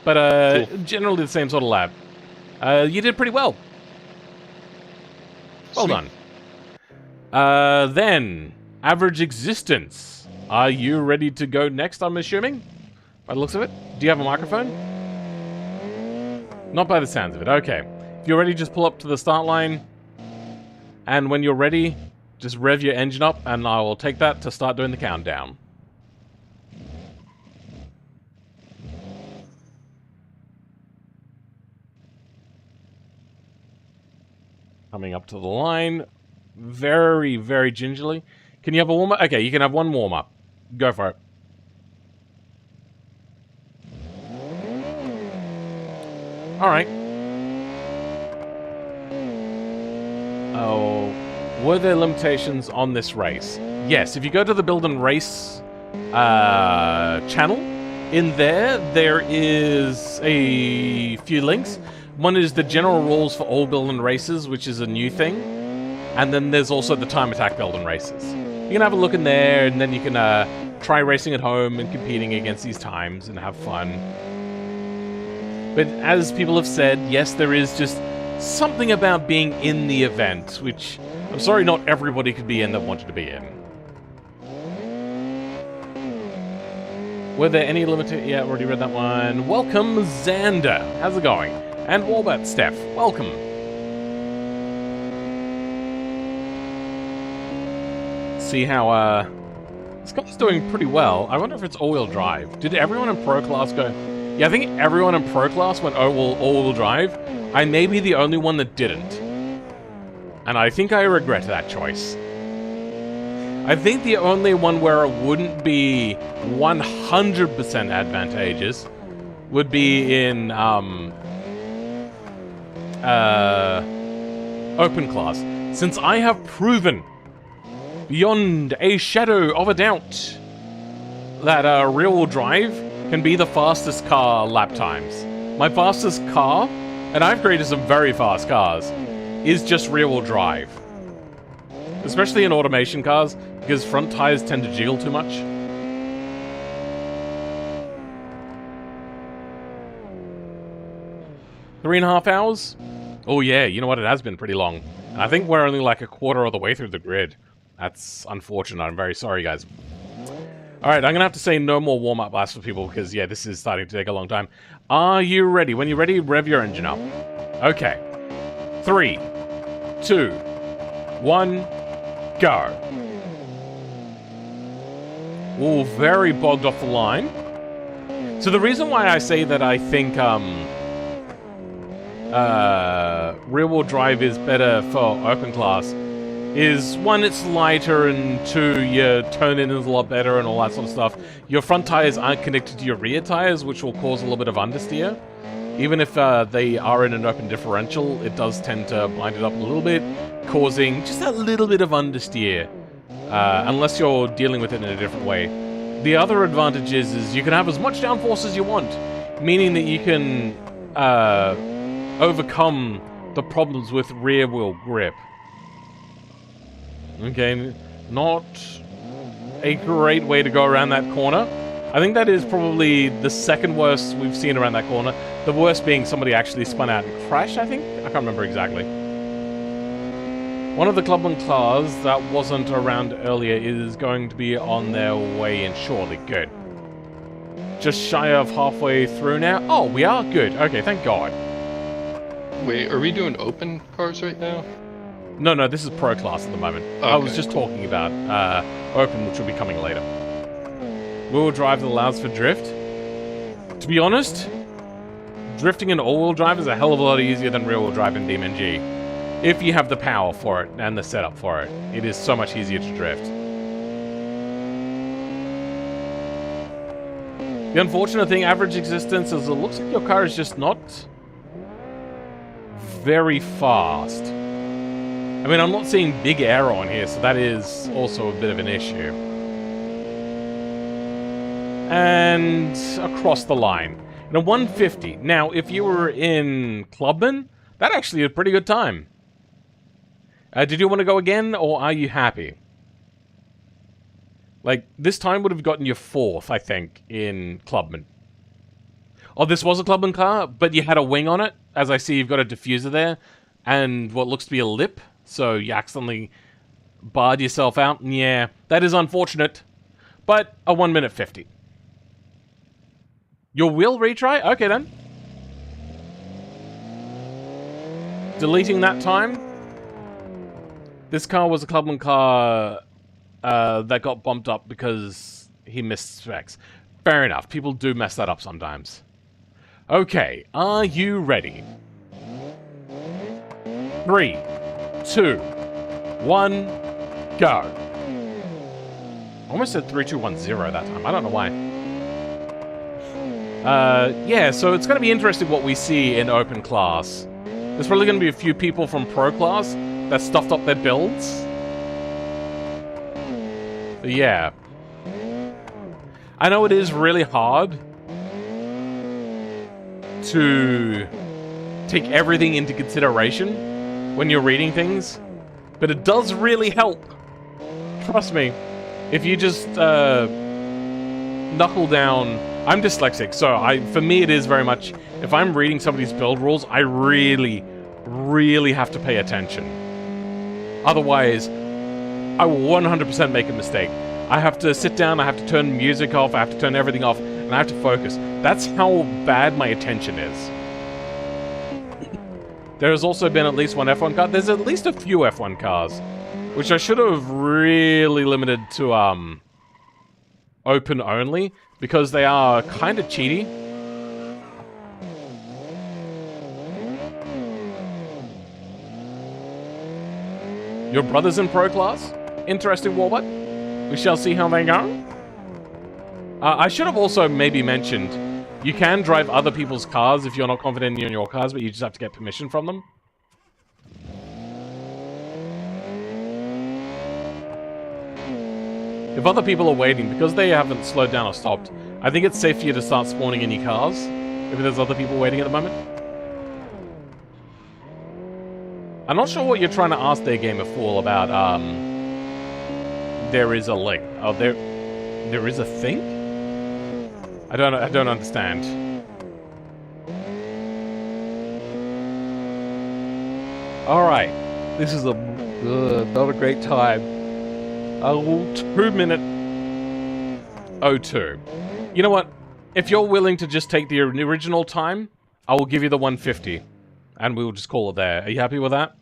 Speaker 1: But cool. Generally the same sort of lap. You did pretty well. Well done. Then, average existence. Are you ready to go next, I'm assuming? By the looks of it. Do you have a microphone? Not by the sounds of it. Okay. If you're ready, just pull up to the start line. And when you're ready, just rev your engine up, and I will take that to start doing the countdown. Coming up to the line. Very, very gingerly. Can you have a warm-up? Okay, you can have one warm-up. Go for it. Alright. Oh, were there limitations on this race? Yes, if you go to the Build and Race channel, in there is a few links. One is the general rules for all Build and Races, which is a new thing. And then there's also the Time Attack Build and Races. You can have a look in there, and then you can try racing at home and competing against these times and have fun. But as people have said, yes, there is just something about being in the event, which I'm sorry not everybody could be in that wanted to be in. Were there any limited... Yeah, already read that one. Welcome, Xander. How's it going? And Walbert Steph, welcome. See how, this guy's doing pretty well. I wonder if it's all-wheel drive. Did everyone in Pro Class go... Yeah, I think everyone in Pro Class went all-wheel drive. I may be the only one that didn't. And I think I regret that choice. I think the only one where it wouldn't be 100% advantageous would be in, Open Class. Since I have proven, beyond a shadow of a doubt, that rear-wheel drive can be the fastest car lap times. My fastest car, and I've created some very fast cars, is just rear-wheel drive. Especially in automation cars, because front tires tend to jiggle too much. Three and a half hours? Oh yeah, you know what, it has been pretty long. And I think we're only like a quarter of the way through the grid. That's unfortunate, I'm very sorry guys. Alright, I'm gonna have to say no more warm-up laps for people, because yeah, this is starting to take a long time. Are you ready? When you're ready, rev your engine up. Okay. 3, 2, 1, go. Ooh, very bogged off the line. So the reason why I say that I think rear-wheel drive is better for open class is, one, it's lighter, and two, your tone-in is a lot better and all that sort of stuff. Your front tires aren't connected to your rear tires, which will cause a little bit of understeer. Even if they are in an open differential, it does tend to blind it up a little bit, causing just a little bit of understeer, unless you're dealing with it in a different way. The other advantage is you can have as much downforce as you want, meaning that you can overcome the problems with rear-wheel grip. Okay, not a great way to go around that corner. I think that is probably the second worst we've seen around that corner. The worst being somebody actually spun out and crashed, I think? I can't remember exactly. One of the Clubman cars that wasn't around earlier is going to be on their way in shortly. Good. Just shy of halfway through now. Oh, we are? Good. Okay, thank God.
Speaker 15: Wait, are we doing open cars right now?
Speaker 1: No, this is Pro Class at the moment. Okay. I was just talking about open, which will be coming later. Wheel drive that allows for drift. To be honest, drifting in all-wheel drive is a hell of a lot easier than rear-wheel drive in DMG. If you have the power for it and the setup for it, it is so much easier to drift. The unfortunate thing, average existence, is it looks like your car is just not very fast. I mean, I'm not seeing big air on here, so that is also a bit of an issue. And across the line. And a 150. Now, if you were in Clubman, that actually is a pretty good time. Did you want to go again, or are you happy? Like, this time would have gotten you 4th, I think, in Clubman. Oh, this was a Clubman car, but you had a wing on it. As I see, you've got a diffuser there, and what looks to be a lip, so you accidentally barred yourself out. Yeah, that is unfortunate, but a 1 minute 50. Your wheel retry? Okay, then. Deleting that time. This car was a Clubman car that got bumped up because he missed specs. Fair enough. People do mess that up sometimes. Okay, are you ready? 3, 2, 1, go. I almost said 3, 2, 1, 0 that time. I don't know why. Yeah, so it's going to be interesting what we see in open class. There's probably going to be a few people from pro class that stuffed up their builds. But yeah. I know it is really hard to take everything into consideration when you're reading things, but it does really help. Trust me. If you just knuckle down... I'm dyslexic, so for me it is very much... If I'm reading somebody's build rules, I really, really have to pay attention. Otherwise, I will 100% make a mistake. I have to sit down, I have to turn music off, I have to turn everything off, and I have to focus. That's how bad my attention is. There has also been at least one F1 car. There's at least a few F1 cars, which I should have really limited to open only, because they are kind of cheaty. Your brother's in pro class? Interesting, Warbot. We shall see how they go. I should have also maybe mentioned, you can drive other people's cars if you're not confident in your cars, but you just have to get permission from them. If other people are waiting, because they haven't slowed down or stopped, I think it's safe for you to start spawning any cars, if there's other people waiting at the moment. I'm not sure what you're trying to ask there, Game of Fool, about, there is a link. Oh, there is a thing? I don't understand. Alright. This is not a great time. 2 minute 02. You know what? If you're willing to just take the original time, I will give you the 150. And we'll just call it there. Are you happy with that?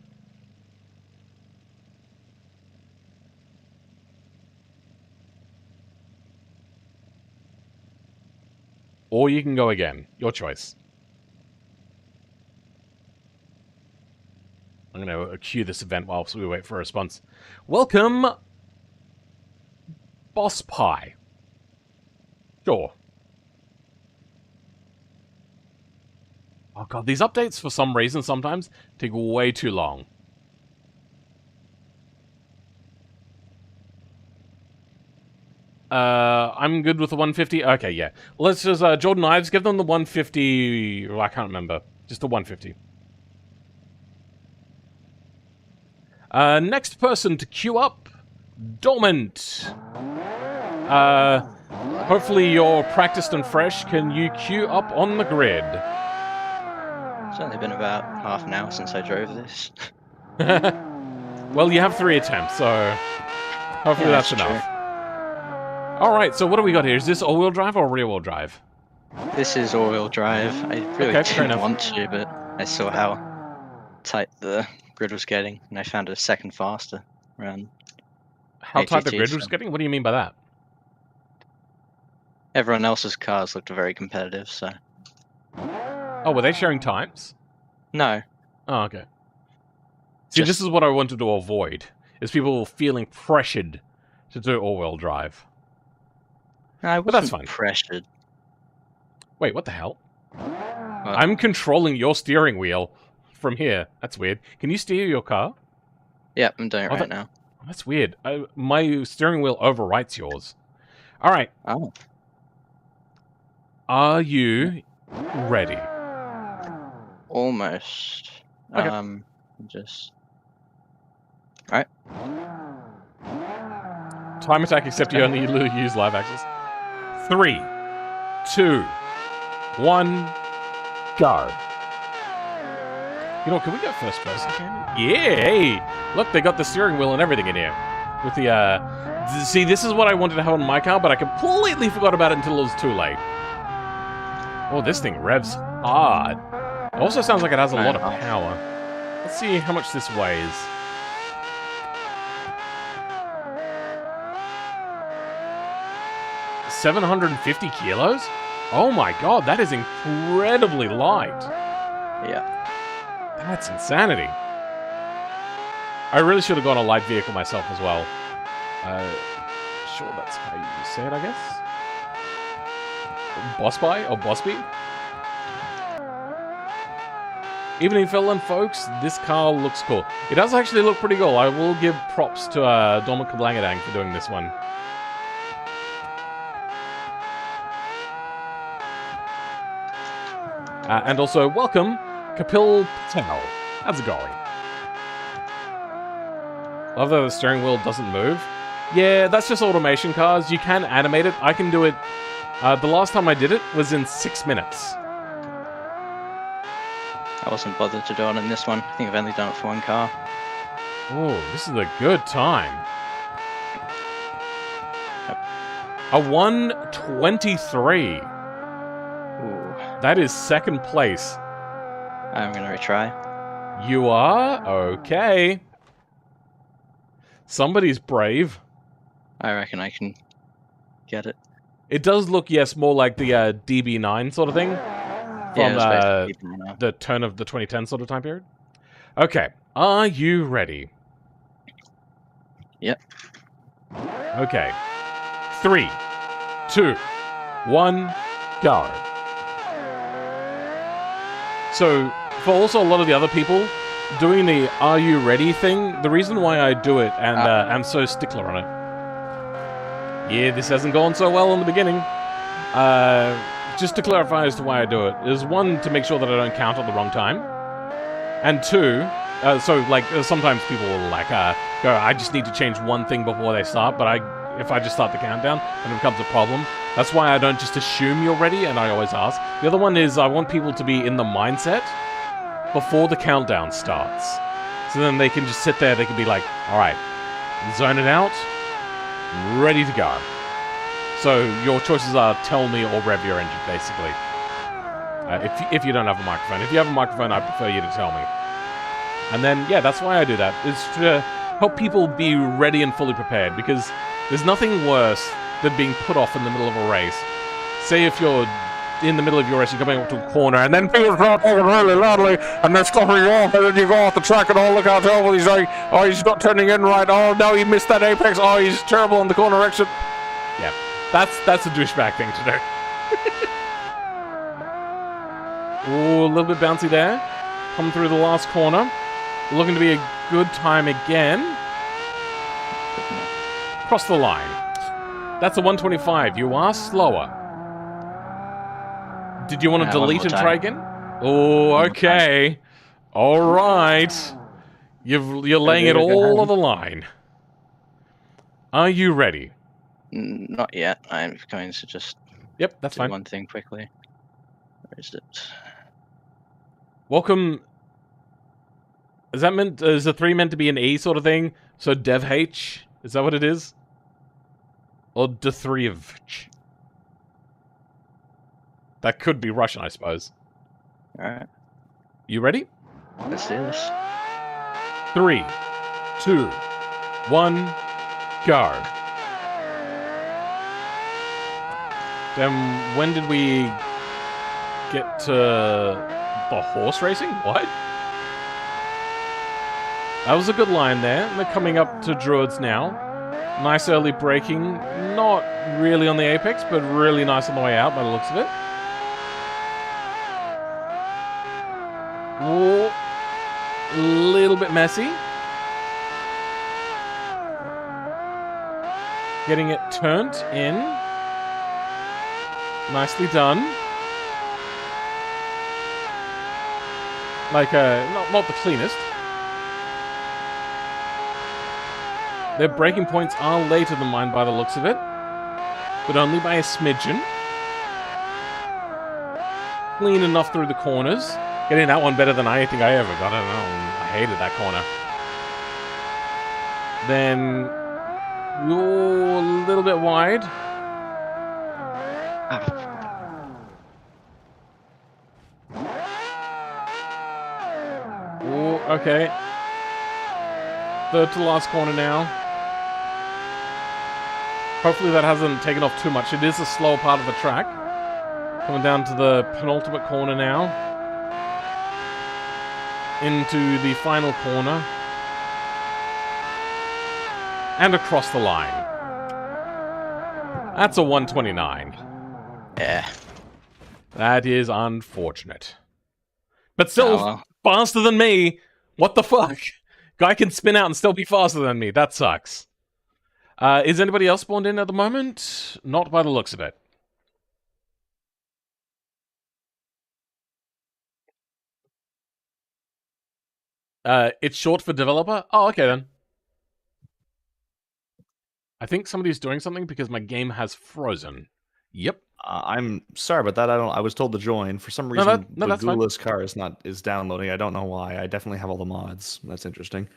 Speaker 1: Or you can go again. Your choice. I'm going to queue this event whilst we wait for a response. Welcome, Boss Pie. Sure. Oh god, these updates for some reason sometimes take way too long. I'm good with the 150. Okay, yeah. Let's just, Jordan Ives, give them the 150. Oh, I can't remember. Just the 150. Next person to queue up, Dormant. Hopefully you're practiced and fresh. Can you queue up on the grid?
Speaker 17: It's only been about half an hour since I drove this.
Speaker 1: Well, you have 3 attempts, so hopefully that's enough. Alright, so what do we got here? Is this all-wheel drive or rear-wheel drive?
Speaker 17: This is all-wheel drive. I really didn't want to, but I saw how tight the grid was getting, and I found it a second faster around.
Speaker 1: How tight the grid was getting? What do you mean by that?
Speaker 17: Everyone else's cars looked very competitive, so...
Speaker 1: Oh, were they sharing times?
Speaker 17: No.
Speaker 1: Oh, okay. See, this is what I wanted to avoid, is people feeling pressured to do all-wheel drive.
Speaker 17: But
Speaker 1: that's fine.
Speaker 17: Pressured.
Speaker 1: Wait, what the hell? I'm controlling your steering wheel from here. That's weird. Can you steer your car?
Speaker 17: Yep, I'm doing it right now.
Speaker 1: That's weird. My steering wheel overwrites yours. All right.
Speaker 17: Oh.
Speaker 1: Are you ready?
Speaker 17: Almost.
Speaker 1: Okay.
Speaker 17: Just. Alright.
Speaker 1: Time attack, except you only use live axis. 3, 2, 1, go. You know, can we go first person? Yeah, hey! Look, they got the steering wheel and everything in here. With the, see, this is what I wanted to have on my car, but I completely forgot about it until it was too late. Oh, this thing revs hard. It also sounds like it has a lot of power. Let's see how much this weighs. $750 kilos? Oh my god, that is incredibly light.
Speaker 17: Yeah.
Speaker 1: That's insanity. I really should have gone a light vehicle myself as well. Sure, that's how you say it, I guess. Boss buy or boss beat? Evening, fellow folks. This car looks cool. It does actually look pretty cool. I will give props to Dominic Kablangadang for doing this one. And also, welcome, Kapil Patel. How's it going? Love that the steering wheel doesn't move. Yeah, that's just automation cars. You can animate it. I can do it. The last time I did it was in 6 minutes.
Speaker 17: I wasn't bothered to do it in this one. I think I've only done it for one car.
Speaker 1: Oh, this is a good time. A 1:23.
Speaker 17: Ooh.
Speaker 1: That is second place.
Speaker 17: I'm gonna retry.
Speaker 1: You are? Okay. Somebody's brave.
Speaker 17: I reckon I can get it.
Speaker 1: It does look, yes, more like the DB9 sort of thing. From the turn of the 2010 sort of time period. Okay. Are you ready?
Speaker 17: Yep.
Speaker 1: Okay. 3, 2, 1, go. So, for also a lot of the other people, doing the "Are you ready" thing, the reason why I do it, and I'm so stickler on it. Yeah, this hasn't gone so well in the beginning. Just to clarify as to why I do it, is one, to make sure that I don't count at the wrong time, and two, so like sometimes people will like go, I just need to change one thing before they start, but if I just start the countdown, then it becomes a problem. That's why I don't just assume you're ready, and I always ask. The other one is I want people to be in the mindset before the countdown starts. So then they can just sit there, they can be like, alright, zone it out, ready to go. So your choices are tell me or rev your engine, basically. If you don't have a microphone. If you have a microphone, I prefer you to tell me. And then, yeah, that's why I do that. It's to help people be ready and fully prepared, because there's nothing worse than being put off in the middle of a race. Say if you're in the middle of your race, you're coming up to a corner, and then people start talking really loudly, and they're stopping you off, and then you go off the track, and oh, look how terrible he's like, oh, he's not turning in right, oh, no, he missed that apex, oh, he's terrible on the corner exit. Yeah, that's a douchebag thing to do. Ooh, a little bit bouncy there. Come through the last corner. Looking to be a good time again. Cross the line. That's a 125. You are slower. Did you want to delete and try again? Oh, okay. All right. You're laying it all on the line. Are you ready?
Speaker 17: Not yet. I'm going to just
Speaker 1: that's
Speaker 17: do
Speaker 1: fine.
Speaker 17: one thing quickly. Where is it?
Speaker 1: Welcome. Is the 3 meant to be an E sort of thing? So Dev H? Is that what it is? Or D3-ch? That could be Russian, I suppose.
Speaker 17: Alright.
Speaker 1: You ready?
Speaker 17: Let's do this.
Speaker 1: 3, 2, 1, go. Then when did we get to the horse racing? What? That was a good line there. They're coming up to Druids now. Nice early braking. Not really on the apex, but really nice on the way out by the looks of it. Whoa. A little bit messy. Getting it turned in. Nicely done. Like, not the cleanest. Their braking points are later than mine by the looks of it, but only by a smidgen. Clean enough through the corners. Getting that one better than I think I ever got. I don't know. I hated that corner. Then you're a little bit wide. Oh, okay. Third to last corner now. Hopefully that hasn't taken off too much. It is a slower part of the track. Coming down to the penultimate corner now. Into the final corner. And across the line. That's a 129.
Speaker 17: Yeah.
Speaker 1: That is unfortunate. But still faster than me. What the fuck? Guy can spin out and still be faster than me. That sucks. Is anybody else spawned in at the moment? Not by the looks of it. It's short for developer? Oh, okay then. I think somebody's doing something because my game has frozen. Yep.
Speaker 4: I'm sorry about that. I was told to join. For some reason, the Gulas car is downloading. I don't know why. I definitely have all the mods. That's interesting.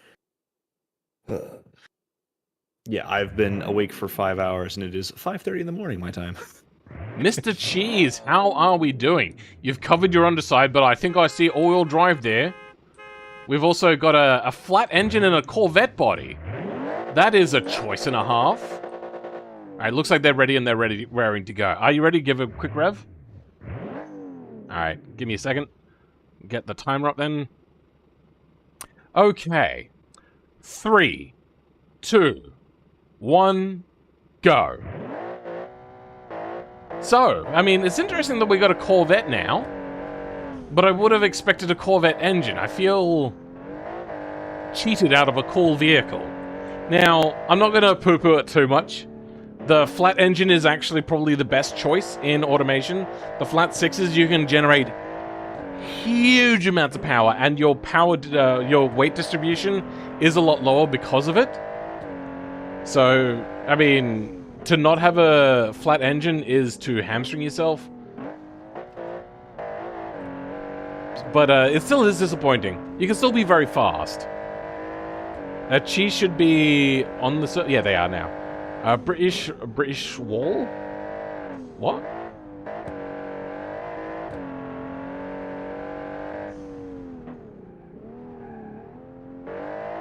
Speaker 4: Yeah, I've been awake for 5 hours, and it is 5:30 in the morning my time.
Speaker 1: Mr. Cheese, how are we doing? You've covered your underside, but I think I see all-wheel drive there. We've also got a flat engine and a Corvette body. That is a choice and a half. Alright, looks like they're ready and they're raring to go. Are you ready to give a quick rev? Alright, give me a second. Get the timer up then. Okay. 3, 2, 1, go. So, I mean, it's interesting that we got a Corvette now, but I would have expected a Corvette engine. I feel cheated out of a cool vehicle. Now, I'm not going to poo-poo it too much. The flat engine is actually probably the best choice in automation. The flat sixes, you can generate huge amounts of power, and your your weight distribution is a lot lower because of it. So, I mean, to not have a flat engine is to hamstring yourself. But it still is disappointing. You can still be very fast. Cheese should be on the... Yeah, they are now. British Wall? What?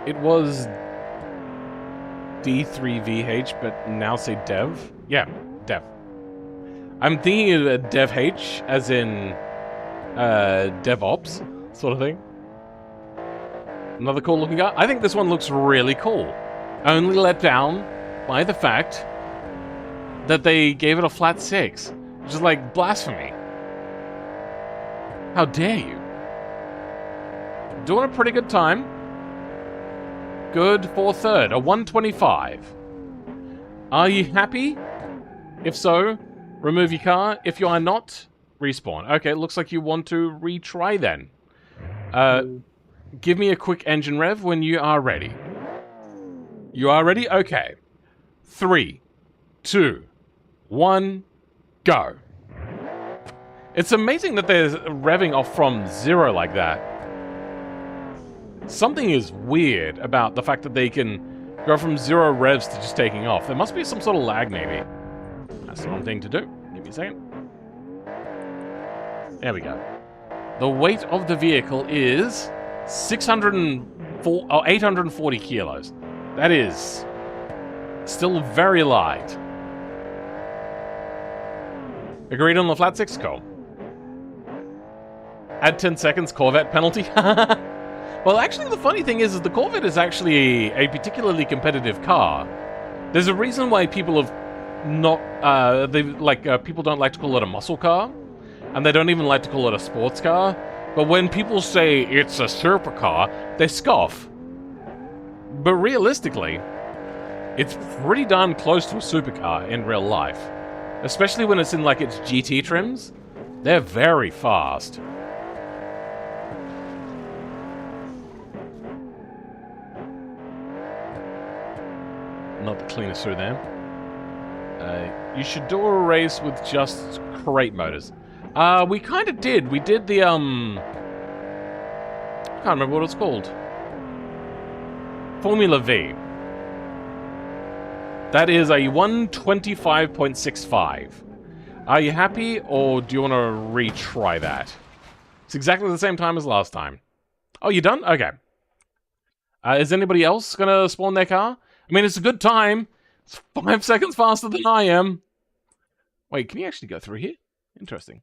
Speaker 1: It was D3VH, but now say Dev? Yeah, Dev. I'm thinking of Dev H, as in DevOps, sort of thing. Another cool looking guy. I think this one looks really cool. Only let down by the fact that they gave it a flat 6. Which is like blasphemy. How dare you? Doing a pretty good time. Good for third, a 125. Are you happy? If so, remove your car. If you are not, respawn. Okay, looks like you want to retry then. Give me a quick engine rev when you are ready. You are ready? Okay. 3, 2, 1, go. It's amazing that they're revving off from 0 like that. Something is weird about the fact that they can go from 0 revs to just taking off. There must be some sort of lag, maybe. That's the wrong thing to do. Give me a second. There we go. The weight of the vehicle is 840 kilos. That is still very light. Agreed on the flat 6 call. Add 10 seconds Corvette penalty. Well, actually, the funny thing is the Corvette is actually a particularly competitive car. There's a reason why people have not, people don't like to call it a muscle car, and they don't even like to call it a sports car. But when people say it's a supercar, they scoff. But realistically, It's pretty darn close to a supercar in real life. Especially when it's in, like, its GT trims. They're very fast. Not the cleanest through there. You should do a race with just crate motors. We kind of did. We did the, I can't remember what it's called. Formula V. That is a 125.65. Are you happy, or do you want to retry that? It's exactly the same time as last time. Oh, you done? Okay. Is anybody else going to spawn their car? I mean, it's a good time. It's 5 seconds faster than I am. Wait, can you actually go through here? Interesting.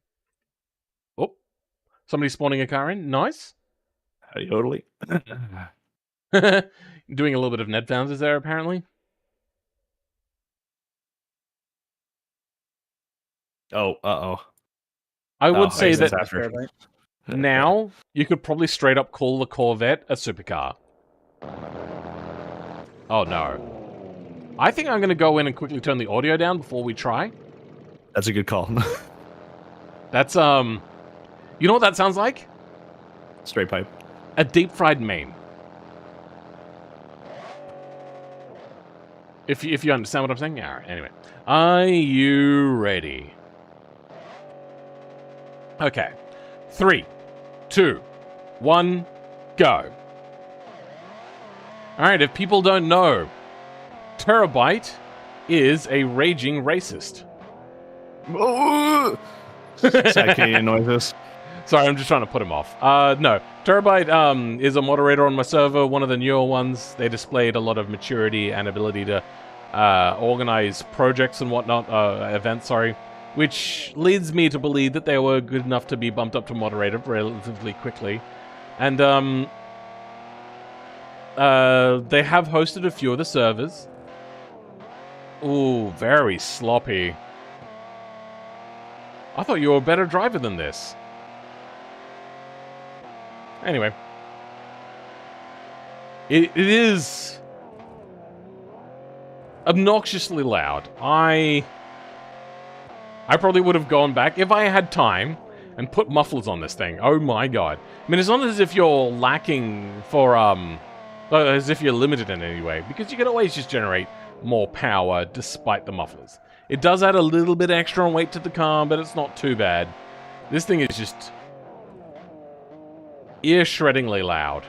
Speaker 1: Oh, somebody's spawning a car in. Nice.
Speaker 4: Totally.
Speaker 1: Doing a little bit of net bounces there, apparently.
Speaker 4: Oh, uh-oh.
Speaker 1: I would say that now you could probably straight up call the Corvette a supercar. Oh, no. I think I'm going to go in and quickly turn the audio down before we try.
Speaker 4: That's a good call.
Speaker 1: That's, you know what that sounds like?
Speaker 4: Straight pipe.
Speaker 1: A deep-fried main. If you understand what I'm saying? Yeah, anyway. Are you ready? Okay. 3, 2, 1, go. Alright, if people don't know, Terabyte is a raging racist.
Speaker 4: Sad noises.
Speaker 1: Sorry, I'm just trying to put him off. No. Terabyte is a moderator on my server, one of the newer ones. They displayed a lot of maturity and ability to organize projects and whatnot, events, sorry, which leads me to believe that they were good enough to be bumped up to moderator relatively quickly. And they have hosted a few of the servers. Ooh, very sloppy. I thought you were a better driver than this. Anyway. It is obnoxiously loud. I probably would have gone back if I had time and put mufflers on this thing. Oh my god. I mean, it's not as if you're lacking for, as if you're limited in any way, because you can always just generate more power despite the mufflers. It does add a little bit extra weight to the car, but it's not too bad. This thing is just ear-shreddingly loud.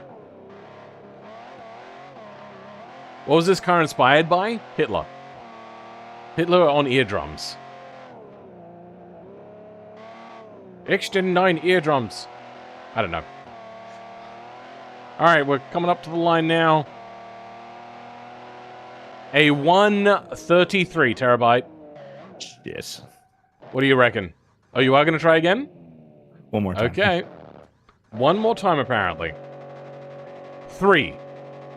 Speaker 1: What was this car inspired by? Hitler. Hitler on eardrums. Extend 9 eardrums. I don't know. Alright, we're coming up to the line now. A 133 Terabyte.
Speaker 4: Yes.
Speaker 1: What do you reckon? Oh, you are going to try again?
Speaker 4: One more time.
Speaker 1: Okay. One more time, apparently. 3,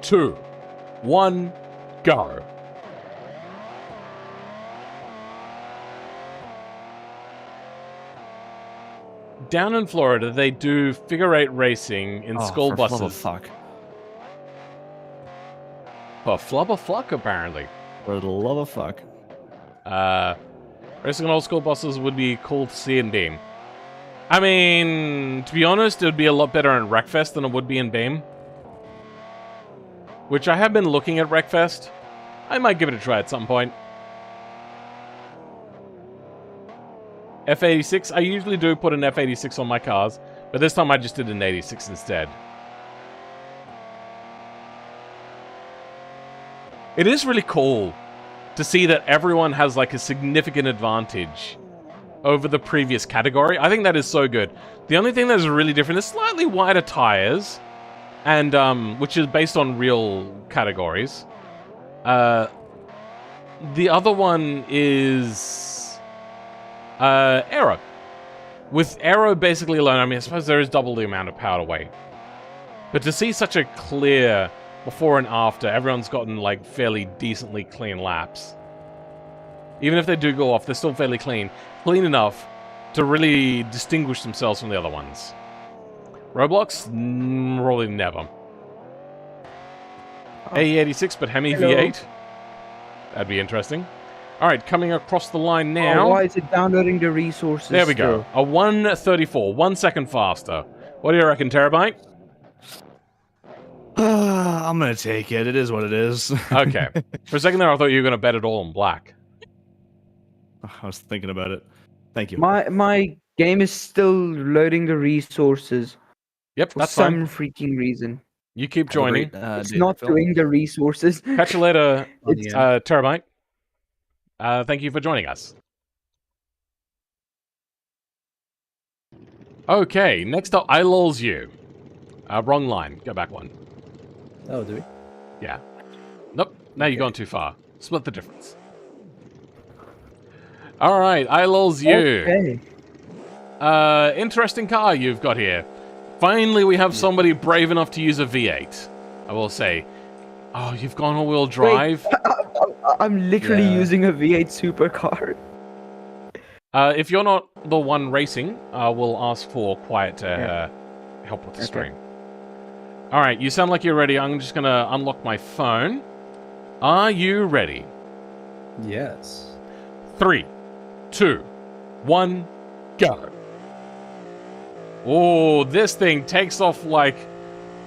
Speaker 1: 2, 1, go. Down in Florida, they do figure-8 racing in school buses.
Speaker 4: For fuck.
Speaker 1: For flubber fuck, apparently.
Speaker 4: For the love of fuck.
Speaker 1: Racing on old school buses would be cool to see in Beam. I mean, to be honest, it would be a lot better in Wreckfest than it would be in Beam. Which I have been looking at Wreckfest. I might give it a try at some point. F86, I usually do put an F86 on my cars, but this time I just did an 86 instead. It is really cool to see that everyone has like a significant advantage over the previous category. I think that is so good. The only thing that is really different is slightly wider tires, and which is based on real categories. The other one is aero. With aero basically alone, I mean, I suppose there is double the amount of power to weight. But to see such a clear before and after, everyone's gotten like fairly decently clean laps. Even if they do go off, they're still fairly clean. Clean enough to really distinguish themselves from the other ones. Roblox? Probably never. AE86, but Hemi V8? That'd be interesting. All right, coming across the line now.
Speaker 5: Oh, why is it downloading the resources?
Speaker 1: There we go. A 134, 1 second faster. What do you reckon, Terabyte?
Speaker 4: I'm gonna take it. It is what it is.
Speaker 1: Okay. For a second there, I thought you were gonna bet it all on black.
Speaker 4: I was thinking about it. Thank you.
Speaker 5: My game is still loading the resources.
Speaker 1: Yep,
Speaker 5: for
Speaker 1: that's
Speaker 5: some
Speaker 1: fine.
Speaker 5: freaking reason.
Speaker 1: You keep joining.
Speaker 5: It's not doing the resources.
Speaker 1: Catch you later, Terabyte. Thank you for joining us. Okay, next up, I lulls you. Wrong line. Go back one.
Speaker 18: Oh, do we?
Speaker 1: Yeah. Nope. Now you've gone too far. Split the difference. All right, I lulls you.
Speaker 5: Okay.
Speaker 1: Interesting car you've got here. Finally, we have somebody brave enough to use a V8. I will say. Oh, you've gone all-wheel drive?
Speaker 5: I'm literally using a V8 supercar.
Speaker 1: If you're not the one racing, we'll ask for Quiet to help with the stream. Alright, you sound like you're ready. I'm just going to unlock my phone. Are you ready?
Speaker 18: Yes.
Speaker 1: 3, 2, 1, go. Oh, this thing takes off like...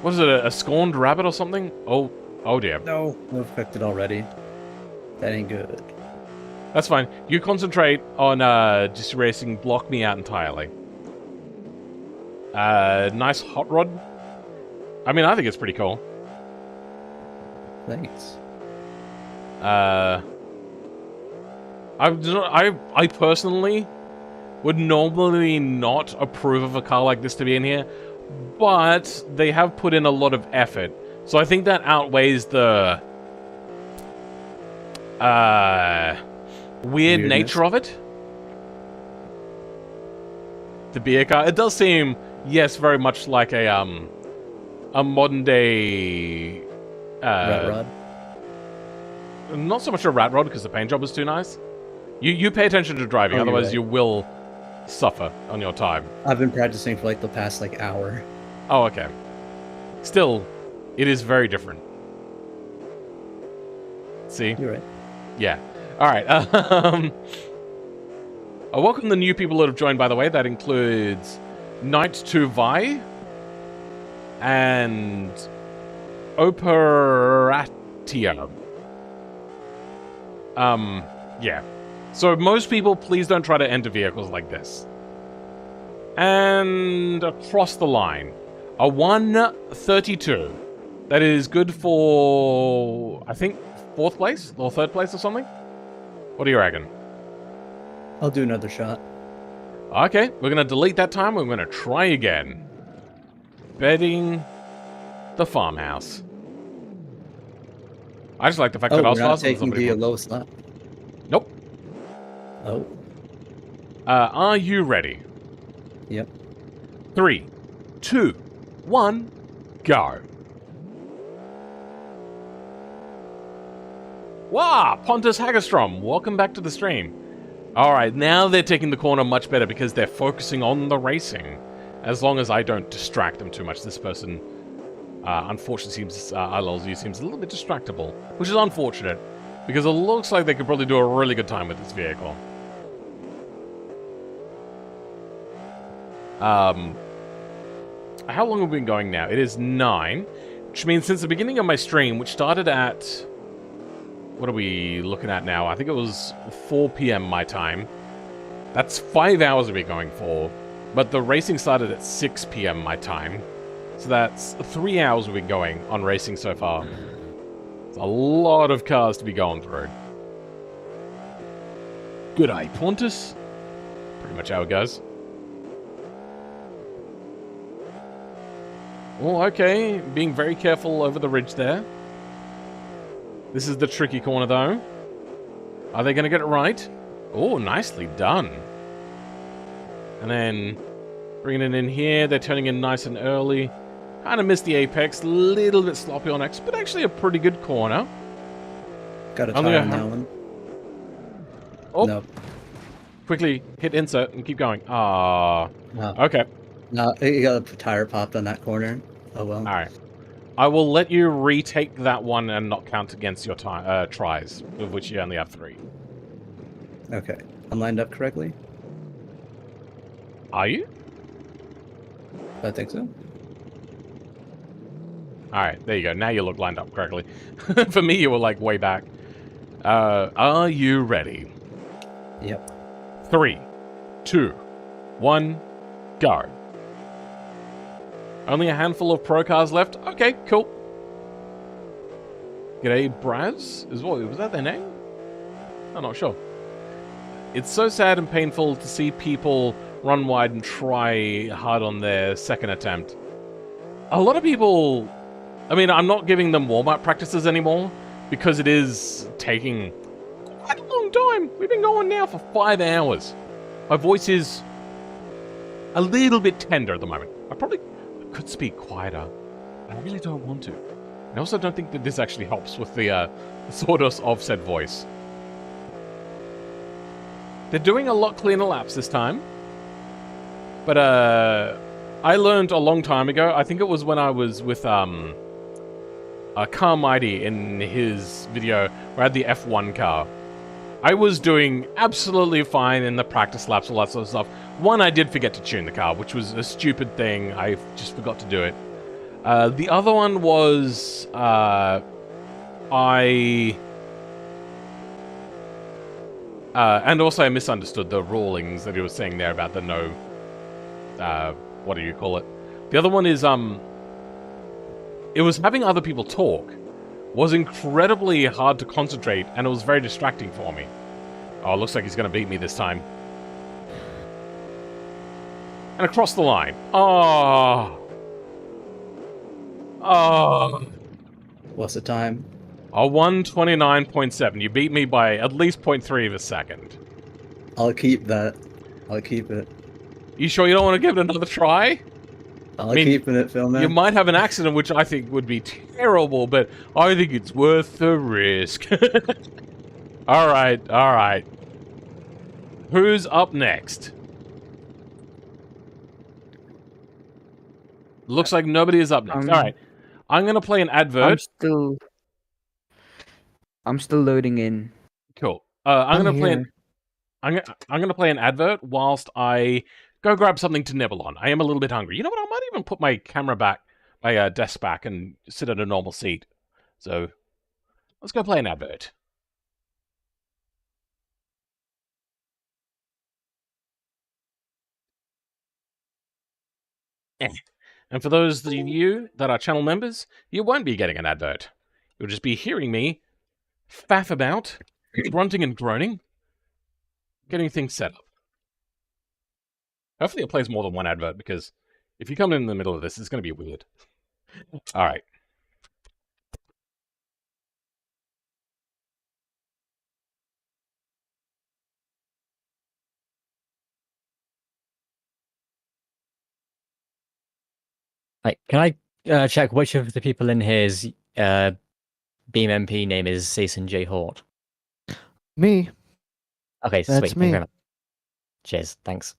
Speaker 1: What is it, a scorned rabbit or something? Oh dear.
Speaker 18: No, I've affected already. That ain't good.
Speaker 1: That's fine. You concentrate on just racing, block me out entirely. Nice hot rod. I mean, I think it's pretty cool.
Speaker 18: Thanks.
Speaker 1: I personally would normally not approve of a car like this to be in here, but they have put in a lot of effort. So I think that outweighs the weird nature of it. To be a car, it does seem, yes, very much like a modern day
Speaker 18: rat rod.
Speaker 1: Not so much a rat rod because the paint job is too nice. You pay attention to driving, otherwise
Speaker 18: right.
Speaker 1: you will suffer on your time.
Speaker 18: I've been practicing for like the past hour.
Speaker 1: Oh, okay. Still, it is very different. See?
Speaker 18: You're right.
Speaker 1: Yeah. All right. I welcome the new people that have joined, by the way. That includes Pt.2 Vi and Operatia. Yeah. So most people, please don't try to enter vehicles like this. And across the line, a 132. That is good for, I think, 4th place or 3rd place or something. What do you reckon?
Speaker 18: I'll do another shot.
Speaker 1: Okay, we're gonna delete that time. We're gonna try again. Betting the farmhouse. I just like the fact that I was faster than somebody.
Speaker 18: Taking the lowest lap.
Speaker 1: Nope.
Speaker 18: Oh.
Speaker 1: Are you ready?
Speaker 18: Yep.
Speaker 1: 3, 2, 1, go. Wow, Pontus Haggerstrom, welcome back to the stream. Alright, now they're taking the corner much better because they're focusing on the racing. As long as I don't distract them too much. This person, unfortunately, seems, ILLZ seems a little bit distractible, which is unfortunate, because it looks like they could probably do a really good time with this vehicle. How long have we been going now? It is 9, which means since the beginning of my stream, which started at... What are we looking at now? I think it was 4 p.m. my time. That's 5 hours we've been going for. But the racing started at 6 p.m. my time. So that's 3 hours we've been going on racing so far. It's a lot of cars to be going through. Good day, Pontus. Pretty much how it goes. Oh, okay. Being very careful over the ridge there. This is the tricky corner, though. Are they going to get it right? Oh, nicely done. And then bringing it in here. They're turning in nice and early. Kind of missed the apex. Little bit sloppy on X, but actually a pretty good corner.
Speaker 18: Got a tire on that one.
Speaker 1: Oh.
Speaker 18: Nope.
Speaker 1: Quickly hit insert and keep going. Ah.
Speaker 18: No.
Speaker 1: Okay.
Speaker 18: No, you got a tire popped on that corner. Oh, well.
Speaker 1: All right. I will let you retake that one and not count against your tries, of which you only have 3.
Speaker 18: Okay. I'm lined up correctly?
Speaker 1: Are you?
Speaker 18: I think so.
Speaker 1: Alright, there you go. Now you look lined up correctly. For me, you were like way back. Are you ready?
Speaker 18: Yep.
Speaker 1: 3, 2, 1, go. Only a handful of pro cars left? Okay, cool. G'day, Braz? Was that their name? I'm not sure. It's so sad and painful to see people run wide and try hard on their second attempt. A lot of people... I mean, I'm not giving them warm-up practices anymore, because it is taking quite a long time. We've been going now for 5 hours. My voice is a little bit tender at the moment. I could speak quieter, but I really don't want to. I also don't think that this actually helps with the sort of offset voice. They're doing a lot cleaner laps this time. But I learned a long time ago, I think it was when I was with Carmighty in his video where I had the F1 car. I was doing absolutely fine in the practice laps, all that sort of stuff. One, I did forget to tune the car, which was a stupid thing. I just forgot to do it. The other one was and also I misunderstood the rulings that he was saying there about the no... what do you call it? The other one is, it was having other people talk was incredibly hard to concentrate, and it was very distracting for me. Oh, it looks like he's going to beat me this time. And across the line. Oh. Oh.
Speaker 18: What's the time?
Speaker 1: A 1:29.7. You beat me by at least 0.3 of a second.
Speaker 18: I'll keep that. I'll keep it.
Speaker 1: You sure you don't want to give it another try?
Speaker 18: I'll keep it, Phil, man.
Speaker 1: You might have an accident, which I think would be terrible, but I think it's worth the risk. Alright, alright. Who's up next? Looks like nobody is up next. Alright. I'm going to play an advert.
Speaker 5: I'm still loading in.
Speaker 1: Cool. I'm going to play an advert whilst I go grab something to nibble on. I am a little bit hungry. You know what? I might even put my camera back, my desk back, and sit at a normal seat. So, let's go play an advert. And for those of you that are channel members, you won't be getting an advert. You'll just be hearing me faff about, grunting and groaning, getting things set up. Hopefully it plays more than one advert, because if you come in the middle of this, it's going to be weird. Alright.
Speaker 2: Can I check which of the people in here's Beam MP name is Season J. Hort?
Speaker 19: Me.
Speaker 2: Okay,
Speaker 19: That's
Speaker 2: sweet. Thank you very much. Cheers. Thanks.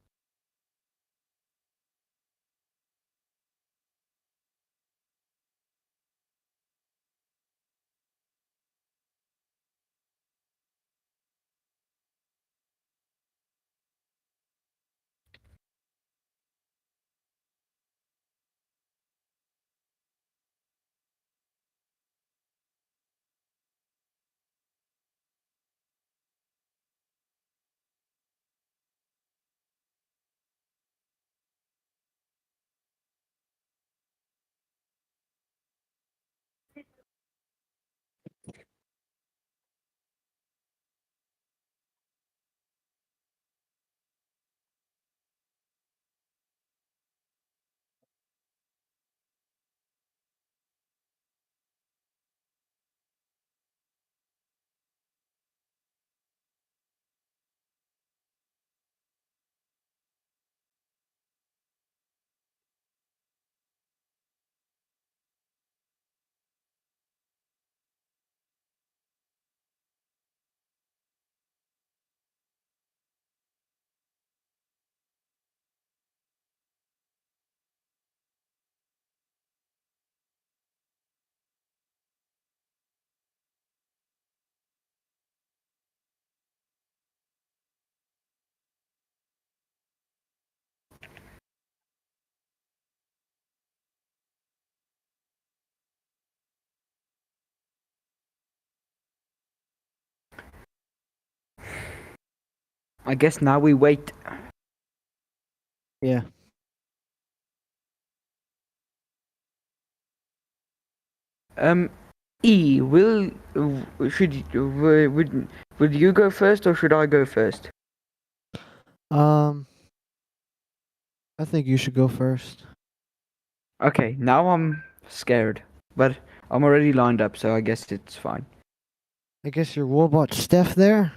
Speaker 5: I guess now we wait.
Speaker 19: Yeah.
Speaker 5: E, would you go first or should I go first?
Speaker 19: I think you should go first.
Speaker 5: Okay, now I'm scared, but I'm already lined up, so I guess it's fine.
Speaker 19: I guess you're Warbot Steph there.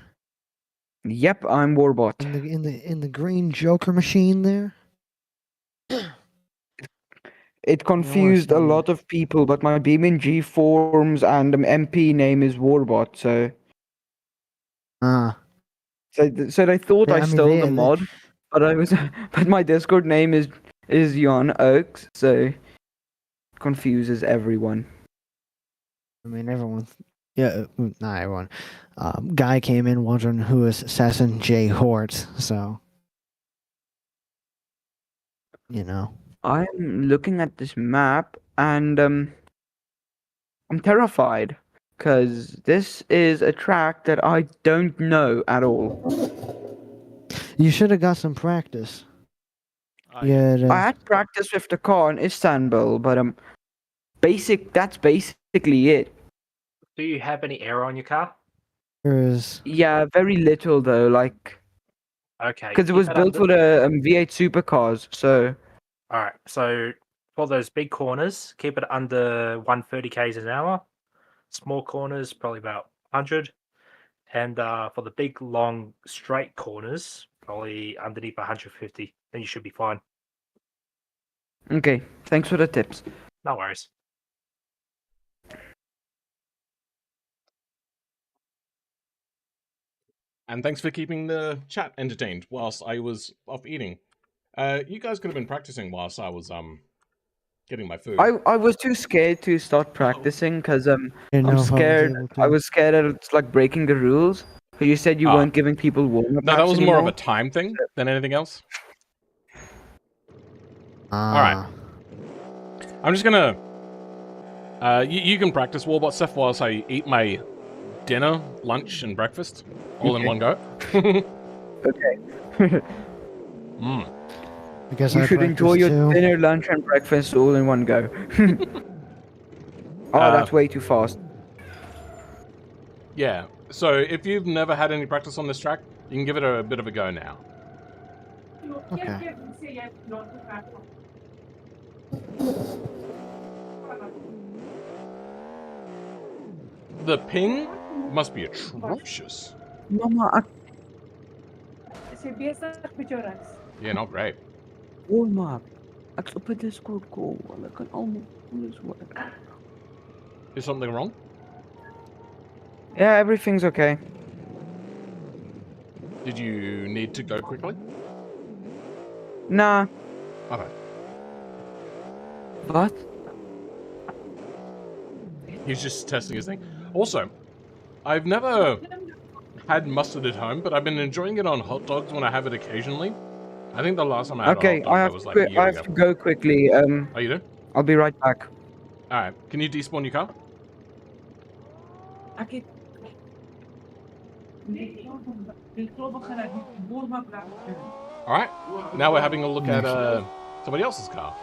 Speaker 5: Yep, I'm Warbot.
Speaker 19: In the green Joker machine there.
Speaker 5: It confused a lot of people, but my BeamNG forms and MP name is Warbot, so. So they thought I stole the mod, but but my Discord name is Jan Oaks, so it confuses everyone.
Speaker 19: I mean, not everyone. Guy came in wondering who is Assassin J Hort, so you know.
Speaker 5: I'm looking at this map and I'm terrified because this is a track that I don't know at all.
Speaker 19: You should have got some practice.
Speaker 5: I had practice with the car in Istanbul, but that's basically it.
Speaker 13: Do you have any air on your car?
Speaker 5: Yeah, very little though, like.
Speaker 13: Okay.
Speaker 5: Because it was built for the V8 supercars, so.
Speaker 13: Alright, so for those big corners, keep it under 130 k's an hour. Small corners, probably about 100. And for the big, long, straight corners, probably underneath 150. Then you should be fine.
Speaker 5: Okay, thanks for the tips.
Speaker 13: No worries.
Speaker 1: And thanks for keeping the chat entertained whilst I was off eating. You guys could have been practicing whilst I was getting my food.
Speaker 5: I was too scared to start practicing because I'm scared. I was scared that it's like breaking the rules. But you said you weren't giving people warm-up.
Speaker 1: No, that was more of a time thing than anything else. Alright. I'm just gonna... you can practice Warbot stuff whilst I eat my dinner, lunch, and breakfast all in one go.
Speaker 5: Okay.
Speaker 19: I guess
Speaker 5: you should enjoy your dinner, lunch, and breakfast all in one go. That's way too fast.
Speaker 1: Yeah, so if you've never had any practice on this track, you can give it a bit of a go now.
Speaker 19: Okay.
Speaker 1: The ping must be atrocious.
Speaker 5: Mama,
Speaker 1: Yeah, not great.
Speaker 5: Warm-up. Ek op 'n Discord call. Hulle kan almal alles hoor.
Speaker 1: Is something wrong?
Speaker 5: Yeah, everything's okay.
Speaker 1: Did you need to go quickly?
Speaker 5: Nah.
Speaker 1: Okay.
Speaker 5: What?
Speaker 1: He's just testing his thing. Also, I've never had mustard at home, but I've been enjoying it on hot dogs when I have it occasionally. I think the last time I had a hot dog was like a year ago.
Speaker 5: I have to go quickly.
Speaker 1: Oh, you do?
Speaker 5: I'll be right back.
Speaker 1: Alright, can you despawn your car? Alright, now we're having a look at somebody else's car.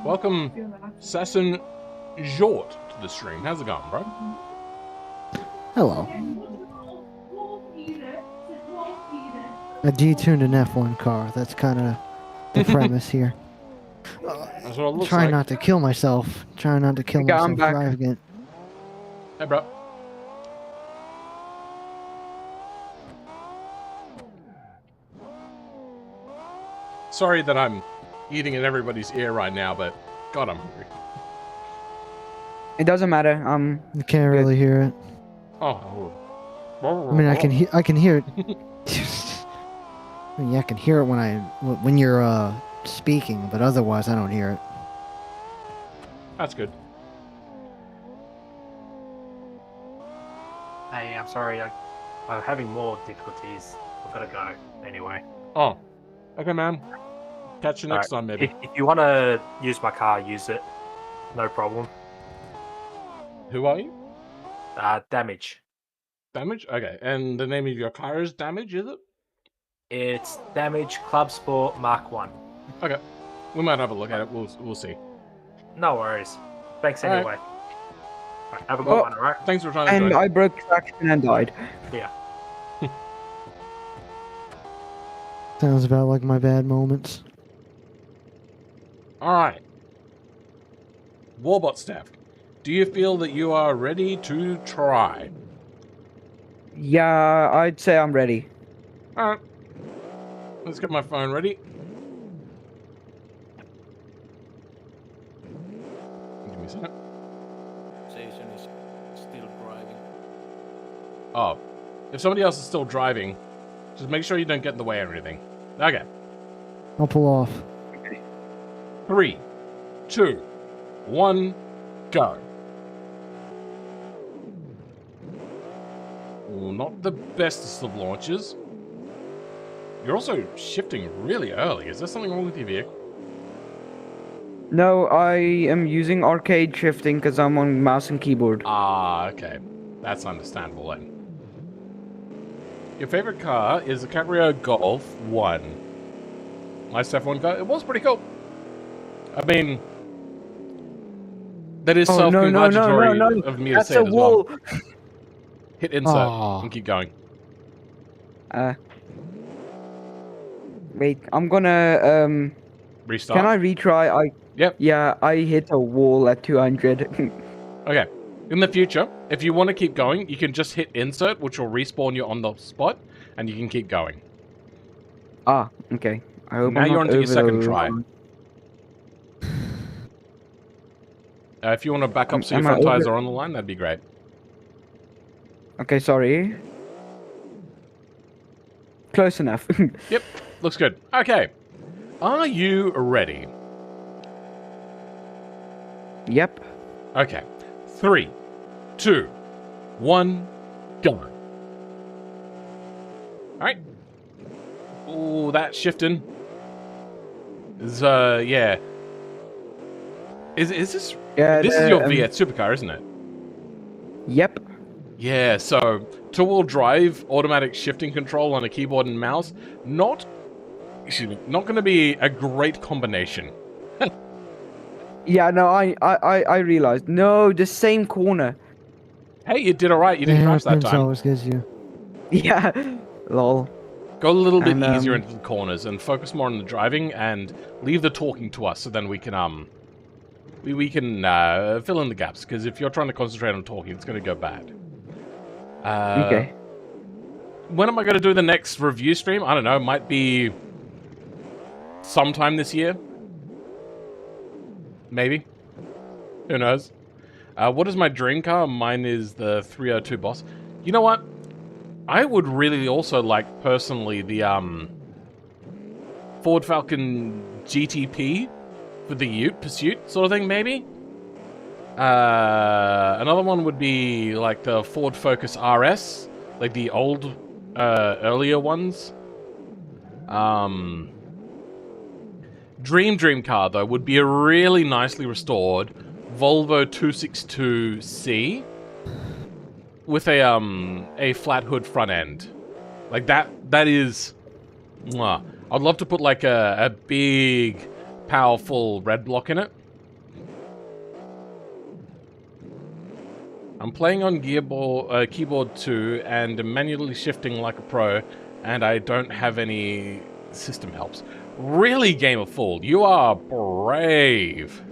Speaker 1: Welcome, Sasson Jort, to the stream. How's it going, bro?
Speaker 19: Hello. I detuned an F1 car. That's kind of the premise here.
Speaker 1: That's what it looks
Speaker 19: Trying
Speaker 1: like.
Speaker 19: not to kill myself. Trying not to kill myself driving it.
Speaker 1: Hey, bro. Sorry that I'm eating in everybody's ear right now, but God, I'm hungry.
Speaker 5: It doesn't matter.
Speaker 19: You can't really hear it.
Speaker 1: Oh.
Speaker 19: I mean, I can hear it. I mean, yeah, I can hear it when you're speaking, but otherwise I don't hear it.
Speaker 1: That's good.
Speaker 13: Hey, I'm sorry. I'm having more difficulties. I've got to go anyway.
Speaker 1: Oh. Okay, man. Catch you next time, maybe.
Speaker 13: If you want to use my car, use it. No problem.
Speaker 1: Who are you?
Speaker 13: Damage.
Speaker 1: Damage? Okay. And the name of your car is Damage, is it?
Speaker 13: It's Damage Club Sport Mark 1.
Speaker 1: Okay. We might have a look at it. We'll see.
Speaker 13: No worries. Thanks
Speaker 1: All right.
Speaker 13: anyway. Right, have a good one, alright?
Speaker 1: Thanks for trying to
Speaker 5: And
Speaker 1: join.
Speaker 5: I broke traction and died.
Speaker 13: Yeah.
Speaker 19: Sounds about like my bad moments.
Speaker 1: Alright. Warbot staff, do you feel that you are ready to try?
Speaker 5: Yeah, I'd say I'm ready.
Speaker 1: Alright. Let's get my phone ready. Give me a second.
Speaker 20: Jason is still driving.
Speaker 1: Oh. If somebody else is still driving, just make sure you don't get in the way or anything. Okay.
Speaker 19: I'll pull off.
Speaker 1: 3, 2, 1, go. Ooh, not the bestest of launches. You're also shifting really early. Is there something wrong with your vehicle?
Speaker 5: No, I am using arcade shifting because I'm on mouse and keyboard.
Speaker 1: Ah, okay. That's understandable then. Your favorite car is the Cabrio Golf 1. Nice F1 car. It was pretty cool. I mean, that is self-congratulatory of me to say it as well. Hit insert and keep going.
Speaker 5: Wait, I'm gonna
Speaker 1: restart.
Speaker 5: Can I retry?
Speaker 1: Yep.
Speaker 5: Yeah, I hit a wall at 200.
Speaker 1: Okay. In the future, if you want to keep going, you can just hit insert, which will respawn you on the spot, and you can keep going.
Speaker 5: Ah, okay. I hope
Speaker 1: now
Speaker 5: I'm
Speaker 1: you're
Speaker 5: not
Speaker 1: onto your second
Speaker 5: over
Speaker 1: try. If you want to back up so your
Speaker 5: am I
Speaker 1: front tires
Speaker 5: over-
Speaker 1: are on the line, that'd be great.
Speaker 5: Okay, sorry. Close enough.
Speaker 1: Yep, looks good. Okay. Are you ready?
Speaker 5: Yep.
Speaker 1: Okay. 3, 2, 1, go. Alright. Oh, that shifting is, yeah. Is this...
Speaker 5: Yeah,
Speaker 1: this is your V8 supercar, isn't it?
Speaker 5: Yep.
Speaker 1: Yeah, so two-wheel drive, automatic shifting control on a keyboard and mouse, not going to be a great combination.
Speaker 5: Yeah, no, I realized. No, the same corner.
Speaker 1: Hey, you did alright. You didn't crash that time.
Speaker 19: always gives you.
Speaker 5: Yeah. Lol.
Speaker 1: Go a little bit easier into the corners and focus more on the driving and leave the talking to us so then we can, we can fill in the gaps, because if you're trying to concentrate on talking, it's going to go bad.
Speaker 5: Okay.
Speaker 1: When am I going to do the next review stream? I don't know. It might be sometime this year. Maybe. Who knows? What is my dream car? Mine is the 302 Boss. You know what? I would really also like, personally, the Ford Falcon GTP for the Pursuit sort of thing, maybe? Another one would be like the Ford Focus RS, like the old, earlier ones. Dream car, though, would be a really nicely restored Volvo 262C with a flat hood front end. Like, that is... Mwah. I'd love to put, like, a big, powerful red block in it. I'm playing on keyboard 2 and manually shifting like a pro, and I don't have any system helps. Really, Game of Fool, you are brave.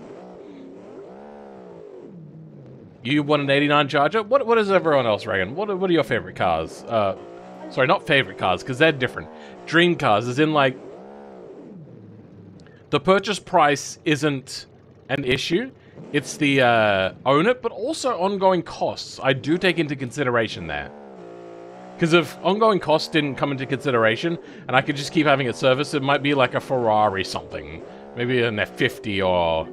Speaker 1: You want an 89 Charger? What does everyone else reckon? What are your favorite cars? Sorry, not favorite cars, because they're different. Dream cars, as in, like, the purchase price isn't an issue. It's the own it, but also ongoing costs. I do take into consideration there. Because if ongoing costs didn't come into consideration, and I could just keep having it serviced, it might be like a Ferrari something. Maybe an F50 or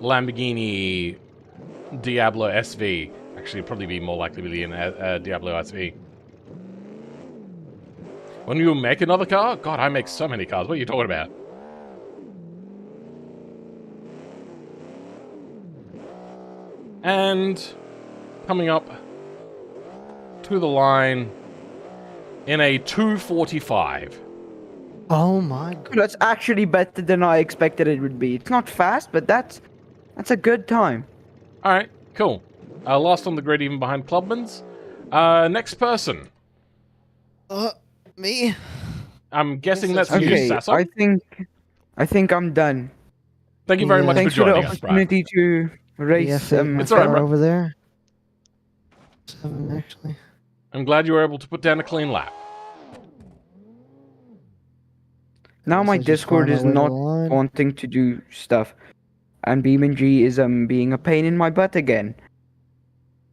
Speaker 1: Lamborghini Diablo SV. Actually, it'd probably be more likely to be a Diablo SV. When you make another car? God, I make so many cars. What are you talking about? And coming up to the line in a 2:45.
Speaker 19: Oh my god.
Speaker 5: That's actually better than I expected it would be. It's not fast, but that's a good time.
Speaker 1: Alright, cool. Last on the grid, even behind Clubman's. Next person.
Speaker 19: Me?
Speaker 1: I'm guessing that's you,
Speaker 5: okay,
Speaker 1: Sasso.
Speaker 5: I think I'm done.
Speaker 1: Thank you very much for joining us, Brian.
Speaker 5: Thanks for the opportunity to race.
Speaker 1: It's alright, bro.
Speaker 19: Over there. 7, actually.
Speaker 1: I'm glad you were able to put down a clean lap.
Speaker 5: Now my Discord is not wanting to do stuff, and BeamNG is being a pain in my butt again.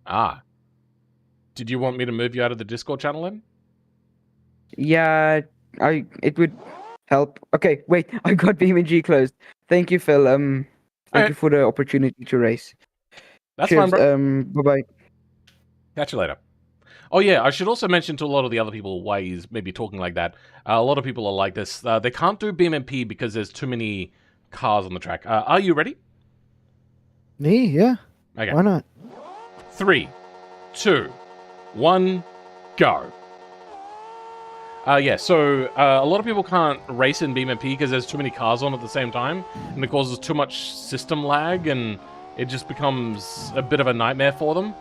Speaker 1: Ah. Did you want me to move you out of the Discord channel then?
Speaker 5: Yeah, it would help. Okay, wait, I got BeamNG closed. Thank you, Phil. Thank you for the opportunity to race.
Speaker 1: That's
Speaker 5: Cheers,
Speaker 1: fine, bro.
Speaker 5: Bye-bye.
Speaker 1: Catch you later. Oh yeah, I should also mention to a lot of the other people why he's maybe talking like that. A lot of people are like this. They can't do BMMP because there's too many cars on the track. Are you ready?
Speaker 19: Me? Yeah.
Speaker 1: Okay.
Speaker 19: Why not?
Speaker 1: 3, 2, 1, go. Yeah, so a lot of people can't race in BMMP because there's too many cars on at the same time, and it causes too much system lag, and it just becomes a bit of a nightmare for them.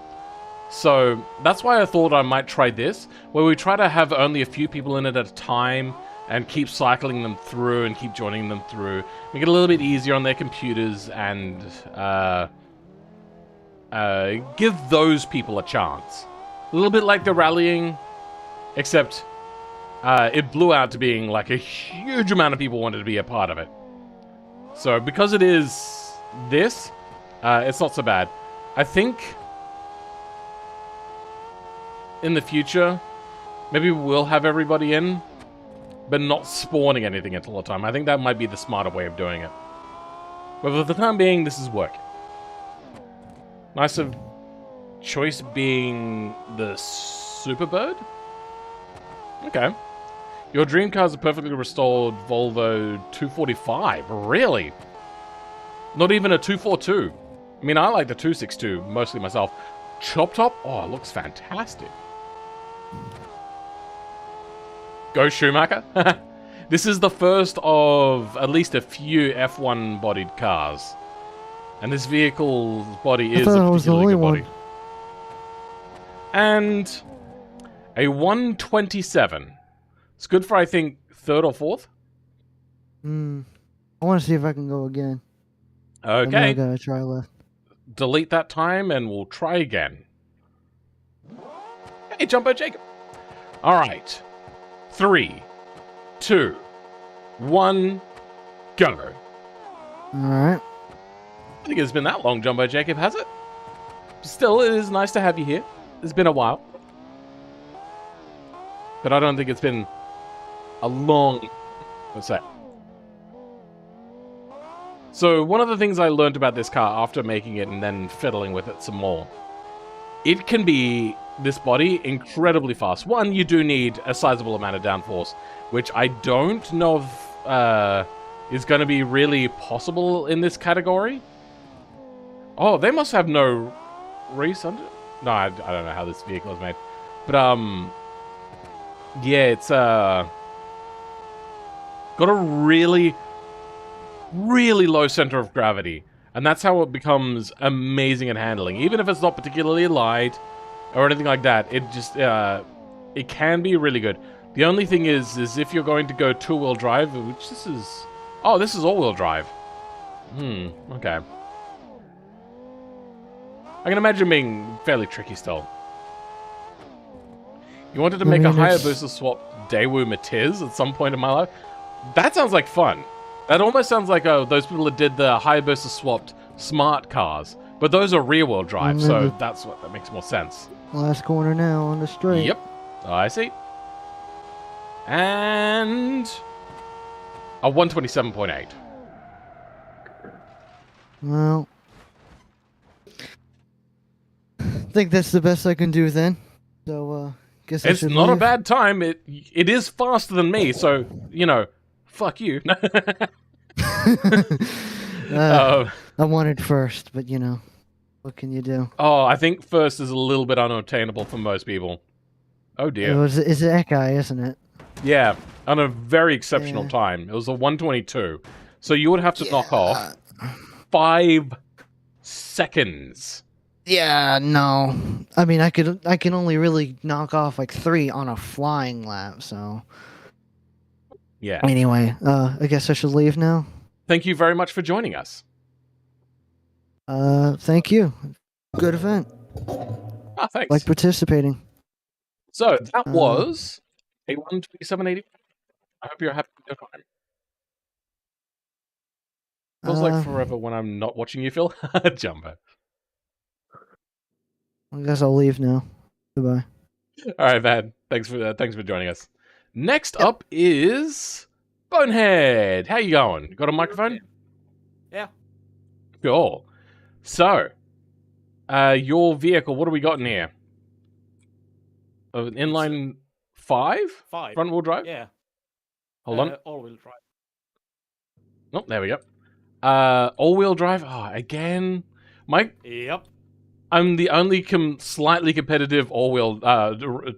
Speaker 1: So that's why I thought I might try this, where we try to have only a few people in it at a time and keep cycling them through and keep joining them through. Make it a little bit easier on their computers and give those people a chance. A little bit like the rallying, except it blew out to being like a huge amount of people wanted to be a part of it. So because it is this, it's not so bad. I think in the future, maybe we'll have everybody in, but not spawning anything until the time. I think that might be the smarter way of doing it. But for the time being, this is working. Nice of choice being the Superbird? Okay. Your dream car is a perfectly restored Volvo 245. Really? Not even a 242. I mean, I like the 262, mostly myself. Chop Top? Oh, it looks fantastic. Go Schumacher. This is the first of at least a few F1 bodied cars. And this vehicle's body is a particularly good body. And a 127. It's good for, I think, 3rd or 4th.
Speaker 19: I want to see if I can go again.
Speaker 1: Okay.
Speaker 19: I gotta try left.
Speaker 1: Delete that time and we'll try again. Hey, Jumbo Jacob. All right. 3, 2, 1, go.
Speaker 19: Alright.
Speaker 1: I think it's been that long, Jumbo Jacob, has it? Still, it is nice to have you here. It's been a while. But I don't think it's been a long... What's that? So, one of the things I learned about this car after making it and then fiddling with it some more, it can be, this body, incredibly fast. One, you do need a sizable amount of downforce, which I don't know if is going to be really possible in this category. Oh, they must have no race under... No, I don't know how this vehicle is made. But, yeah, it's, got a really, really low center of gravity. And that's how it becomes amazing at handling. Even if it's not particularly light or anything like that, it just, it can be really good. The only thing is if you're going to go two-wheel drive, which this is... Oh, this is all-wheel drive. Okay. I can imagine being fairly tricky still. You wanted to make a Hayabusa swap Daewoo Matiz at some point in my life? That sounds like fun. That almost sounds like those people that did the Hayabusa swapped smart cars. But those are rear-wheel drive, so that makes more sense.
Speaker 19: Last corner now on the straight.
Speaker 1: Yep. I see. And... a 127.8.
Speaker 19: Well... I think that's the best I can do then. So, guess
Speaker 1: it's not a bad time. It is faster than me, so, you know, fuck you.
Speaker 19: I wanted first, but you know. What can you do?
Speaker 1: Oh, I think first is a little bit unobtainable for most people. Oh dear.
Speaker 19: It's that guy, isn't it?
Speaker 1: Yeah, on a very exceptional time. It was a 122. So you would have to knock off 5 seconds.
Speaker 19: Yeah, no. I mean, I can only really knock off like 3 on a flying lap, so.
Speaker 1: Yeah.
Speaker 19: Anyway, I guess I should leave now.
Speaker 1: Thank you very much for joining us.
Speaker 19: Thank you. Good event.
Speaker 1: Ah, thanks.
Speaker 19: Like participating.
Speaker 1: So that was a 127.80. I hope you're happy with your time. Feels like forever when I'm not watching you, Phil. Jumbo.
Speaker 19: I guess I'll leave now. Goodbye.
Speaker 1: All right, man. Thanks for joining us. Next up is Bonehead. How you going? Got a microphone?
Speaker 20: Yeah.
Speaker 1: Cool. So, your vehicle. What do we got in here? An inline 5?
Speaker 20: 5.
Speaker 1: Front wheel drive?
Speaker 20: Yeah.
Speaker 1: Hold on.
Speaker 20: All-wheel drive.
Speaker 1: Oh, there we go. All-wheel drive. Oh, again.
Speaker 20: Yep.
Speaker 1: I'm the only slightly competitive all-wheel,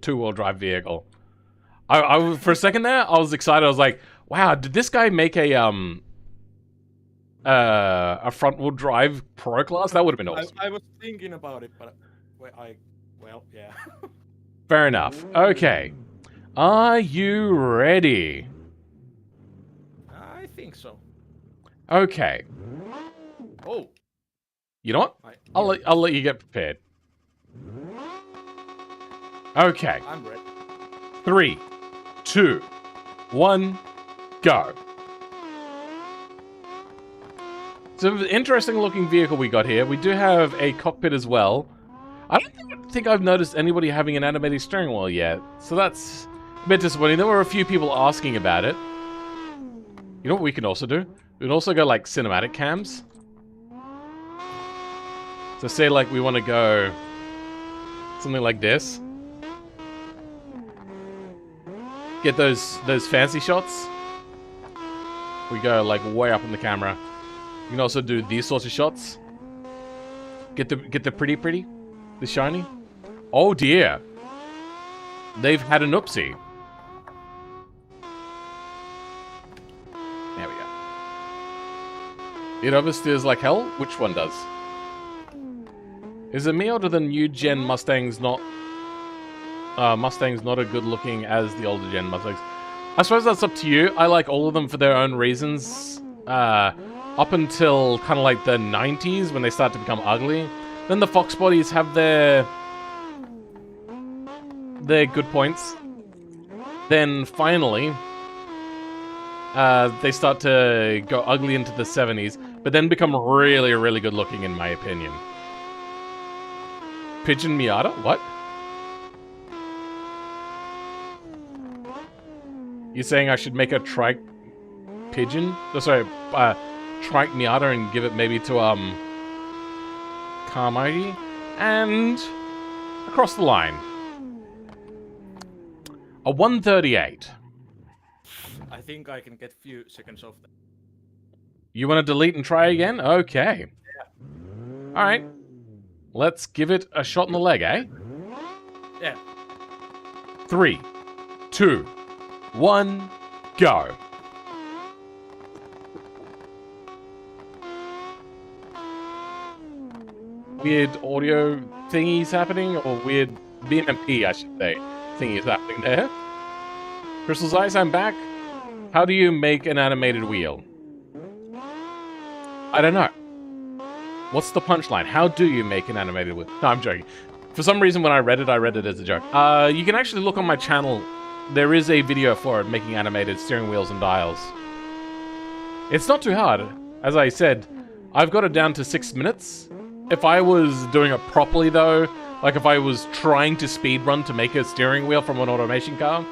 Speaker 1: two-wheel drive vehicle. I for a second there, I was excited. I was like, "Wow, did this guy make a front-wheel drive Pro class? That would have been awesome."
Speaker 20: I was thinking about it, but yeah.
Speaker 1: Fair enough. Okay, are you ready?
Speaker 20: I think so.
Speaker 1: Okay.
Speaker 20: Oh.
Speaker 1: You know what? I'll let you get prepared. Okay.
Speaker 20: I'm ready.
Speaker 1: 3, 2, 1, go. So, interesting looking vehicle we got here. We do have a cockpit as well. I don't think I've noticed anybody having an animated steering wheel yet. So that's a bit disappointing. There were a few people asking about it. You know what we can also do? We can also go like cinematic cams. So say like we want to go something like this. Get those fancy shots. We go like way up in the camera. You can also do these sorts of shots. Get the pretty, the shiny. Oh dear. They've had an oopsie. There we go. It oversteers like hell. Which one does? Is it me or do the new gen Mustangs not as good looking as the older gen Mustangs? I suppose that's up to you. I like all of them for their own reasons. Up until kind of like the 90s when they start to become ugly. Then the Fox bodies have their good points. Then finally, they start to go ugly into the 70s, but then become really, really good looking in my opinion. Pigeon Miata? What? You're saying I should make a trike pigeon? Oh, sorry, trike Miata and give it maybe to Carmighty? And across the line. A 138.
Speaker 20: I think I can get few seconds off that.
Speaker 1: You want to delete and try again? Okay. Yeah. Alright. Let's give it a shot in the leg, eh?
Speaker 20: Yeah.
Speaker 1: 3, 2, 1, go. Weird audio thingies happening, or weird BMP, I should say, thingies happening there. Crystal's Eyes, I'm back. How do you make an animated wheel? I don't know. What's the punchline? How do you make an animated wheel? No, I'm joking. For some reason, when I read it as a joke. You can actually look on my channel. There is a video for it, making animated steering wheels and dials. It's not too hard. As I said, I've got it down to 6 minutes. If I was doing it properly, though, like if I was trying to speedrun to make a steering wheel from an automation car,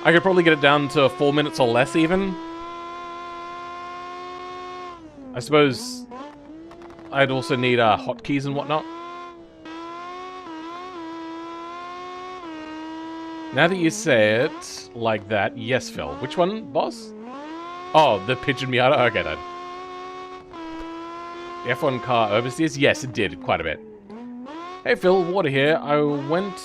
Speaker 1: I could probably get it down to 4 minutes or less, even. I suppose I'd also need hotkeys and whatnot. Now that you say it like that, yes, Phil. Which one, boss? Oh, the Pigeon Miata? Okay, then. The F1 car oversteers? Yes, it did, quite a bit. Hey Phil, Water here. I went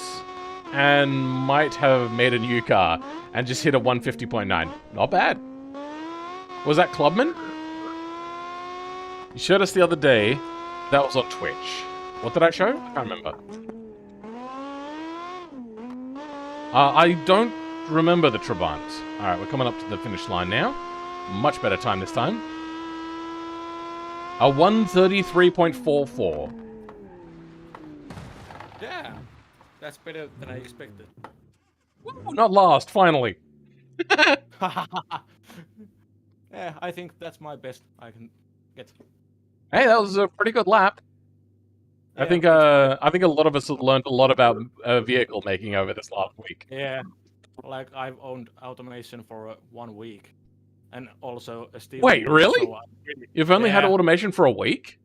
Speaker 1: and might have made a new car and just hit a 150.9. Not bad. Was that Clubman? You showed us the other day. That was on Twitch. What did I show? I can't remember. I don't remember the Trabants. Alright, we're coming up to the finish line now. Much better time this time. A 133.44.
Speaker 20: Yeah, that's better than I expected.
Speaker 1: Woo, not last, finally.
Speaker 20: Yeah, I think that's my best I can get.
Speaker 1: Hey, that was a pretty good lap.
Speaker 20: Yeah,
Speaker 1: I think a lot of us have learned a lot about vehicle making over this last week.
Speaker 20: Yeah, like I've owned automation for 1 week, and also a steel.
Speaker 1: Wait,
Speaker 20: wheel,
Speaker 1: really?
Speaker 20: so
Speaker 1: You've only had automation for a week?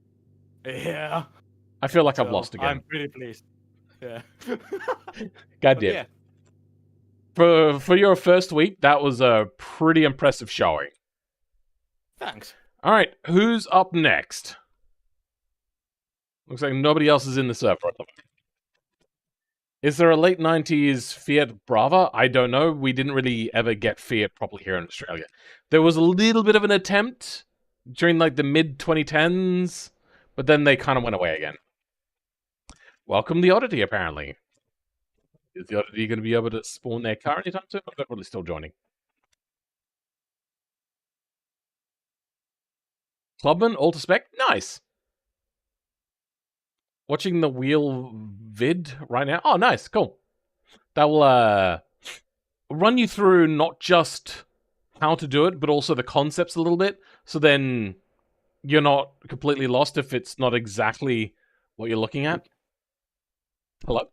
Speaker 20: Yeah.
Speaker 1: I feel like
Speaker 20: So
Speaker 1: I've lost again.
Speaker 20: I'm pretty pleased. Yeah.
Speaker 1: God damn.
Speaker 20: Yeah.
Speaker 1: For your first week, that was a pretty impressive showing.
Speaker 20: Thanks.
Speaker 1: All right, who's up next? Looks like nobody else is in the server. Is there a late 90s Fiat Brava? I don't know. We didn't really ever get Fiat properly here in Australia. There was a little bit of an attempt during like the mid-2010s, but then they kind of went away again. Welcome the Oddity, apparently. Is the Oddity going to be able to spawn their car anytime soon? Or they're probably still joining. Clubman, Alter Spec, nice. Watching the wheel vid right now. Oh, nice, cool. That will run you through not just how to do it, but also the concepts a little bit. So then you're not completely lost if it's not exactly what you're looking at. Hello?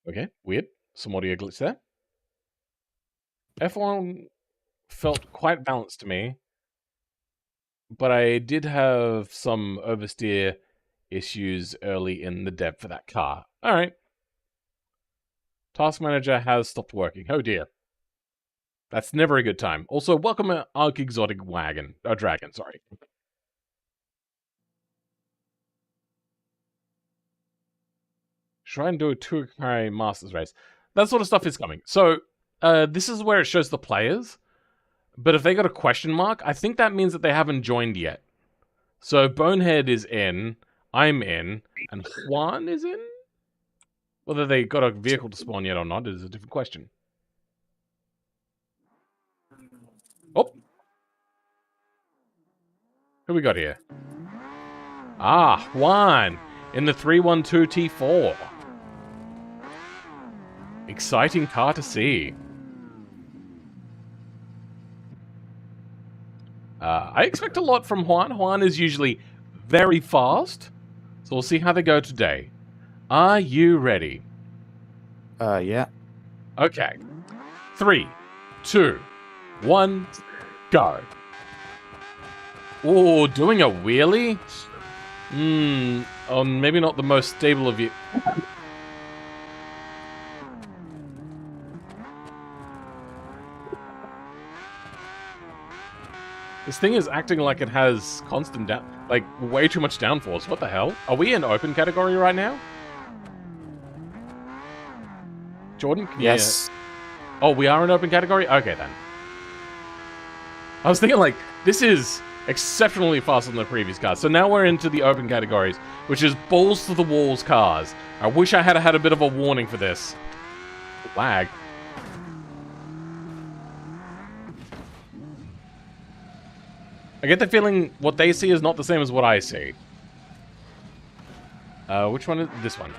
Speaker 1: Okay, weird. Some audio glitch there. F1 felt quite balanced to me, but I did have some oversteer issues early in the dev for that car. Alright. Task Manager has stopped working. Oh dear. That's never a good time. Also, welcome Arc Exotic Dragon, sorry. Try and do a 2-car Masters race. That sort of stuff is coming. So, this is where it shows the players. But if they got a question mark, I think that means that they haven't joined yet. So, Bonehead is in, I'm in, and Juan is in? Whether they got a vehicle to spawn yet or not is a different question. Oh! Who we got here? Ah, Juan! In the 312 T4. Exciting car to see. I expect a lot from Juan. Juan is usually very fast. So we'll see how they go today. Are you ready?
Speaker 18: Yeah.
Speaker 1: Okay. 3, 2, 1, go. Oh, doing a wheelie? Maybe not the most stable of you. This thing is acting like it has constant way too much downforce. What the hell? Are we in open category right now? Jordan, can
Speaker 18: Yes.
Speaker 1: Oh, we are in open category? Okay, then. I was thinking, this is exceptionally faster than the previous cars. So now we're into the open categories, which is balls-to-the-walls cars. I wish I had had a bit of a warning for this. Lag. I get the feeling what they see is not the same as what I see. Which one is this one?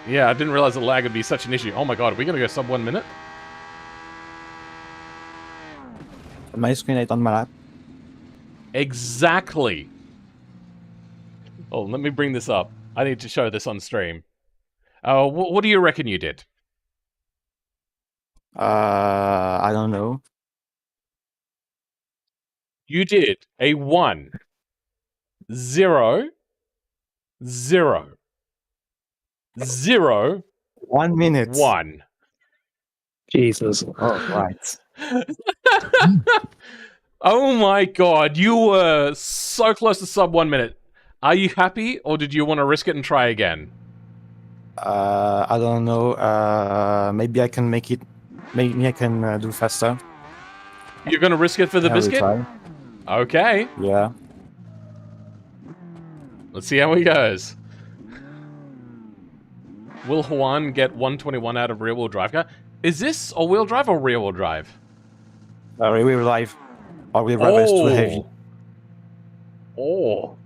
Speaker 1: Yeah, I didn't realize the lag would be such an issue. Oh my god, are we gonna go sub 1 minute?
Speaker 18: My screen on my lap.
Speaker 1: Exactly. Oh, let me bring this up. I need to show this on stream. What do you reckon you did?
Speaker 18: I don't know.
Speaker 1: You did a 1, 0, 0, 0,
Speaker 18: 1 minute.
Speaker 1: 1.
Speaker 18: Jesus. Oh, right.
Speaker 1: Oh my god, you were so close to sub 1 minute. Are you happy, or did you want to risk it and try again?
Speaker 21: I don't know. Maybe I can make it. Maybe I can do faster.
Speaker 1: You're gonna risk it for the biscuit? Okay.
Speaker 21: Yeah.
Speaker 1: Let's see how he goes. Will Juan get 121 out of rear-wheel drive car? Is this all-wheel drive or rear-wheel drive?
Speaker 21: Rear-wheel drive. All-wheel drive is too heavy.
Speaker 1: Oh.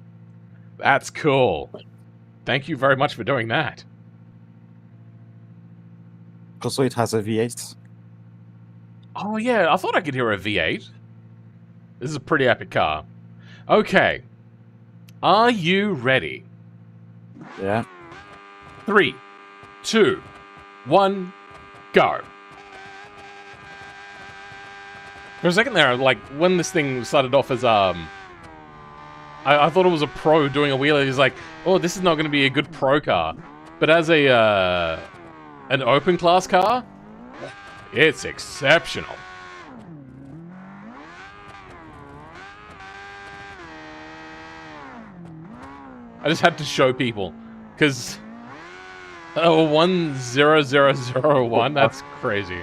Speaker 1: That's cool. Thank you very much for doing that.
Speaker 21: Also, it has a V8.
Speaker 1: Oh yeah, I thought I could hear a V8. This is a pretty epic car. Okay. Are you ready?
Speaker 21: Yeah.
Speaker 1: 3, 2, 1, go. For a second there, like, when this thing started off as, I thought it was a pro doing a wheelie. He's like, oh, this is not going to be a good pro car. But as a, an open class car, it's exceptional. I just had to show people, because 10001, that's crazy.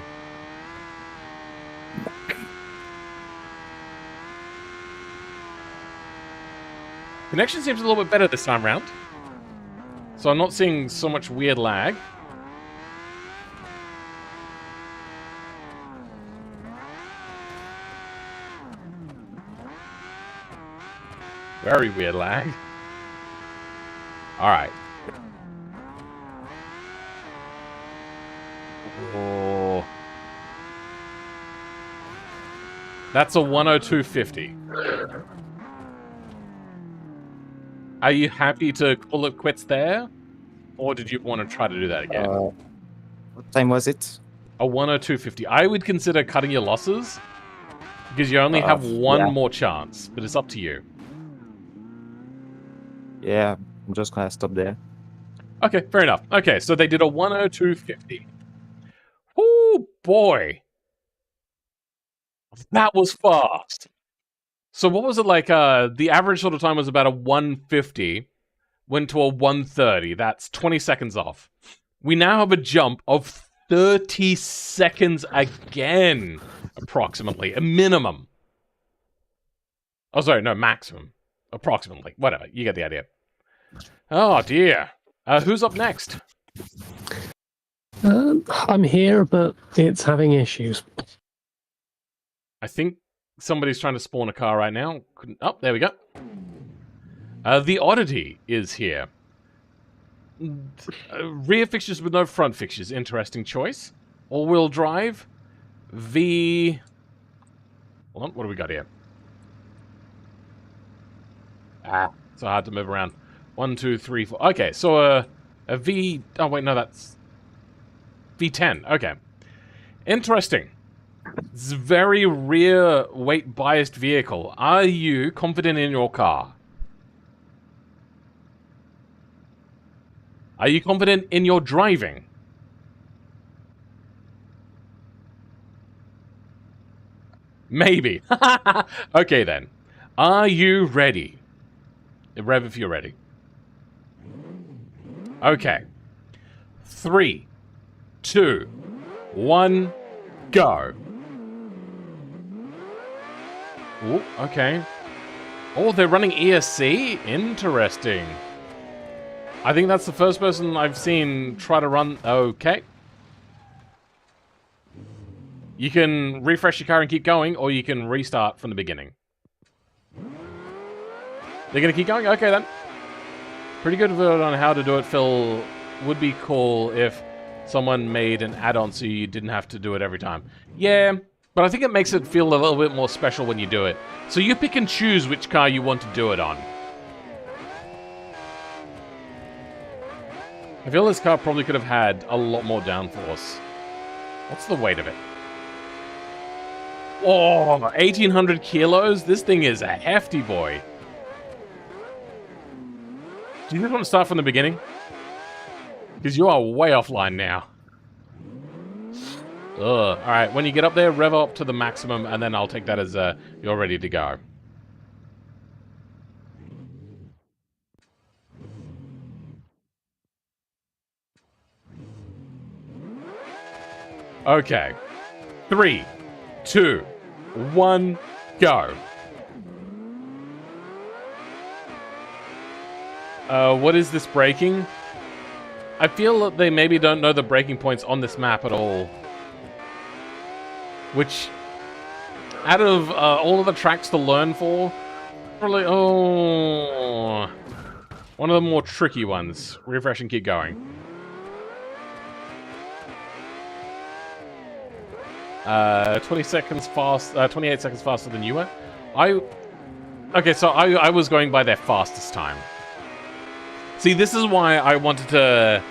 Speaker 1: Connection seems a little bit better this time round, so I'm not seeing so much weird lag. Very weird lag. Alright. Oh. That's a 102.50. Are you happy to call it quits there? Or did you want to try to do that again?
Speaker 21: What time was it?
Speaker 1: A 102.50. I would consider cutting your losses, because you only have one more chance, but it's up to you.
Speaker 21: Yeah, I'm just gonna stop there.
Speaker 1: Okay, fair enough. Okay, so they did a 102.50. Oh boy. That was fast. So what was it like? The average sort of time was about a 150, went to a 130. That's 20 seconds off. We now have a jump of 30 seconds again, approximately, a minimum. Oh, sorry, no, maximum. Approximately. Whatever, you get the idea. Oh, dear. Who's up next?
Speaker 8: I'm here, but it's having issues.
Speaker 1: I think somebody's trying to spawn a car right now. Oh, there we go. The Oddity is here. Rear fixtures with no front fixtures. Interesting choice. All-wheel drive. Hold on, what do we got here? So hard to move around. 1, 2, 3, 4. Okay, so a V... Oh, wait, no, that's... V10. Okay. Interesting. It's a very rear weight biased vehicle. Are you confident in your car? Are you confident in your driving? Maybe. Okay then. Are you ready? Rev if you're ready. Okay. 3, 2, 1, go. Oh, okay. Oh, they're running ESC? Interesting. I think that's the first person I've seen try to run... Okay. You can refresh your car and keep going, or you can restart from the beginning. They're going to keep going? Okay, then. Pretty good word on how to do it, Phil. Would be cool if someone made an add-on so you didn't have to do it every time. Yeah, but I think it makes it feel a little bit more special when you do it. So you pick and choose which car you want to do it on. I feel this car probably could have had a lot more downforce. What's the weight of it? Oh, 1,800 kilos? This thing is a hefty boy. Do you just want to start from the beginning? Because you are way offline now. Alright, when you get up there, rev up to the maximum, and then I'll take that as you're ready to go. Okay. 3, 2, 1, go. What is this braking? I feel that they maybe don't know the braking points on this map at all. Which, out of all of the tracks to learn for, probably, one of the more tricky ones. Refresh and keep going. 28 seconds faster than you were. Okay, so I was going by their fastest time. See, this is why I wanted to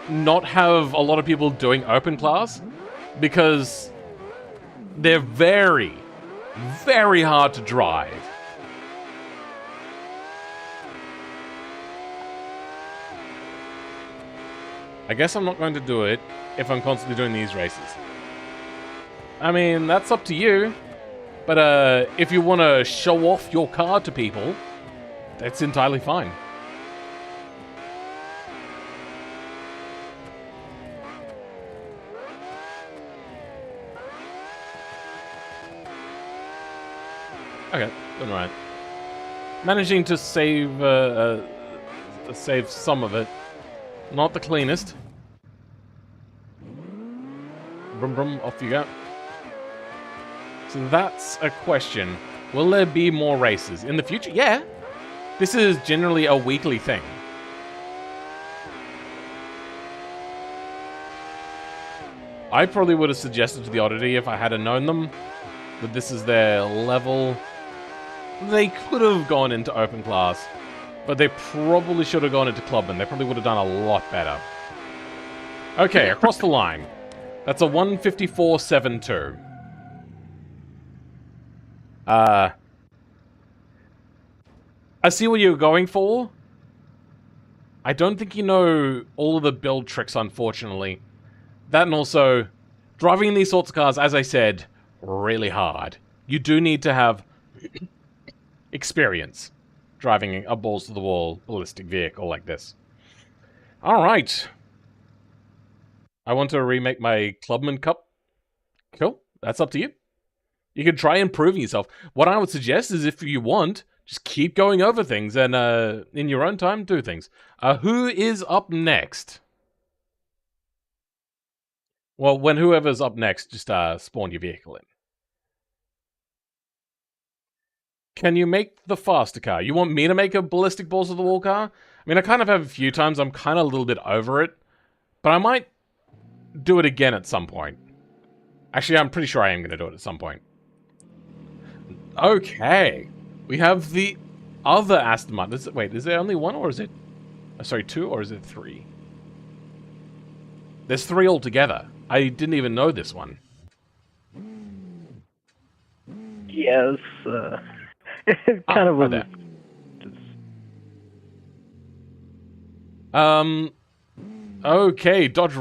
Speaker 1: not have a lot of people doing open class, because they're very, very hard to drive. I guess I'm not going to do it if I'm constantly doing these races. I mean, that's up to you. But if you want to show off your car to people, that's entirely fine. Okay, doing right. Managing to save some of it. Not the cleanest. Brum brum, off you go. So that's a question. Will there be more races in the future? Yeah. This is generally a weekly thing. I probably would have suggested to the Oddity, if I had known them, that this is their level. They could have gone into open class, but they probably should have gone into Clubman. They probably would have done a lot better. Okay, across the line. That's a 154.72. I see what you're going for. I don't think you know all of the build tricks, unfortunately. That, and also, driving these sorts of cars, as I said, really hard. You do need to have experience driving a balls-to-the-wall ballistic vehicle like this. Alright. I want to remake my Clubman Cup. Cool. That's up to you. You can try improving yourself. What I would suggest is, if you want, just keep going over things and, in your own time, do things. Who is up next? Well, when whoever's up next, just spawn your vehicle in. Can you make the faster car? You want me to make a ballistic balls-to-the-wall car? I mean, I kind of have a few times. I'm kind of a little bit over it. But I might do it again at some point. Actually, I'm pretty sure I am going to do it at some point. Okay. We have the other Aston Martin. Wait, is there only one, or is it... sorry, two, or is it three? There's three altogether. I didn't even know this one.
Speaker 9: Yes, it kind of was...
Speaker 1: Okay, Dodge...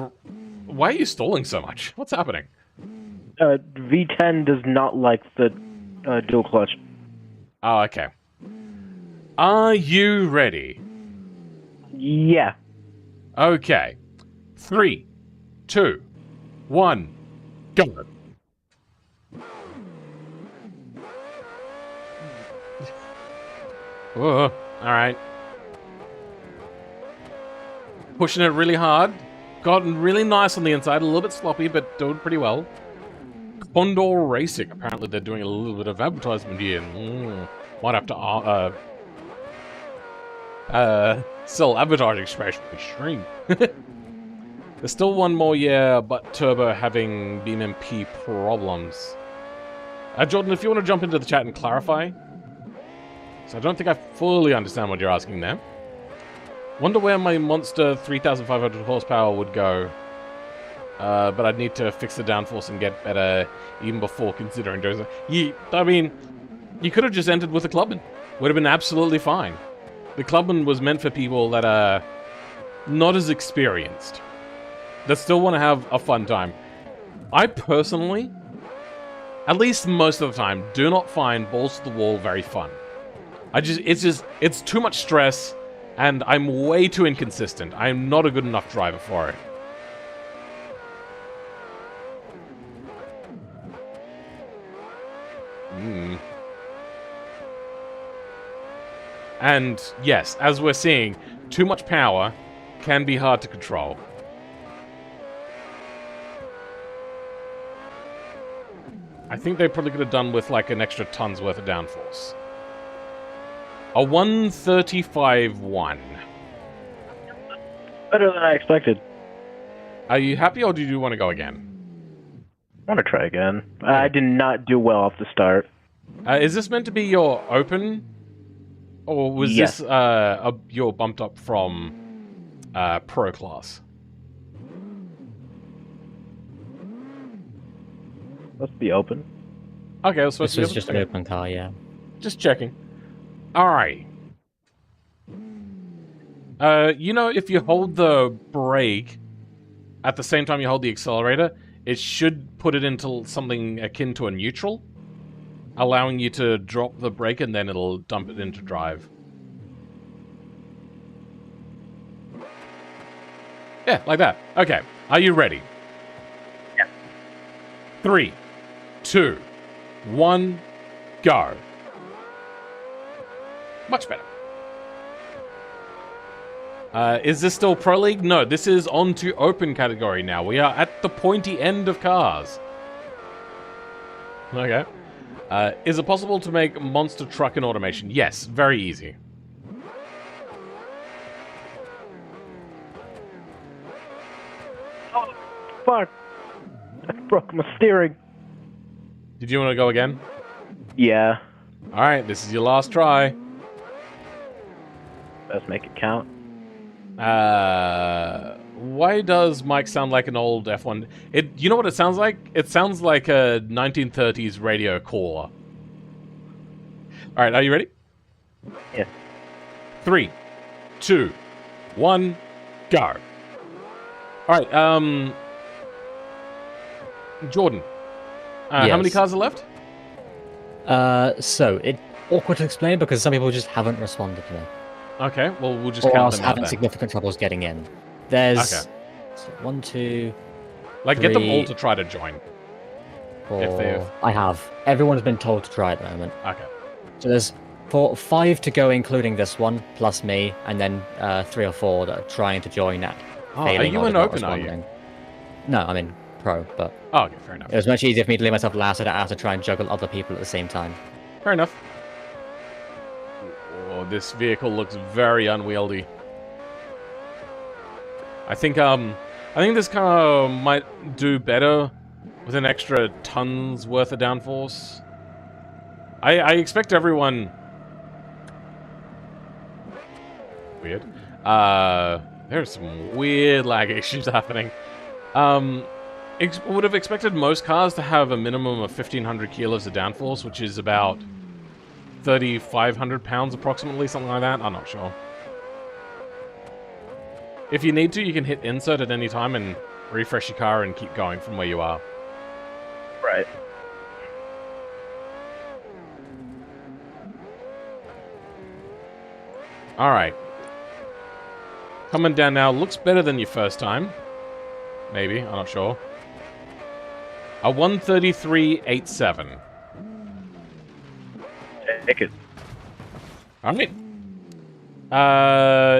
Speaker 1: Why are you stalling so much? What's happening?
Speaker 9: V10 does not like the dual clutch.
Speaker 1: Oh, okay. Are you ready?
Speaker 9: Yeah.
Speaker 1: Okay. 3, 2, 1, go. Whoa, alright. Pushing it really hard. Gotten really nice on the inside, a little bit sloppy, but doing pretty well. Condor Racing. Apparently they're doing a little bit of advertisement here. Might have to sell advertising space for the stream. There's still one more year, but Turbo having BeamMP problems. Jordan, if you want to jump into the chat and clarify. So I don't think I fully understand what you're asking there. Wonder where my Monster 3,500 horsepower would go. But I'd need to fix the downforce and get better even before considering doing so. I mean, you could have just entered with a Clubman. Would have been absolutely fine. The Clubman was meant for people that are not as experienced. that still want to have a fun time. I personally, at least most of the time, do not find balls to the wall very fun. It's too much stress, and I'm way too inconsistent. I'm not a good enough driver for it. And yes, as we're seeing, too much power can be hard to control. I think they probably could have done with like an extra ton's worth of downforce. A 135.1.
Speaker 9: Better than I expected.
Speaker 1: Are you happy, or do you want to go again?
Speaker 9: I want to try again. I did not do well off the start.
Speaker 1: Is this meant to be your open? Or was this your bumped up from pro class?
Speaker 9: Let's be open.
Speaker 1: Okay, it's supposed to be
Speaker 2: This is just an open car, yeah.
Speaker 1: Just checking. Alright. You know, if you hold the brake at the same time you hold the accelerator, it should put it into something akin to a neutral, allowing you to drop the brake and then it'll dump it into drive. Yeah, like that. Okay, are you ready?
Speaker 9: Yeah.
Speaker 1: 3, 2, 1, go. Much better. Is this still Pro League? No, this is on to Open category now. We are at the pointy end of cars. Okay. Is it possible to make monster truck in automation? Yes, very easy.
Speaker 9: Oh, fuck. I broke my steering.
Speaker 1: Did you want to go again?
Speaker 9: Yeah.
Speaker 1: Alright, this is your last try.
Speaker 9: Let's make it count.
Speaker 1: Why does Mike sound like an old F1? You know what it sounds like? It sounds like a 1930s radio caller. Alright, are you ready?
Speaker 9: Yeah.
Speaker 1: 3, 2, 1, go. Alright, Jordan.
Speaker 2: Yes.
Speaker 1: How many cars are left?
Speaker 2: So, it's awkward to explain because some people just haven't responded to me.
Speaker 1: Okay, well, we'll just
Speaker 2: or
Speaker 1: count
Speaker 2: else
Speaker 1: them out
Speaker 2: having
Speaker 1: then.
Speaker 2: significant troubles getting in. There's 1, 2,
Speaker 1: Like,
Speaker 2: 3,
Speaker 1: get them all to try to join.
Speaker 2: 4. I have. Everyone's been told to try at the moment.
Speaker 1: Okay.
Speaker 2: So there's 5 to go, including this one, plus me, and then 3 or 4 that are trying to join that.
Speaker 1: Oh, are you in open, are you?
Speaker 2: No, I'm in pro, but...
Speaker 1: Oh, okay, fair enough.
Speaker 2: It was much easier for me to leave myself last, so I don't have to try and juggle other people at the same time.
Speaker 1: Fair enough. Oh, this vehicle looks very unwieldy. I think this car might do better with an extra ton's worth of downforce. I expect everyone... Weird. There's some weird lag issues happening. Would have expected most cars to have a minimum of 1,500 kilos of downforce, which is about 3,500 pounds approximately, something like that. I'm not sure. If you need to, you can hit insert at any time and refresh your car and keep going from where you are.
Speaker 9: Right.
Speaker 1: Alright. Coming down now. Looks better than your first time. Maybe. I'm not sure. A 133.87.
Speaker 9: Take it.
Speaker 1: Alright.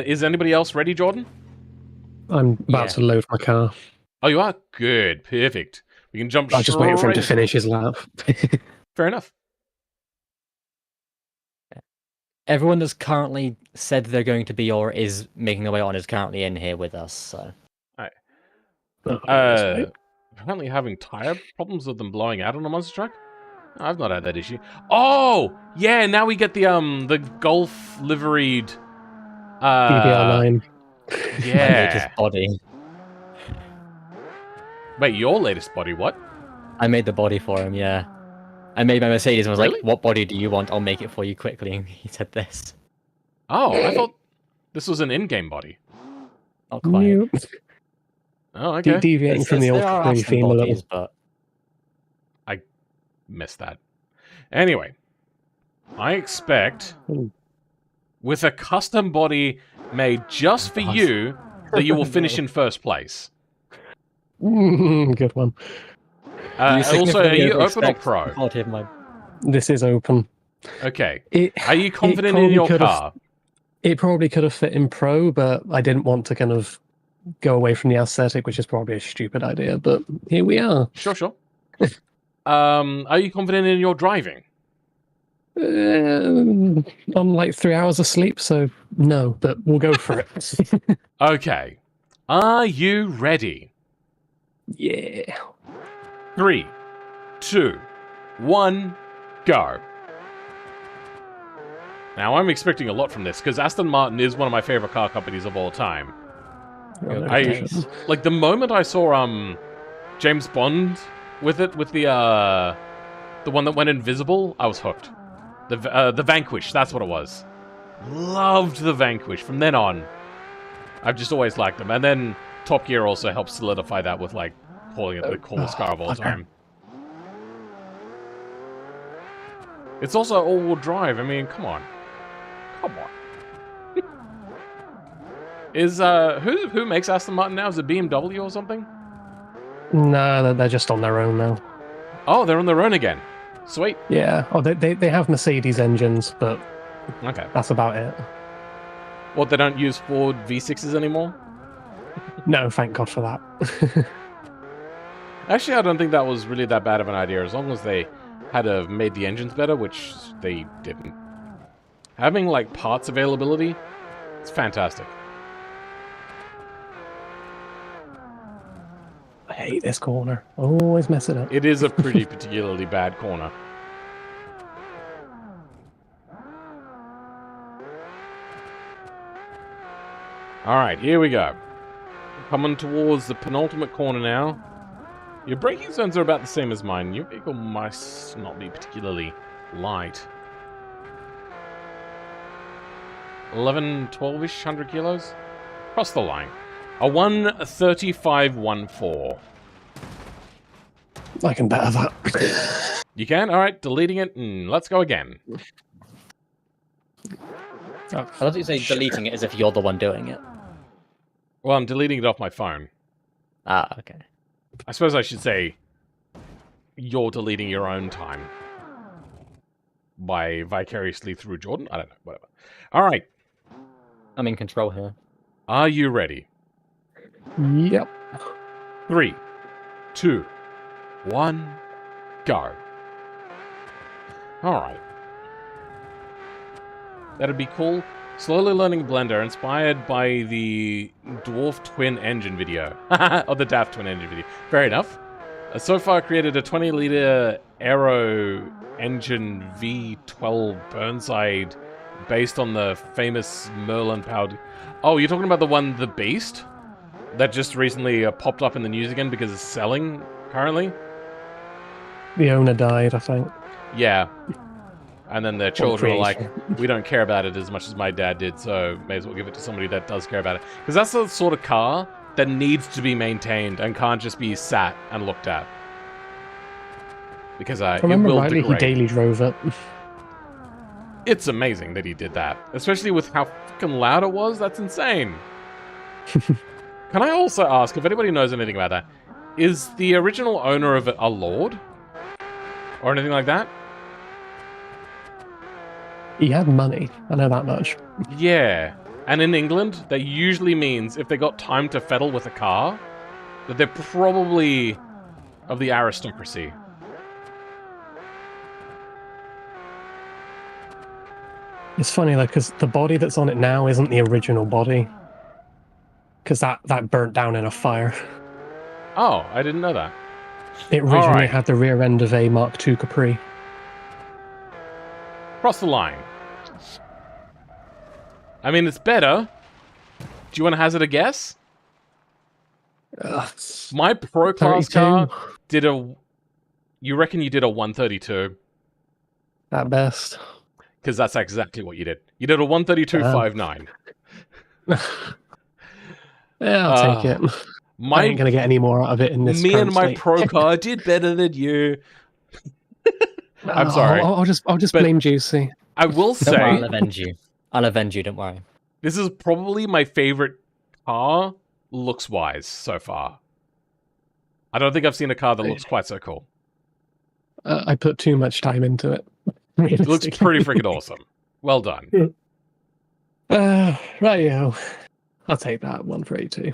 Speaker 1: Is anybody else ready, Jordan?
Speaker 8: I'm about to load my car.
Speaker 1: Oh, you are? Good. Perfect. We can jump
Speaker 8: I'm just waiting for him to finish his lap.
Speaker 1: Fair enough.
Speaker 2: Everyone that's currently said they're going to be or is making their way on is currently in here with us, so...
Speaker 1: Apparently having tire problems with them blowing out on a monster truck? I've not had that issue. Oh! Yeah, now we get the Golf liveried...
Speaker 8: BBR9.
Speaker 1: Yeah.
Speaker 2: My latest body.
Speaker 1: Wait, your latest body, what?
Speaker 2: I made the body for him, yeah. I made my Mercedes and was
Speaker 1: Really?
Speaker 2: like, what body do you want? I'll make it for you quickly. And he said this.
Speaker 1: Oh, I thought this was an in-game body.
Speaker 2: Not quite.
Speaker 1: Oh, okay.
Speaker 8: Deviating from the Ultra 3 theme a little.
Speaker 2: But
Speaker 1: I missed that. Anyway, I expect with a custom body made just for you that you will finish in first place.
Speaker 8: Good one.
Speaker 1: Also, are you open or pro?
Speaker 8: This is open.
Speaker 1: Okay. Are you confident in your car?
Speaker 8: It probably could have fit in pro, but I didn't want to kind of go away from the aesthetic, which is probably a stupid idea, but here we are.
Speaker 1: Sure. Are you confident in your driving?
Speaker 8: I'm like 3 hours of sleep, so no, but we'll go for it.
Speaker 1: Okay. Are you ready?
Speaker 8: Yeah.
Speaker 1: 3, 2, 1, go. Now, I'm expecting a lot from this, because Aston Martin is one of my favorite car companies of all time. Like, the moment I saw James Bond with it, with the one that went invisible, I was hooked. The Vanquish, that's what it was. Loved the Vanquish. From then on, I've just always liked them. And then Top Gear also helped solidify that with, like, calling it the coolest car of all time. It's also all-wheel drive. I mean, come on. Is who makes Aston Martin now? Is it BMW or something?
Speaker 8: No, they're just on their own now.
Speaker 1: Oh, they're on their own again. Sweet.
Speaker 8: Yeah. Oh, they have Mercedes engines, but
Speaker 1: okay,
Speaker 8: that's about it.
Speaker 1: What, they don't use Ford V6s anymore?
Speaker 8: No, thank God for that.
Speaker 1: Actually, I don't think that was really that bad of an idea, as long as they had made the engines better, which they didn't. Having, like, parts availability, it's fantastic.
Speaker 8: I hate this corner. Always mess it up.
Speaker 1: It is a pretty particularly bad corner. Alright, here we go. Coming towards the penultimate corner now. Your braking zones are about the same as mine. Your vehicle must not be particularly light. 11, 12-ish, 100 kilos? Cross the line. A 1:35.14.
Speaker 8: I can better that.
Speaker 1: You can? Alright, deleting it. Let's go again.
Speaker 2: I thought you say deleting it as if you're the one doing it.
Speaker 1: Well, I'm deleting it off my phone.
Speaker 2: Ah, okay.
Speaker 1: I suppose I should say you're deleting your own time by vicariously through Jordan. I don't know, whatever. Alright.
Speaker 2: I'm in control here.
Speaker 1: Are you ready?
Speaker 8: Yep.
Speaker 1: 3, 2, 1, go. Alright. That'd be cool. Slowly learning Blender, inspired by the Dwarf Twin Engine video. Or the Daft Twin Engine video. Fair enough. So far created a 20-liter Aero Engine V12 Burnside based on the famous Merlin-powered... Oh, you're talking about the one, The Beast? That just recently popped up in the news again because it's selling currently?
Speaker 8: The owner died, I think.
Speaker 1: Yeah. And then their children are like, we don't care about it as much as my dad did, so may as well give it to somebody that does care about it. Because that's the sort of car that needs to be maintained and can't just be sat and looked at. Because
Speaker 8: I remember rightly, he daily drove it.
Speaker 1: It's amazing that he did that. Especially with how fucking loud it was. That's insane. Can I also ask, if anybody knows anything about that, is the original owner of it a lord? Or anything like that?
Speaker 8: He had money, I know that much.
Speaker 1: Yeah. And in England, that usually means if they got time to fiddle with a car, that they're probably of the aristocracy.
Speaker 8: It's funny, though, because the body that's on it now isn't the original body. Because that burnt down in a fire.
Speaker 1: Oh, I didn't know that.
Speaker 8: It originally had the rear end of a Mark II Capri.
Speaker 1: Cross the line. I mean, it's better. Do you want to hazard a guess? My Pro Class car did a... You reckon you did a 132?
Speaker 8: At best.
Speaker 1: Because that's exactly what you did. You did a 132.59.
Speaker 8: Yeah, I'll take it. I ain't gonna get any more out of it in this.
Speaker 1: Me and my
Speaker 8: state.
Speaker 1: pro car did better than you. I'm sorry.
Speaker 8: I'll just blame Juicy.
Speaker 1: I will say,
Speaker 2: I'll avenge you. I'll avenge you. Don't worry.
Speaker 1: This is probably my favorite car, looks-wise, so far. I don't think I've seen a car that looks quite so cool.
Speaker 8: I put too much time into it.
Speaker 1: It looks pretty freaking awesome. Well done.
Speaker 8: Right-yo. I'll take that one for 82.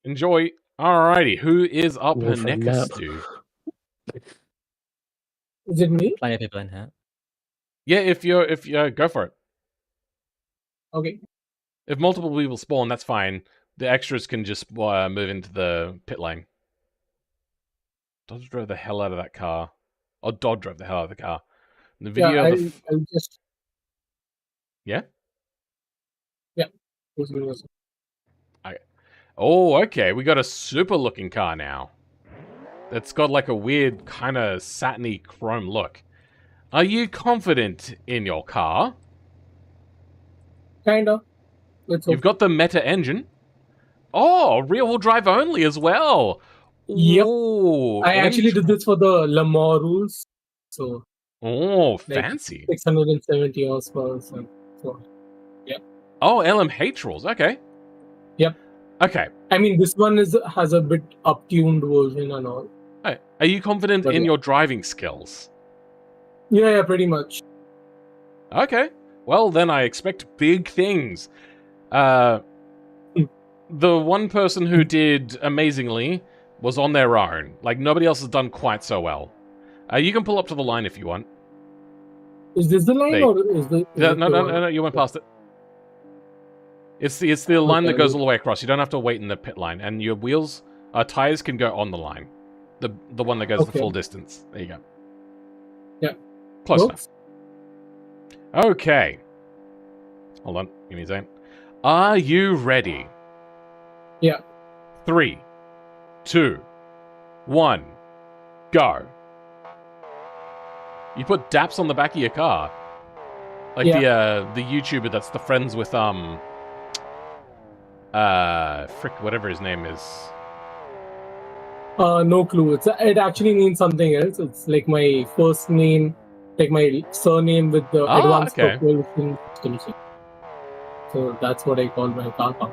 Speaker 1: Enjoy. Alrighty, who is up next, dude?
Speaker 10: Is it me?
Speaker 2: Plenty of people in here.
Speaker 1: Yeah, if you go for it.
Speaker 10: Okay.
Speaker 1: If multiple people spawn, that's fine. The extras can just move into the pit lane. Dodge drove the hell out of that car. Or Dodd drove the hell out of the car. The video
Speaker 10: I'll just...
Speaker 1: Yeah?
Speaker 10: Yeah.
Speaker 1: Oh, okay. We got a super looking car now. That's got like a weird kind of satiny chrome look. Are you confident in your car?
Speaker 10: Kinda.
Speaker 1: You've got the Meta engine. Oh, rear-wheel drive only as well.
Speaker 10: Yep.
Speaker 1: Ooh,
Speaker 10: I actually did this for the Le Mans rules. So.
Speaker 1: Oh, fancy.
Speaker 10: 670 horsepower. So, yeah.
Speaker 1: Oh, LMH rules. Okay.
Speaker 10: Yep.
Speaker 1: Okay.
Speaker 10: I mean, this one has a bit up-tuned version and all.
Speaker 1: Hey, are you confident in your driving skills?
Speaker 10: Yeah, pretty much.
Speaker 1: Okay. Well, then I expect big things. The one person who did amazingly was on their own. Like, nobody else has done quite so well. You can pull up to the line if you want.
Speaker 10: Is this the line or is the...
Speaker 1: No, you went past it. It's the line that goes all the way across. You don't have to wait in the pit line. And your wheels, tires can go on the line. The one that goes the full distance. There you go.
Speaker 10: Yeah.
Speaker 1: Close enough. Okay. Hold on. Give me a second. Are you ready?
Speaker 10: Yeah.
Speaker 1: 3, 2, 1, go. You put daps on the back of your car. Like the YouTuber that's the friends with whatever his name is.
Speaker 10: No clue. It actually means something else. It's like my first name, like my surname with the advanced population installation. So that's what I call my car.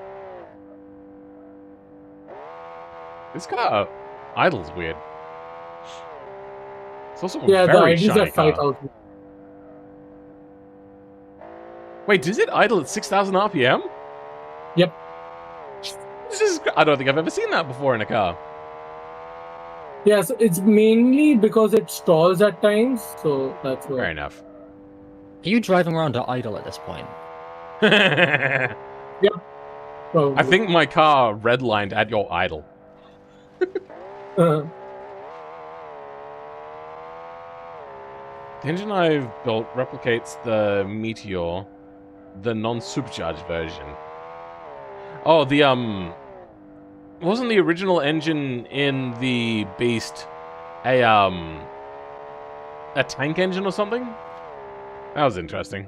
Speaker 1: This car idle's weird. It's also
Speaker 10: the
Speaker 1: very
Speaker 10: IDs
Speaker 1: shiny
Speaker 10: are 5,000.
Speaker 1: Wait, does it idle at 6,000 RPM?
Speaker 10: Yep.
Speaker 1: I don't think I've ever seen that before in a car.
Speaker 10: Yeah, so it's mainly because it stalls at times, so that's why.
Speaker 1: Fair enough.
Speaker 2: Are you driving around at idle at this point?
Speaker 10: Yeah. Probably.
Speaker 1: I think my car redlined at your idle. The engine I've built replicates the Meteor, the non-supercharged version. Oh, wasn't the original engine in the Beast a tank engine or something? That was interesting.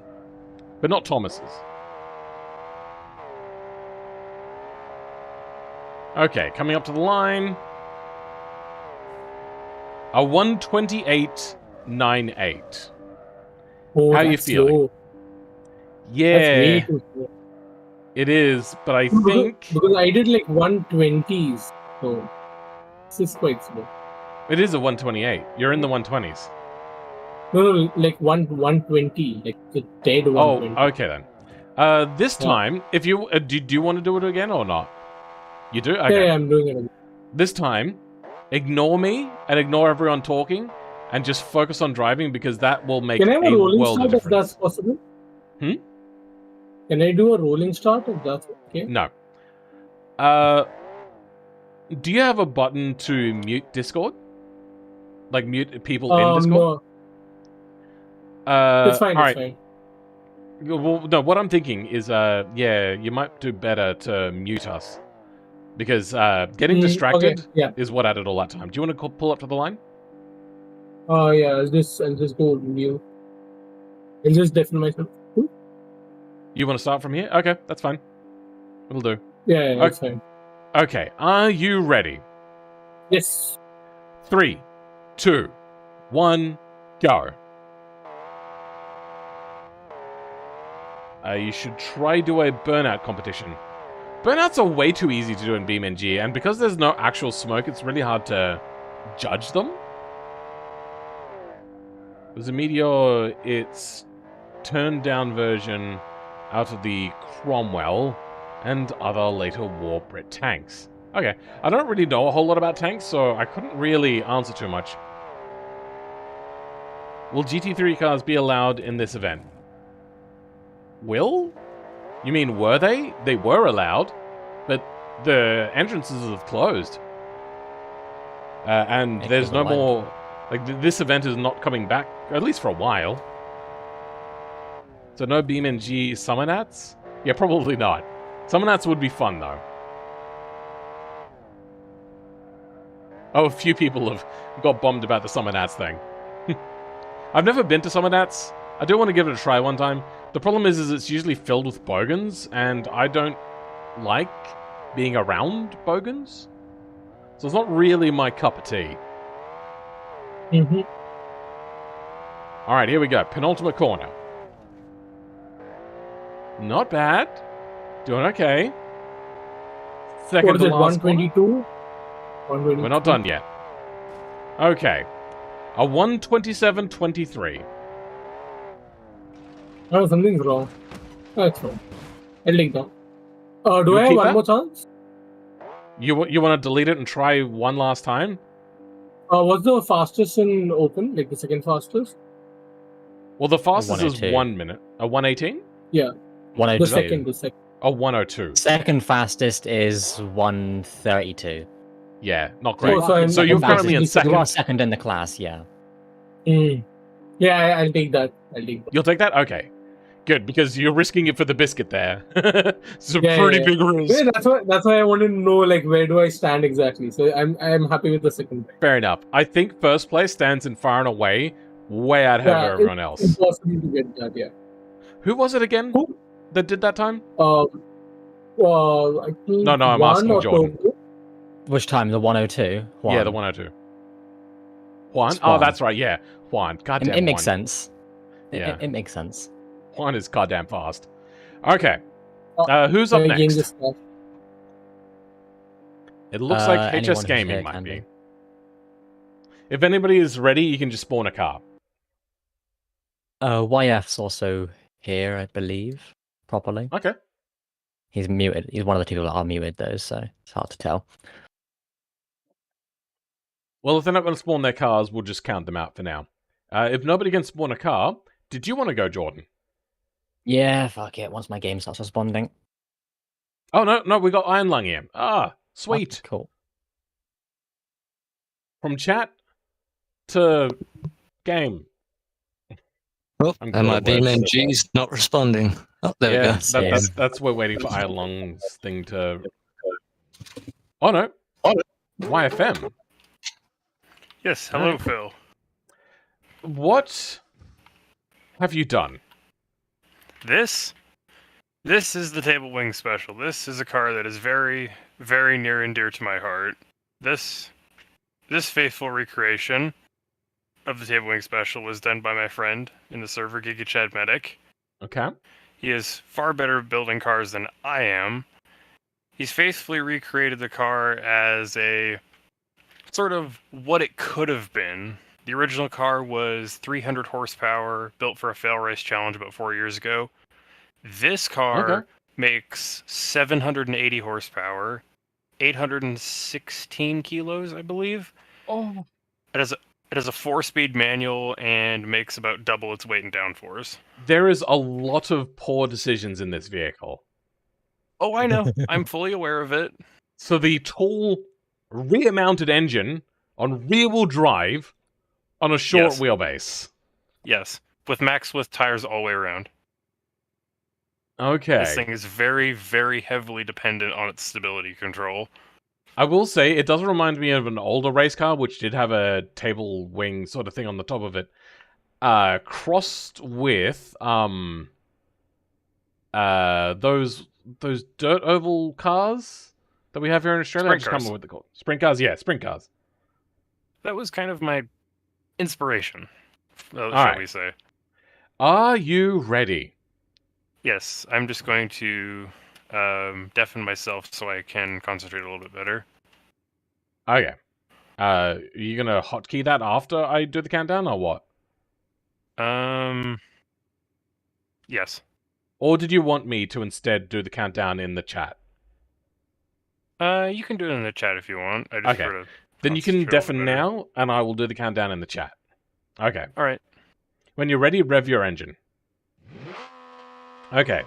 Speaker 1: But not Thomas's. Okay, coming up to the line. A 128.98.
Speaker 10: Oh,
Speaker 1: how are you feeling?
Speaker 10: Low.
Speaker 1: Yeah. It is, but I think...
Speaker 10: Because I did like 120s, so this is quite slow.
Speaker 1: It is a 128. You're in the 120s.
Speaker 10: No, like 120, like the dead 120.
Speaker 1: Oh, okay then. This time, if you... do you want to do it again or not? You do? Okay.
Speaker 10: Yeah, I'm doing it again.
Speaker 1: This time, ignore me and ignore everyone talking and just focus on driving because that will make
Speaker 10: Can I have a rolling
Speaker 1: world
Speaker 10: start
Speaker 1: of
Speaker 10: if that's possible? Can I do a rolling start if that's okay?
Speaker 1: No. Do you have a button to mute Discord? Like mute people in Discord?
Speaker 10: No. It's fine, it's fine.
Speaker 1: Well, no, what I'm thinking is, yeah, you might do better to mute us. Because getting distracted is what added all that time. Do you want to pull up to the line?
Speaker 10: Oh, yeah, I'll just go mute. I'll just deafen myself.
Speaker 1: You want to start from here? Okay, that's fine. It'll do.
Speaker 10: Yeah, that's fine.
Speaker 1: Okay, are you ready?
Speaker 10: Yes.
Speaker 1: 3, 2, 1, go. You should try do a burnout competition. Burnouts are way too easy to do in BeamNG, and because there's no actual smoke, it's really hard to judge them. There's a Meteor, its turned down version out of the Cromwell and other later war Brit tanks. Okay, I don't really know a whole lot about tanks, so I couldn't really answer too much. Will GT3 cars be allowed in this event? Will? You mean were they? They were allowed, but the entrances have closed. And there's no more... Like, this event is not coming back, at least for a while. So no BeamNG Summer Nats? Yeah, probably not. Summer Nats would be fun, though. Oh, a few people have got bummed about the Summer Nats thing. I've never been to Summer Nats. I do want to give it a try one time. The problem is it's usually filled with bogans, and I don't like being around bogans. So it's not really my cup of tea.
Speaker 10: Mm-hmm.
Speaker 1: Alright, here we go. Penultimate corner. Not bad. Doing okay. Second to last
Speaker 10: 122?
Speaker 1: 122. We're not done yet. Okay. A 127.23.
Speaker 10: Oh, something's wrong. That's wrong. I'll take that. Do I have one more chance?
Speaker 1: You want to delete it and try one last time?
Speaker 10: What's the fastest in open? Like the second fastest?
Speaker 1: Well, the fastest is 1 minute. A 118?
Speaker 10: Yeah.
Speaker 2: 102.
Speaker 10: The second.
Speaker 1: Oh, 102.
Speaker 2: Second fastest is 132.
Speaker 1: Yeah, not great.
Speaker 10: Oh,
Speaker 1: so you're currently in second.
Speaker 2: You are second in the class, yeah.
Speaker 10: Yeah, I'll take that.
Speaker 1: You'll take that? Okay. Good, because you're risking it for the biscuit there. It's a pretty big risk.
Speaker 10: Yeah, that's why I wanted to know, like, where do I stand exactly. So I'm happy with the second pick.
Speaker 1: Fair enough. I think first place stands in far and away, way out ahead of everyone else.
Speaker 10: It's impossible to get that, yeah.
Speaker 1: Who was it again that did that time?
Speaker 10: I think
Speaker 1: No, I'm asking Jordan.
Speaker 2: Which time? The 102? Juan.
Speaker 1: Yeah, the 102. Juan? Oh, that's right, yeah. Juan. Goddamn
Speaker 2: It makes
Speaker 1: Juan.
Speaker 2: sense.
Speaker 1: Yeah.
Speaker 2: It makes sense.
Speaker 1: Juan is goddamn fast. Okay. Who's up next? It looks like HS Gaming might be. If anybody is ready, you can just spawn a car.
Speaker 2: YF's also here, I believe, properly.
Speaker 1: Okay.
Speaker 2: He's muted. He's one of the people that are muted, though, so it's hard to tell.
Speaker 1: Well, if they're not going to spawn their cars, we'll just count them out for now. If nobody can spawn a car, did you want to go, Jordan?
Speaker 2: Yeah, fuck it. Once my game starts responding.
Speaker 1: Oh, no, we got Iron Lung here. Ah, sweet.
Speaker 2: Okay, cool.
Speaker 1: From chat to game.
Speaker 11: Oh, and my BeamNG's not responding. Oh, there we go.
Speaker 1: That's we're waiting for Iron Lung's thing to... Oh, no. YFM.
Speaker 22: Yes, hello, Phil.
Speaker 1: What have you done?
Speaker 22: This is the Table Wing Special. This is a car that is very, very near and dear to my heart. This faithful recreation of the Table Wing Special was done by my friend in the server, GigaChad Medic.
Speaker 1: Okay.
Speaker 22: He is far better at building cars than I am. He's faithfully recreated the car as a sort of what it could have been. The original car was 300 horsepower, built for a fail race challenge about 4 years ago. This car makes 780 horsepower, 816 kilos, I believe.
Speaker 1: Oh.
Speaker 22: It has a 4-speed manual and makes about double its weight in downforce.
Speaker 1: There is a lot of poor decisions in this vehicle.
Speaker 22: Oh, I know. I'm fully aware of it.
Speaker 1: So the tall, rear-mounted engine on rear-wheel drive on a short wheelbase.
Speaker 22: Yes, with max width tires all the way around.
Speaker 1: Okay.
Speaker 22: This thing is very, very heavily dependent on its stability control.
Speaker 1: I will say, it does remind me of an older race car, which did have a table wing sort of thing on the top of it. Crossed with, those dirt oval cars that we have here in Australia?
Speaker 22: Sprint
Speaker 1: I just
Speaker 22: cars.
Speaker 1: can't remember what they're called. Sprint cars, yeah, sprint cars.
Speaker 22: That was kind of my inspiration,
Speaker 1: shall
Speaker 22: we say.
Speaker 1: Are you ready?
Speaker 22: Yes, I'm just going to deafen myself so I can concentrate a little bit better.
Speaker 1: Okay. Are you gonna hotkey that after I do the countdown, or what?
Speaker 22: Yes.
Speaker 1: Or did you want me to instead do the countdown in the chat?
Speaker 22: You can do it in the chat if you want. I just
Speaker 1: Okay. Then you can deafen now, and I will do the countdown in the chat. Okay.
Speaker 22: All right.
Speaker 1: When you're ready, rev your engine. Okay.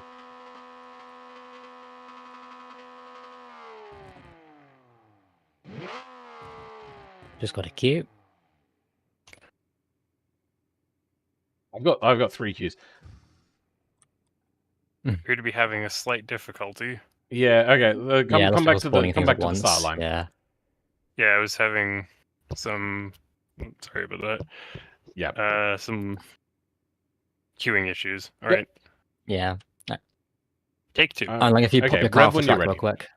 Speaker 2: Just got a queue.
Speaker 1: I've got 3 queues.
Speaker 22: Appear to be having a slight difficulty.
Speaker 1: Yeah. Okay. Come back to the start line.
Speaker 2: Yeah.
Speaker 22: Yeah, I was having some. Sorry about that.
Speaker 1: Yeah.
Speaker 22: Some queuing issues. All right.
Speaker 2: Yeah.
Speaker 22: Take 2.
Speaker 2: I'm like, if you pop your car off the track real quick.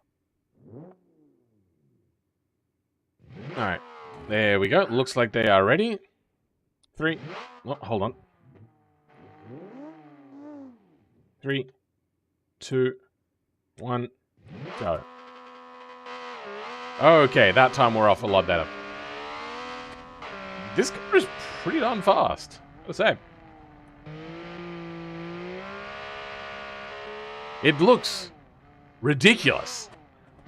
Speaker 1: All right. There we go. Looks like they are ready. 3. Oh, hold on. 3, 2, 1, go. Okay, that time we're off a lot better. This car is pretty darn fast, gotta say. It looks ridiculous,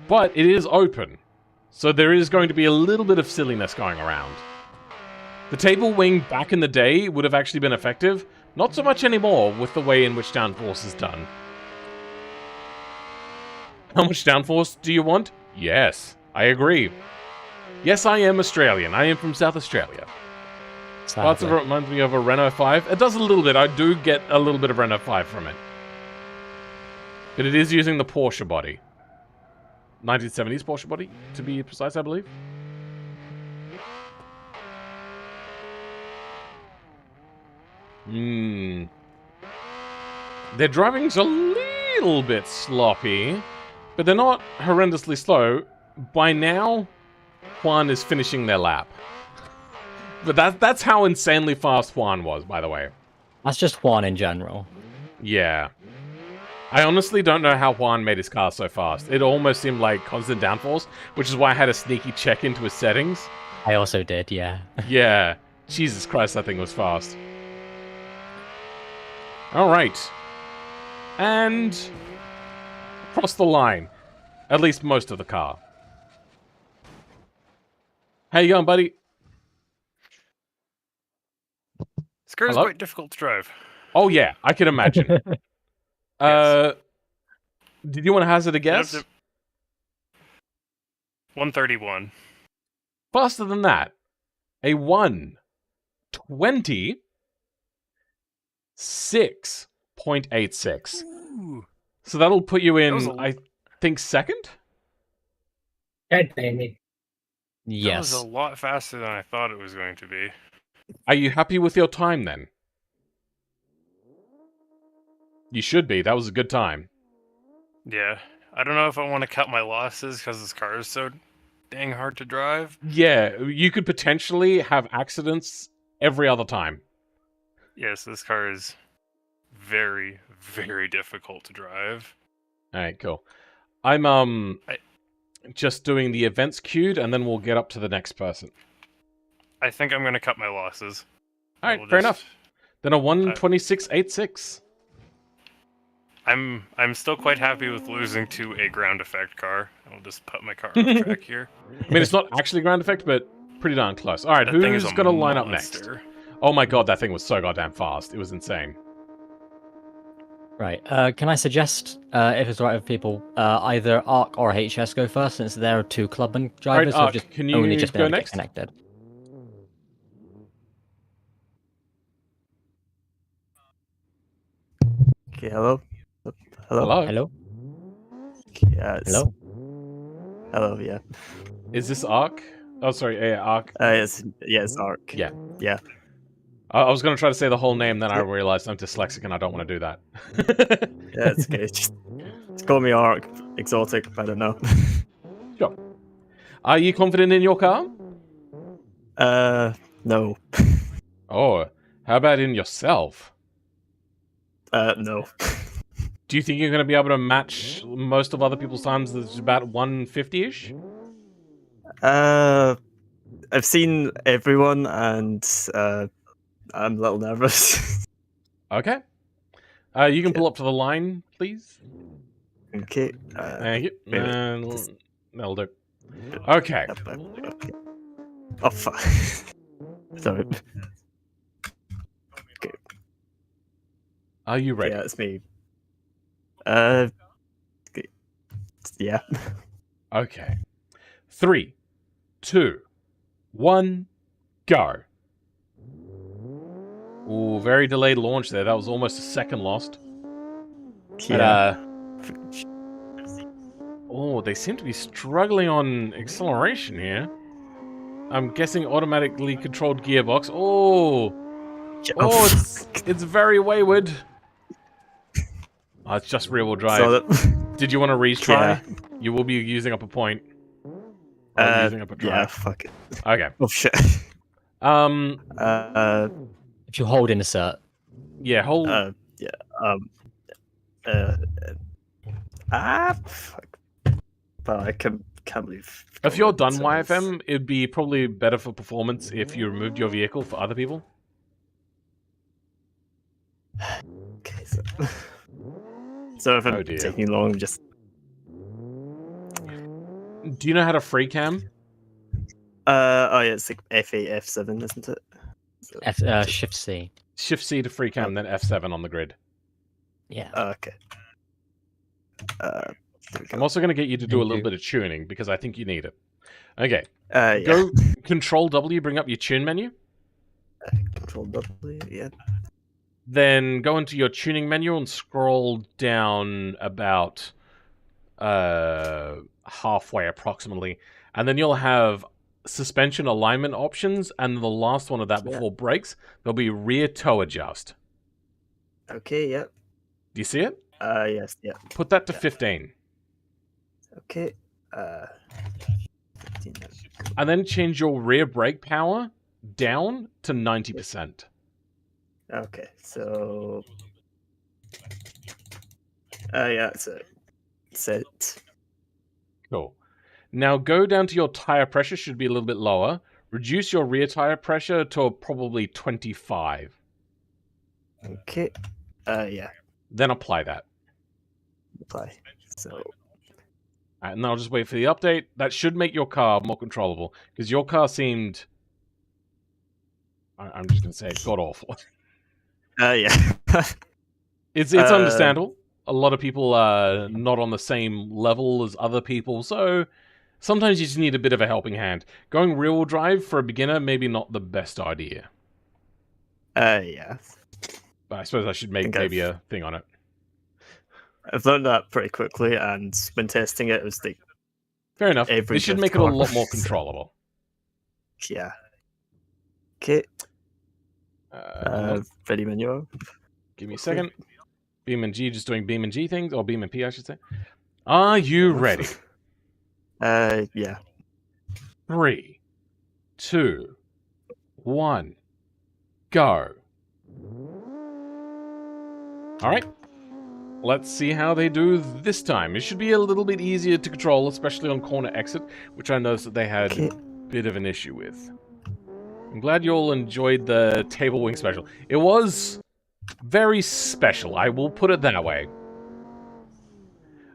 Speaker 1: but it is open, so there is going to be a little bit of silliness going around. The table wing back in the day would have actually been effective, not so much anymore with the way in which downforce is done. How much downforce do you want? Yes, I agree. Yes, I am Australian. I am from South Australia. Parts of it reminds me of a Renault 5. It does a little bit. I do get a little bit of Renault 5 from it. But it is using the Porsche body. 1970s Porsche body, to be precise, I believe. Their driving's a little bit sloppy, but they're not horrendously slow. By now, Juan is finishing their lap. But that's how insanely fast Juan was, by the way.
Speaker 2: That's just Juan in general.
Speaker 1: Yeah. I honestly don't know how Juan made his car so fast. It almost seemed like constant downforce, which is why I had a sneaky check into his settings.
Speaker 2: I also did, yeah.
Speaker 1: Yeah. Jesus Christ, that thing was fast. Alright. And across the line. At least most of the car. How you going, buddy?
Speaker 22: This car is quite difficult to drive.
Speaker 1: Oh yeah, I can imagine. Did you want to hazard a guess?
Speaker 22: 131.
Speaker 1: Faster than that. A 1:26.86. So that'll put you in, I think, second?
Speaker 10: God damn it.
Speaker 22: Yes. That was a lot faster than I thought it was going to be.
Speaker 1: Are you happy with your time, then? You should be. That was a good time.
Speaker 22: Yeah. I don't know if I want to cut my losses because this car is so dang hard to drive.
Speaker 1: Yeah, you could potentially have accidents every other time.
Speaker 22: Yes, this car is very, very difficult to drive.
Speaker 1: Alright, cool. I'm, just doing the events queued, and then we'll get up to the next person.
Speaker 22: I think I'm going to cut my losses.
Speaker 1: Alright, fair enough. Then a 1:26.86.
Speaker 22: I'm still quite happy with losing to a ground effect car. I'll just put my car off track here.
Speaker 1: I mean, it's not actually ground effect, but pretty darn close. Alright, who's going to line up next? Oh my god, that thing was so goddamn fast. It was insane.
Speaker 2: Right. Can I suggest, if it's all right with people, either ARC or HS go first, since there are 2 Clubman drivers who have just only just been able to get connected.
Speaker 3: Okay, hello?
Speaker 2: Hello?
Speaker 3: Yeah,
Speaker 2: Hello?
Speaker 3: Hello, yeah.
Speaker 1: Is this ARC? Oh, sorry, ARC.
Speaker 3: Yes, ARC.
Speaker 1: Yeah.
Speaker 3: Yeah.
Speaker 1: I was going to try to say the whole name, then I realized I'm dyslexic and I don't want to do that.
Speaker 3: Yeah, it's okay. Just call me ARC. Exotic, I don't know.
Speaker 1: Sure. Are you confident in your car?
Speaker 3: No.
Speaker 1: Oh, how about in yourself?
Speaker 3: No.
Speaker 1: Do you think you're going to be able to match most of other people's times that's about 150-ish?
Speaker 3: I've seen everyone, and I'm a little nervous.
Speaker 1: Okay. You can pull up to the line, please.
Speaker 3: Okay.
Speaker 1: Thank you. That'll do. Okay.
Speaker 3: Oh, fuck. Sorry. Okay.
Speaker 1: Are you ready?
Speaker 3: Yeah, it's me. Yeah.
Speaker 1: Okay. 3, 2, 1, go. Ooh, very delayed launch there. That was almost a second lost.
Speaker 3: Yeah.
Speaker 1: Oh, they seem to be struggling on acceleration here. I'm guessing automatically controlled gearbox. Oh, it's very wayward. Oh, it's just rear-wheel drive. Did you want to retry?
Speaker 3: Yeah.
Speaker 1: You will be using up a point. Or using up a drive.
Speaker 3: Yeah, fuck it.
Speaker 1: Okay.
Speaker 3: Oh shit.
Speaker 2: If you hold insert.
Speaker 1: Yeah, hold.
Speaker 3: Fuck. But I can't believe.
Speaker 1: If you're done YFM, it'd be probably better for performance if you removed your vehicle for other people.
Speaker 3: Okay, so if I'm taking long, just.
Speaker 1: Do you know how to free cam?
Speaker 3: Oh yeah, it's like F8, F7, isn't it? So,
Speaker 2: Shift C.
Speaker 1: Shift C to free cam, then F7 on the grid.
Speaker 2: Yeah.
Speaker 3: Okay.
Speaker 1: I'm also going to get you to do a little bit of tuning because I think you need it. Okay.
Speaker 3: Yeah.
Speaker 1: Go Control W, bring up your tune menu.
Speaker 3: Control W, yeah.
Speaker 1: Then go into your tuning menu and scroll down about halfway approximately. And then you'll have suspension alignment options, and the last one of that before brakes, there'll be rear toe adjust.
Speaker 3: Okay, yep.
Speaker 1: Do you see it?
Speaker 3: Yes, yeah.
Speaker 1: Put that to 15.
Speaker 3: Okay. 15.
Speaker 1: And then change your rear brake power down to 90%.
Speaker 3: Okay, so. Yeah, so set.
Speaker 1: Cool. Now go down to your tire pressure, should be a little bit lower. Reduce your rear tire pressure to probably 25.
Speaker 3: Okay. Yeah.
Speaker 1: Then apply that.
Speaker 3: Apply. So.
Speaker 1: And then I'll just wait for the update. That should make your car more controllable. Because your car seemed... I'm just going to say it got awful.
Speaker 3: Yeah.
Speaker 1: It's understandable. A lot of people are not on the same level as other people, so sometimes you just need a bit of a helping hand. Going rear-wheel drive for a beginner, maybe not the best idea.
Speaker 3: Yeah.
Speaker 1: But I suppose I should make maybe a thing on it.
Speaker 3: I've learned that pretty quickly, and when testing it, it was like...
Speaker 1: Fair enough. It should make it a lot more controllable.
Speaker 3: Yeah. Okay. Ready menu.
Speaker 1: Give me a second. Beam and G just doing Beam and G things, or Beam and P, I should say. Are you ready?
Speaker 3: Yeah.
Speaker 1: 3, 2, 1, go. Alright. Let's see how they do this time. It should be a little bit easier to control, especially on corner exit, which I noticed that they had a bit of an issue with. I'm glad you all enjoyed the Table Wing special. It was very special, I will put it that way.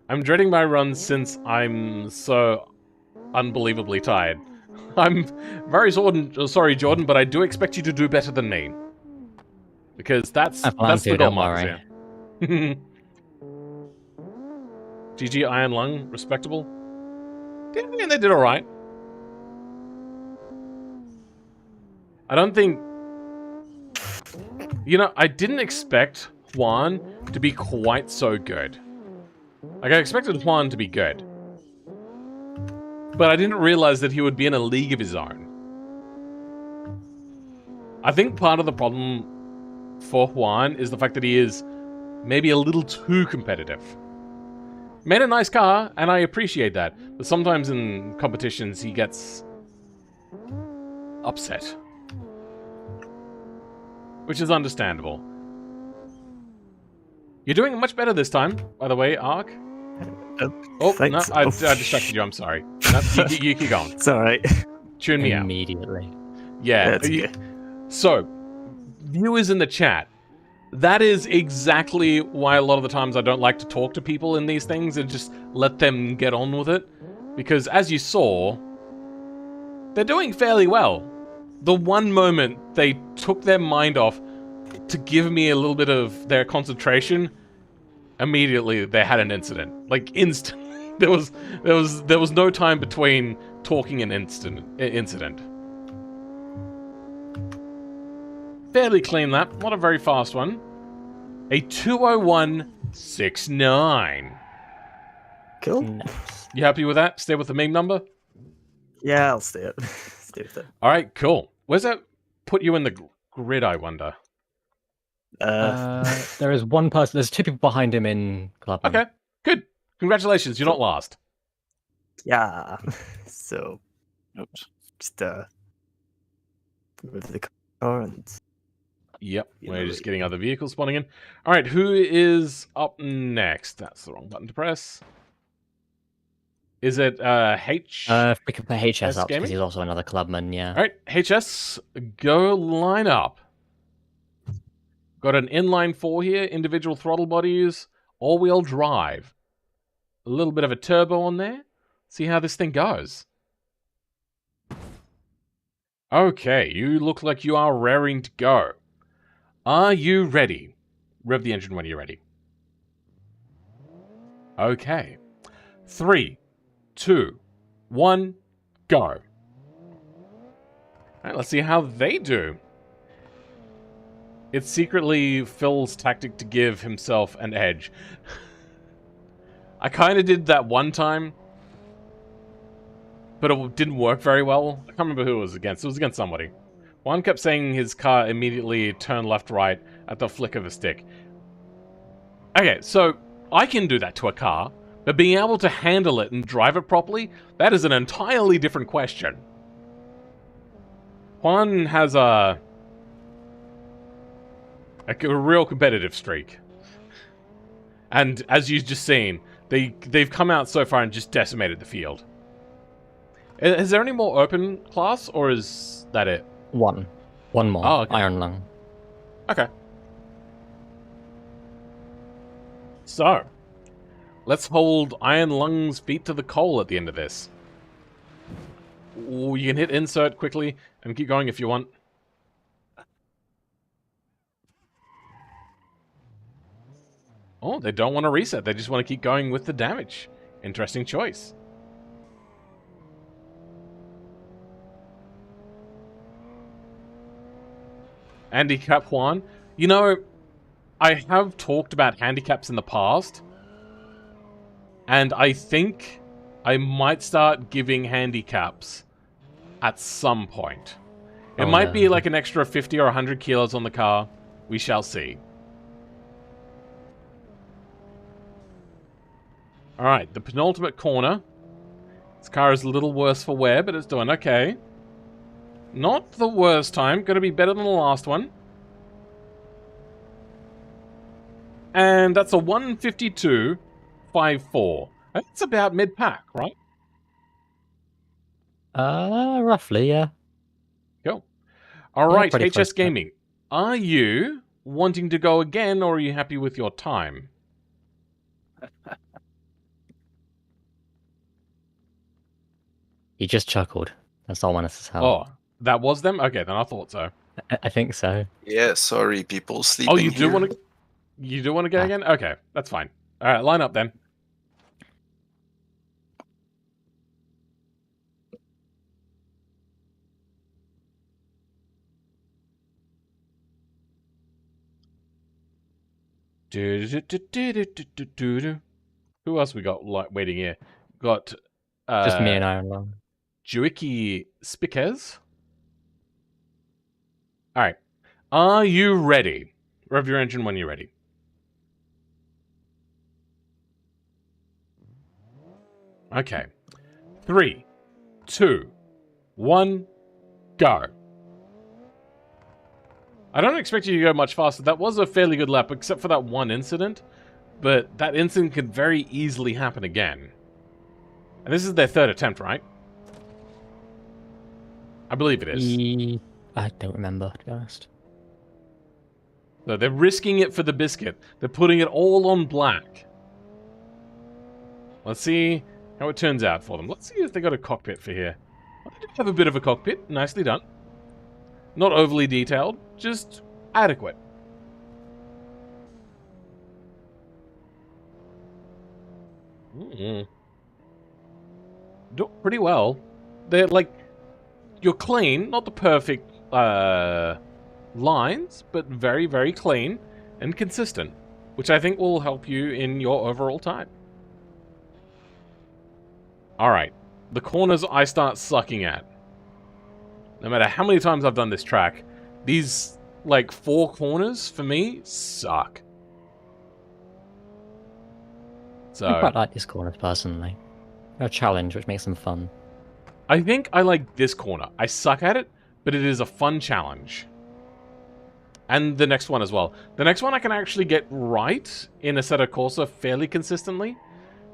Speaker 1: I'm dreading my run since I'm so unbelievably tired. I'm very sorry, Jordan, but I do expect you to do better than me. Because that's the goal marks here. GG Iron Lung, respectable. Yeah, they did alright. I don't think... You know, I didn't expect Juan to be quite so good. Like, I expected Juan to be good. But I didn't realize that he would be in a league of his own. I think part of the problem for Juan is the fact that he is maybe a little too competitive. Made a nice car, and I appreciate that. But sometimes in competitions, he gets upset. Which is understandable. You're doing much better this time, by the way, Ark. Oh, no, I distracted you, I'm sorry. No, you keep going.
Speaker 3: It's alright.
Speaker 1: Tune me out.
Speaker 2: Immediately.
Speaker 1: Yeah.
Speaker 3: That's okay.
Speaker 1: So, viewers in the chat, that is exactly why a lot of the times I don't like to talk to people in these things and just let them get on with it. Because as you saw, they're doing fairly well. The one moment they took their mind off to give me a little bit of their concentration, immediately they had an incident. Like instant. There was no time between talking and incident. Fairly clean lap, not a very fast one. A 2:01.69.
Speaker 3: Cool.
Speaker 2: Nice.
Speaker 1: You happy with that? Stay with the meme number?
Speaker 3: Yeah, I'll stay with it.
Speaker 1: Alright, cool. Where's that put you in the grid, I wonder?
Speaker 2: There is one person. There's two people behind him in Clubman.
Speaker 1: Okay, good. Congratulations, you're not last.
Speaker 3: Yeah. So, just move the car and...
Speaker 1: Yep, we're just getting other vehicles spawning in. Alright, who is up next? That's the wrong button to press. Is it H?
Speaker 2: We can put HS up because
Speaker 1: Gaming?
Speaker 2: he's also another Clubman, yeah.
Speaker 1: Alright, HS, go line up. Got an inline 4 here, individual throttle bodies, all-wheel drive. A little bit of a turbo on there. See how this thing goes. Okay, you look like you are raring to go. Are you ready? Rev the engine when you're ready. Okay. 3, 2, 1, go. Alright, let's see how they do. It's secretly Phil's tactic to give himself an edge. I kind of did that one time, but it didn't work very well. I can't remember who it was against. It was against somebody. One kept saying his car immediately turned left-right at the flick of a stick. Okay, so I can do that to a car, but being able to handle it and drive it properly, that is an entirely different question. Juan has a real competitive streak. And as you've just seen, they've come out so far and just decimated the field. Is there any more open class, or is that it?
Speaker 2: One more.
Speaker 1: Oh, okay.
Speaker 2: Iron Lung.
Speaker 1: Okay. So, let's hold Iron Lung's feet to the coal at the end of this. Ooh, you can hit insert quickly and keep going if you want. Oh, they don't want to reset. They just want to keep going with the damage. Interesting choice. Handicap Juan. You know, I have talked about handicaps in the past. And I think I might start giving handicaps at some point. It might be like an extra 50 or 100 kilos on the car. We shall see. Alright, the penultimate corner. This car is a little worse for wear, but it's doing okay. Not the worst time. Going to be better than the last one. And that's a 152.54. That's about mid-pack, right?
Speaker 2: Roughly, yeah.
Speaker 1: Cool. Alright,
Speaker 2: pretty close
Speaker 1: HS
Speaker 2: to
Speaker 1: Gaming. Are you wanting to go again, or are you happy with your time?
Speaker 2: He just chuckled. That's all I wanted to tell.
Speaker 1: Oh, that was them? Okay, then I thought so.
Speaker 2: I think so.
Speaker 6: Yeah, sorry, people sleeping.
Speaker 1: Oh, you do
Speaker 6: here.
Speaker 1: want to? You do want to go again? Okay, that's fine. All right, line up then. Who else we got waiting here? Got
Speaker 2: just me and Iron Lung.
Speaker 1: Juiki Spikez. All right. Are you ready? Rev your engine when you're ready. Okay. 3, 2, 1, go. I don't expect you to go much faster. That was a fairly good lap, except for that one incident. But that incident could very easily happen again. And this is their third attempt, right? I believe it is.
Speaker 2: I don't remember, to be honest.
Speaker 1: So they're risking it for the biscuit. They're putting it all on black. Let's see how it turns out for them. Let's see if they got a cockpit for here. Well, they do have a bit of a cockpit. Nicely done. Not overly detailed, just adequate. Do pretty well. They're like, you're clean, not the perfect lines, but very, very clean and consistent, which I think will help you in your overall time. Alright, the corners I start sucking at. No matter how many times I've done this track, these, like, 4 corners, for me, suck. So,
Speaker 2: I quite like these corners, personally. They're a challenge, which makes them fun.
Speaker 1: I think I like this corner. I suck at it, but it is a fun challenge. And the next one as well. The next one I can actually get right in Assetto Corsa fairly consistently,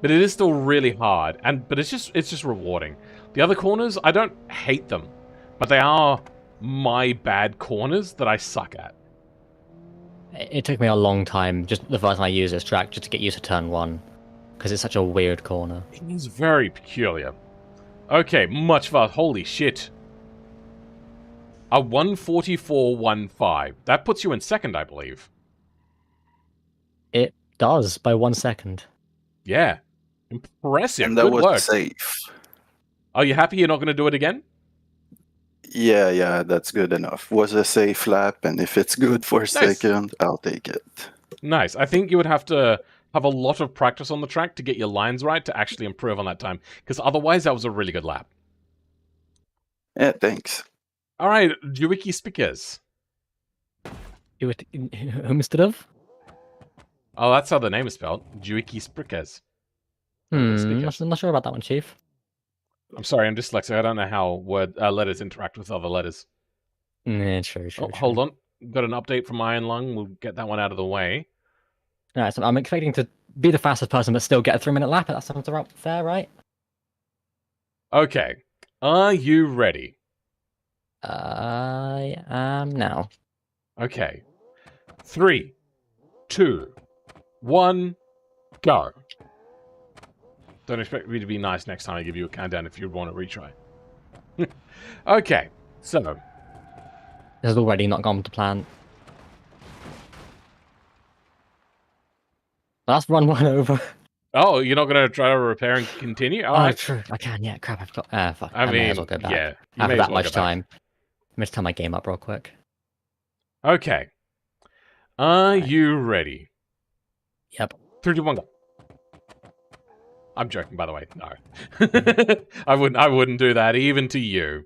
Speaker 1: but it is still really hard. But it's just rewarding. The other corners, I don't hate them, but they are my bad corners that I suck at.
Speaker 2: It took me a long time, just the first time I used this track, just to get used to turn 1. Because it's such a weird corner.
Speaker 1: It is very peculiar. Okay, much faster. Holy shit. A 1:44.15. That puts you in second, I believe.
Speaker 2: It does, by 1 second.
Speaker 1: Yeah. Impressive.
Speaker 6: And that
Speaker 1: Good
Speaker 6: was
Speaker 1: work.
Speaker 6: safe.
Speaker 1: Are you happy you're not going to do it again?
Speaker 6: Yeah, that's good enough. Was a safe lap, and if it's good for a second, I'll take it.
Speaker 1: Nice. I think you would have to have a lot of practice on the track to get your lines right to actually improve on that time. Because otherwise, that was a really good lap.
Speaker 6: Yeah, thanks.
Speaker 1: All right, Juiki Speakers.
Speaker 2: Mr. Dove?
Speaker 1: Oh, that's how the name is spelled. Juiki Speakers.
Speaker 2: I'm not sure about that one, Chief.
Speaker 1: I'm sorry, I'm dyslexic. I don't know how letters interact with other letters.
Speaker 2: True.
Speaker 1: Hold on. Got an update from Iron Lung. We'll get that one out of the way.
Speaker 2: Alright, so I'm expecting to be the fastest person, but still get a 3-minute lap. That sounds about fair, right?
Speaker 1: Okay. Are you ready?
Speaker 2: I am now.
Speaker 1: Okay. 3, 2, 1, go. Don't expect me to be nice next time I give you a countdown if you want to retry. Okay, so.
Speaker 2: This has already not gone to plan. That's run 1 over.
Speaker 1: Oh, you're not going to try to repair and continue? All right.
Speaker 2: True. I can, yeah. Crap, I've got... fuck.
Speaker 1: I
Speaker 2: may as well go back.
Speaker 1: Yeah.
Speaker 2: I have that much time. Let me just turn my game up real quick.
Speaker 1: Okay. Are you ready?
Speaker 2: Yep.
Speaker 1: 3, 2, 1, go. I'm joking, by the way. No. I wouldn't do that, even to you.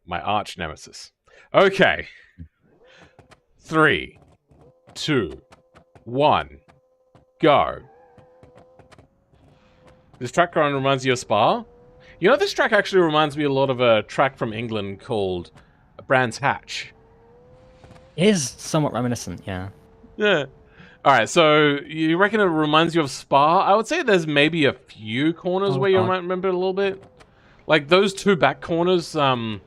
Speaker 1: My arch nemesis. Okay. 3, 2, 1, go. This track kind of reminds you of Spa. You know, this track actually reminds me a lot of a track from England called Brands Hatch.
Speaker 2: It is somewhat reminiscent, yeah.
Speaker 1: Yeah. Alright, so you reckon it reminds you of Spa? I would say there's maybe a few corners where you might remember it a little bit. Like those 2 back corners that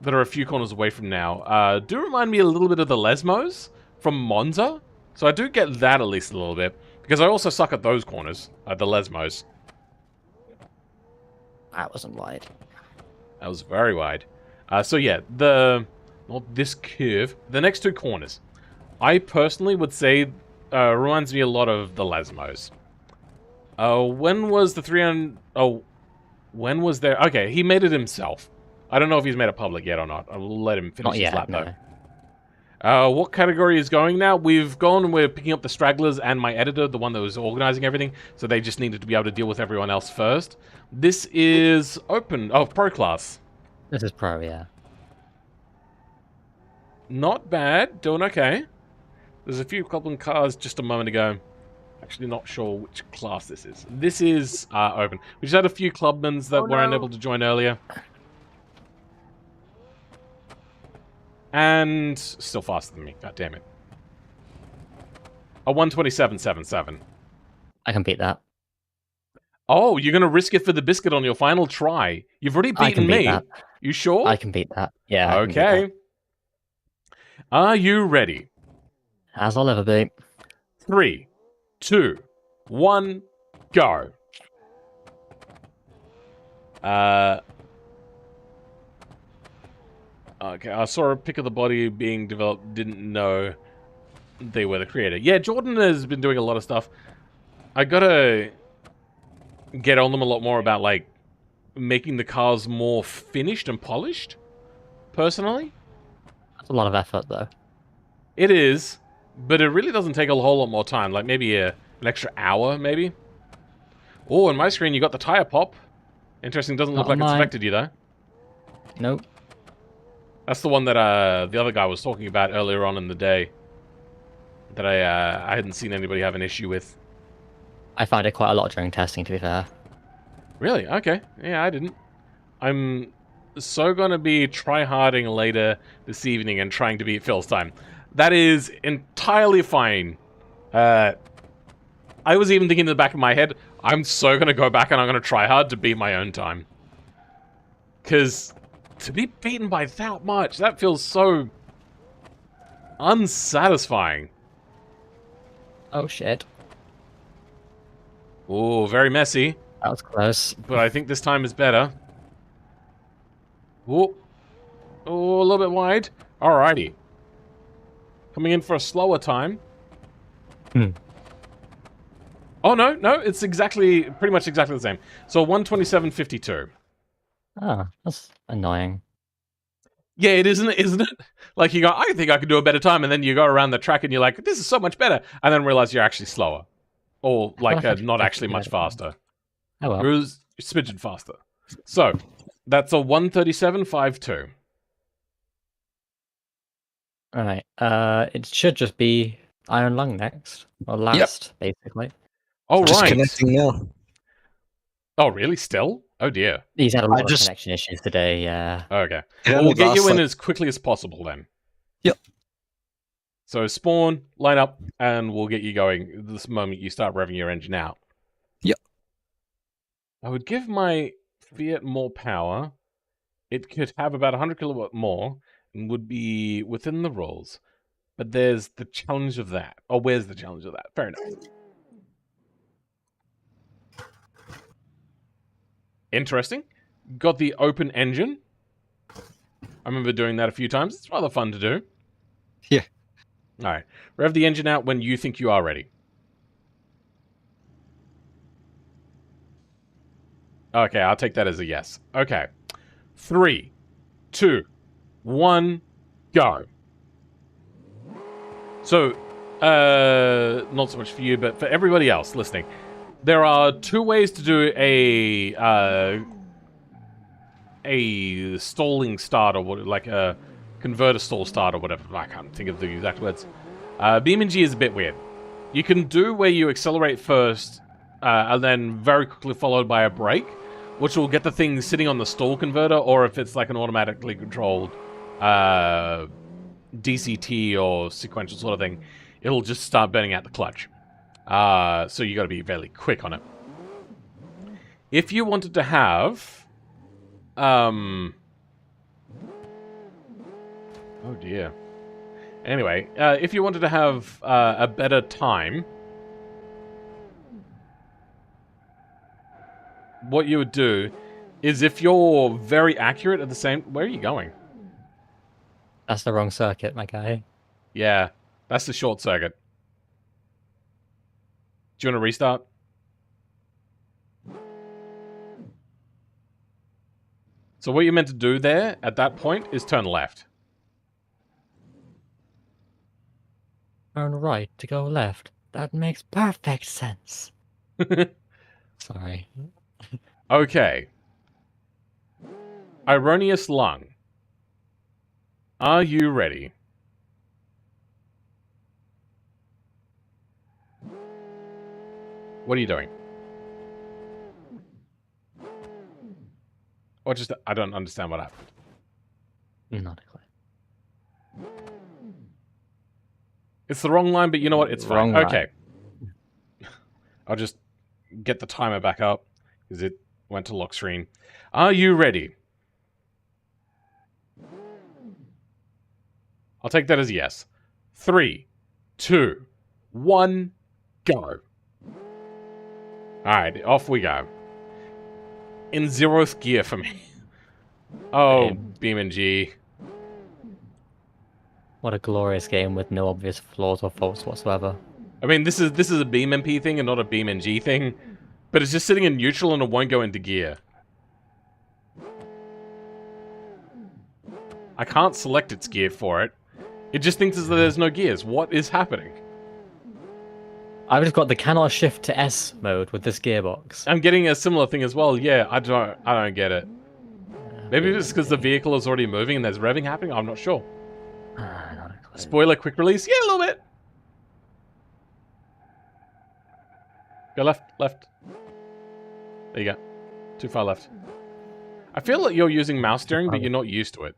Speaker 1: are a few corners away from now do remind me a little bit of the Lesmos from Monza. So I do get that at least a little bit. Because I also suck at those corners, the Lesmos.
Speaker 2: That wasn't wide.
Speaker 1: That was very wide. So yeah, not this curve, the next 2 corners. I personally would say reminds me a lot of the Lesmos. When was the 300... Oh, when was there... Okay, he made it himself. I don't know if he's made it public yet or not. I'll let him finish his lap, though. What category is going now? We've gone and we're picking up the stragglers and my editor, the one that was organizing everything, so they just needed to be able to deal with everyone else first. This is open. Oh, pro class.
Speaker 2: This is pro, yeah.
Speaker 1: Not bad. Doing okay. There's a few Clubman cars just a moment ago. Actually, not sure which class this is. This is open. We just had a few clubmans that weren't able to join earlier. And still faster than me. God damn it. A 127.77.
Speaker 2: I can beat that.
Speaker 1: Oh, you're going to risk it for the biscuit on your final try. You've already beaten
Speaker 2: I can beat
Speaker 1: me.
Speaker 2: that.
Speaker 1: You sure?
Speaker 2: I can beat that. Yeah.
Speaker 1: Okay. Are you ready?
Speaker 2: As I'll ever be.
Speaker 1: 3, 2, 1, go. Okay, I saw a pic of the body being developed, didn't know they were the creator. Yeah, Jordan has been doing a lot of stuff. I gotta get on them a lot more about, like, making the cars more finished and polished, personally.
Speaker 2: That's a lot of effort, though.
Speaker 1: It is, but it really doesn't take a whole lot more time, like maybe an extra hour, maybe. Oh, on my screen you got the tire pop. Interesting, doesn't look like it's affected you, though.
Speaker 2: Nope.
Speaker 1: That's the one that the other guy was talking about earlier on in the day. That I hadn't seen anybody have an issue with.
Speaker 2: I found it quite a lot during testing, to be fair.
Speaker 1: Really? Okay. Yeah, I didn't. I'm so gonna be try-harding later this evening and trying to beat Phil's time. That is entirely fine. I was even thinking in the back of my head, I'm so gonna go back and I'm gonna try hard to beat my own time. Because to be beaten by that much, that feels so unsatisfying.
Speaker 2: Oh, shit.
Speaker 1: Oh, very messy.
Speaker 2: That was close.
Speaker 1: But I think this time is better. Oh, a little bit wide. Alrighty. Coming in for a slower time. Oh, no, it's pretty much exactly the same. So 127.52.
Speaker 2: Ah, that's annoying.
Speaker 1: Yeah, isn't it? Like, you go, I think I could do a better time, and then you go around the track and you're like, this is so much better, and then realize you're actually slower. Or, like, not actually much faster.
Speaker 2: Oh, well.
Speaker 1: It was a smidgen faster. So, that's a 137.52.
Speaker 2: Alright, it should just be Iron Lung next. Or last, basically.
Speaker 1: Oh,
Speaker 11: Just
Speaker 1: right.
Speaker 11: connecting now.
Speaker 1: Oh, really? Still? Oh, dear.
Speaker 2: He's had a lot of connection issues today, yeah.
Speaker 1: Okay. Well, we'll get you in as quickly as possible, then.
Speaker 11: Yep.
Speaker 1: So, spawn, line up, and we'll get you going this moment you start revving your engine out.
Speaker 11: Yep.
Speaker 1: I would give my Fiat more power. It could have about 100 kilowatt more and would be within the rules. But there's the challenge of that. Oh, where's the challenge of that? Fair enough. Interesting. Got the open engine. I remember doing that a few times. It's rather fun to do.
Speaker 11: Yeah.
Speaker 1: Alright. Rev the engine out when you think you are ready. Okay, I'll take that as a yes. Okay. 3, 2, 1, go. So, not so much for you, but for everybody else listening, there are two ways to do a stalling start, or what, like a converter stall start, or whatever. I can't think of the exact words. BeamNG is a bit weird. You can do where you accelerate first, and then very quickly followed by a brake, which will get the thing sitting on the stall converter, or if it's like an automatically controlled DCT or sequential sort of thing, it'll just start burning out the clutch. So you got to be fairly quick on it. If you wanted to have, oh dear. Anyway, if you wanted to have a better time, what you would do is, if you're very accurate at the same... Where are you going?
Speaker 2: That's the wrong circuit, my guy.
Speaker 1: Yeah, that's the short circuit. Do you want to restart? So what you're meant to do there, at that point, is turn left.
Speaker 2: Turn right to go left. That makes perfect sense. Sorry.
Speaker 1: Okay. Ironious Lung. Are you ready? What are you doing? Or just, I don't understand what happened.
Speaker 2: Not clear.
Speaker 1: It's the wrong line, but you know what? It's fine.
Speaker 2: Wrong
Speaker 1: Okay. I'll just get the timer back up, because it went to lock screen. Are you ready? I'll take that as a yes. 3, 2, 1, go. Alright, off we go. In 0th gear for me. Oh, BeamNG.
Speaker 2: What a glorious game with no obvious flaws or faults whatsoever.
Speaker 1: I mean, this is a BeamNP thing and not a BeamNG thing, but it's just sitting in neutral and it won't go into gear. I can't select its gear for it. It just thinks that there's no gears. What is happening?
Speaker 2: I've just got the cannot shift to S mode with this gearbox.
Speaker 1: I'm getting a similar thing as well. Yeah, I don't get it. Maybe it's because the vehicle is already moving and there's revving happening. I'm not sure.
Speaker 2: Not a clue.
Speaker 1: Spoiler, quick release. Yeah, a little bit. Go left, left. There you go. Too far left. I feel like you're using mouse steering, but you're not used to it.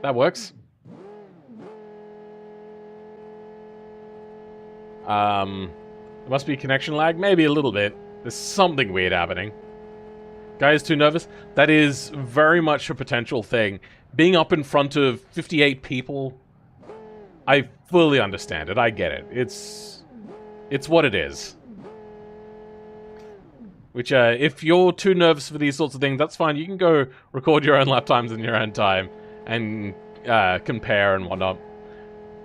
Speaker 1: That works. There must be connection lag. Maybe a little bit. There's something weird happening. Guys, too nervous? That is very much a potential thing. Being up in front of 58 people, I fully understand it. I get it. It's what it is. Which, if you're too nervous for these sorts of things, that's fine. You can go record your own lap times in your own time and compare and whatnot.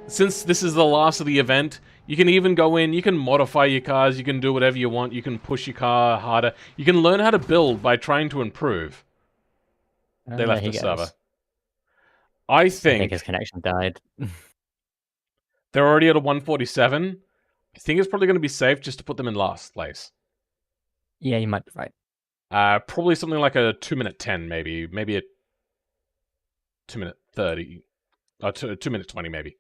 Speaker 1: Since this is the last of the event, you can even go in, you can modify your cars, you can do whatever you want, you can push your car harder. You can learn how to build by trying to improve. They left the server. I think
Speaker 2: his connection died.
Speaker 1: They're already at a 147. I think it's probably going to be safe just to put them in last place.
Speaker 2: Yeah, you might be right.
Speaker 1: Probably something like a 2-minute 10, maybe. Maybe a 2-minute 30. Or 2-minute 20, maybe.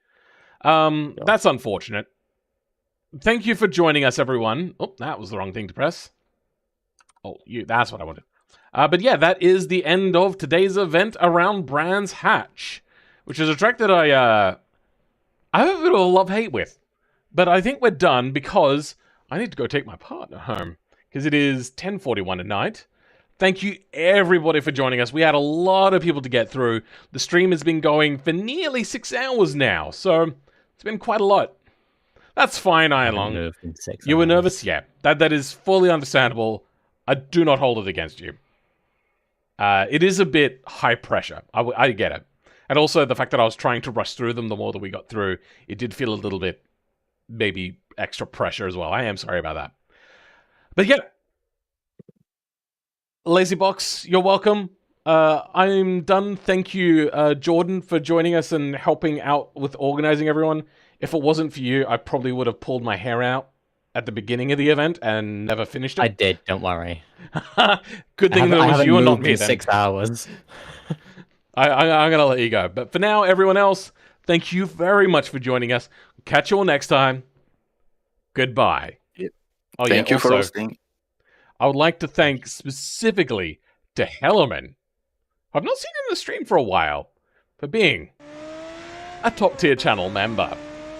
Speaker 1: That's unfortunate. Thank you for joining us, everyone. Oh, that was the wrong thing to press. Oh, that's what I wanted. But yeah, that is the end of today's event around Brands Hatch, which is a track that I have a bit of a love-hate with. But I think we're done because I need to go take my partner home, because it is 10:41 at night. Thank you, everybody, for joining us. We had a lot of people to get through. The stream has been going for nearly 6 hours now, so it's been quite a lot. That's fine, Ironlong. You were nervous? Yeah. That is fully understandable. I do not hold it against you. It is a bit high pressure. I get it. And also the fact that I was trying to rush through them the more that we got through, it did feel a little bit, maybe, extra pressure as well. I am sorry about that. But yeah. Lazybox, you're welcome. I'm done. Thank you, Jordan, for joining us and helping out with organizing everyone. If it wasn't for you, I probably would have pulled my hair out at the beginning of the event and never finished it.
Speaker 2: I did, don't worry.
Speaker 1: Good thing that it was you and not me then.
Speaker 2: 6 hours.
Speaker 1: I'm going to let you go. But for now, everyone else, thank you very much for joining us. Catch you all next time. Goodbye. Oh,
Speaker 6: thank you for hosting.
Speaker 1: I would like to thank specifically to Hellerman. I've not seen him in the stream for a while, for being a top-tier channel member.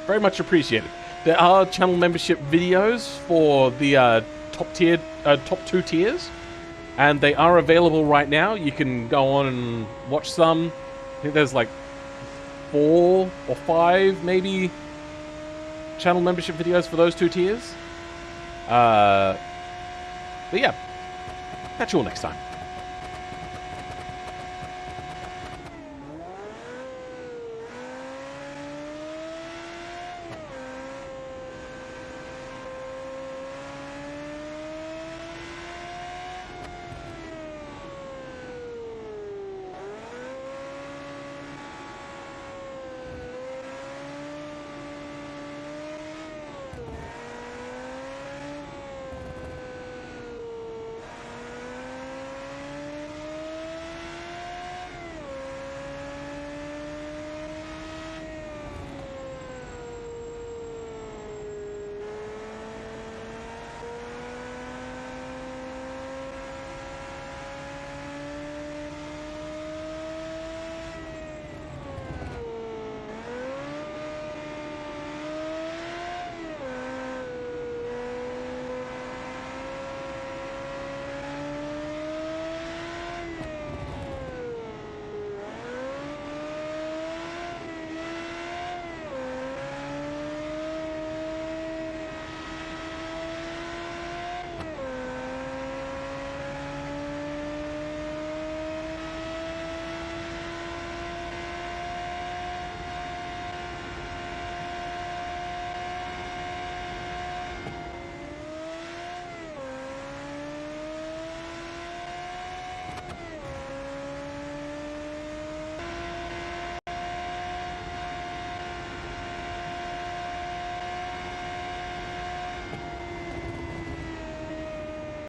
Speaker 1: Very much appreciated. There are channel membership videos for the top 2 tiers, and they are available right now. You can go on and watch some. I think there's like 4 or 5, maybe, channel membership videos for those 2 tiers. But yeah, catch you all next time.